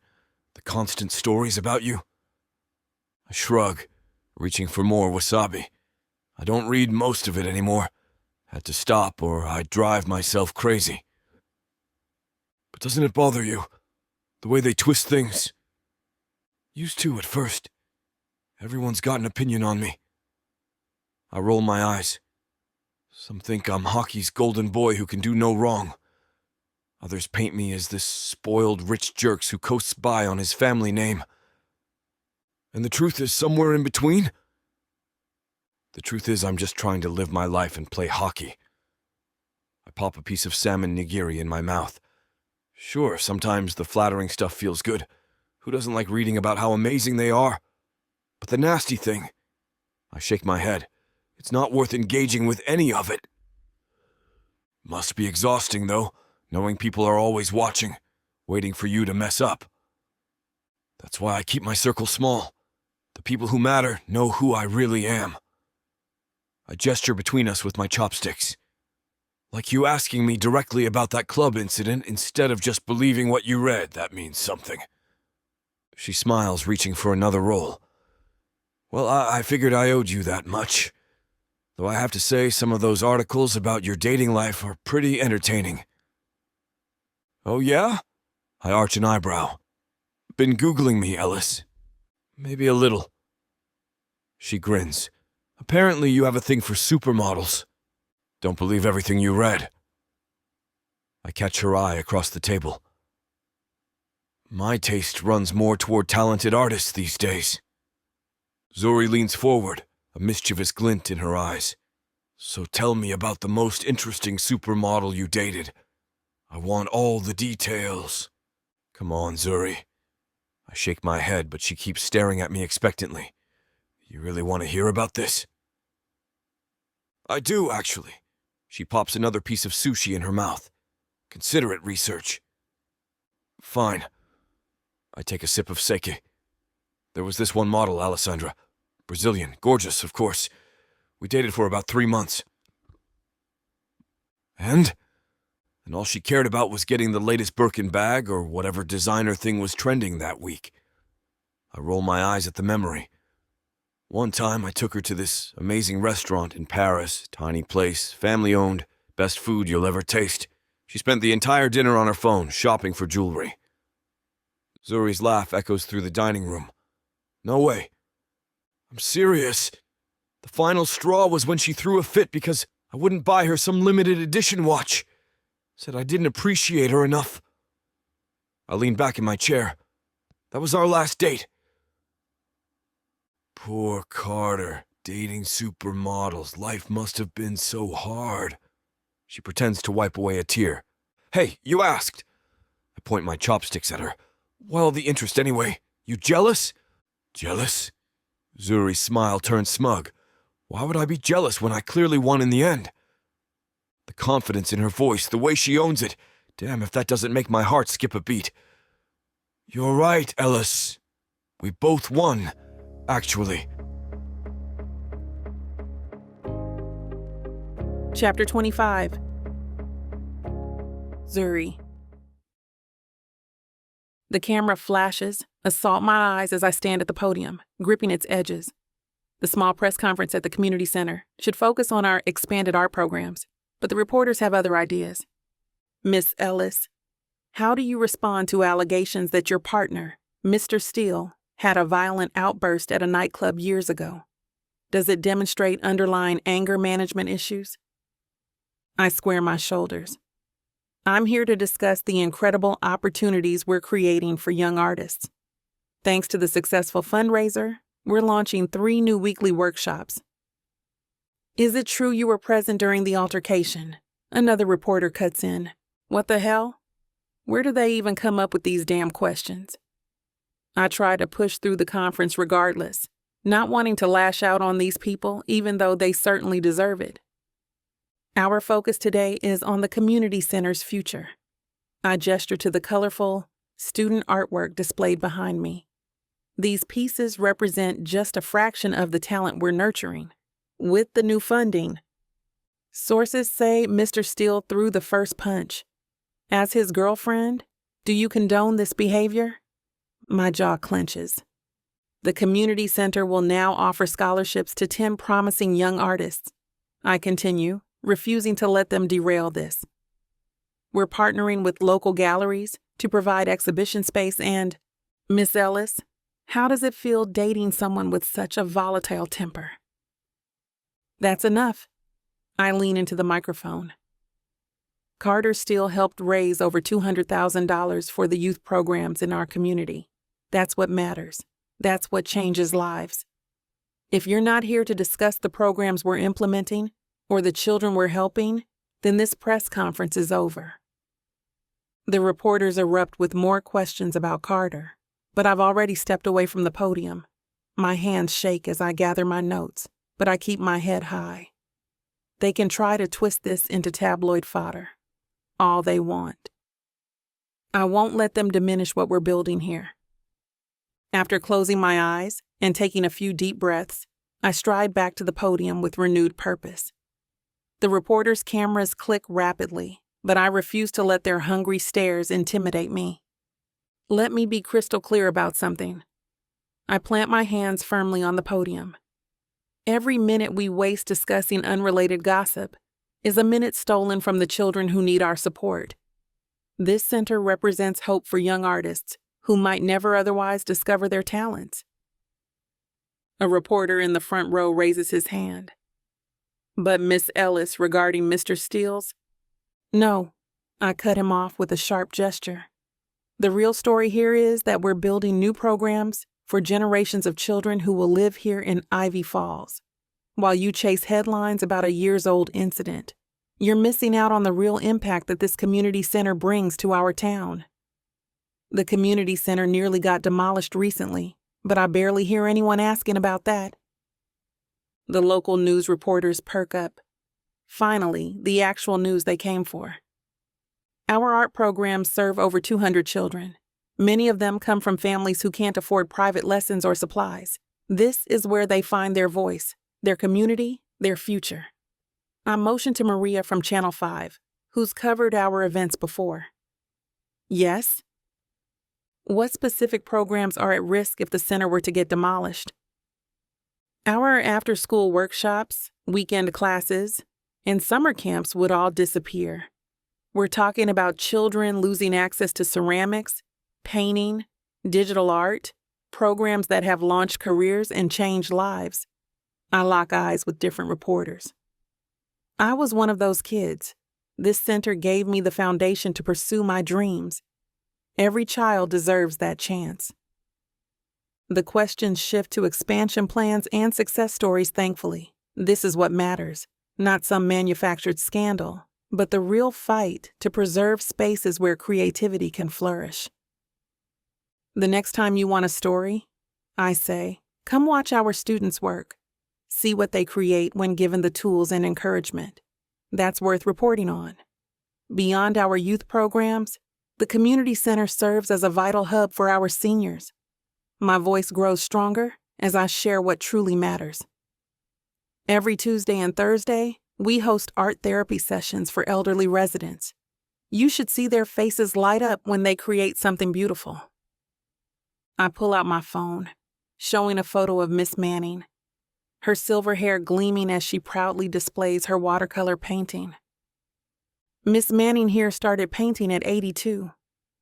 the constant stories about you? I shrug, reaching for more wasabi. I don't read most of it anymore. Had to stop or I'd drive myself crazy. But doesn't it bother you? The way they twist things? Used to at first. Everyone's got an opinion on me. I roll my eyes. Some think I'm hockey's golden boy who can do no wrong. Others paint me as this spoiled rich jerks who coasts by on his family name. And the truth is somewhere in between? The truth is I'm just trying to live my life and play hockey. I pop a piece of salmon nigiri in my mouth. Sure, sometimes the flattering stuff feels good. Who doesn't like reading about how amazing they are? But the nasty thing, I shake my head. It's not worth engaging with any of it. Must be exhausting, though, knowing people are always watching, waiting for you to mess up. That's why I keep my circle small. The people who matter know who I really am. I gesture between us with my chopsticks. Like you asking me directly about that club incident instead of just believing what you read, that means something. She smiles, reaching for another roll. Well, I figured I owed you that much. Though I have to say some of those articles about your dating life are pretty entertaining. Oh yeah? I arch an eyebrow. Been Googling me, Ellis. Maybe a little. She grins. Apparently you have a thing for supermodels. Don't believe everything you read. I catch her eye across the table. My taste runs more toward talented artists these days. Zuri leans forward, a mischievous glint in her eyes. So tell me about the most interesting supermodel you dated. I want all the details. Come on, Zuri. I shake my head, but she keeps staring at me expectantly. You really want to hear about this? I do, actually. She pops another piece of sushi in her mouth. Consider it research. Fine. I take a sip of sake. There was this one model, Alessandra. Brazilian, gorgeous, of course. We dated for about 3 months. And all she cared about was getting the latest Birkin bag or whatever designer thing was trending that week. I roll my eyes at the memory. One time I took her to this amazing restaurant in Paris, tiny place, family-owned, best food you'll ever taste. She spent the entire dinner on her phone, shopping for jewelry. Zuri's laugh echoes through the dining room. No way. I'm serious. The final straw was when she threw a fit because I wouldn't buy her some limited edition watch. Said I didn't appreciate her enough. I leaned back in my chair. That was our last date. Poor Carter, dating supermodels. Life must have been so hard. She pretends to wipe away a tear. Hey, you asked. I point my chopsticks at her. Well, the interest anyway. You jealous? Jealous? Zuri's smile turned smug. Why would I be jealous when I clearly won in the end? The confidence in her voice, the way she owns it. Damn if that doesn't make my heart skip a beat. You're right, Ellis. We both won, actually. Chapter 25. Zuri. The camera flashes, assault my eyes as I stand at the podium, gripping its edges. The small press conference at the community center should focus on our expanded art programs, but the reporters have other ideas. Miss Ellis, how do you respond to allegations that your partner, Mr. Steele, had a violent outburst at a nightclub years ago? Does it demonstrate underlying anger management issues? I square my shoulders. I'm here to discuss the incredible opportunities we're creating for young artists. Thanks to the successful fundraiser, we're launching 3 new weekly workshops. Is it true you were present during the altercation? Another reporter cuts in. What the hell? Where do they even come up with these damn questions? I try to push through the conference regardless, not wanting to lash out on these people even though they certainly deserve it. Our focus today is on the community center's future. I gesture to the colorful, student artwork displayed behind me. These pieces represent just a fraction of the talent we're nurturing. With the new funding, sources say Mr. Steele threw the first punch. As his girlfriend, do you condone this behavior? My jaw clenches. The community center will now offer scholarships to 10 promising young artists. I continue, refusing to let them derail this. We're partnering with local galleries to provide exhibition space and, Miss Ellis, how does it feel dating someone with such a volatile temper? That's enough. I lean into the microphone. Carter Steele helped raise over $200,000 for the youth programs in our community. That's what matters. That's what changes lives. If you're not here to discuss the programs we're implementing or the children we're helping, then this press conference is over. The reporters erupt with more questions about Carter, but I've already stepped away from the podium. My hands shake as I gather my notes, but I keep my head high. They can try to twist this into tabloid fodder. All they want. I won't let them diminish what we're building here. After closing my eyes and taking a few deep breaths, I stride back to the podium with renewed purpose. The reporters' cameras click rapidly, but I refuse to let their hungry stares intimidate me. Let me be crystal clear about something. I plant my hands firmly on the podium. Every minute we waste discussing unrelated gossip is a minute stolen from the children who need our support. This center represents hope for young artists who might never otherwise discover their talents. A reporter in the front row raises his hand. But Miss Ellis, regarding Mr. Steele's? No, I cut him off with a sharp gesture. The real story here is that we're building new programs for generations of children who will live here in Ivy Falls. While you chase headlines about a years-old incident, you're missing out on the real impact that this community center brings to our town. The community center nearly got demolished recently, but I barely hear anyone asking about that. The local news reporters perk up. Finally, the actual news they came for. Our art programs serve over 200 children. Many of them come from families who can't afford private lessons or supplies. This is where they find their voice, their community, their future. I motion to Maria from Channel 5, who's covered our events before. Yes? What specific programs are at risk if the center were to get demolished? Our after-school workshops, weekend classes, and summer camps would all disappear. We're talking about children losing access to ceramics, painting, digital art, programs that have launched careers and changed lives. I lock eyes with different reporters. I was one of those kids. This center gave me the foundation to pursue my dreams. Every child deserves that chance. The questions shift to expansion plans and success stories, thankfully. This is what matters, not some manufactured scandal, but the real fight to preserve spaces where creativity can flourish. The next time you want a story, I say, come watch our students work. See what they create when given the tools and encouragement. That's worth reporting on. Beyond our youth programs, the community center serves as a vital hub for our seniors. My voice grows stronger as I share what truly matters. Every Tuesday and Thursday, we host art therapy sessions for elderly residents. You should see their faces light up when they create something beautiful. I pull out my phone, showing a photo of Miss Manning, her silver hair gleaming as she proudly displays her watercolor painting. Miss Manning here started painting at 82.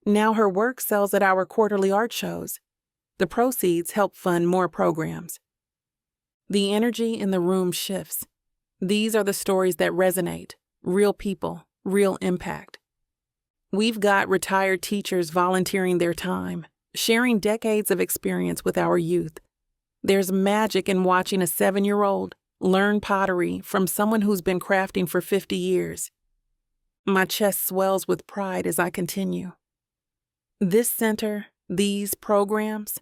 Now her work sells at our quarterly art shows. The proceeds help fund more programs. The energy in the room shifts. These are the stories that resonate. Real people, real impact. We've got retired teachers volunteering their time, sharing decades of experience with our youth. There's magic in watching a 7-year-old learn pottery from someone who's been crafting for 50 years. My chest swells with pride as I continue. This center, these programs,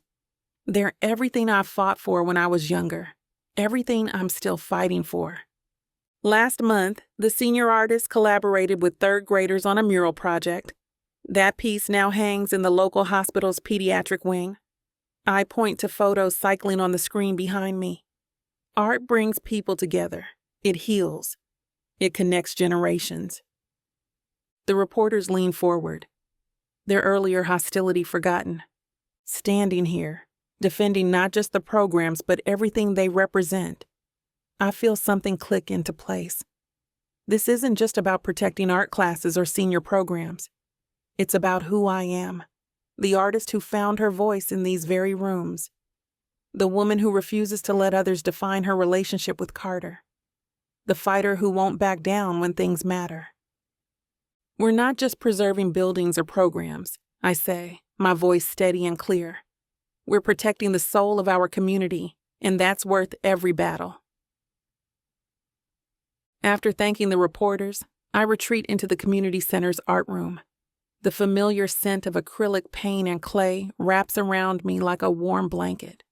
they're everything I fought for when I was younger, everything I'm still fighting for. Last month, the senior artists collaborated with third graders on a mural project. That piece now hangs in the local hospital's pediatric wing. I point to photos cycling on the screen behind me. Art brings people together. It heals. It connects generations. The reporters lean forward, their earlier hostility forgotten, standing here, defending not just the programs but everything they represent. I feel something click into place. This isn't just about protecting art classes or senior programs. It's about who I am, the artist who found her voice in these very rooms, the woman who refuses to let others define her relationship with Carter, the fighter who won't back down when things matter. We're not just preserving buildings or programs, I say, my voice steady and clear. We're protecting the soul of our community, and that's worth every battle. After thanking the reporters, I retreat into the community center's art room. The familiar scent of acrylic paint and clay wraps around me like a warm blanket.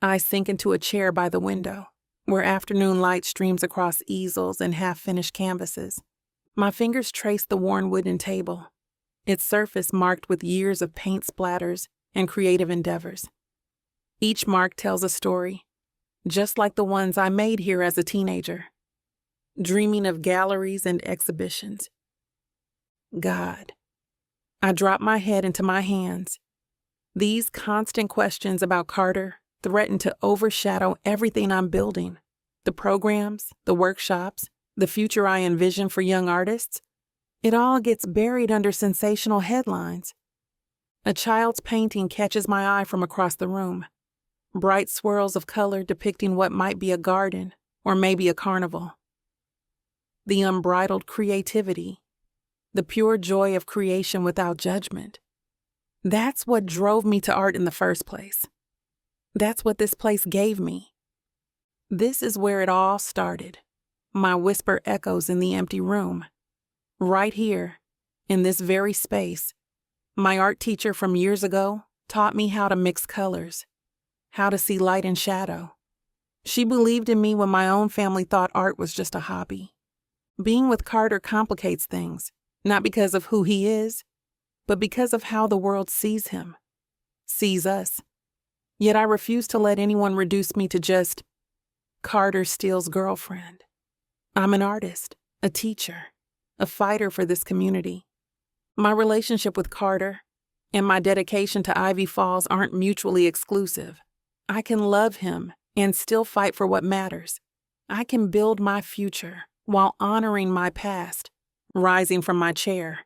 I sink into a chair by the window, where afternoon light streams across easels and half-finished canvases. My fingers trace the worn wooden table, its surface marked with years of paint splatters and creative endeavors. Each mark tells a story, just like the ones I made here as a teenager, dreaming of galleries and exhibitions. God. I drop my head into my hands. These constant questions about Carter threaten to overshadow everything I'm building. The programs, the workshops, the future I envision for young artists. It all gets buried under sensational headlines. A child's painting catches my eye from across the room. Bright swirls of color depicting what might be a garden or maybe a carnival. The unbridled creativity. The pure joy of creation without judgment. That's what drove me to art in the first place. That's what this place gave me. This is where it all started. My whisper echoes in the empty room. Right here, in this very space, my art teacher from years ago taught me how to mix colors, how to see light and shadow. She believed in me when my own family thought art was just a hobby. Being with Carter complicates things, not because of who he is, but because of how the world sees him, sees us. Yet I refuse to let anyone reduce me to just Carter Steele's girlfriend. I'm an artist, a teacher, a fighter for this community. My relationship with Carter and my dedication to Ivy Falls aren't mutually exclusive. I can love him and still fight for what matters. I can build my future while honoring my past. Rising from my chair,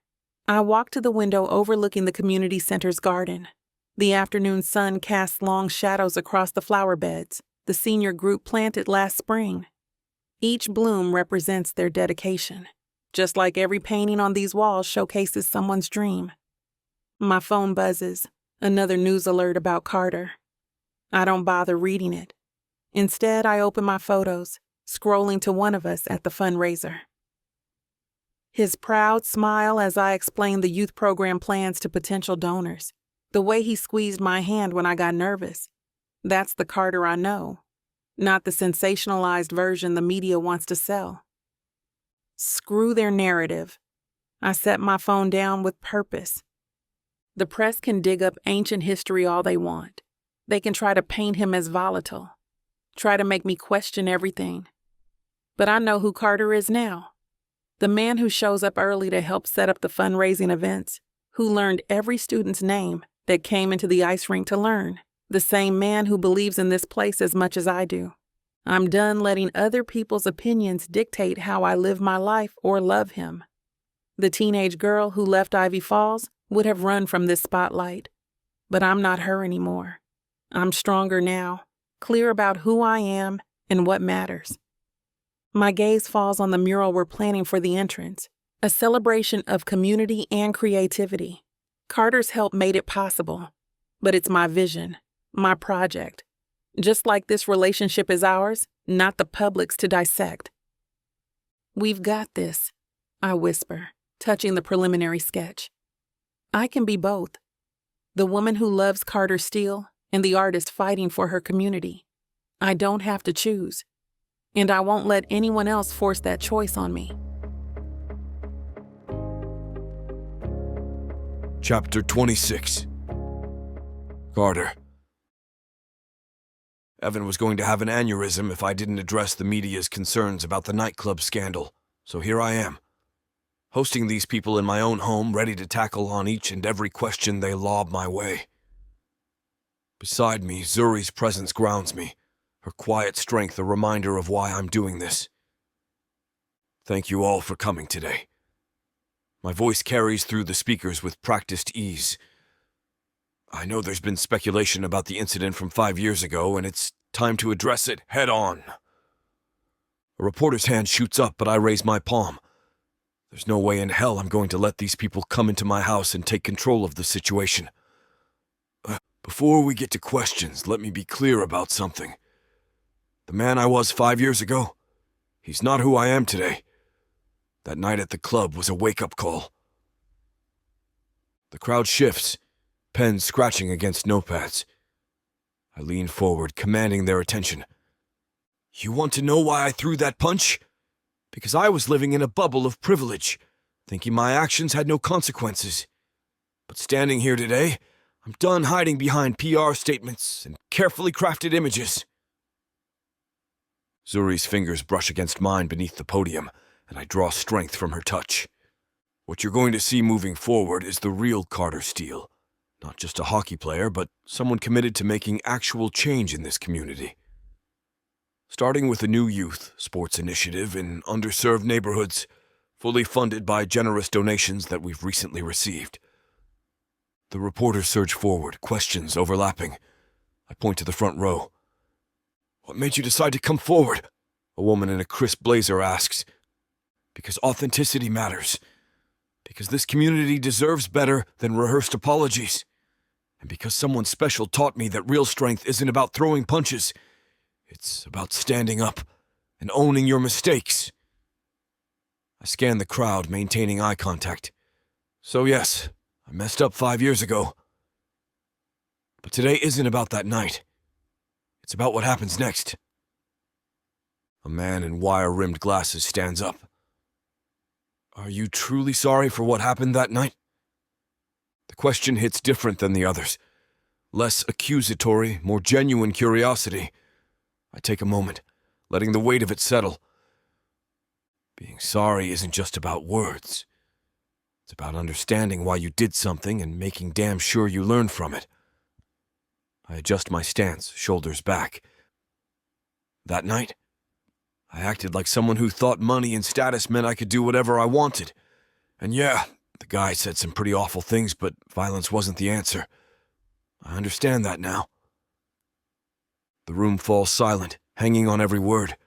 I walk to the window overlooking the community center's garden. The afternoon sun casts long shadows across the flower beds the senior group planted last spring. Each bloom represents their dedication, just like every painting on these walls showcases someone's dream. My phone buzzes, another news alert about Carter. I don't bother reading it. Instead, I open my photos, scrolling to one of us at the fundraiser. His proud smile as I explained the youth program plans to potential donors. The way he squeezed my hand when I got nervous. That's the Carter I know, not the sensationalized version the media wants to sell. Screw their narrative. I set my phone down with purpose. The press can dig up ancient history all they want. They can try to paint him as volatile, try to make me question everything. But I know who Carter is now. The man who shows up early to help set up the fundraising events, who learned every student's name that came into the ice rink to learn, the same man who believes in this place as much as I do. I'm done letting other people's opinions dictate how I live my life or love him. The teenage girl who left Ivy Falls would have run from this spotlight, but I'm not her anymore. I'm stronger now, clear about who I am and what matters. My gaze falls on the mural we're planning for the entrance, a celebration of community and creativity. Carter's help made it possible, but it's my vision, my project. Just like this relationship is ours, not the public's to dissect. We've got this, I whisper, touching the preliminary sketch. I can be both, the woman who loves Carter Steele and the artist fighting for her community. I don't have to choose, and I won't let anyone else force that choice on me. Chapter 26. Carter. Evan was going to have an aneurysm if I didn't address the media's concerns about the nightclub scandal, so here I am, hosting these people in my own home, ready to tackle on each and every question they lob my way. Beside me, Zuri's presence grounds me, her quiet strength a reminder of why I'm doing this. Thank you all for coming today. My voice carries through the speakers with practiced ease. I know there's been speculation about the incident from 5 years ago, and it's time to address it head on. A reporter's hand shoots up, but I raise my palm. There's no way in hell I'm going to let these people come into my house and take control of the situation. Before we get to questions, let me be clear about something. The man I was 5 years ago, he's not who I am today. That night at the club was a wake-up call. The crowd shifts, pens scratching against notepads. I lean forward, commanding their attention. You want to know why I threw that punch? Because I was living in a bubble of privilege, thinking my actions had no consequences. But standing here today, I'm done hiding behind PR statements and carefully crafted images. Zuri's fingers brush against mine beneath the podium, and I draw strength from her touch. What you're going to see moving forward is the real Carter Steele. Not just a hockey player, but someone committed to making actual change in this community. Starting with a new youth sports initiative in underserved neighborhoods, fully funded by generous donations that we've recently received. The reporters surge forward, questions overlapping. I point to the front row. What made you decide to come forward? A woman in a crisp blazer asks. Because authenticity matters. Because this community deserves better than rehearsed apologies. And because someone special taught me that real strength isn't about throwing punches. It's about standing up and owning your mistakes. I scan the crowd, maintaining eye contact. So yes, I messed up 5 years ago. But today isn't about that night. It's about what happens next. A man in wire-rimmed glasses stands up. Are you truly sorry for what happened that night? The question hits different than the others. Less accusatory, more genuine curiosity. I take a moment, letting the weight of it settle. Being sorry isn't just about words. It's about understanding why you did something and making damn sure you learn from it. I adjust my stance, shoulders back. That night, I acted like someone who thought money and status meant I could do whatever I wanted. And yeah, the guy said some pretty awful things, but violence wasn't the answer. I understand that now. The room falls silent, hanging on every word.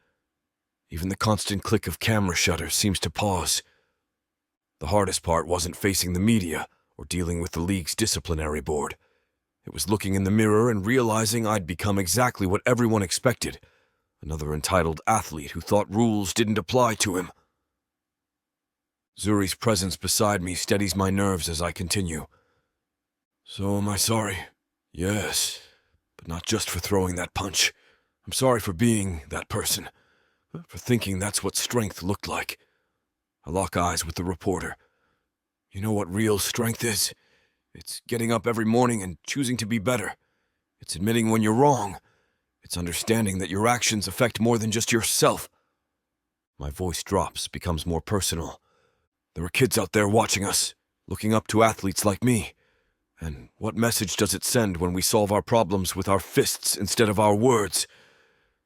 Even the constant click of camera shutters seems to pause. The hardest part wasn't facing the media or dealing with the league's disciplinary board. It was looking in the mirror and realizing I'd become exactly what everyone expected. Another entitled athlete who thought rules didn't apply to him. Zuri's presence beside me steadies my nerves as I continue. So am I sorry? Yes, but not just for throwing that punch. I'm sorry for being that person, for thinking that's what strength looked like. I lock eyes with the reporter. You know what real strength is? It's getting up every morning and choosing to be better. It's admitting when you're wrong. It's understanding that your actions affect more than just yourself. My voice drops, becomes more personal. There are kids out there watching us, looking up to athletes like me. And what message does it send when we solve our problems with our fists instead of our words?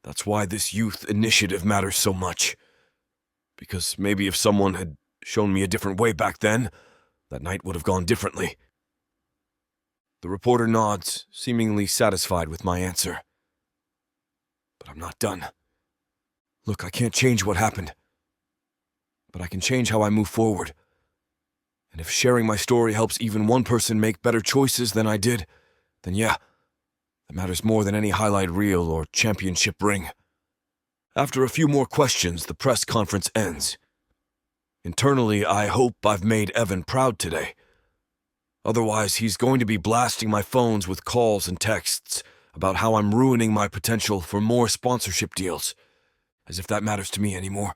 That's why this youth initiative matters so much. Because maybe if someone had shown me a different way back then, that night would have gone differently. The reporter nods, seemingly satisfied with my answer. But I'm not done. Look, I can't change what happened. But I can change how I move forward. And if sharing my story helps even one person make better choices than I did, then yeah, that matters more than any highlight reel or championship ring. After a few more questions, the press conference ends. Internally, I hope I've made Evan proud today. Otherwise, he's going to be blasting my phones with calls and texts about how I'm ruining my potential for more sponsorship deals, as if that matters to me anymore.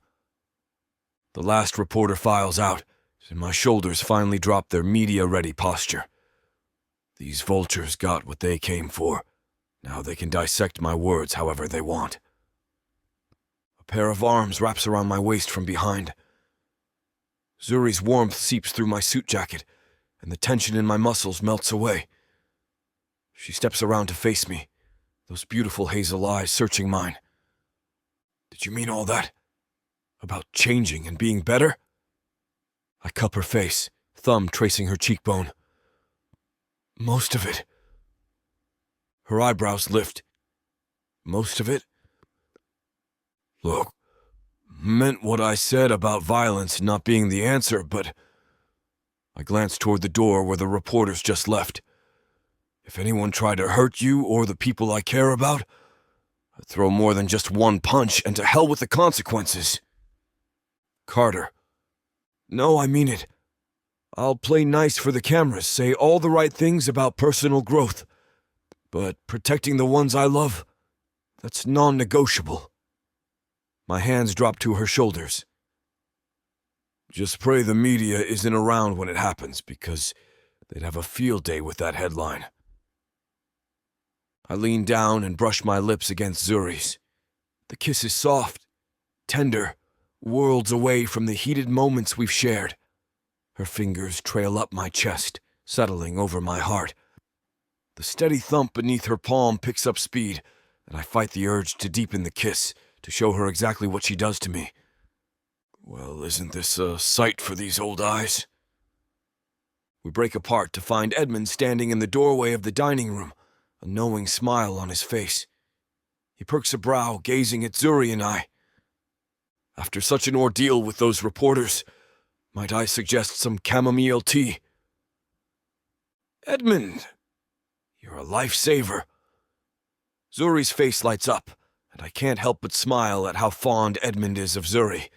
The last reporter files out, and my shoulders finally dropped their media-ready posture. These vultures got what they came for. Now they can dissect my words however they want. A pair of arms wraps around my waist from behind. Zuri's warmth seeps through my suit jacket, and the tension in my muscles melts away. She steps around to face me, those beautiful hazel eyes searching mine. Did you mean all that? About changing and being better? I cup her face, thumb tracing her cheekbone. Most of it. Her eyebrows lift. Most of it? Look, meant what I said about violence not being the answer, but... I glanced toward the door where the reporters just left. If anyone tried to hurt you or the people I care about, I'd throw more than just one punch, and to hell with the consequences. Carter. No, I mean it. I'll play nice for the cameras, say all the right things about personal growth. But protecting the ones I love, that's non-negotiable. My hands drop to her shoulders. Just pray the media isn't around when it happens, because they'd have a field day with that headline. I lean down and brush my lips against Zuri's. The kiss is soft, tender, worlds away from the heated moments we've shared. Her fingers trail up my chest, settling over my heart. The steady thump beneath her palm picks up speed, and I fight the urge to deepen the kiss, to show her exactly what she does to me. Well, isn't this a sight for these old eyes? We break apart to find Edmund standing in the doorway of the dining room, a knowing smile on his face. He perks a brow, gazing at Zuri and I. After such an ordeal with those reporters, might I suggest some chamomile tea? Edmund, you're a lifesaver. Zuri's face lights up, and I can't help but smile at how fond Edmund is of Zuri.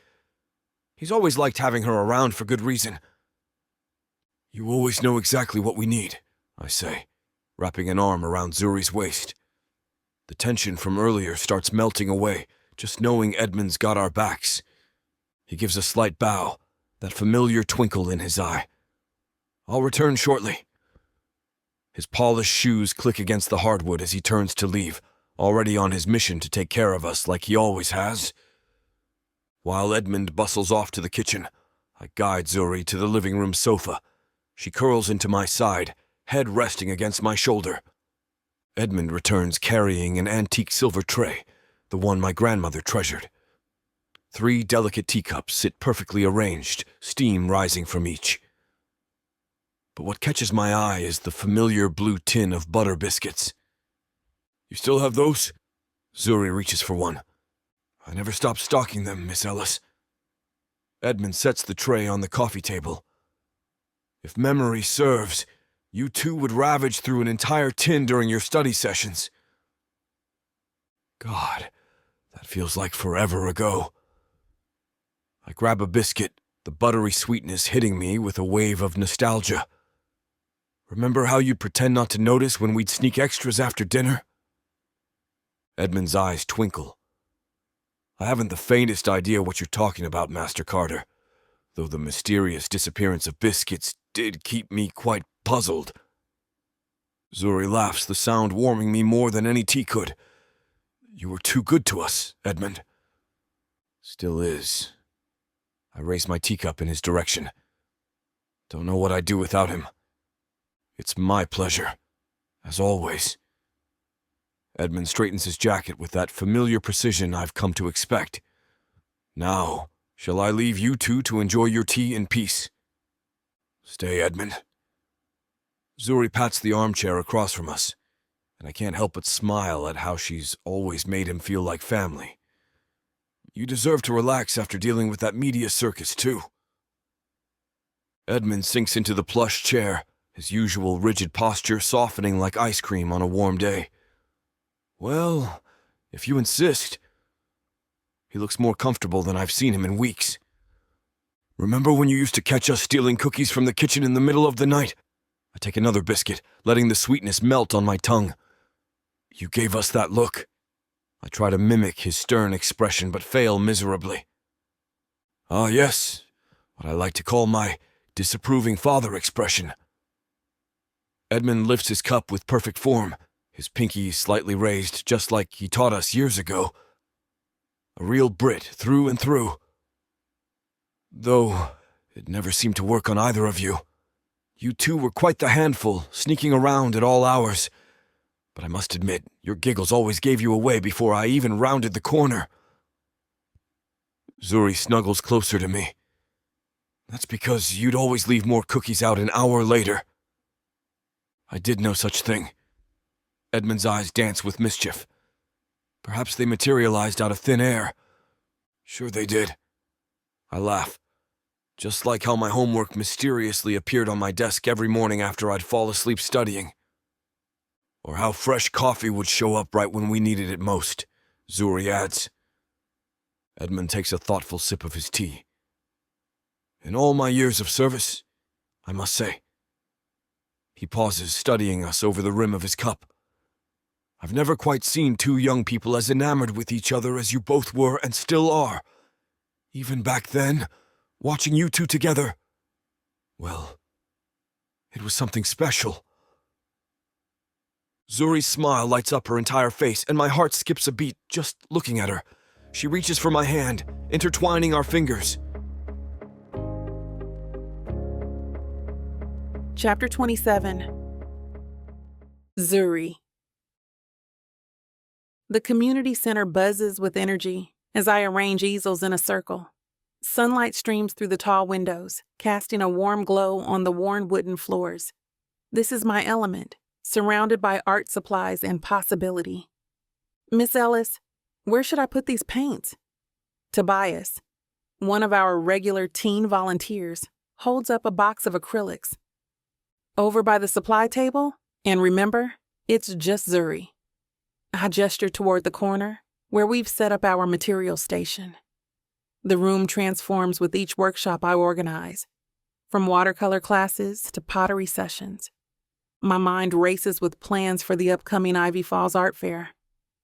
He's always liked having her around for good reason. You always know exactly what we need, I say, wrapping an arm around Zuri's waist. The tension from earlier starts melting away, just knowing Edmund's got our backs. He gives a slight bow, that familiar twinkle in his eye. I'll return shortly. His polished shoes click against the hardwood as he turns to leave, already on his mission to take care of us like he always has. While Edmund bustles off to the kitchen, I guide Zuri to the living room sofa. She curls into my side, head resting against my shoulder. Edmund returns carrying an antique silver tray, the one my grandmother treasured. 3 delicate teacups sit perfectly arranged, steam rising from each. But what catches my eye is the familiar blue tin of butter biscuits. You still have those? Zuri reaches for one. I never stopped stocking them, Miss Ellis. Edmund sets the tray on the coffee table. If memory serves, you two would ravage through an entire tin during your study sessions. God, that feels like forever ago. I grab a biscuit, the buttery sweetness hitting me with a wave of nostalgia. Remember how you'd pretend not to notice when we'd sneak extras after dinner? Edmund's eyes twinkle. I haven't the faintest idea what you're talking about, Master Carter, though the mysterious disappearance of biscuits did keep me quite puzzled. Zuri laughs, the sound warming me more than any tea could. You were too good to us, Edmund. Still is. I raise my teacup in his direction. Don't know what I'd do without him. It's my pleasure, as always. Edmund straightens his jacket with that familiar precision I've come to expect. Now, shall I leave you two to enjoy your tea in peace? Stay, Edmund. Zuri pats the armchair across from us, and I can't help but smile at how she's always made him feel like family. You deserve to relax after dealing with that media circus, too. Edmund sinks into the plush chair, his usual rigid posture softening like ice cream on a warm day. Well, if you insist. He looks more comfortable than I've seen him in weeks. Remember when you used to catch us stealing cookies from the kitchen in the middle of the night? I take another biscuit, letting the sweetness melt on my tongue. You gave us that look. I try to mimic his stern expression, but fail miserably. Ah, yes, what I like to call my disapproving father expression. Edmund lifts his cup with perfect form, his pinky slightly raised just like he taught us years ago. A real Brit through and through. Though it never seemed to work on either of you. You two were quite the handful, sneaking around at all hours. But I must admit, your giggles always gave you away before I even rounded the corner. Zuri snuggles closer to me. That's because you'd always leave more cookies out an hour later. I did no such thing. Edmund's eyes dance with mischief. Perhaps they materialized out of thin air. Sure they did. I laugh. Just like how my homework mysteriously appeared on my desk every morning after I'd fall asleep studying. Or how fresh coffee would show up right when we needed it most, Zuri adds. Edmund takes a thoughtful sip of his tea. In all my years of service, I must say. He pauses, studying us over the rim of his cup. I've never quite seen two young people as enamored with each other as you both were and still are. Even back then, watching you two together, well, it was something special. Zuri's smile lights up her entire face, and my heart skips a beat just looking at her. She reaches for my hand, intertwining our fingers. Chapter 27. Zuri. The community center buzzes with energy as I arrange easels in a circle. Sunlight streams through the tall windows, casting a warm glow on the worn wooden floors. This is my element, surrounded by art supplies and possibility. Miss Ellis, where should I put these paints? Tobias, one of our regular teen volunteers, holds up a box of acrylics. Over by the supply table, and remember, it's just Zuri. I gesture toward the corner, where we've set up our material station. The room transforms with each workshop I organize, from watercolor classes to pottery sessions. My mind races with plans for the upcoming Ivy Falls Art Fair.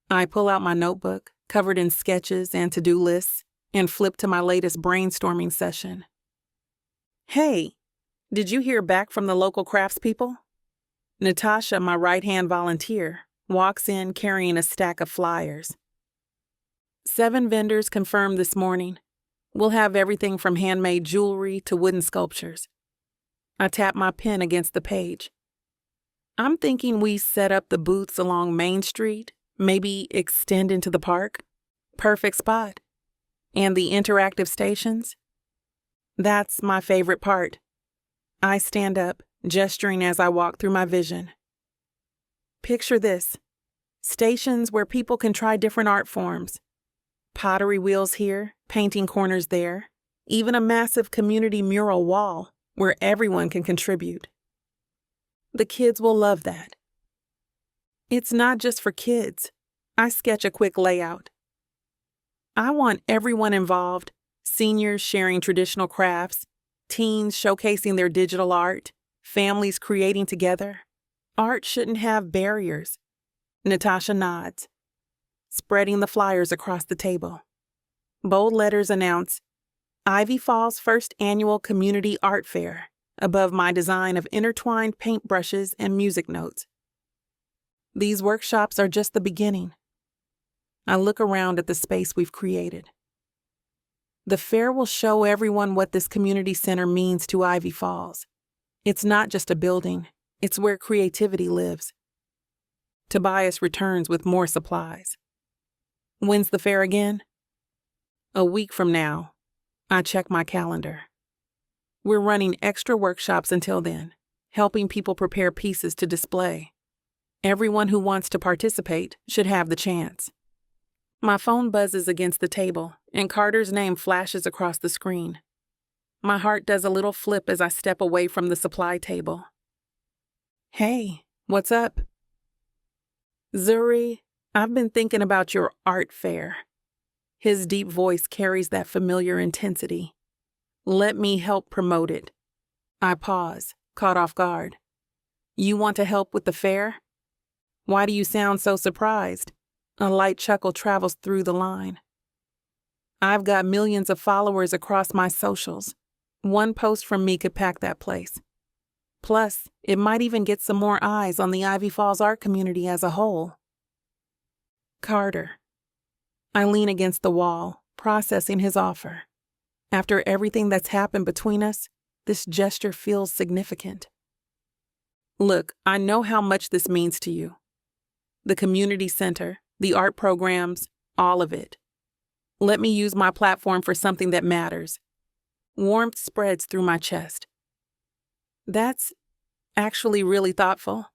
I pull out my notebook, covered in sketches and to-do lists, and flip to my latest brainstorming session. Hey, did you hear back from the local craftspeople? Natasha, my right-hand volunteer, walks in carrying a stack of flyers. 7 vendors confirmed this morning. We'll have everything from handmade jewelry to wooden sculptures. I tap my pen against the page. I'm thinking we set up the booths along Main Street, maybe extend into the park. Perfect spot. And the interactive stations? That's my favorite part. I stand up, gesturing as I walk through my vision. Picture this. Stations where people can try different art forms. Pottery wheels here, painting corners there, even a massive community mural wall where everyone can contribute. The kids will love that. It's not just for kids. I sketch a quick layout. I want everyone involved, seniors sharing traditional crafts, teens showcasing their digital art, families creating together. Art shouldn't have barriers. Natasha nods, spreading the flyers across the table. Bold letters announce, Ivy Falls' first annual community art fair, above my design of intertwined paintbrushes and music notes. These workshops are just the beginning. I look around at the space we've created. The fair will show everyone what this community center means to Ivy Falls. It's not just a building, it's where creativity lives. Tobias returns with more supplies. When's the fair again? A week from now. I check my calendar. We're running extra workshops until then, helping people prepare pieces to display. Everyone who wants to participate should have the chance. My phone buzzes against the table, and Carter's name flashes across the screen. My heart does a little flip as I step away from the supply table. Hey, what's up? Zuri, I've been thinking about your art fair. His deep voice carries that familiar intensity. Let me help promote it. I pause, caught off guard. You want to help with the fair? Why do you sound so surprised? A light chuckle travels through the line. I've got millions of followers across my socials. One post from me could pack that place. Plus, it might even get some more eyes on the Ivy Falls art community as a whole. Carter. I lean against the wall, processing his offer. After everything that's happened between us, this gesture feels significant. Look, I know how much this means to you. The community center, the art programs, all of it. Let me use my platform for something that matters. Warmth spreads through my chest. That's actually really thoughtful.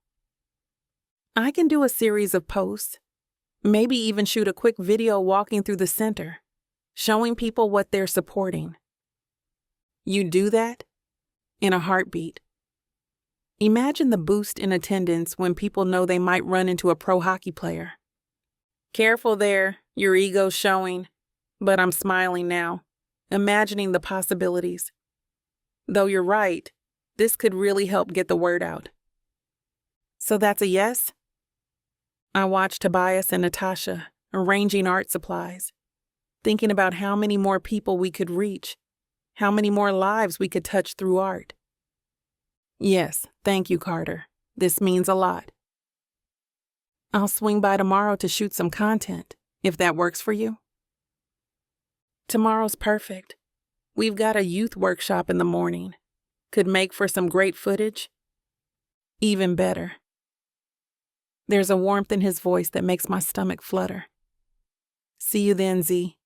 I can do a series of posts, maybe even shoot a quick video walking through the center, showing people what they're supporting. You do that? In a heartbeat. Imagine the boost in attendance when people know they might run into a pro hockey player. Careful there, your ego's showing, but I'm smiling now, imagining the possibilities. Though you're right, this could really help get the word out. So that's a yes? I watch Tobias and Natasha arranging art supplies, thinking about how many more people we could reach, how many more lives we could touch through art. Yes, thank you, Carter. This means a lot. I'll swing by tomorrow to shoot some content, if that works for you. Tomorrow's perfect. We've got a youth workshop in the morning. Could make for some great footage. Even better. There's a warmth in his voice that makes my stomach flutter. See you then, Z.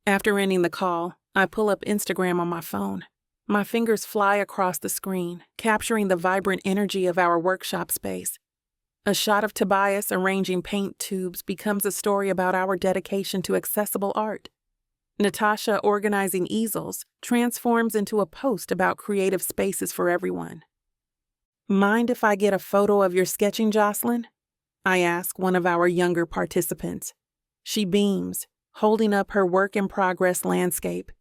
After ending the call, I pull up Instagram on my phone. My fingers fly across the screen, capturing the vibrant energy of our workshop space. A shot of Tobias arranging paint tubes becomes a story about our dedication to accessible art. Natasha organizing easels transforms into a post about creative spaces for everyone. Mind if I get a photo of your sketching, Jocelyn? I ask one of our younger participants. She beams, holding up her work-in-progress landscape.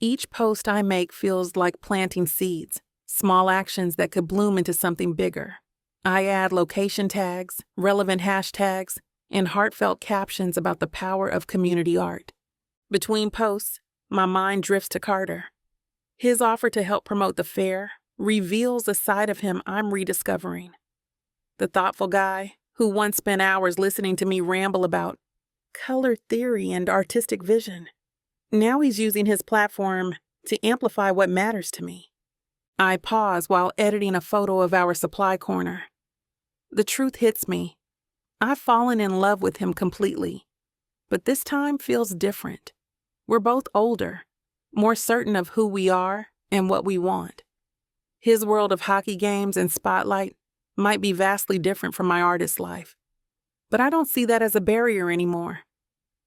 Each post I make feels like planting seeds, small actions that could bloom into something bigger. I add location tags, relevant hashtags, and heartfelt captions about the power of community art. Between posts, my mind drifts to Carter. His offer to help promote the fair reveals a side of him I'm rediscovering. The thoughtful guy who once spent hours listening to me ramble about color theory and artistic vision. Now he's using his platform to amplify what matters to me. I pause while editing a photo of our supply corner. The truth hits me. I've fallen in love with him completely, but this time feels different. We're both older, more certain of who we are and what we want. His world of hockey games and spotlight might be vastly different from my artist life, but I don't see that as a barrier anymore.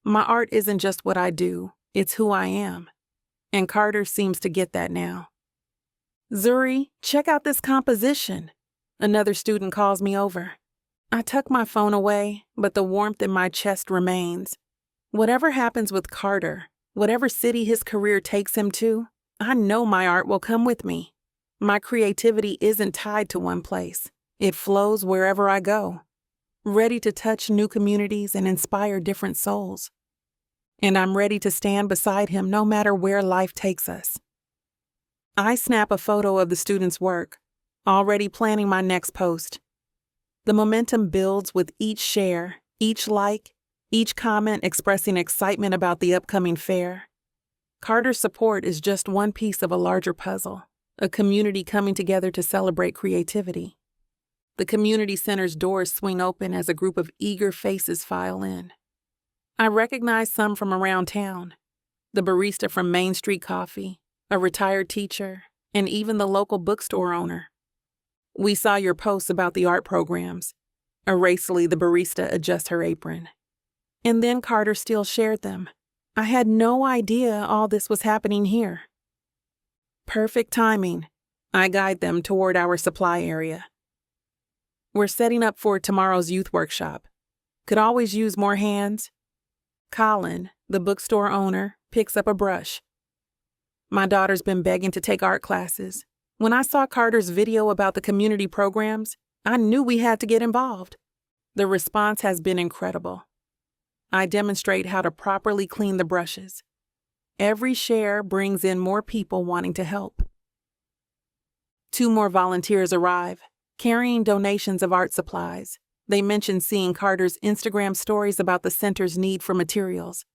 My art isn't just what I do, it's who I am, and Carter seems to get that now. Zuri, check out this composition. Another student calls me over. I tuck my phone away, but the warmth in my chest remains. Whatever happens with Carter, whatever city his career takes him to, I know my art will come with me. My creativity isn't tied to one place. It flows wherever I go, ready to touch new communities and inspire different souls. And I'm ready to stand beside him no matter where life takes us. I snap a photo of the student's work, already planning my next post. The momentum builds with each share, each like, each comment expressing excitement about the upcoming fair. Carter's support is just one piece of a larger puzzle, a community coming together to celebrate creativity. The community center's doors swing open as a group of eager faces file in. I recognize some from around town, the barista from Main Street Coffee, a retired teacher, and even the local bookstore owner. We saw your posts about the art programs. Erasily, the barista adjusts her apron. And then Carter Steele shared them. I had no idea all this was happening here. Perfect timing. I guide them toward our supply area. We're setting up for tomorrow's youth workshop. Could always use more hands. Colin, the bookstore owner, picks up a brush. My daughter's been begging to take art classes. When I saw Carter's video about the community programs, I knew we had to get involved. The response has been incredible. I demonstrate how to properly clean the brushes. Every share brings in more people wanting to help. 2 more volunteers arrive, carrying donations of art supplies. They mention seeing Carter's Instagram stories about the center's need for materials.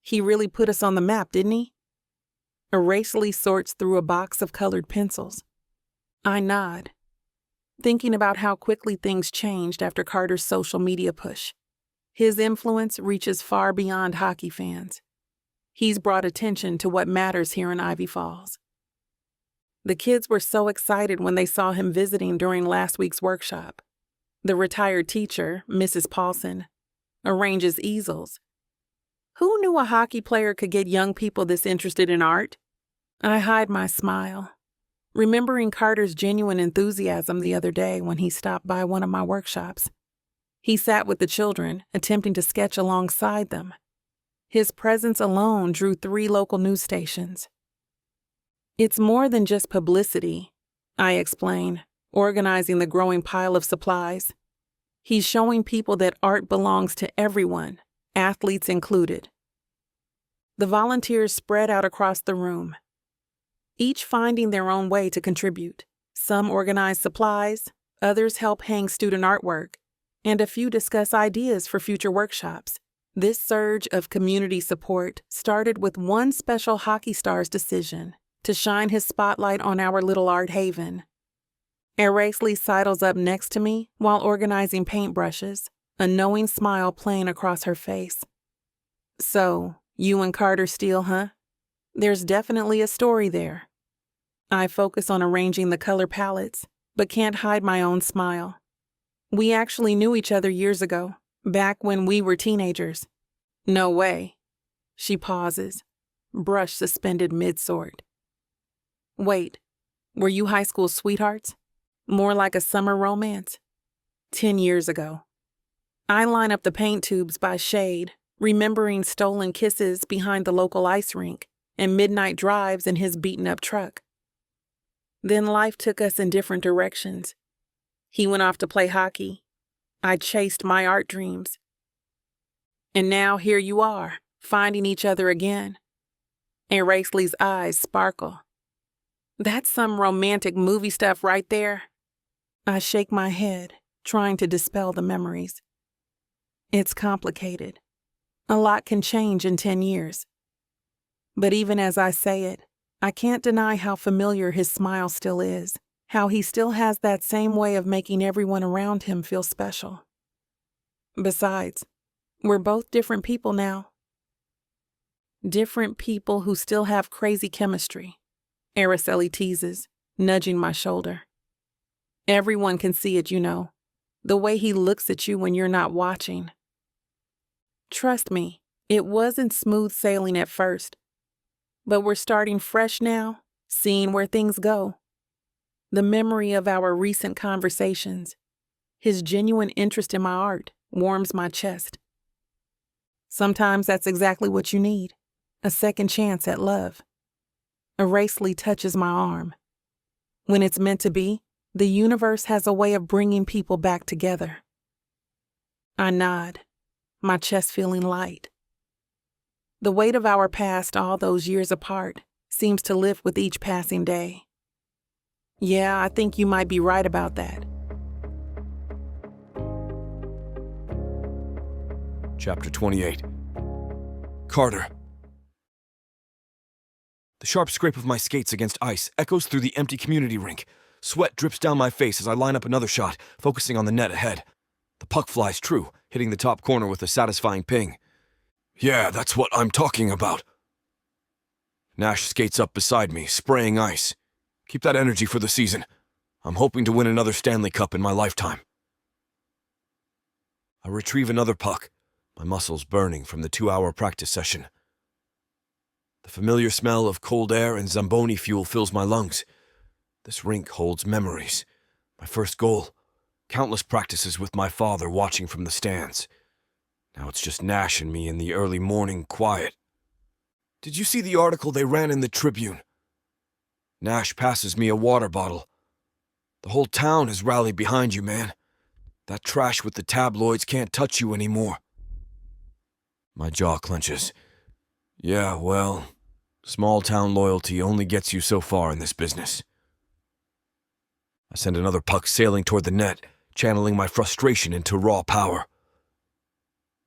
He really put us on the map, didn't he? Erasely sorts through a box of colored pencils. I nod, thinking about how quickly things changed after Carter's social media push. His influence reaches far beyond hockey fans. He's brought attention to what matters here in Ivy Falls. The kids were so excited when they saw him visiting during last week's workshop. The retired teacher, Mrs. Paulson, arranges easels. Who knew a hockey player could get young people this interested in art? I hide my smile, remembering Carter's genuine enthusiasm the other day when he stopped by one of my workshops. He sat with the children, attempting to sketch alongside them. His presence alone drew 3 local news stations. It's more than just publicity, I explain, organizing the growing pile of supplies. He's showing people that art belongs to everyone, athletes included. The volunteers spread out across the room, each finding their own way to contribute. Some organize supplies, others help hang student artwork, and a few discuss ideas for future workshops. This surge of community support started with one special hockey star's decision to shine his spotlight on our little art haven. Erasely sidles up next to me while organizing paintbrushes, a knowing smile playing across her face. So, you and Carter Steele, huh? There's definitely a story there. I focus on arranging the color palettes, but can't hide my own smile. We actually knew each other years ago, back when we were teenagers. No way. She pauses, brush suspended mid-sort. Wait, were you high school sweethearts? More like a summer romance? 10 years ago. I line up the paint tubes by shade, remembering stolen kisses behind the local ice rink and midnight drives in his beaten-up truck. Then life took us in different directions. He went off to play hockey. I chased my art dreams. And now here you are, finding each other again. Erasely's eyes sparkle. That's some romantic movie stuff right there. I shake my head, trying to dispel the memories. It's complicated. A lot can change in 10 years. But even as I say it, I can't deny how familiar his smile still is, how he still has that same way of making everyone around him feel special. Besides, we're both different people now. Different people who still have crazy chemistry, Araceli teases, nudging my shoulder. Everyone can see it, you know, the way he looks at you when you're not watching. Trust me, it wasn't smooth sailing at first. But we're starting fresh now, seeing where things go. The memory of our recent conversations, his genuine interest in my art, warms my chest. Sometimes that's exactly what you need, a second chance at love. Erasely touches my arm. When it's meant to be, the universe has a way of bringing people back together. I nod, my chest feeling light. The weight of our past all those years apart seems to lift with each passing day. Yeah, I think you might be right about that. Chapter 28. Carter. The sharp scrape of my skates against ice echoes through the empty community rink. Sweat drips down my face as I line up another shot, focusing on the net ahead. The puck flies true, hitting the top corner with a satisfying ping. Yeah, that's what I'm talking about. Nash skates up beside me, spraying ice. Keep that energy for the season. I'm hoping to win another Stanley Cup in my lifetime. I retrieve another puck, my muscles burning from the 2-hour practice session. The familiar smell of cold air and Zamboni fuel fills my lungs. This rink holds memories. My first goal, countless practices with my father watching from the stands. Now it's just Nash and me in the early morning quiet. Did you see the article they ran in the Tribune? Nash passes me a water bottle. The whole town has rallied behind you, man. That trash with the tabloids can't touch you anymore. My jaw clenches. Yeah, well, small-town loyalty only gets you so far in this business. I send another puck sailing toward the net, channeling my frustration into raw power.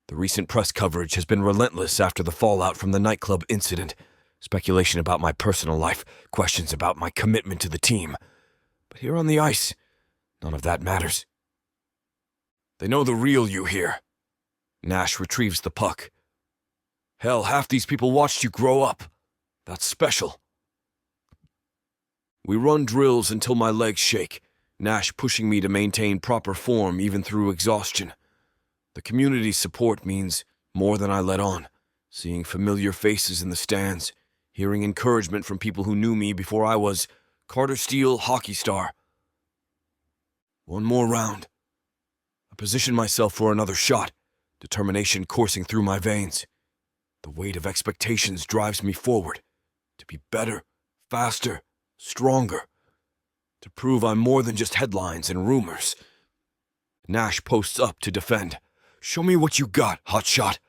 The recent press coverage has been relentless after the fallout from the nightclub incident. Speculation about my personal life, questions about my commitment to the team. But here on the ice, none of that matters. They know the real you here. Nash retrieves the puck. Hell, half these people watched you grow up. That's special. We run drills until my legs shake, Nash pushing me to maintain proper form even through exhaustion. The community's support means more than I let on. Seeing familiar faces in the stands, hearing encouragement from people who knew me before I was Carter Steele, hockey star. One more round. I position myself for another shot, determination coursing through my veins. The weight of expectations drives me forward, to be better, faster, stronger, to prove I'm more than just headlines and rumors. Nash posts up to defend. Show me what you got, hotshot.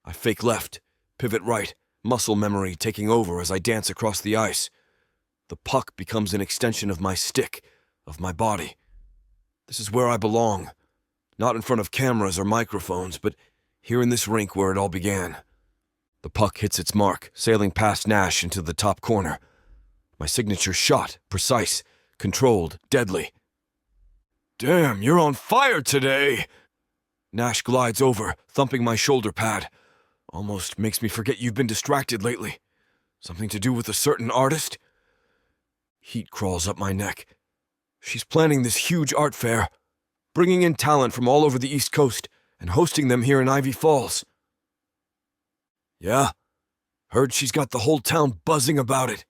I fake left, pivot right, muscle memory taking over as I dance across the ice. The puck becomes an extension of my stick, of my body. This is where I belong. Not in front of cameras or microphones, but here in this rink where it all began. The puck hits its mark, sailing past Nash into the top corner. My signature shot, precise, controlled, deadly. Damn, you're on fire today! Nash glides over, thumping my shoulder pad. Almost makes me forget you've been distracted lately. Something to do with a certain artist? Heat crawls up my neck. She's planning this huge art fair, bringing in talent from all over the East Coast and hosting them here in Ivy Falls. Yeah, heard she's got the whole town buzzing about it.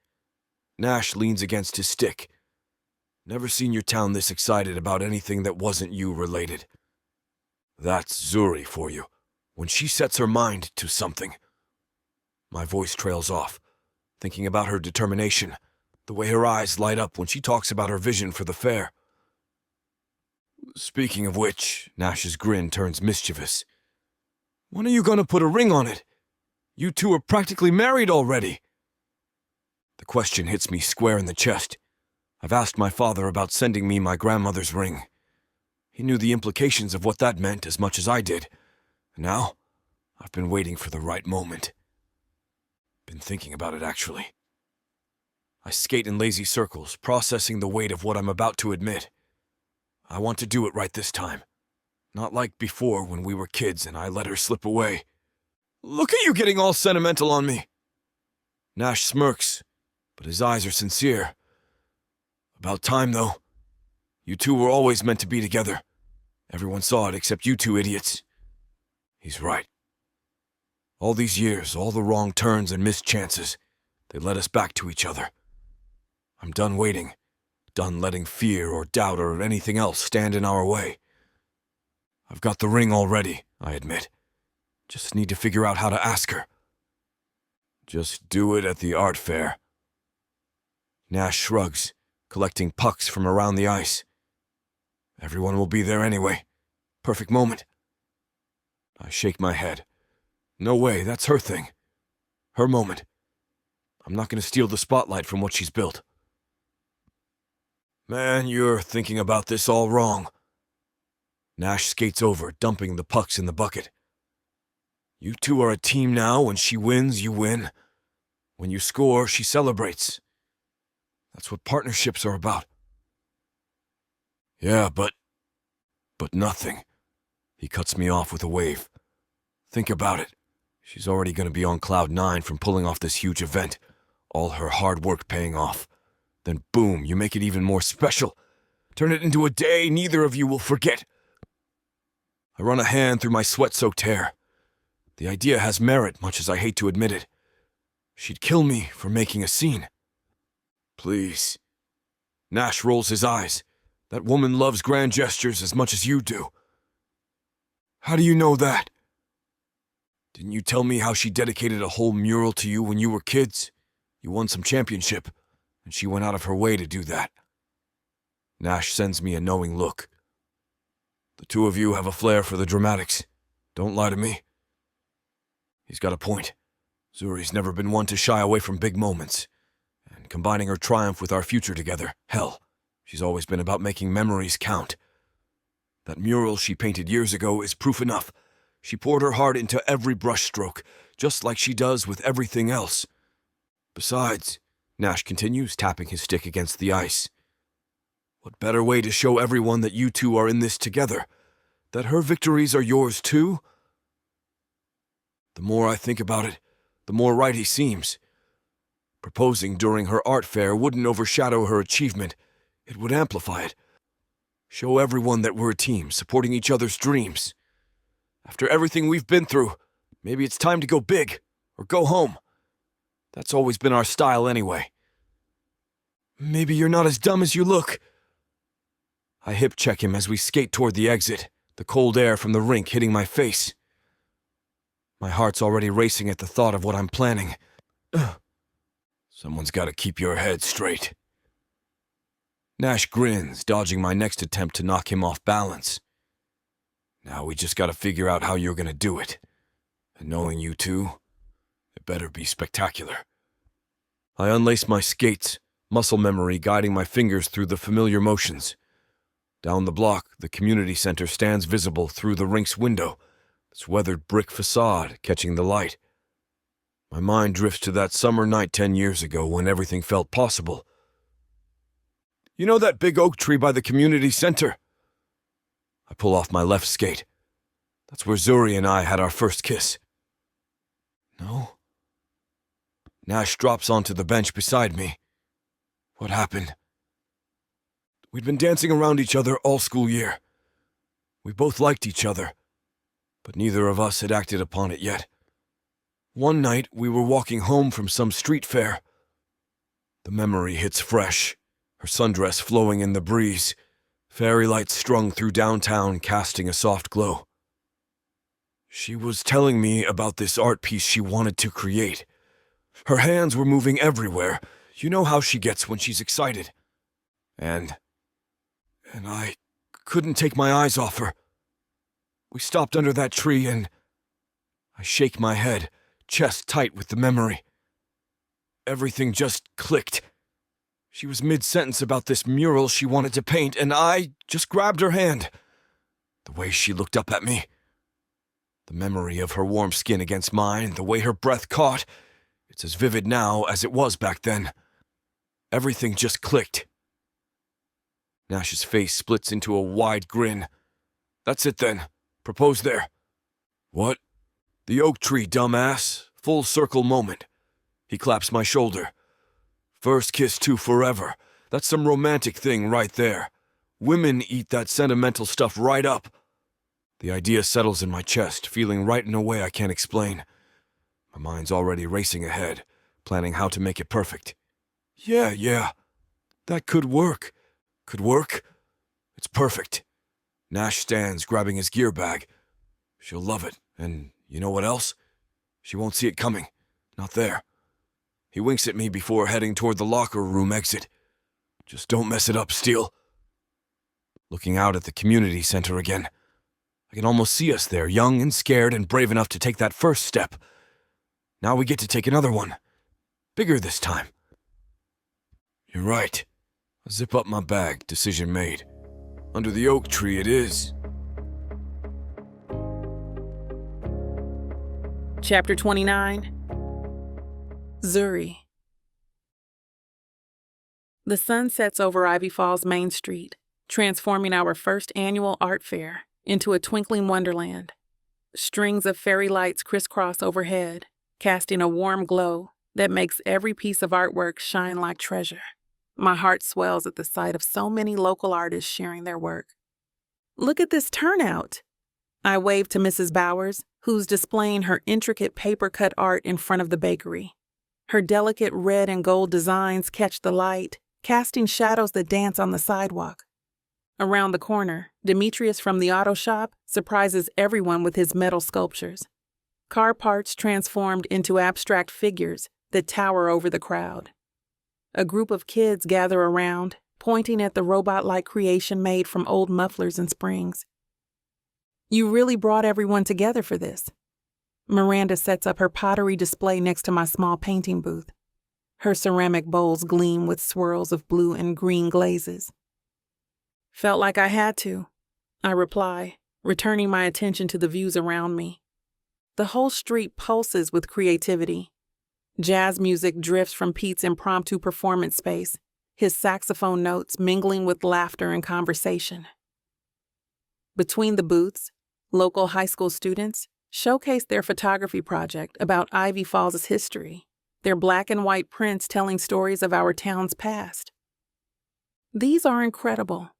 Nash leans against his stick. Never seen your town this excited about anything that wasn't you related. That's Zuri for you, when she sets her mind to something. My voice trails off, thinking about her determination, the way her eyes light up when she talks about her vision for the fair. Speaking of which, Nash's grin turns mischievous. When are you gonna put a ring on it? You two are practically married already. The question hits me square in the chest. I've asked my father about sending me my grandmother's ring. He knew the implications of what that meant as much as I did. Now, I've been waiting for the right moment. Been thinking about it, actually. I skate in lazy circles, processing the weight of what I'm about to admit. I want to do it right this time. Not like before when we were kids and I let her slip away. Look at you getting all sentimental on me. Nash smirks, but his eyes are sincere. About time, though. You two were always meant to be together. Everyone saw it except you two idiots. He's right. All these years, all the wrong turns and missed chances, they led us back to each other. I'm done waiting, done letting fear or doubt or anything else stand in our way. I've got the ring already, I admit. Just need to figure out how to ask her. Just do it at the art fair. Nash shrugs, collecting pucks from around the ice. Everyone will be there anyway. Perfect moment. I shake my head. No way, that's her thing. Her moment. I'm not going to steal the spotlight from what she's built. Man, you're thinking about this all wrong. Nash skates over, dumping the pucks in the bucket. You two are a team now. When she wins, you win. When you score, she celebrates. That's what partnerships are about. Yeah, but nothing. He cuts me off with a wave. Think about it. She's already going to be on cloud 9 from pulling off this huge event. All her hard work paying off. Then boom, you make it even more special. Turn it into a day neither of you will forget. I run a hand through my sweat-soaked hair. The idea has merit, much as I hate to admit it. She'd kill me for making a scene. Please. Nash rolls his eyes. That woman loves grand gestures as much as you do. How do you know that? Didn't you tell me how she dedicated a whole mural to you when you were kids? You won some championship, and she went out of her way to do that. Nash sends me a knowing look. The two of you have a flair for the dramatics. Don't lie to me. He's got a point. Zuri's never been one to shy away from big moments, and combining her triumph with our future together, hell, she's always been about making memories count. That mural she painted years ago is proof enough. She poured her heart into every brushstroke, just like she does with everything else. Besides, Nash continues, tapping his stick against the ice, what better way to show everyone that you two are in this together? That her victories are yours too? The more I think about it, the more right he seems. Proposing during her art fair wouldn't overshadow her achievement. It would amplify it. Show everyone that we're a team, supporting each other's dreams. After everything we've been through, maybe it's time to go big, or go home. That's always been our style anyway. Maybe you're not as dumb as you look. I hip-check him as we skate toward the exit, the cold air from the rink hitting my face. My heart's already racing at the thought of what I'm planning. Someone's got to keep your head straight. Nash grins, dodging my next attempt to knock him off balance. Now we just got to figure out how you're going to do it. And knowing you two, it better be spectacular. I unlace my skates, muscle memory guiding my fingers through the familiar motions. Down the block, the community center stands visible through the rink's window, its weathered brick facade catching the light. My mind drifts to that summer night 10 years ago when everything felt possible. You know that big oak tree by the community center? I pull off my left skate. That's where Zuri and I had our first kiss. No? Nash drops onto the bench beside me. What happened? We'd been dancing around each other all school year. We both liked each other, but neither of us had acted upon it yet. One night, we were walking home from some street fair. The memory hits fresh, her sundress flowing in the breeze, fairy lights strung through downtown casting a soft glow. She was telling me about this art piece she wanted to create. Her hands were moving everywhere. You know how she gets when she's excited. And I couldn't take my eyes off her. We stopped under that tree and I shake my head, chest tight with the memory. Everything just clicked. She was mid-sentence about this mural she wanted to paint, and I just grabbed her hand. The way she looked up at me. The memory of her warm skin against mine, the way her breath caught. It's as vivid now as it was back then. Everything just clicked. Nash's face splits into a wide grin. That's it then. Propose there. What? The oak tree, dumbass. Full circle moment. He claps my shoulder. First kiss to forever. That's some romantic thing right there. Women eat that sentimental stuff right up. The idea settles in my chest, feeling right in a way I can't explain. My mind's already racing ahead, planning how to make it perfect. Yeah. That could work. Could work. It's perfect. Nash stands, grabbing his gear bag. She'll love it, and you know what else? She won't see it coming. Not there. He winks at me before heading toward the locker room exit. Just don't mess it up, Steele. Looking out at the community center again. I can almost see us there, young and scared and brave enough to take that first step. Now we get to take another one. Bigger this time. You're right. I zip up my bag, decision made. Under the oak tree it is. Chapter 29. Zuri. The sun sets over Ivy Falls Main Street, transforming our first annual art fair into a twinkling wonderland. Strings of fairy lights crisscross overhead, casting a warm glow that makes every piece of artwork shine like treasure. My heart swells at the sight of so many local artists sharing their work. Look at this turnout! I wave to Mrs. Bowers, who's displaying her intricate paper-cut art in front of the bakery. Her delicate red and gold designs catch the light, casting shadows that dance on the sidewalk. Around the corner, Demetrius from the auto shop surprises everyone with his metal sculptures. Car parts transformed into abstract figures that tower over the crowd. A group of kids gather around, pointing at the robot-like creation made from old mufflers and springs. You really brought everyone together for this. Miranda sets up her pottery display next to my small painting booth. Her ceramic bowls gleam with swirls of blue and green glazes. Felt like I had to, I reply, returning my attention to the views around me. The whole street pulses with creativity. Jazz music drifts from Pete's impromptu performance space, his saxophone notes mingling with laughter and conversation. Between the booths, local high school students showcase their photography project about Ivy Falls' history, their black and white prints telling stories of our town's past. These are incredible.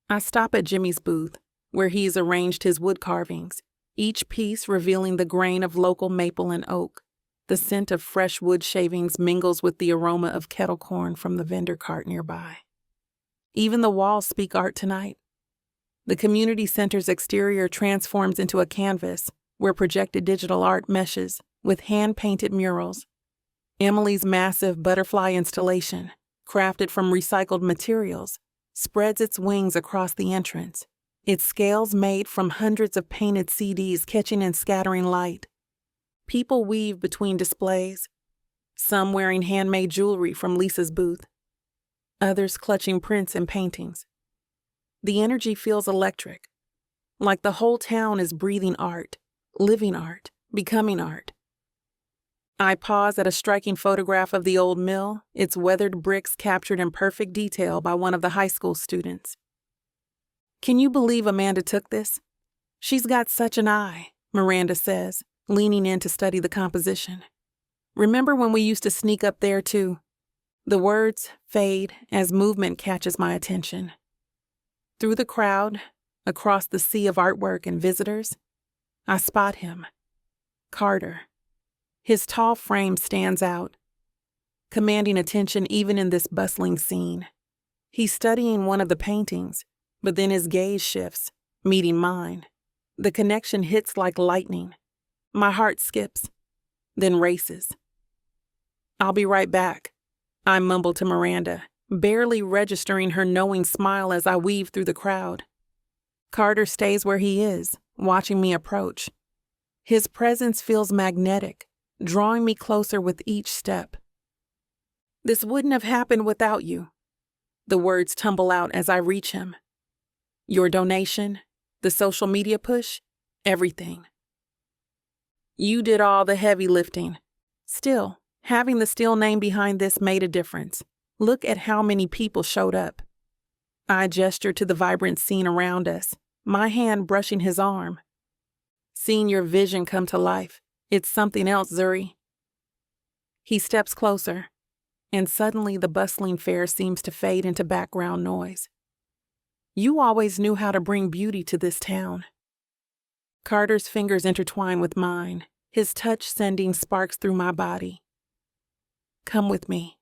I stop at Jimmy's booth, where he's arranged his wood carvings, each piece revealing the grain of local maple and oak. The scent of fresh wood shavings mingles with the aroma of kettle corn from the vendor cart nearby. Even the walls speak art tonight. The community center's exterior transforms into a canvas where projected digital art meshes with hand-painted murals. Emily's massive butterfly installation, crafted from recycled materials, spreads its wings across the entrance, its scales made from hundreds of painted CDs catching and scattering light. People weave between displays, some wearing handmade jewelry from Lisa's booth, others clutching prints and paintings. The energy feels electric, like the whole town is breathing art, living art, becoming art. I pause at a striking photograph of the old mill, its weathered bricks captured in perfect detail by one of the high school students. Can you believe Amanda took this? She's got such an eye, Miranda says, leaning in to study the composition. Remember when we used to sneak up there too? The words fade as movement catches my attention. Through the crowd, across the sea of artwork and visitors, I spot him. Carter. His tall frame stands out, commanding attention even in this bustling scene. He's studying one of the paintings, but then his gaze shifts, meeting mine. The connection hits like lightning. My heart skips, then races. I'll be right back, I mumble to Miranda, barely registering her knowing smile as I weave through the crowd. Carter stays where he is, watching me approach. His presence feels magnetic, drawing me closer with each step. This wouldn't have happened without you. The words tumble out as I reach him. Your donation, the social media push, everything. You did all the heavy lifting. Still, having the Steele name behind this made a difference. Look at how many people showed up. I gestured to the vibrant scene around us, my hand brushing his arm. Seeing your vision come to life, it's something else, Zuri. He steps closer, and suddenly the bustling fair seems to fade into background noise. You always knew how to bring beauty to this town. Carter's fingers intertwine with mine, his touch sending sparks through my body. Come with me.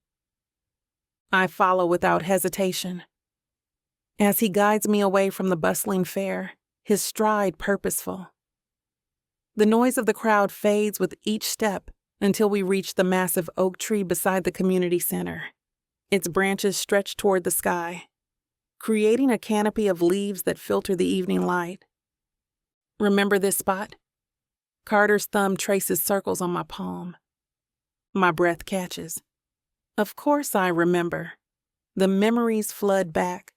I follow without hesitation. As he guides me away from the bustling fair, his stride purposeful. The noise of the crowd fades with each step until we reach the massive oak tree beside the community center. Its branches stretch toward the sky, creating a canopy of leaves that filter the evening light. Remember this spot? Carter's thumb traces circles on my palm. My breath catches. Of course I remember. The memories flood back.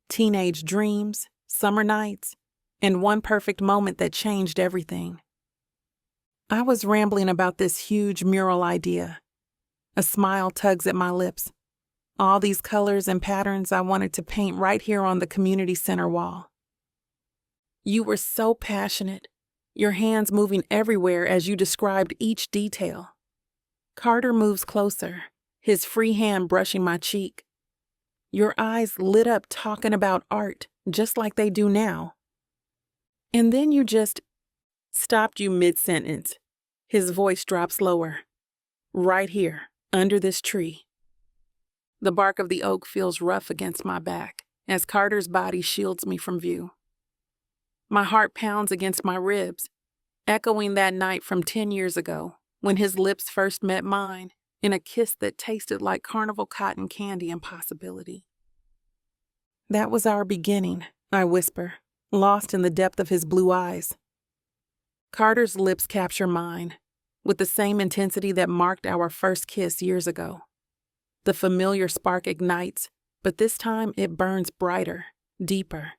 Teenage dreams, summer nights, and one perfect moment that changed everything. I was rambling about this huge mural idea. A smile tugs at my lips. All these colors and patterns I wanted to paint right here on the community center wall. You were so passionate, your hands moving everywhere as you described each detail. Carter moves closer, his free hand brushing my cheek. Your eyes lit up talking about art, just like they do now. And then you just stopped you mid-sentence. His voice drops lower. Right here, under this tree. The bark of the oak feels rough against my back as Carter's body shields me from view. My heart pounds against my ribs, echoing that night from 10 years ago when his lips first met mine in a kiss that tasted like carnival cotton candy and possibility. That was our beginning, I whisper, lost in the depth of his blue eyes. Carter's lips capture mine, with the same intensity that marked our first kiss years ago. The familiar spark ignites, but this time it burns brighter, deeper.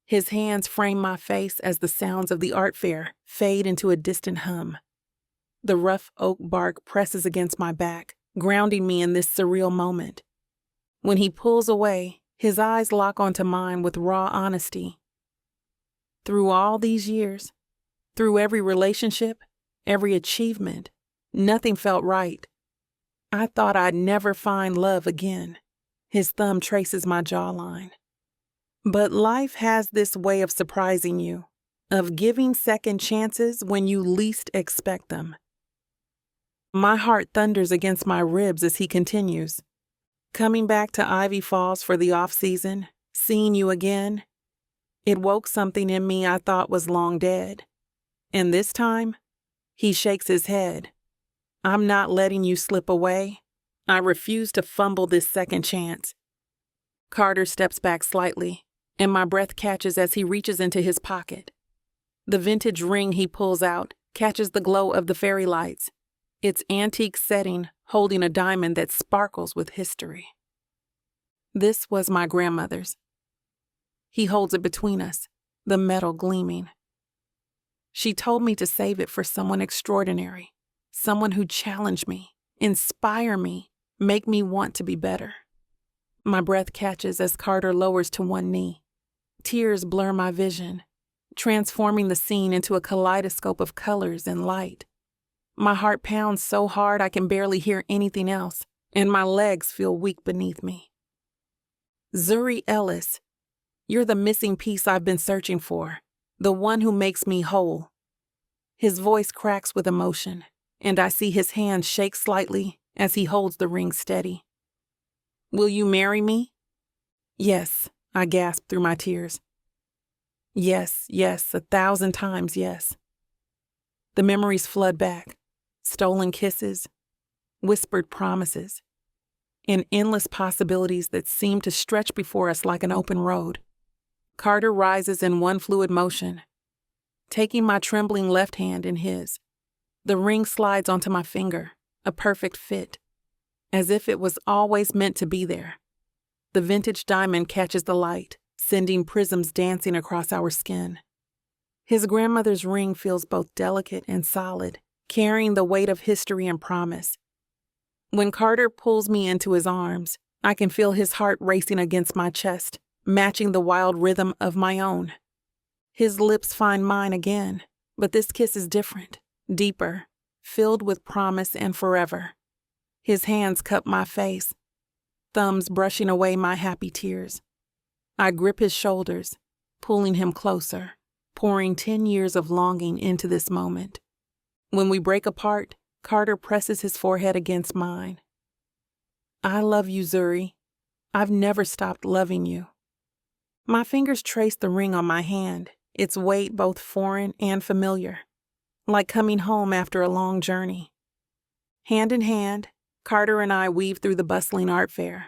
His hands frame my face as the sounds of the art fair fade into a distant hum. The rough oak bark presses against my back, grounding me in this surreal moment. When he pulls away, his eyes lock onto mine with raw honesty. Through all these years, through every relationship, every achievement, nothing felt right. I thought I'd never find love again. His thumb traces my jawline. But life has this way of surprising you, of giving second chances when you least expect them. My heart thunders against my ribs as he continues. Coming back to Ivy Falls for the off-season, seeing you again, it woke something in me I thought was long dead. And this time, he shakes his head. I'm not letting you slip away. I refuse to fumble this second chance. Carter steps back slightly, and my breath catches as he reaches into his pocket. The vintage ring he pulls out catches the glow of the fairy lights, its antique setting holding a diamond that sparkles with history. This was my grandmother's. He holds it between us, the metal gleaming. She told me to save it for someone extraordinary, someone who challenged me, inspire me, make me want to be better. My breath catches as Carter lowers to one knee. Tears blur my vision, transforming the scene into a kaleidoscope of colors and light. My heart pounds so hard I can barely hear anything else, and my legs feel weak beneath me. Zuri Ellis, you're the missing piece I've been searching for, the one who makes me whole. His voice cracks with emotion, and I see his hand shake slightly as he holds the ring steady. Will you marry me? Yes, I gasp through my tears. Yes, 1,000 times yes. The memories flood back, stolen kisses, whispered promises, and endless possibilities that seem to stretch before us like an open road. Carter rises in one fluid motion, taking my trembling left hand in his. The ring slides onto my finger, a perfect fit, as if it was always meant to be there. The vintage diamond catches the light, sending prisms dancing across our skin. His grandmother's ring feels both delicate and solid, carrying the weight of history and promise. When Carter pulls me into his arms, I can feel his heart racing against my chest, matching the wild rhythm of my own. His lips find mine again, but this kiss is different, deeper, filled with promise and forever. His hands cup my face, thumbs brushing away my happy tears. I grip his shoulders, pulling him closer, pouring 10 years of longing into this moment. When we break apart, Carter presses his forehead against mine. I love you, Zuri. I've never stopped loving you. My fingers trace the ring on my hand, its weight both foreign and familiar, like coming home after a long journey. Hand in hand, Carter and I weave through the bustling art fair.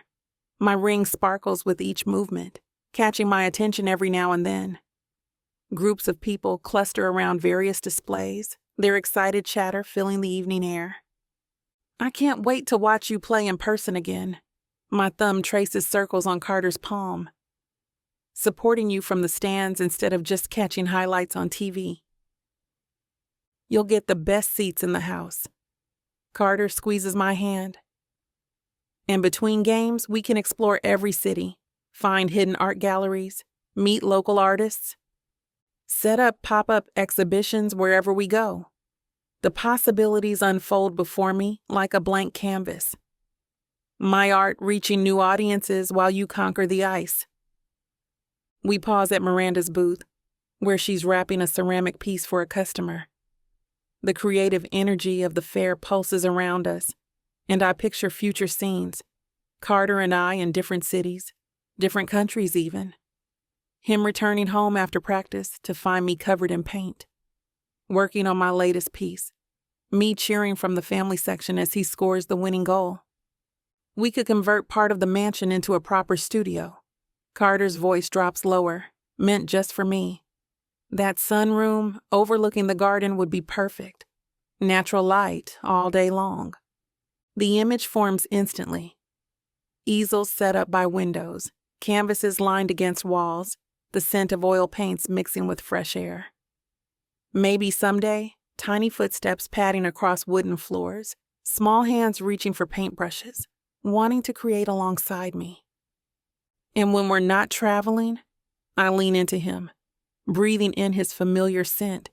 My ring sparkles with each movement, catching my attention every now and then. Groups of people cluster around various displays, their excited chatter filling the evening air. I can't wait to watch you play in person again. My thumb traces circles on Carter's palm, supporting you from the stands instead of just catching highlights on TV. You'll get the best seats in the house. Carter squeezes my hand. And between games, we can explore every city, find hidden art galleries, meet local artists, set up pop-up exhibitions wherever we go. The possibilities unfold before me like a blank canvas. My art reaching new audiences while you conquer the ice. We pause at Miranda's booth, where she's wrapping a ceramic piece for a customer. The creative energy of the fair pulses around us, and I picture future scenes, Carter and I in different cities, different countries even. Him returning home after practice to find me covered in paint, working on my latest piece, me cheering from the family section as he scores the winning goal. We could convert part of the mansion into a proper studio. Carter's voice drops lower, meant just for me. That sunroom overlooking the garden would be perfect. Natural light all day long. The image forms instantly. Easels set up by windows, canvases lined against walls, the scent of oil paints mixing with fresh air. Maybe someday, tiny footsteps padding across wooden floors, small hands reaching for paintbrushes, wanting to create alongside me. And when we're not traveling, I lean into him, breathing in his familiar scent.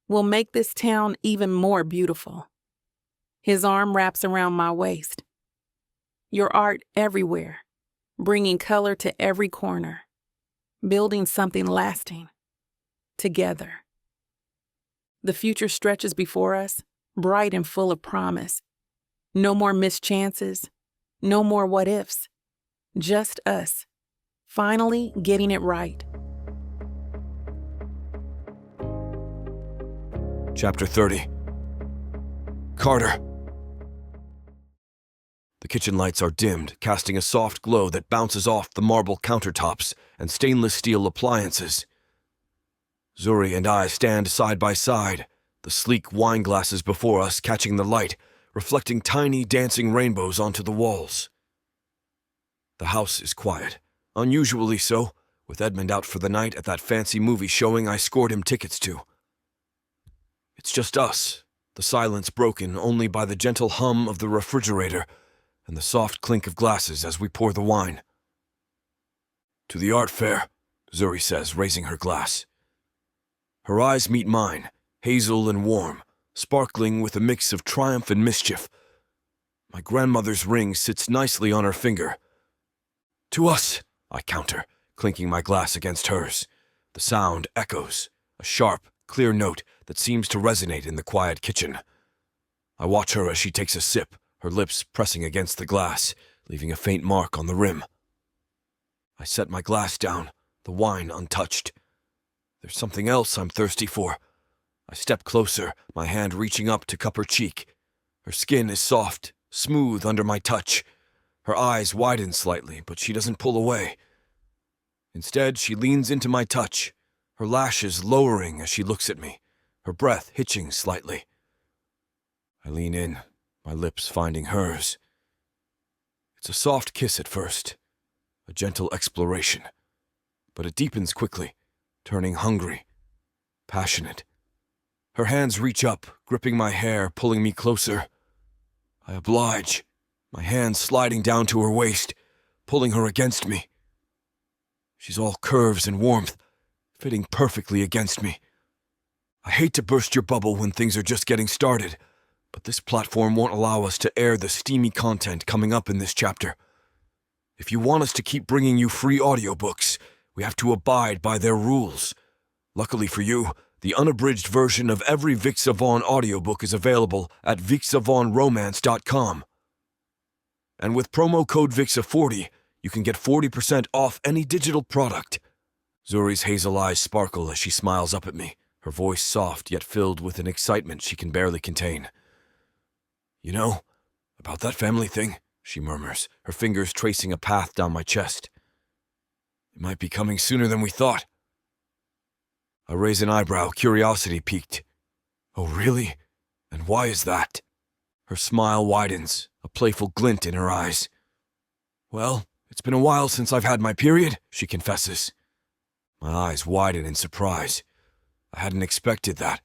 We'll make this town even more beautiful. His arm wraps around my waist. Your art everywhere, bringing color to every corner, building something lasting, together. The future stretches before us, bright and full of promise. No more missed chances, no more what ifs. Just us, finally getting it right. Chapter 30. Carter. The kitchen lights are dimmed, casting a soft glow that bounces off the marble countertops and stainless steel appliances. Zuri and I stand side by side, the sleek wine glasses before us catching the light, reflecting tiny dancing rainbows onto the walls. The house is quiet, unusually so, with Edmund out for the night at that fancy movie showing I scored him tickets to. It's just us, the silence broken only by the gentle hum of the refrigerator and the soft clink of glasses as we pour the wine. To the art fair, Zuri says, raising her glass. Her eyes meet mine, hazel and warm, sparkling with a mix of triumph and mischief. My grandmother's ring sits nicely on her finger. To us, I counter, clinking my glass against hers. The sound echoes, a sharp, clear note that seems to resonate in the quiet kitchen. I watch her as she takes a sip, her lips pressing against the glass, leaving a faint mark on the rim. I set my glass down, the wine untouched. There's something else I'm thirsty for. I step closer, my hand reaching up to cup her cheek. Her skin is soft, smooth under my touch. Her eyes widen slightly, but she doesn't pull away. Instead, she leans into my touch, her lashes lowering as she looks at me, her breath hitching slightly. I lean in, my lips finding hers. It's a soft kiss at first, a gentle exploration, but it deepens quickly, turning hungry, passionate. Her hands reach up, gripping my hair, pulling me closer. I oblige, my hands sliding down to her waist, pulling her against me. She's all curves and warmth, fitting perfectly against me. I hate to burst your bubble when things are just getting started, but this platform won't allow us to air the steamy content coming up in this chapter. If you want us to keep bringing you free audiobooks, we have to abide by their rules. Luckily for you, the unabridged version of every Vic Savon audiobook is available at VicSavonRomance.com. And with promo code VIXA40, you can get 40% off any digital product. Zuri's hazel eyes sparkle as she smiles up at me, her voice soft yet filled with an excitement she can barely contain. You know, about that family thing, she murmurs, her fingers tracing a path down my chest. It might be coming sooner than we thought. I raise an eyebrow, curiosity piqued. Oh, really? And why is that? Her smile widens, a playful glint in her eyes. Well, it's been a while since I've had my period, she confesses. My eyes widen in surprise. I hadn't expected that.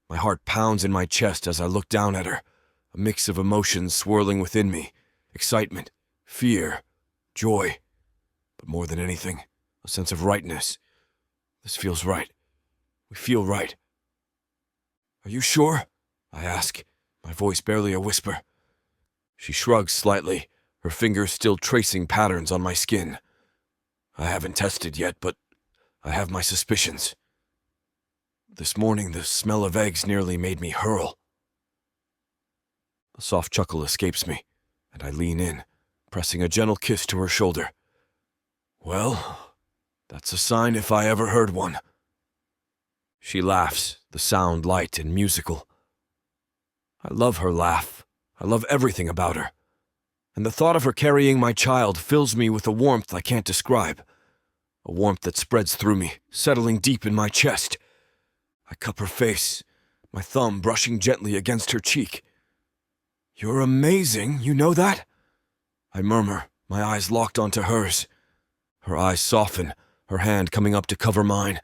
My heart pounds in my chest as I look down at her, a mix of emotions swirling within me. Excitement, fear, joy. But more than anything, a sense of rightness. This feels right. We feel right. Are you sure? I ask, my voice barely a whisper. She shrugs slightly, her fingers still tracing patterns on my skin. I haven't tested yet, but I have my suspicions. This morning, the smell of eggs nearly made me hurl. A soft chuckle escapes me, and I lean in, pressing a gentle kiss to her shoulder. Well, that's a sign if I ever heard one. She laughs, the sound light and musical. I love her laugh. I love everything about her. And the thought of her carrying my child fills me with a warmth I can't describe. a warmth that spreads through me, settling deep in my chest. I cup her face, my thumb brushing gently against her cheek. "You're amazing, you know that?" I murmur, my eyes locked onto hers. Her eyes soften, her hand coming up to cover mine.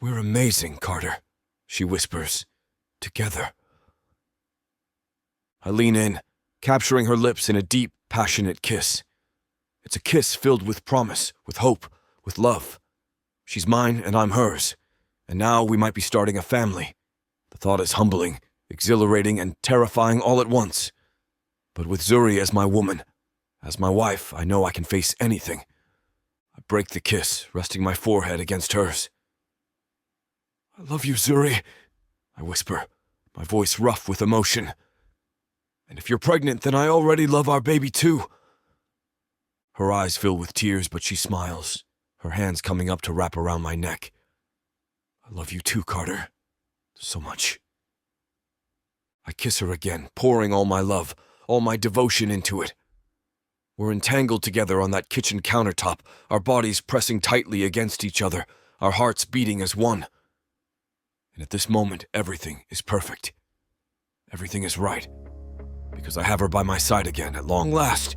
"We're amazing, Carter," she whispers. "Together." I lean in, capturing her lips in a deep, passionate kiss. It's a kiss filled with promise, with hope, with love. She's mine and I'm hers, and now we might be starting a family. The thought is humbling, exhilarating, and terrifying all at once. But with Zuri as my woman, as my wife, I know I can face anything. I break the kiss, resting my forehead against hers. "I love you, Zuri," I whisper, my voice rough with emotion. "And if you're pregnant, then I already love our baby too." Her eyes fill with tears, but she smiles, her hands coming up to wrap around my neck. "I love you too, Carter. So much." I kiss her again, pouring all my love, all my devotion into it. We're entangled together on that kitchen countertop, our bodies pressing tightly against each other, our hearts beating as one. And at this moment, everything is perfect. Everything is right, because I have her by my side again at long last.